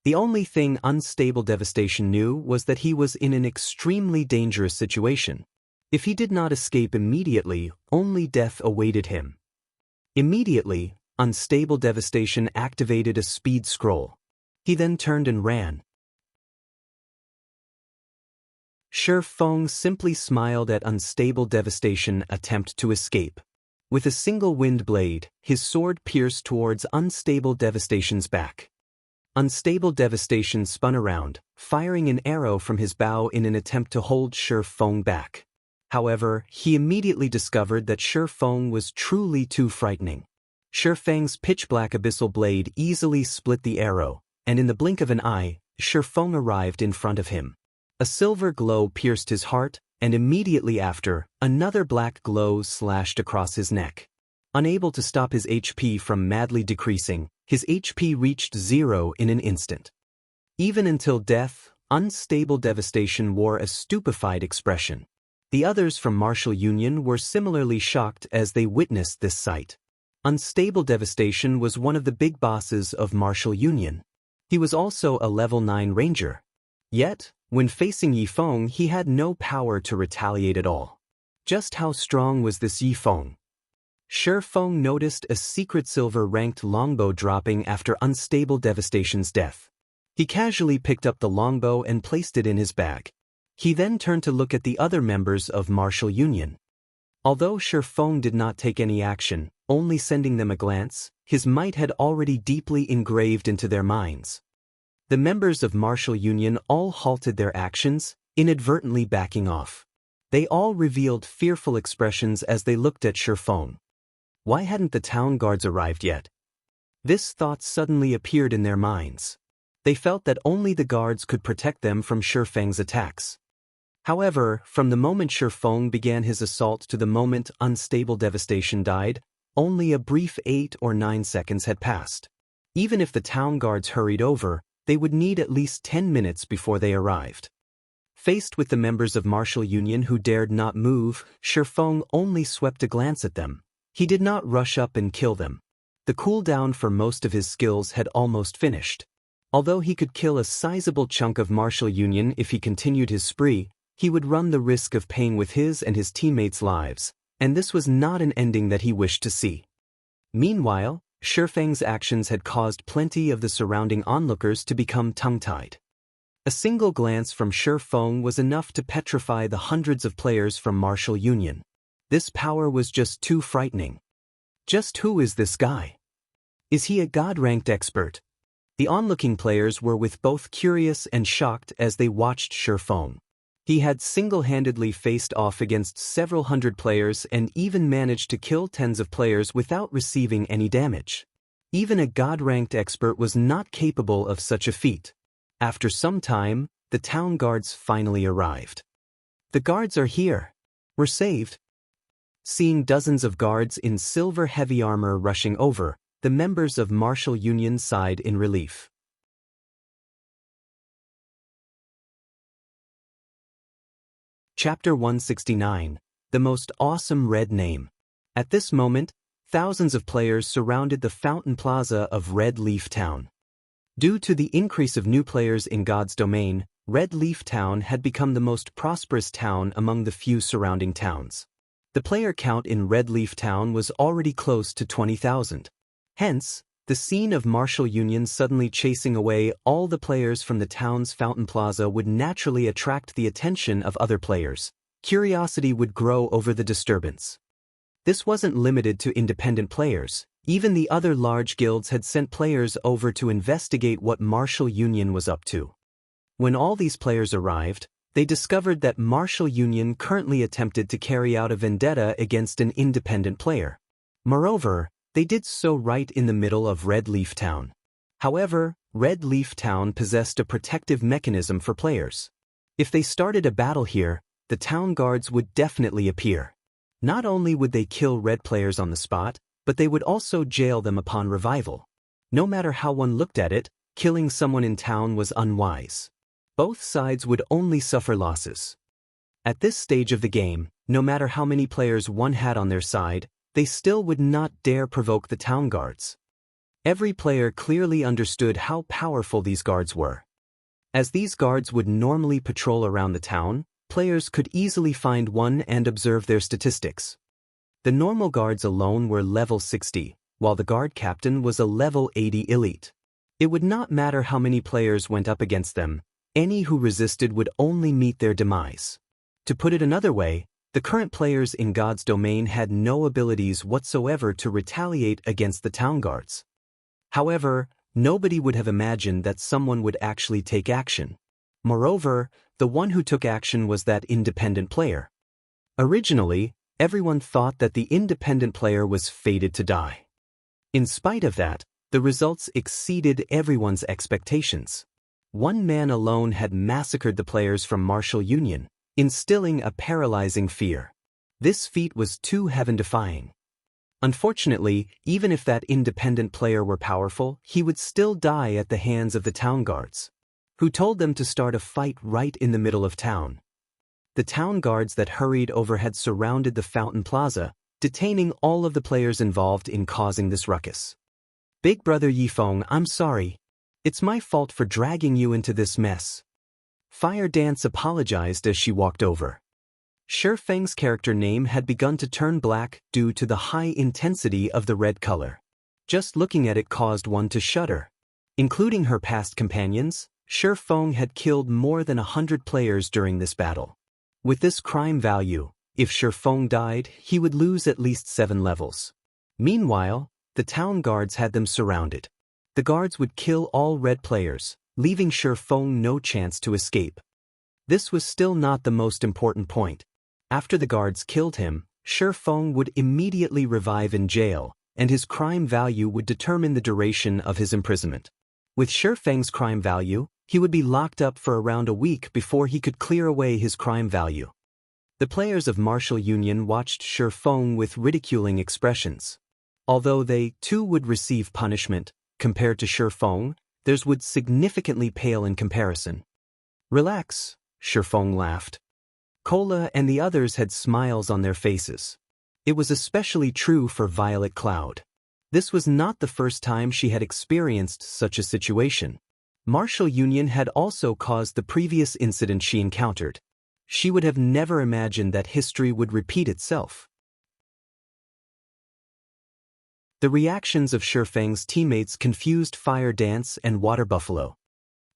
S1: The only thing Unstable Devastation knew was that he was in an extremely dangerous situation. If he did not escape immediately, only death awaited him. Immediately, Unstable Devastation activated a speed scroll. He then turned and ran. Shifeng simply smiled at Unstable Devastation attempt to escape. With a single wind blade, his sword pierced towards Unstable Devastation's back. Unstable Devastation spun around, firing an arrow from his bow in an attempt to hold Shifeng back. However, he immediately discovered that Shifeng was truly too frightening. Shifeng's pitch-black abyssal blade easily split the arrow, and in the blink of an eye, Shifeng arrived in front of him. A silver glow pierced his heart, and immediately after, another black glow slashed across his neck. Unable to stop his HP from madly decreasing, his HP reached 0 in an instant. Even until death, Unstable Devastation wore a stupefied expression. The others from Martial Union were similarly shocked as they witnessed this sight. Unstable Devastation was one of the big bosses of Martial Union. He was also a level 9 ranger. Yet, when facing Yifeng, he had no power to retaliate at all. Just how strong was this Yifeng? Shifeng noticed a secret silver-ranked longbow dropping after Unstable Devastation's death. He casually picked up the longbow and placed it in his bag. He then turned to look at the other members of Martial Union. Although Shifeng did not take any action, only sending them a glance, his might had already deeply engraved into their minds. The members of Martial Union all halted their actions, inadvertently backing off. They all revealed fearful expressions as they looked at Shifeng. Why hadn't the town guards arrived yet? This thought suddenly appeared in their minds. They felt that only the guards could protect them from Shifeng's attacks. However, from the moment Shifeng began his assault to the moment unstable devastation died, only a brief 8 or 9 seconds had passed. Even if the town guards hurried over, they would need at least 10 minutes before they arrived. Faced with the members of Martial Union who dared not move, Shifeng only swept a glance at them. He did not rush up and kill them. The cooldown for most of his skills had almost finished. Although he could kill a sizable chunk of Martial Union if he continued his spree, he would run the risk of paying with his and his teammates' lives, and this was not an ending that he wished to see. Meanwhile, Shifeng's actions had caused plenty of the surrounding onlookers to become tongue-tied. A single glance from Shifeng was enough to petrify the hundreds of players from Martial Union. This power was just too frightening. Just who is this guy? Is he a god-ranked expert? The onlooking players were both curious and shocked as they watched Shifeng. He had single-handedly faced off against several hundred players and even managed to kill tens of players without receiving any damage. Even a god-ranked expert was not capable of such a feat. After some time, the town guards finally arrived. The guards are here. We're saved. Seeing dozens of guards in silver heavy armor rushing over, the members of Martial Union sighed in relief. Chapter 169. The Most Awesome Red Name. At this moment, thousands of players surrounded the Fountain Plaza of Red Leaf Town. Due to the increase of new players in God's domain, Red Leaf Town had become the most prosperous town among the few surrounding towns. The player count in Red Leaf Town was already close to 20,000. Hence, the scene of Martial Union suddenly chasing away all the players from the town's Fountain Plaza would naturally attract the attention of other players. Curiosity would grow over the disturbance. This wasn't limited to independent players. Even the other large guilds had sent players over to investigate what Martial Union was up to. When all these players arrived, they discovered that Martial Union currently attempted to carry out a vendetta against an independent player. Moreover, they did so right in the middle of Red Leaf Town. However, Red Leaf Town possessed a protective mechanism for players. If they started a battle here, the town guards would definitely appear. Not only would they kill red players on the spot, but they would also jail them upon revival. No matter how one looked at it, killing someone in town was unwise. Both sides would only suffer losses. At this stage of the game, no matter how many players one had on their side, they still would not dare provoke the town guards. Every player clearly understood how powerful these guards were. As these guards would normally patrol around the town, players could easily find one and observe their statistics. The normal guards alone were level 60, while the guard captain was a level 80 elite. It would not matter how many players went up against them, any who resisted would only meet their demise. To put it another way, the current players in God's domain had no abilities whatsoever to retaliate against the town guards. However, nobody would have imagined that someone would actually take action. Moreover, the one who took action was that independent player. Originally, everyone thought that the independent player was fated to die. In spite of that, the results exceeded everyone's expectations. One man alone had massacred the players from Martial Union, instilling a paralyzing fear. This feat was too heaven-defying. Unfortunately, even if that independent player were powerful, he would still die at the hands of the town guards, who told them to start a fight right in the middle of town. The town guards that hurried over had surrounded the Fountain Plaza, detaining all of the players involved in causing this ruckus. Big Brother Yifeng, I'm sorry. It's my fault for dragging you into this mess. Fire Dance apologized as she walked over. Shifeng's character name had begun to turn black due to the high intensity of the red color. Just looking at it caused one to shudder. Including her past companions, Shifeng had killed more than 100 players during this battle. With this crime value, if Shifeng died, he would lose at least 7 levels. Meanwhile, the town guards had them surrounded. The guards would kill all red players, leaving Shifeng no chance to escape. This was still not the most important point. After the guards killed him, Shi Feng would immediately revive in jail, and his crime value would determine the duration of his imprisonment. With Shi Feng's crime value, he would be locked up for around a week before he could clear away his crime value. The players of Martial Union watched Shi Feng with ridiculing expressions. Although they, too, would receive punishment, compared to Shi Feng, theirs would significantly pale in comparison. "Relax," Shi Feng laughed. Cola and the others had smiles on their faces. It was especially true for Violet Cloud. This was not the first time she had experienced such a situation. Martial Union had also caused the previous incident she encountered. She would have never imagined that history would repeat itself. The reactions of Shi Feng's teammates confused Fire Dance and Water Buffalo.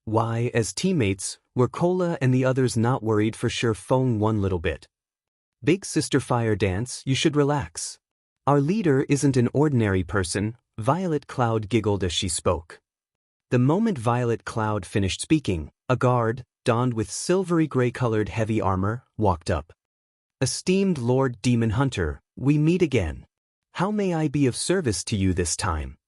S1: Why, as teammates, were Cola and the others not worried for Shi Feng one little bit? "Big Sister Fire Dance, you should relax. Our leader isn't an ordinary person," Violet Cloud giggled as she spoke. The moment Violet Cloud finished speaking, a guard, donned with silvery gray-colored heavy armor, walked up. "Esteemed Lord Demon Hunter, we meet again. How may I be of service to you this time?"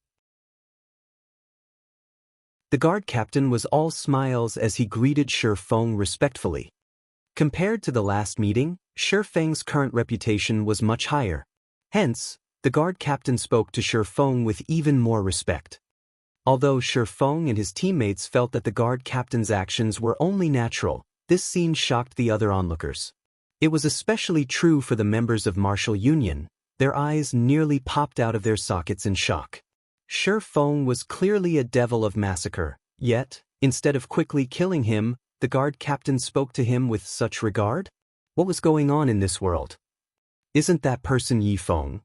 S1: The guard captain was all smiles as he greeted Shi Feng respectfully. Compared to the last meeting, Shi Feng's current reputation was much higher. Hence, the guard captain spoke to Shi Feng with even more respect. Although Shi Feng and his teammates felt that the guard captain's actions were only natural, this scene shocked the other onlookers. It was especially true for the members of Martial Union. Their eyes nearly popped out of their sockets in shock. Shi Feng was clearly a devil of massacre, yet, instead of quickly killing him, the guard captain spoke to him with such regard? What was going on in this world? "Isn't that person Yi Feng?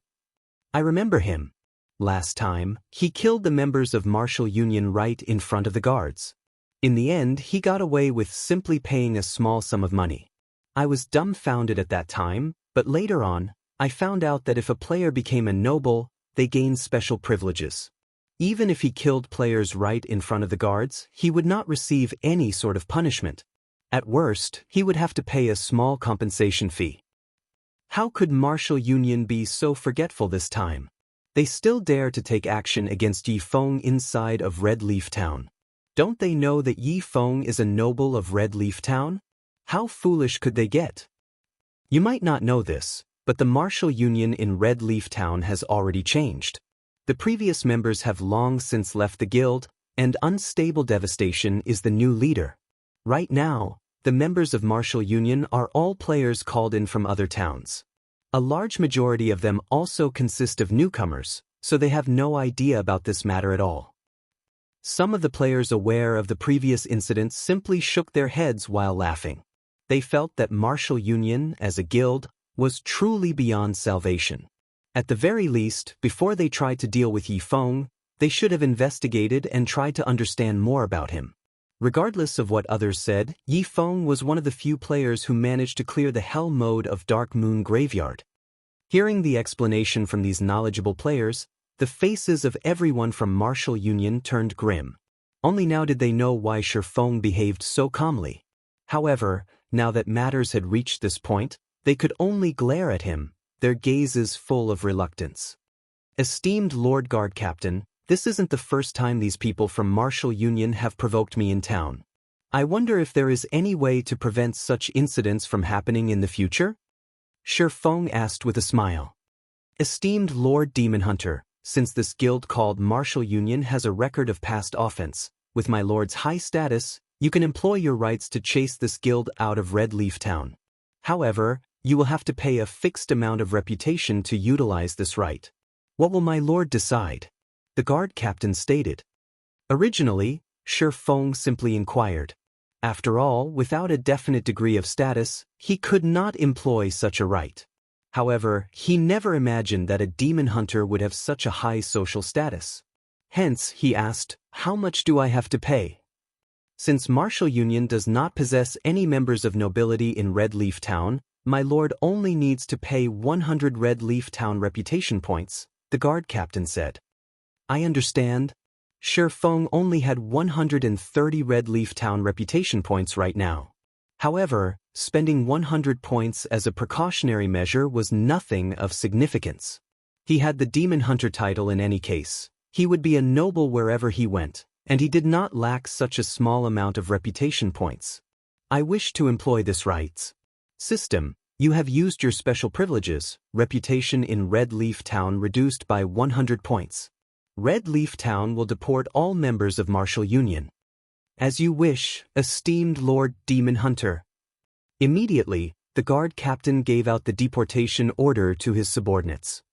S1: I remember him. Last time, he killed the members of Martial Union right in front of the guards. In the end, he got away with simply paying a small sum of money. I was dumbfounded at that time, but later on, I found out that if a player became a noble, they gained special privileges. Even if he killed players right in front of the guards, he would not receive any sort of punishment. At worst, he would have to pay a small compensation fee. How could Martial Union be so forgetful this time? They still dare to take action against Yi Feng inside of Red Leaf Town. Don't they know that Yi Feng is a noble of Red Leaf Town? How foolish could they get? You might not know this, but the Martial Union in Red Leaf Town has already changed. The previous members have long since left the guild, and Unstable Devastation is the new leader. Right now, the members of Martial Union are all players called in from other towns. A large majority of them also consist of newcomers, so they have no idea about this matter at all. Some of the players aware of the previous incident simply shook their heads while laughing. They felt that Martial Union, as a guild, was truly beyond salvation. At the very least, before they tried to deal with Yi Feng, they should have investigated and tried to understand more about him. Regardless of what others said, Yi Feng was one of the few players who managed to clear the hell mode of Dark Moon Graveyard. Hearing the explanation from these knowledgeable players, the faces of everyone from Martial Union turned grim. Only now did they know why Shi Feng behaved so calmly. However, now that matters had reached this point, they could only glare at him, their gazes full of reluctance. "Esteemed Lord Guard Captain, this isn't the first time these people from Martial Union have provoked me in town. I wonder if there is any way to prevent such incidents from happening in the future?" Shi Feng asked with a smile. "Esteemed Lord Demon Hunter, since this guild called Martial Union has a record of past offense, with my lord's high status, you can employ your rights to chase this guild out of Red Leaf Town. However, you will have to pay a fixed amount of reputation to utilize this right. What will my lord decide?" the guard captain stated. Originally, Shi Feng simply inquired. After all, without a definite degree of status, he could not employ such a right. However, he never imagined that a demon hunter would have such a high social status. Hence, he asked, "How much do I have to pay?" Since Martial Union does not possess any members of nobility in Red Leaf Town, my lord only needs to pay 100 Red Leaf Town reputation points, the guard captain said. "I understand." Shi Feng only had 130 Red Leaf Town reputation points right now. However, spending 100 points as a precautionary measure was nothing of significance. He had the Demon Hunter title in any case. He would be a noble wherever he went, and he did not lack such a small amount of reputation points. I wish to employ this rights system. You have used your special privileges. Reputation in Red Leaf Town reduced by 100 points. Red Leaf Town will deport all members of Martial Union. As you wish, esteemed Lord Demon Hunter. Immediately, the guard captain gave out the deportation order to his subordinates.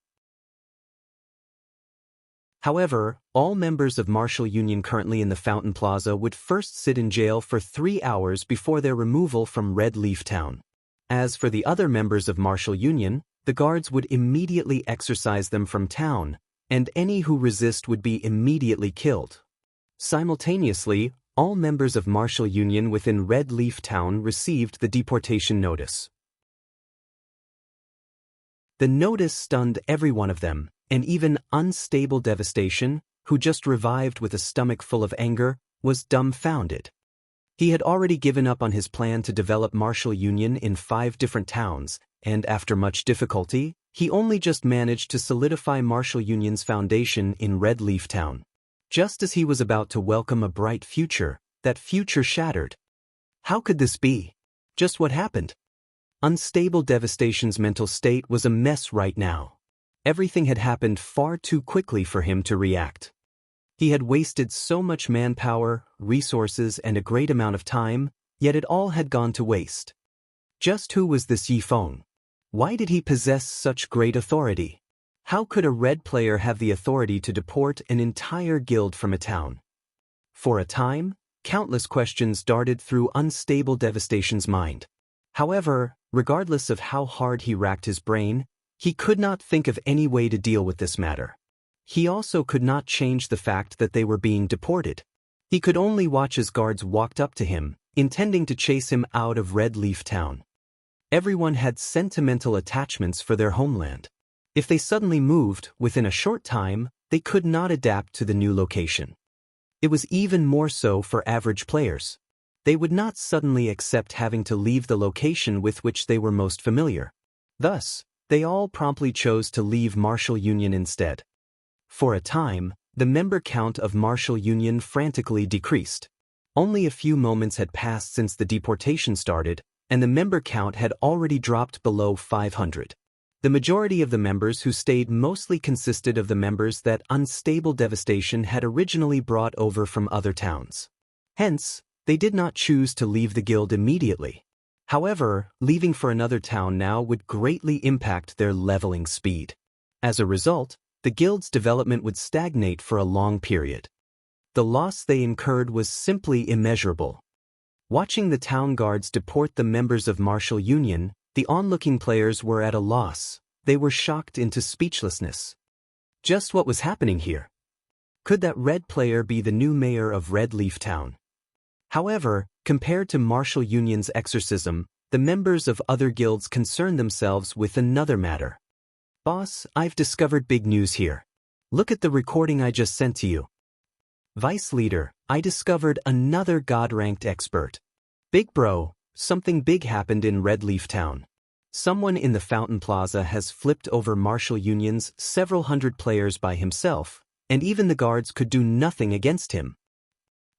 S1: However, all members of Martial Union currently in the Fountain Plaza would first sit in jail for 3 hours before their removal from Red Leaf Town. As for the other members of Martial Union, the guards would immediately exorcise them from town, and any who resist would be immediately killed. Simultaneously, all members of Martial Union within Red Leaf Town received the deportation notice. The notice stunned every one of them, and even Unstable Devastation, who just revived with a stomach full of anger, was dumbfounded. He had already given up on his plan to develop Martial Union in 5 different towns, and after much difficulty, he only just managed to solidify Martial Union's foundation in Red Leaf Town. Just as he was about to welcome a bright future, that future shattered. How could this be? Just what happened? Unstable Devastation's mental state was a mess right now. Everything had happened far too quickly for him to react. He had wasted so much manpower, resources, and a great amount of time, yet it all had gone to waste. Just who was this Yi Feng? Why did he possess such great authority? How could a red player have the authority to deport an entire guild from a town? For a time, countless questions darted through Unstable Devastation's mind. However, regardless of how hard he racked his brain, he could not think of any way to deal with this matter. He also could not change the fact that they were being deported. He could only watch as guards walked up to him, intending to chase him out of Red Leaf Town. Everyone had sentimental attachments for their homeland. If they suddenly moved, within a short time, they could not adapt to the new location. It was even more so for average players. They would not suddenly accept having to leave the location with which they were most familiar. Thus, they all promptly chose to leave Martial Union instead. For a time, the member count of Martial Union frantically decreased. Only a few moments had passed since the deportation started, and the member count had already dropped below 500. The majority of the members who stayed mostly consisted of the members that Unstable Devastation had originally brought over from other towns. Hence, they did not choose to leave the guild immediately. However, leaving for another town now would greatly impact their leveling speed. As a result, the guild's development would stagnate for a long period. The loss they incurred was simply immeasurable. Watching the town guards deport the members of Martial Union, the onlooking players were at a loss. They were shocked into speechlessness. Just what was happening here? Could that red player be the new mayor of Red Leaf Town? However, compared to Martial Union's exorcism, the members of other guilds concerned themselves with another matter. Boss, I've discovered big news here. Look at the recording I just sent to you. Vice Leader, I discovered another God-ranked expert. Big bro, something big happened in Red Leaf Town. Someone in the Fountain Plaza has flipped over Martial Union's several hundred players by himself, and even the guards could do nothing against him.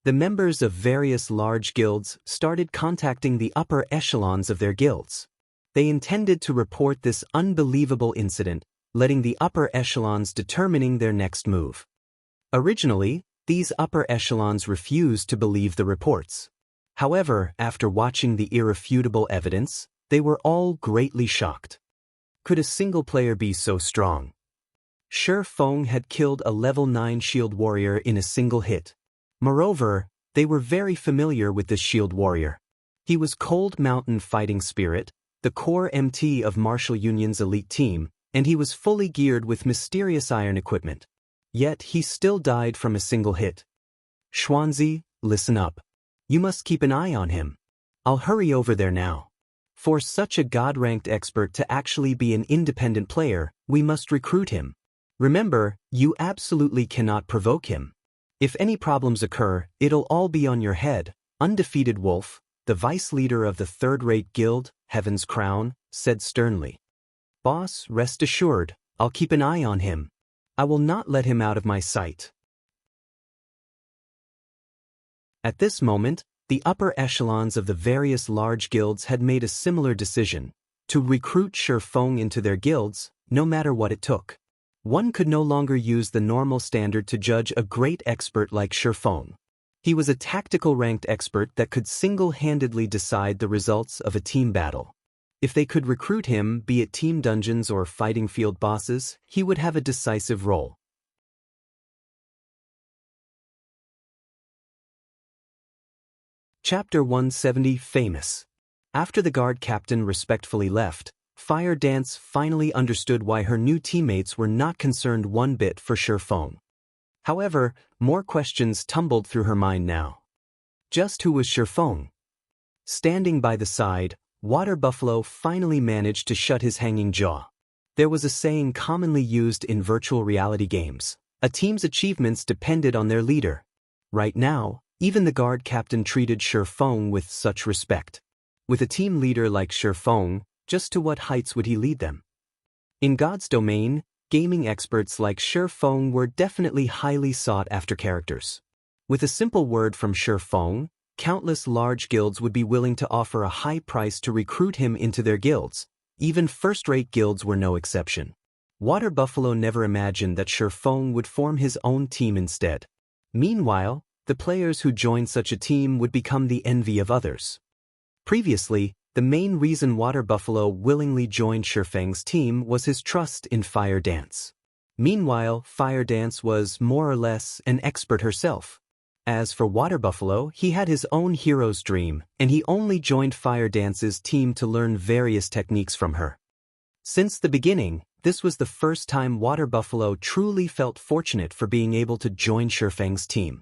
S1: The members of various large guilds started contacting the upper echelons of their guilds. They intended to report this unbelievable incident, letting the upper echelons determining their next move. Originally, these upper echelons refused to believe the reports. However, after watching the irrefutable evidence, they were all greatly shocked. Could a single player be so strong? Shi Feng had killed a level 9 shield warrior in a single hit. Moreover, they were very familiar with this shield warrior. He was Cold Mountain Fighting Spirit, the core MT of Martial Union's elite team, and he was fully geared with mysterious iron equipment. Yet he still died from a single hit. Xuanzi, listen up. You must keep an eye on him. I'll hurry over there now. For such a God-ranked expert to actually be an independent player, we must recruit him. Remember, you absolutely cannot provoke him. If any problems occur, it'll all be on your head. Undefeated Wolf, the vice leader of the third-rate guild, Heaven's Crown, said sternly. Boss, rest assured, I'll keep an eye on him. I will not let him out of my sight. At this moment, the upper echelons of the various large guilds had made a similar decision, to recruit Shifeng into their guilds, no matter what it took. One could no longer use the normal standard to judge a great expert like Shifeng. He was a tactical ranked expert that could single-handedly decide the results of a team battle. If they could recruit him, be it team dungeons or fighting field bosses, he would have a decisive role. Chapter 170 Famous. After the guard captain respectfully left, Fire Dance finally understood why her new teammates were not concerned one bit for Shifeng. However, more questions tumbled through her mind now. Just who was Shifeng? Standing by the side, Water Buffalo finally managed to shut his hanging jaw. There was a saying commonly used in virtual reality games: a team's achievements depended on their leader. Right now, even the guard captain treated Shifeng with such respect. With a team leader like Shifeng, just to what heights would he lead them? In God's domain, gaming experts like Shifeng were definitely highly sought-after characters. With a simple word from Shifeng, countless large guilds would be willing to offer a high price to recruit him into their guilds. Even first-rate guilds were no exception. Water Buffalo never imagined that Shifeng would form his own team instead. Meanwhile, the players who joined such a team would become the envy of others. Previously, the main reason Water Buffalo willingly joined Shifeng's team was his trust in Fire Dance. Meanwhile, Fire Dance was more or less an expert herself. As for Water Buffalo, he had his own hero's dream, and he only joined Fire Dance's team to learn various techniques from her. Since the beginning, this was the first time Water Buffalo truly felt fortunate for being able to join Shifeng's team.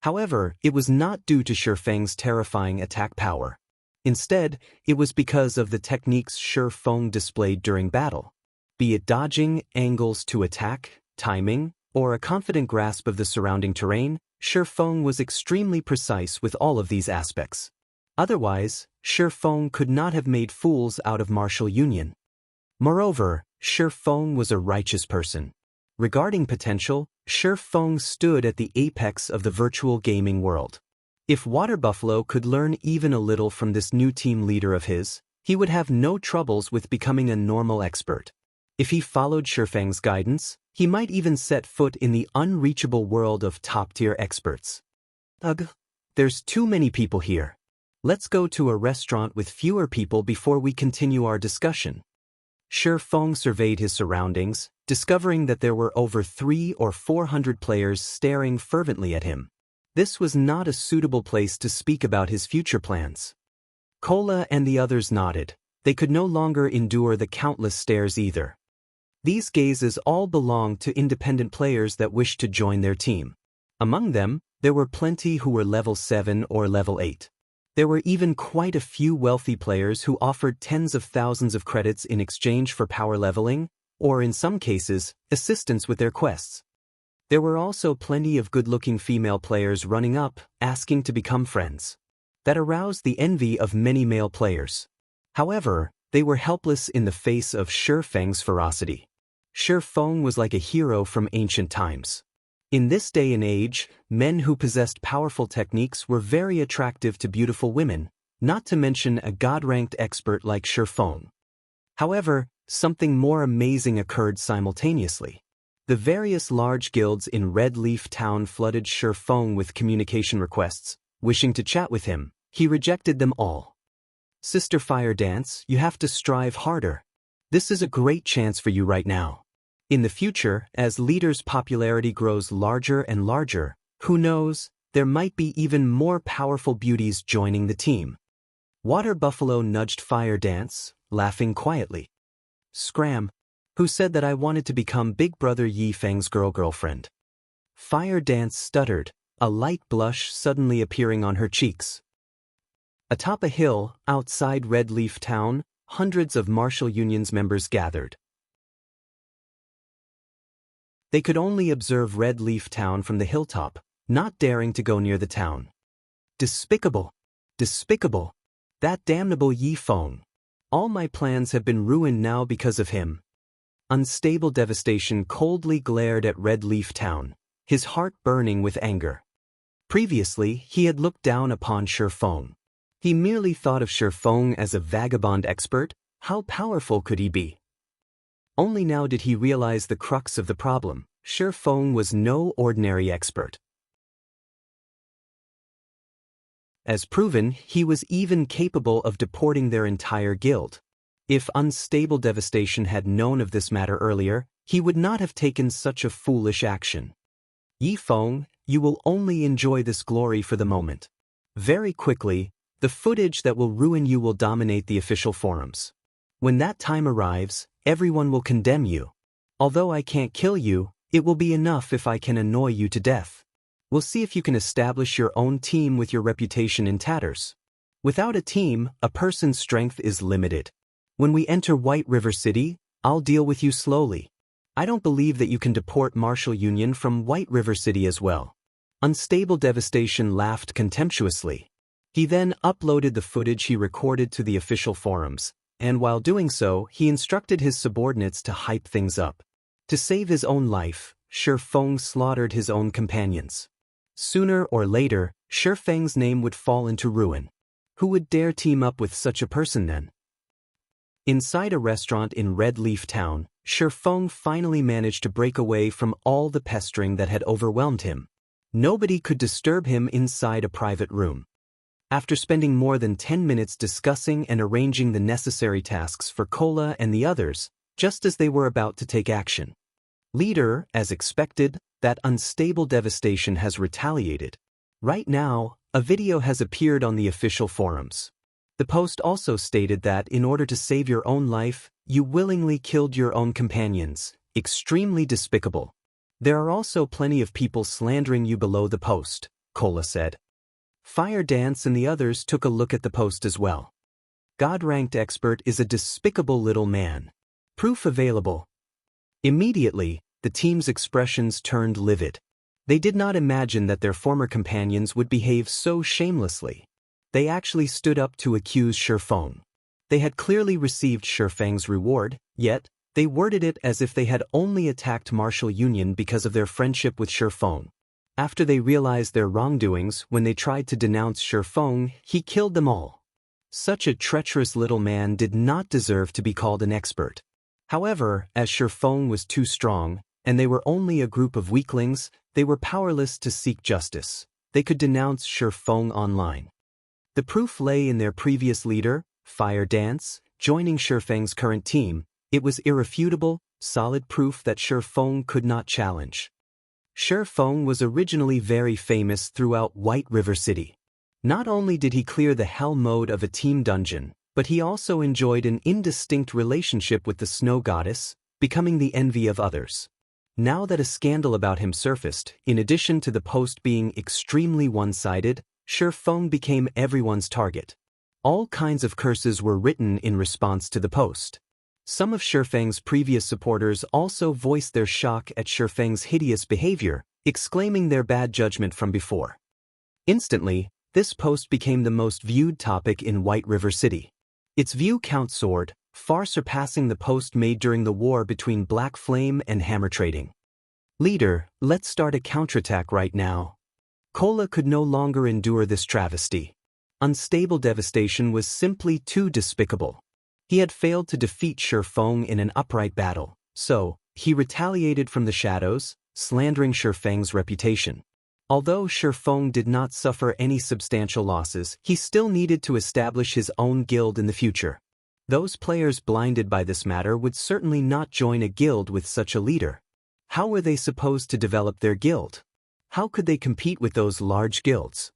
S1: However, it was not due to Shifeng's terrifying attack power. Instead, it was because of the techniques Shifeng displayed during battle. Be it dodging, angles to attack, timing, or a confident grasp of the surrounding terrain, Shifeng was extremely precise with all of these aspects. Otherwise, Shifeng could not have made fools out of martial union. Moreover, Shifeng was a righteous person. Regarding potential, Shifeng stood at the apex of the virtual gaming world. If Water Buffalo could learn even a little from this new team leader of his, he would have no troubles with becoming a normal expert. If he followed Shifeng's guidance, he might even set foot in the unreachable world of top-tier experts. Ugh, there's too many people here. Let's go to a restaurant with fewer people before we continue our discussion. Shifeng surveyed his surroundings, discovering that there were over 300 or 400 players staring fervently at him. This was not a suitable place to speak about his future plans. Cola and the others nodded. They could no longer endure the countless stares either. These gazes all belonged to independent players that wished to join their team. Among them, there were plenty who were level 7 or level 8. There were even quite a few wealthy players who offered tens of thousands of credits in exchange for power leveling, or in some cases, assistance with their quests. There were also plenty of good-looking female players running up, asking to become friends. That aroused the envy of many male players. However, they were helpless in the face of Shifeng's ferocity. Shifeng was like a hero from ancient times. In this day and age, men who possessed powerful techniques were very attractive to beautiful women, not to mention a god-ranked expert like Shifeng. However, something more amazing occurred simultaneously. The various large guilds in Red Leaf Town flooded Shifeng with communication requests, wishing to chat with him. He rejected them all. Sister Fire Dance, you have to strive harder. This is a great chance for you right now. In the future, as leaders' popularity grows larger and larger, who knows, there might be even more powerful beauties joining the team. Water Buffalo nudged Fire Dance, laughing quietly. Scram. Who said that I wanted to become Big Brother Yi Feng's girlfriend? Fire Dance stuttered, a light blush suddenly appearing on her cheeks. Atop a hill, outside Red Leaf Town, hundreds of Martial Union's members gathered. They could only observe Red Leaf Town from the hilltop, not daring to go near the town. Despicable! Despicable. That damnable Yi Feng. All my plans have been ruined now because of him. Unstable devastation coldly glared at Red Leaf Town, his heart burning with anger. Previously, he had looked down upon Shifeng. He merely thought of Shifeng as a vagabond expert. How powerful could he be? Only now did he realize the crux of the problem. Shifeng was no ordinary expert. As proven, he was even capable of deporting their entire guild. If Unstable Devastation had known of this matter earlier, he would not have taken such a foolish action. Yi Feng, you will only enjoy this glory for the moment. Very quickly, the footage that will ruin you will dominate the official forums. When that time arrives, everyone will condemn you. Although I can't kill you, it will be enough if I can annoy you to death. We'll see if you can establish your own team with your reputation in tatters. Without a team, a person's strength is limited. When we enter White River City, I'll deal with you slowly. I don't believe that you can deport Martial Union from White River City as well. Unstable Devastation laughed contemptuously. He then uploaded the footage he recorded to the official forums, and while doing so, he instructed his subordinates to hype things up. To save his own life, Shifeng slaughtered his own companions. Sooner or later, Shifeng's name would fall into ruin. Who would dare team up with such a person then? Inside a restaurant in Red Leaf Town, Shifeng finally managed to break away from all the pestering that had overwhelmed him. Nobody could disturb him inside a private room. After spending more than 10 minutes discussing and arranging the necessary tasks for Cola and the others, just as they were about to take action. Leader, as expected, that Unstable Devastation has retaliated. Right now, a video has appeared on the official forums. The post also stated that in order to save your own life, you willingly killed your own companions. Extremely despicable. There are also plenty of people slandering you below the post, Cola said. Fire Dance and the others took a look at the post as well. God-ranked expert is a despicable little man. Proof available. Immediately, the team's expressions turned livid. They did not imagine that their former companions would behave so shamelessly. They actually stood up to accuse Shifeng. They had clearly received Shifeng's reward, yet, they worded it as if they had only attacked Martial Union because of their friendship with Shifeng. After they realized their wrongdoings, when they tried to denounce Shifeng, he killed them all. Such a treacherous little man did not deserve to be called an expert. However, as Shifeng was too strong, and they were only a group of weaklings, they were powerless to seek justice. They could denounce Shifeng online. The proof lay in their previous leader, Fire Dance, joining Shifeng's current team. It was irrefutable, solid proof that Shifeng could not challenge. Shifeng was originally very famous throughout White River City. Not only did he clear the hell mode of a team dungeon, but he also enjoyed an indistinct relationship with the Snow Goddess, becoming the envy of others. Now that a scandal about him surfaced, in addition to the post being extremely one-sided, Shifeng became everyone's target. All kinds of curses were written in response to the post. Some of Shifeng's previous supporters also voiced their shock at Shifeng's hideous behavior, exclaiming their bad judgment from before. Instantly, this post became the most viewed topic in White River City. Its view count soared, far surpassing the post made during the war between Black Flame and Hammer Trading. Leader, let's start a counterattack right now. Cola could no longer endure this travesty. Unstable Devastation was simply too despicable. He had failed to defeat Shifeng in an upright battle, so he retaliated from the shadows, slandering Shifeng's reputation. Although Shifeng did not suffer any substantial losses, he still needed to establish his own guild in the future. Those players blinded by this matter would certainly not join a guild with such a leader. How were they supposed to develop their guild? How could they compete with those large guilds?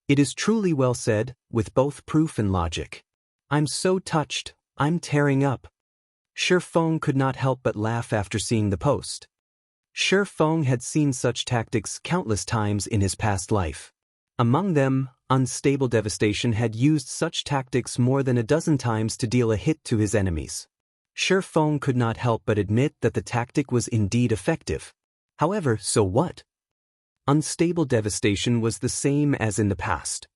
S1: It is truly well said, with both proof and logic. I'm so touched, I'm tearing up. Shifeng could not help but laugh after seeing the post. Shifeng had seen such tactics countless times in his past life. Among them, Unstable Devastation had used such tactics more than a dozen times to deal a hit to his enemies. Shifeng could not help but admit that the tactic was indeed effective. However, so what? Unstable devastation was the same as in the past.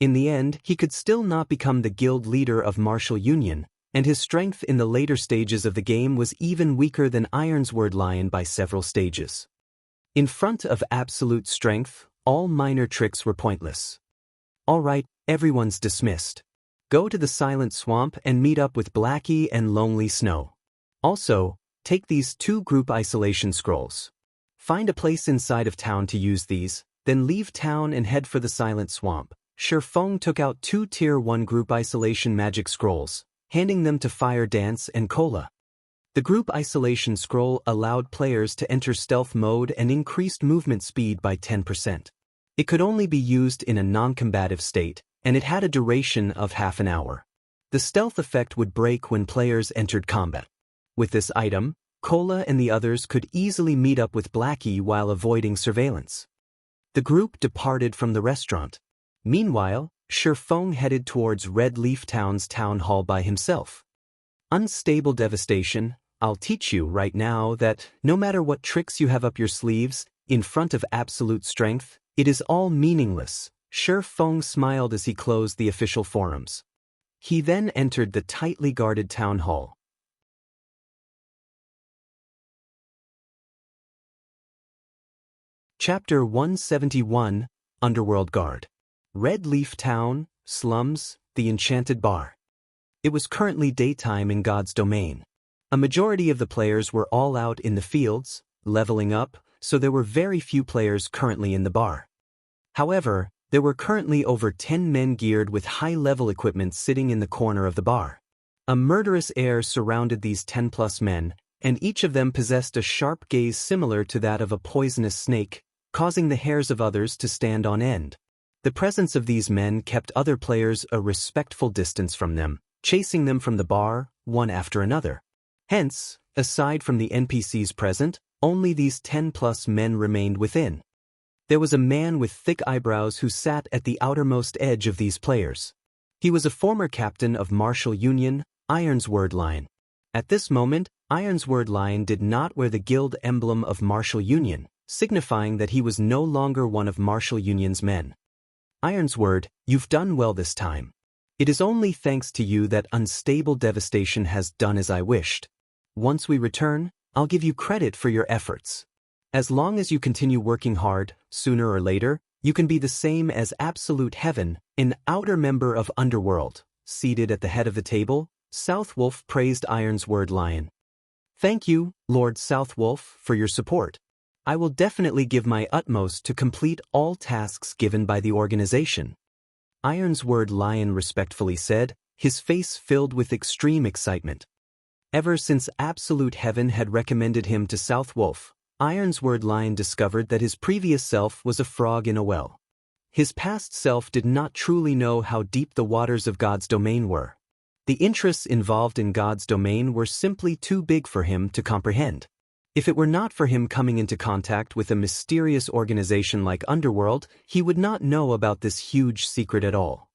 S1: In the end, he could still not become the guild leader of Martial Union, and his strength in the later stages of the game was even weaker than Ironsword Lion by several stages. In front of absolute strength, all minor tricks were pointless. Alright, everyone's dismissed. Go to the Silent Swamp and meet up with Blackie and Lonely Snow. Also, take these 2 group isolation scrolls. Find a place inside of town to use these, then leave town and head for the Silent Swamp. Shifeng took out 2 Tier 1 group isolation magic scrolls, handing them to Fire Dance and Cola. The group isolation scroll allowed players to enter stealth mode and increased movement speed by 10%. It could only be used in a non-combative state, and it had a duration of half an hour. The stealth effect would break when players entered combat. With this item, Cola and the others could easily meet up with Blackie while avoiding surveillance. The group departed from the restaurant. Meanwhile, Shifeng headed towards Red Leaf Town's town hall by himself. Unstable devastation. I'll teach you right now that, no matter what tricks you have up your sleeves, in front of absolute strength, it is all meaningless. Shifeng smiled as he closed the official forums. He then entered the tightly guarded town hall. Chapter 171, Underworld Guard. Red Leaf Town, Slums, the Enchanted Bar. It was currently daytime in God's domain. A majority of the players were all out in the fields, leveling up, so there were very few players currently in the bar. However, there were currently over 10 men geared with high-level equipment sitting in the corner of the bar. A murderous air surrounded these 10-plus men, and each of them possessed a sharp gaze similar to that of a poisonous snake, causing the hairs of others to stand on end. The presence of these men kept other players a respectful distance from them, chasing them from the bar, one after another. Hence, aside from the NPCs present, only these 10-plus men remained within. There was a man with thick eyebrows who sat at the outermost edge of these players. He was a former captain of Martial Union, Ironsword Lion. At this moment, Ironsword Lion did not wear the guild emblem of Martial Union, signifying that he was no longer one of Martial Union's men. Ironsword, you've done well this time. It is only thanks to you that unstable devastation has done as I wished. Once we return, I'll give you credit for your efforts. As long as you continue working hard, sooner or later, you can be the same as Absolute Heaven, an outer member of Underworld. Seated at the head of the table, Southwolf praised Ironsword Lion. Thank you, Lord Southwolf, for your support. I will definitely give my utmost to complete all tasks given by the organization. Ironsword Lion respectfully said, his face filled with extreme excitement. Ever since Absolute Heaven had recommended him to Southwolf, Ironsword Lion discovered that his previous self was a frog in a well. His past self did not truly know how deep the waters of God's domain were. The interests involved in God's domain were simply too big for him to comprehend. If it were not for him coming into contact with a mysterious organization like Underworld, he would not know about this huge secret at all.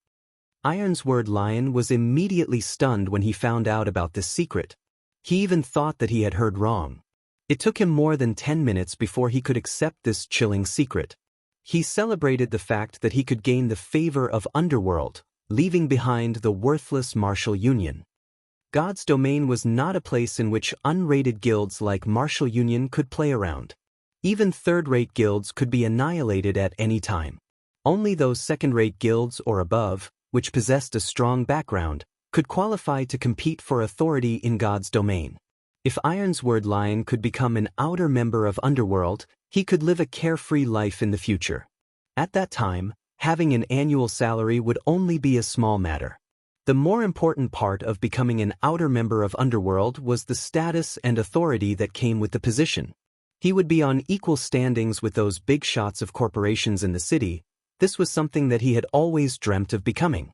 S1: Ironsword Lion was immediately stunned when he found out about this secret. He even thought that he had heard wrong. It took him more than 10 minutes before he could accept this chilling secret. He celebrated the fact that he could gain the favor of Underworld, leaving behind the worthless Martial Union. God's domain was not a place in which unrated guilds like Martial Union could play around. Even third-rate guilds could be annihilated at any time. Only those second-rate guilds or above, which possessed a strong background, could qualify to compete for authority in God's domain. If Ironsword Lion could become an outer member of Underworld, he could live a carefree life in the future. At that time, having an annual salary would only be a small matter. The more important part of becoming an outer member of Underworld was the status and authority that came with the position. He would be on equal standings with those big shots of corporations in the city. This was something that he had always dreamt of becoming.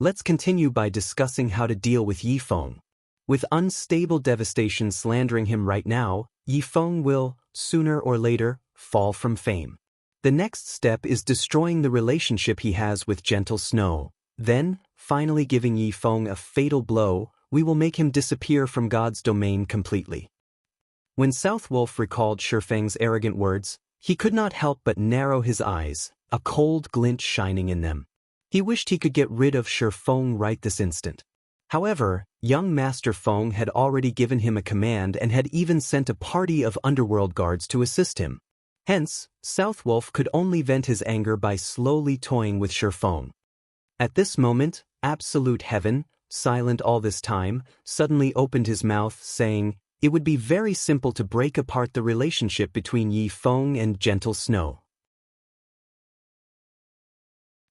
S1: Let's continue by discussing how to deal with Yifeng. With unstable devastation slandering him right now, Yifeng will, sooner or later, fall from fame. The next step is destroying the relationship he has with Gentle Snow. Then, finally giving Yifeng a fatal blow, we will make him disappear from God's domain completely. When Southwolf recalled Shifeng's arrogant words, he could not help but narrow his eyes, a cold glint shining in them. He wished he could get rid of Shifeng right this instant. However, young Master Feng had already given him a command and had even sent a party of underworld guards to assist him. Hence, Southwolf could only vent his anger by slowly toying with Shifeng. At this moment, Absolute Heaven, silent all this time, suddenly opened his mouth, saying, "It would be very simple to break apart the relationship between Yi Feng and Gentle Snow.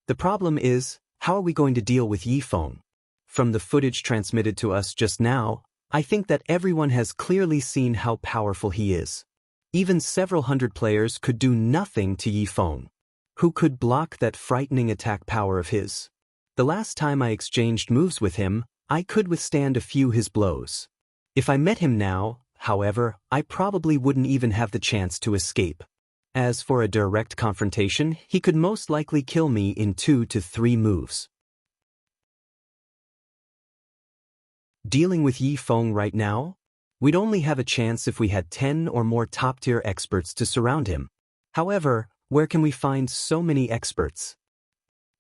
S1: The problem is, how are we going to deal with Yi Feng? From the footage transmitted to us just now, I think that everyone has clearly seen how powerful he is. Even several hundred players could do nothing to Yi Feng. Who could block that frightening attack power of his? The last time I exchanged moves with him, I could withstand a few his blows. If I met him now, however, I probably wouldn't even have the chance to escape. As for a direct confrontation, he could most likely kill me in 2 to 3 moves. Dealing with Yi Feng right now? We'd only have a chance if we had 10 or more top-tier experts to surround him. However, where can we find so many experts?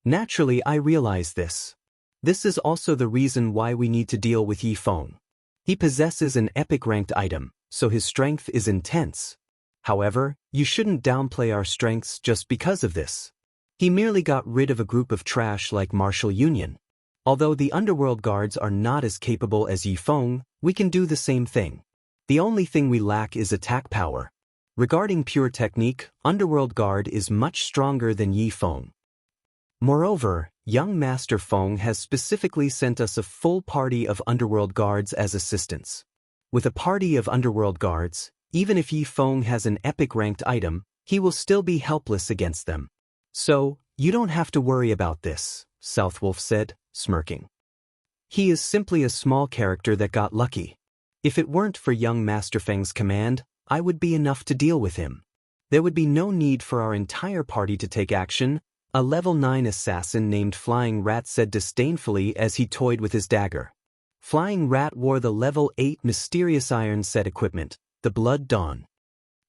S1: Naturally, I realize this. This is also the reason why we need to deal with Yi Feng. He possesses an epic-ranked item, so his strength is intense. However, you shouldn't downplay our strengths just because of this. He merely got rid of a group of trash like Martial Union. Although the Underworld Guards are not as capable as Yi Feng, we can do the same thing. The only thing we lack is attack power. Regarding pure technique, Underworld Guard is much stronger than Yi Feng. Moreover, young Master Feng has specifically sent us a full party of Underworld Guards as assistants. With a party of Underworld Guards, even if Yi Feng has an epic-ranked item, he will still be helpless against them. So, you don't have to worry about this, Southwolf said, smirking. He is simply a small character that got lucky. If it weren't for young Master Feng's command, I would be enough to deal with him. There would be no need for our entire party to take action, a level 9 assassin named Flying Rat said disdainfully as he toyed with his dagger. Flying Rat wore the level 8 mysterious iron set equipment, the Blood Dawn.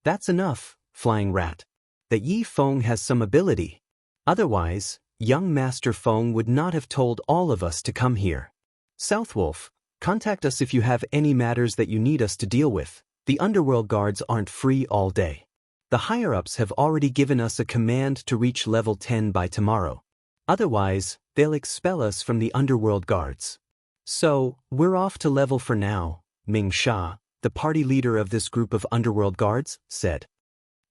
S1: That's enough, Flying Rat. That Yi Feng has some ability. Otherwise, young Master Feng would not have told all of us to come here. Southwolf, contact us if you have any matters that you need us to deal with. The Underworld Guards aren't free all day. The higher-ups have already given us a command to reach level 10 by tomorrow. Otherwise, they'll expel us from the Underworld Guards. So, we're off to level for now, Ming Sha, the party leader of this group of Underworld Guards, said.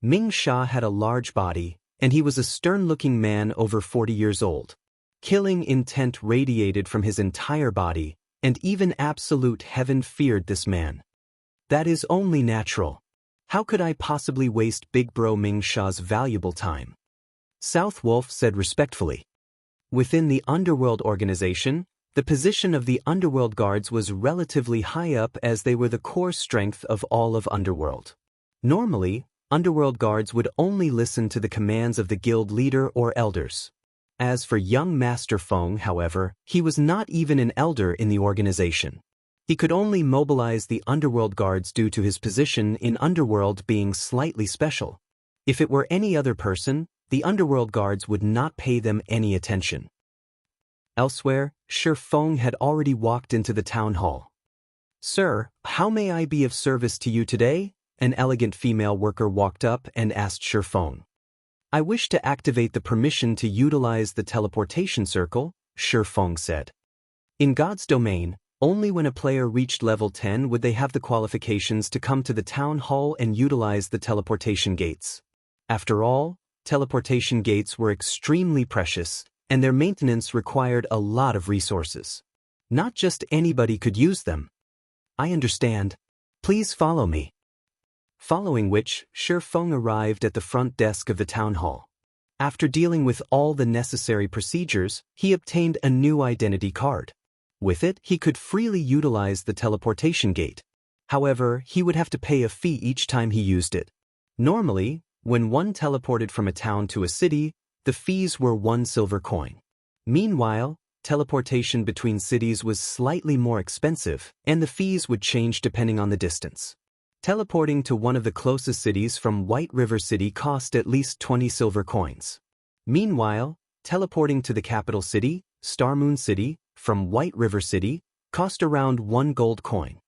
S1: Ming Sha had a large body, and he was a stern-looking man over 40 years old. Killing intent radiated from his entire body, and even Absolute Heaven feared this man. That is only natural. How could I possibly waste Big Bro Ming Sha's valuable time? Southwolf said respectfully. Within the Underworld organization, the position of the Underworld Guards was relatively high up as they were the core strength of all of Underworld. Normally, Underworld Guards would only listen to the commands of the guild leader or elders. As for young Master Feng, however, he was not even an elder in the organization. He could only mobilize the Underworld Guards due to his position in Underworld being slightly special. If it were any other person, the Underworld Guards would not pay them any attention. Elsewhere, Shifeng had already walked into the town hall. "Sir, how may I be of service to you today?" An elegant female worker walked up and asked Shifeng. "I wish to activate the permission to utilize the teleportation circle," Shifeng said. In God's domain, only when a player reached level 10 would they have the qualifications to come to the town hall and utilize the teleportation gates. After all, teleportation gates were extremely precious, and their maintenance required a lot of resources. Not just anybody could use them. "I understand. Please follow me." Following which, Shifeng arrived at the front desk of the town hall. After dealing with all the necessary procedures, he obtained a new identity card. With it, he could freely utilize the teleportation gate. However, he would have to pay a fee each time he used it. Normally, when one teleported from a town to a city, the fees were 1 silver coin. Meanwhile, teleportation between cities was slightly more expensive, and the fees would change depending on the distance. Teleporting to one of the closest cities from White River City cost at least 20 silver coins. Meanwhile, teleporting to the capital city, Star Moon City, from White River City, cost around 1 gold coin.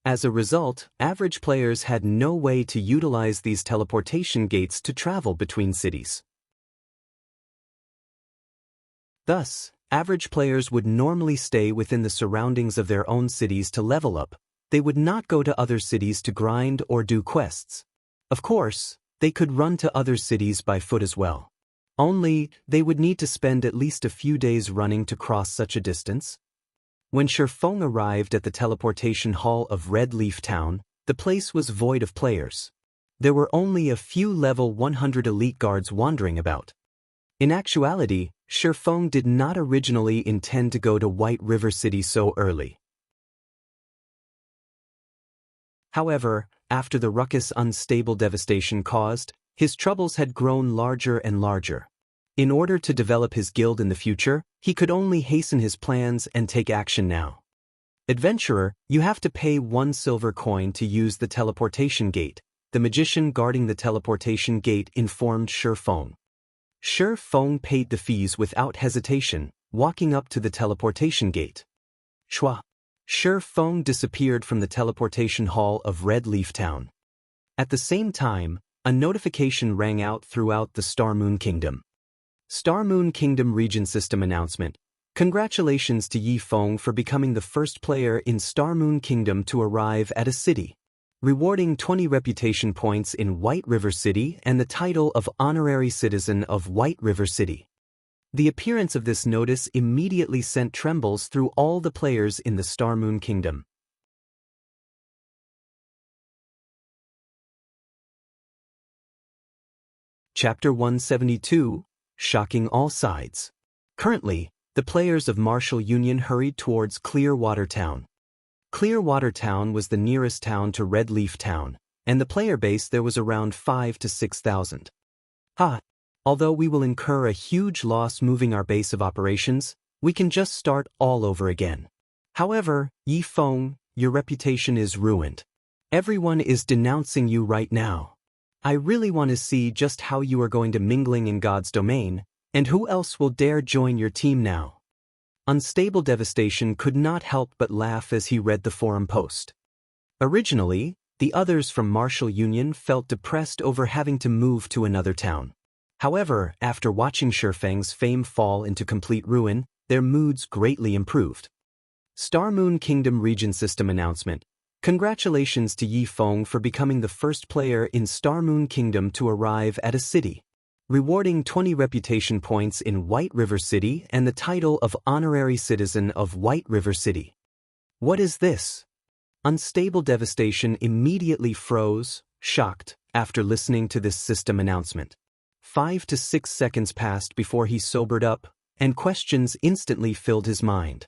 S1: As a result, average players had no way to utilize these teleportation gates to travel between cities. Thus, average players would normally stay within the surroundings of their own cities to level up. They would not go to other cities to grind or do quests. Of course, they could run to other cities by foot as well. Only, they would need to spend at least a few days running to cross such a distance. When Shifeng arrived at the teleportation hall of Red Leaf Town, the place was void of players. There were only a few level 100 elite guards wandering about. In actuality, Shifeng did not originally intend to go to White River City so early. However, after the ruckus unstable devastation caused, his troubles had grown larger and larger. In order to develop his guild in the future, he could only hasten his plans and take action now. Adventurer, you have to pay 1 silver coin to use the teleportation gate, the magician guarding the teleportation gate informed Shifeng. Shifeng paid the fees without hesitation, walking up to the teleportation gate. Shwa. Shifeng disappeared from the teleportation hall of Red Leaf Town. At the same time, a notification rang out throughout the Star Moon Kingdom. Star Moon Kingdom Region System Announcement. Congratulations to Yifeng for becoming the first player in Star Moon Kingdom to arrive at a city. Rewarding 20 reputation points in White River City and the title of Honorary Citizen of White River City. The appearance of this notice immediately sent trembles through all the players in the Star Moon Kingdom. Chapter 172. Shocking all sides. Currently, the players of Martial Union hurried towards Clearwater Town. Clearwater Town was the nearest town to Red Leaf Town, and the player base there was around 5,000 to 6,000. Although we will incur a huge loss moving our base of operations, we can just start all over again. However, Yifeng, your reputation is ruined. Everyone is denouncing you right now. I really want to see just how you are going to mingling in God's domain, and who else will dare join your team now. Unstable Devastation could not help but laugh as he read the forum post. Originally, the others from Martial Union felt depressed over having to move to another town. However, after watching Shifeng's fame fall into complete ruin, their moods greatly improved. Star Moon Kingdom Region System Announcement. Congratulations to Yifeng for becoming the first player in Star Moon Kingdom to arrive at a city. Rewarding 20 reputation points in White River City and the title of Honorary Citizen of White River City. What is this? Unstable Devastation immediately froze, shocked, after listening to this system announcement. 5 to 6 seconds passed before he sobered up, and questions instantly filled his mind.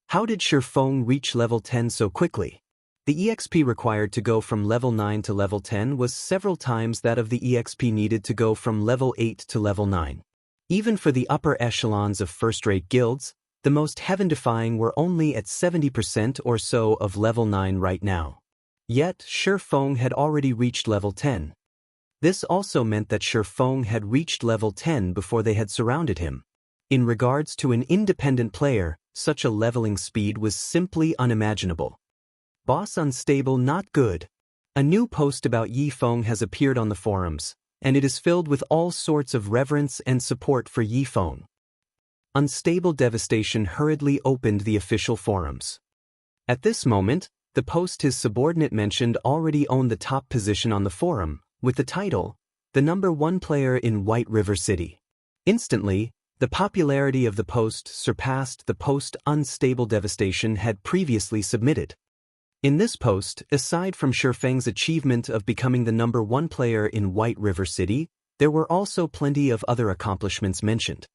S1: How did Shifeng reach level 10 so quickly? The EXP required to go from level 9 to level 10 was several times that of the EXP needed to go from level 8 to level 9. Even for the upper echelons of first-rate guilds, the most heaven-defying were only at 70% or so of level 9 right now. Yet, Shifeng had already reached level 10. This also meant that Shifeng had reached level 10 before they had surrounded him. In regards to an independent player, such a leveling speed was simply unimaginable. Boss Unstable not good. A new post about Yifeng has appeared on the forums, and it is filled with all sorts of reverence and support for Yifeng. Unstable Devastation hurriedly opened the official forums. At this moment, the post his subordinate mentioned already owned the top position on the forum, with the title, The #1 Player in White River City. Instantly, the popularity of the post surpassed the post Unstable Devastation had previously submitted. In this post, aside from Shifeng's achievement of becoming the #1 player in White River City, there were also plenty of other accomplishments mentioned.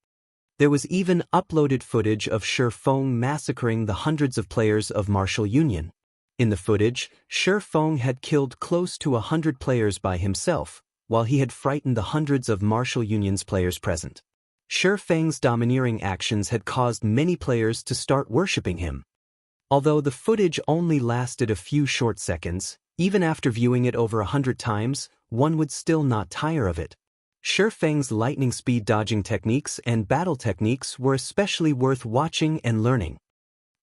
S1: There was even uploaded footage of Shifeng massacring the hundreds of players of Martial Union. In the footage, Shifeng had killed close to 100 players by himself, while he had frightened the hundreds of Martial Union's players present. Shifeng's domineering actions had caused many players to start worshipping him. Although the footage only lasted a few short seconds, Even after viewing it over 100 times, one would still not tire of it. Shifeng's lightning speed dodging techniques and battle techniques were especially worth watching and learning.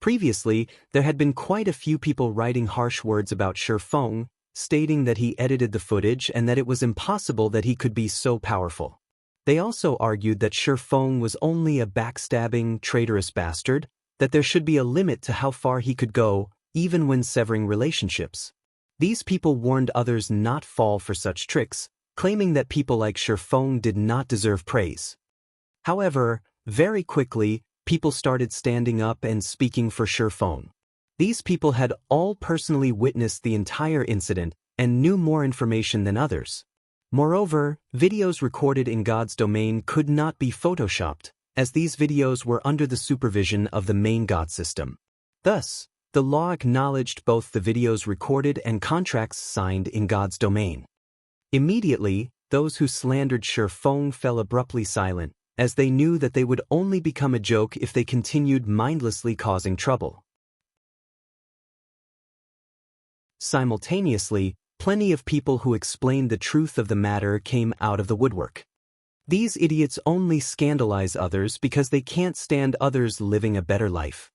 S1: Previously, there had been quite a few people writing harsh words about Shifeng, stating that he edited the footage and that it was impossible that he could be so powerful. They also argued that Shifeng was only a backstabbing, traitorous bastard, that there should be a limit to how far he could go, even when severing relationships. These people warned others not fall for such tricks, claiming that people like Shifeng did not deserve praise. However, very quickly, people started standing up and speaking for Shifeng. These people had all personally witnessed the entire incident and knew more information than others. Moreover, videos recorded in God's domain could not be photoshopped, as these videos were under the supervision of the main God system. Thus, the law acknowledged both the videos recorded and contracts signed in God's domain. Immediately, those who slandered Shifeng fell abruptly silent, as they knew that they would only become a joke if they continued mindlessly causing trouble. Simultaneously, plenty of people who explained the truth of the matter came out of the woodwork. These idiots only scandalize others because they can't stand others living a better life.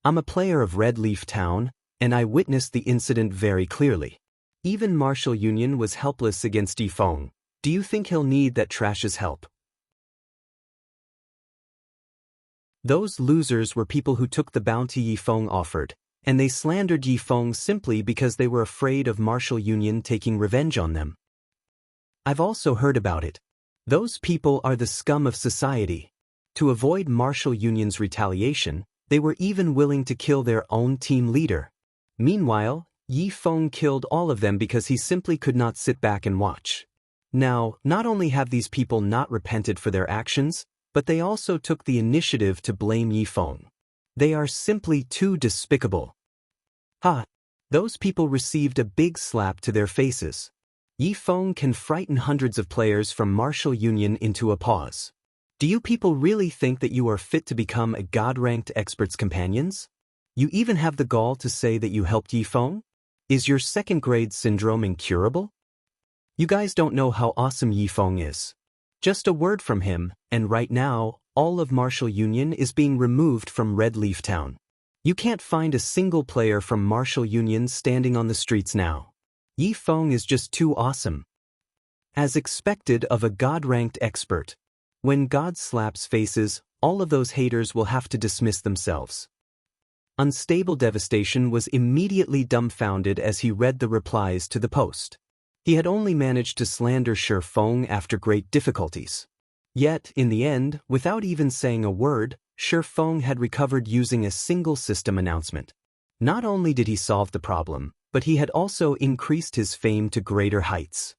S1: I'm a player of Red Leaf Town, and I witnessed the incident very clearly. Even Martial Union was helpless against Yifeng. Do you think he'll need that trash's help? Those losers were people who took the bounty Yifeng offered, and they slandered Yifeng simply because they were afraid of Martial Union taking revenge on them. I've also heard about it. Those people are the scum of society. To avoid Martial Union's retaliation, they were even willing to kill their own team leader. Meanwhile, Yifeng killed all of them because he simply could not sit back and watch. Now, not only have these people not repented for their actions, but they also took the initiative to blame Yifeng. They are simply too despicable. Ha! Those people received a big slap to their faces. Yifeng can frighten hundreds of players from Martial Union into a pause. Do you people really think that you are fit to become a God-ranked expert's companions? You even have the gall to say that you helped Yifeng? Is your second-grade syndrome incurable? You guys don't know how awesome Yifeng is. Just a word from him, and right now, all of Martial Union is being removed from Red Leaf Town. You can't find a single player from Martial Union standing on the streets now. Yifeng is just too awesome. As expected of a God-ranked expert. When God slaps faces, all of those haters will have to dismiss themselves. Unstable Devastation was immediately dumbfounded as he read the replies to the post. He had only managed to slander Shifeng after great difficulties. Yet, in the end, without even saying a word, Shifeng had recovered using a single system announcement. Not only did he solve the problem, but he had also increased his fame to greater heights.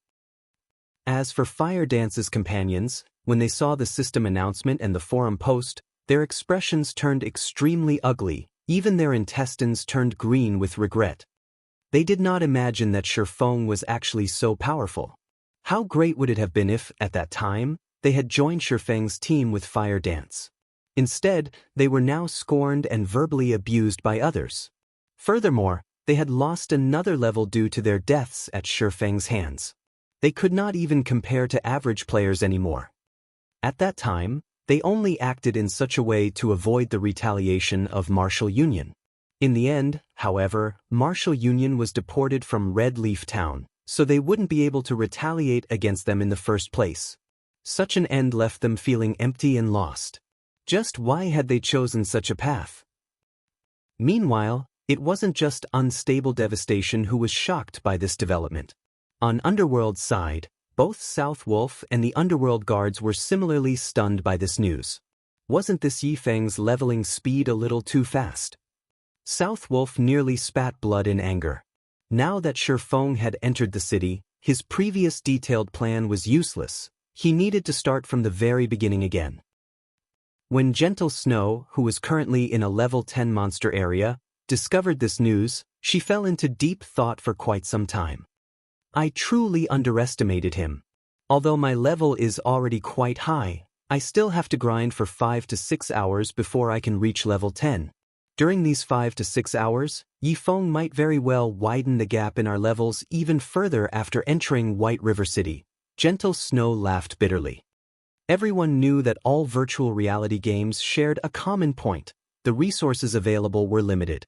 S1: As for Fire Dance's companions, when they saw the system announcement and the forum post, their expressions turned extremely ugly, even their intestines turned green with regret. They did not imagine that Shifeng was actually so powerful. How great would it have been if, at that time, they had joined Shifeng's team with Fire Dance. Instead, they were now scorned and verbally abused by others. Furthermore, they had lost another level due to their deaths at Shifeng's hands. They could not even compare to average players anymore. At that time, they only acted in such a way to avoid the retaliation of Martial Union. In the end, however, Martial Union was deported from Red Leaf Town, so they wouldn't be able to retaliate against them in the first place. Such an end left them feeling empty and lost. Just why had they chosen such a path? Meanwhile, it wasn't just Unstable Devastation who was shocked by this development. On Underworld's side, both South Wolf and the Underworld guards were similarly stunned by this news. Wasn't this Yifeng's leveling speed a little too fast? South Wolf nearly spat blood in anger. Now that Shifeng had entered the city, his previous detailed plan was useless. He needed to start from the very beginning again. When Gentle Snow, who was currently in a level 10 monster area, discovered this news, she fell into deep thought for quite some time. I truly underestimated him. Although my level is already quite high, I still have to grind for 5 to 6 hours before I can reach level 10. During these 5 to 6 hours, Yifeng might very well widen the gap in our levels even further after entering White River City. Gentle Snow laughed bitterly. Everyone knew that all virtual reality games shared a common point: the resources available were limited.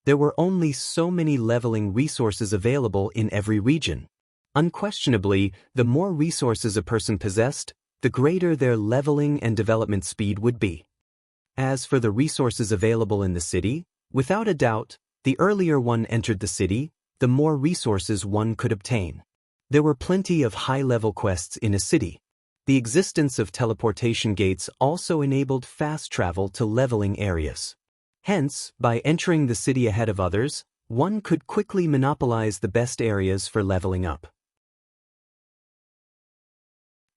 S1: There were only so many leveling resources available in every region. Unquestionably, the more resources a person possessed, the greater their leveling and development speed would be. As for the resources available in the city, without a doubt, the earlier one entered the city, the more resources one could obtain. There were plenty of high-level quests in a city. The existence of teleportation gates also enabled fast travel to leveling areas. Hence, by entering the city ahead of others, one could quickly monopolize the best areas for leveling up.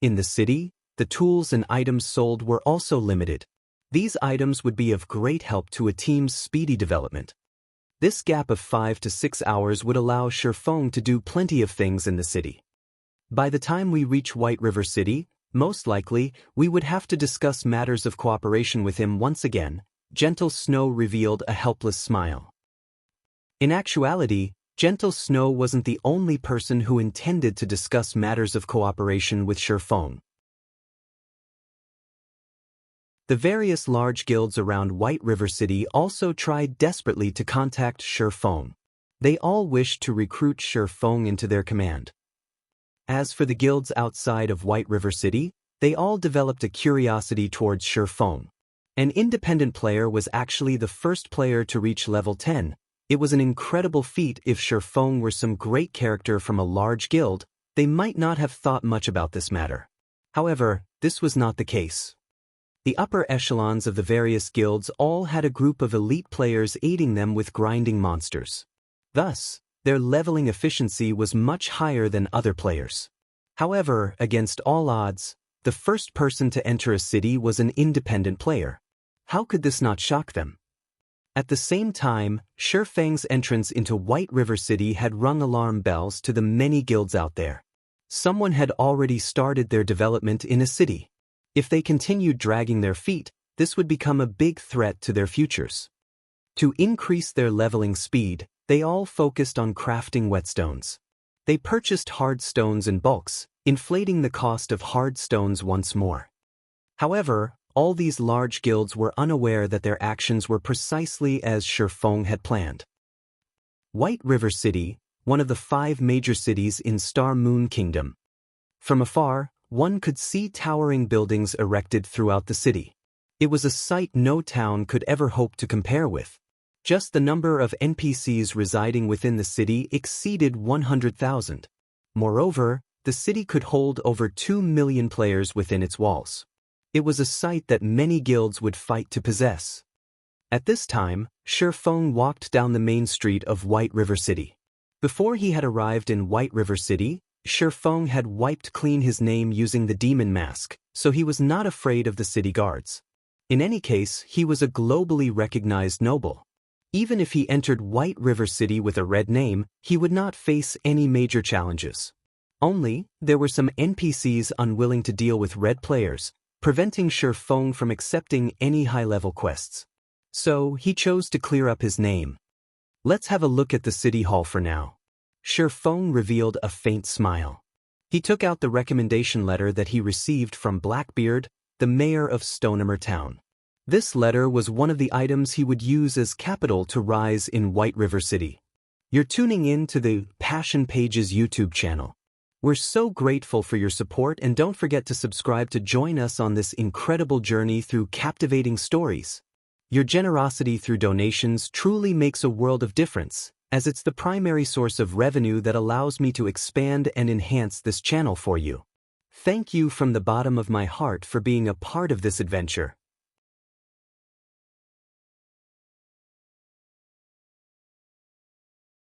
S1: In the city, the tools and items sold were also limited. These items would be of great help to a team's speedy development. This gap of 5 to 6 hours would allow Shifeng to do plenty of things in the city. By the time we reach White River City, most likely, we would have to discuss matters of cooperation with him once again. Gentle Snow revealed a helpless smile. In actuality, Gentle Snow wasn't the only person who intended to discuss matters of cooperation with Shifeng. The various large guilds around White River City also tried desperately to contact Shifeng. They all wished to recruit Shifeng into their command. As for the guilds outside of White River City, they all developed a curiosity towards Shifeng. An independent player was actually the first player to reach level 10. It was an incredible feat. If Shifeng were some great character from a large guild, they might not have thought much about this matter. However, this was not the case. The upper echelons of the various guilds all had a group of elite players aiding them with grinding monsters. Thus, their leveling efficiency was much higher than other players. However, against all odds, the first person to enter a city was an independent player. How could this not shock them? At the same time, Shifeng's entrance into White River City had rung alarm bells to the many guilds out there. Someone had already started their development in a city. If they continued dragging their feet, this would become a big threat to their futures. To increase their leveling speed, they all focused on crafting whetstones. They purchased hard stones in bulks, inflating the cost of hard stones once more. However, all these large guilds were unaware that their actions were precisely as Shifeng had planned. White River City, one of the 5 major cities in Star Moon Kingdom. From afar, one could see towering buildings erected throughout the city. It was a sight no town could ever hope to compare with. Just the number of NPCs residing within the city exceeded 100,000. Moreover, the city could hold over 2 million players within its walls. It was a sight that many guilds would fight to possess. At this time, Shifeng walked down the main street of White River City. Before he had arrived in White River City, Shifeng had wiped clean his name using the demon mask, so he was not afraid of the city guards. In any case, he was a globally recognized noble. Even if he entered White River City with a red name, he would not face any major challenges. Only, there were some NPCs unwilling to deal with red players, preventing Shifeng from accepting any high-level quests. So, he chose to clear up his name. Let's have a look at the city hall for now. Shifeng revealed a faint smile. He took out the recommendation letter that he received from Blackbeard, the mayor of Stonehammer Town. This letter was one of the items he would use as capital to rise in White River City. You're tuning in to the Passion Pages YouTube channel. We're so grateful for your support, and don't forget to subscribe to join us on this incredible journey through captivating stories. Your generosity through donations truly makes a world of difference, as it's the primary source of revenue that allows me to expand and enhance this channel for you. Thank you from the bottom of my heart for being a part of this adventure.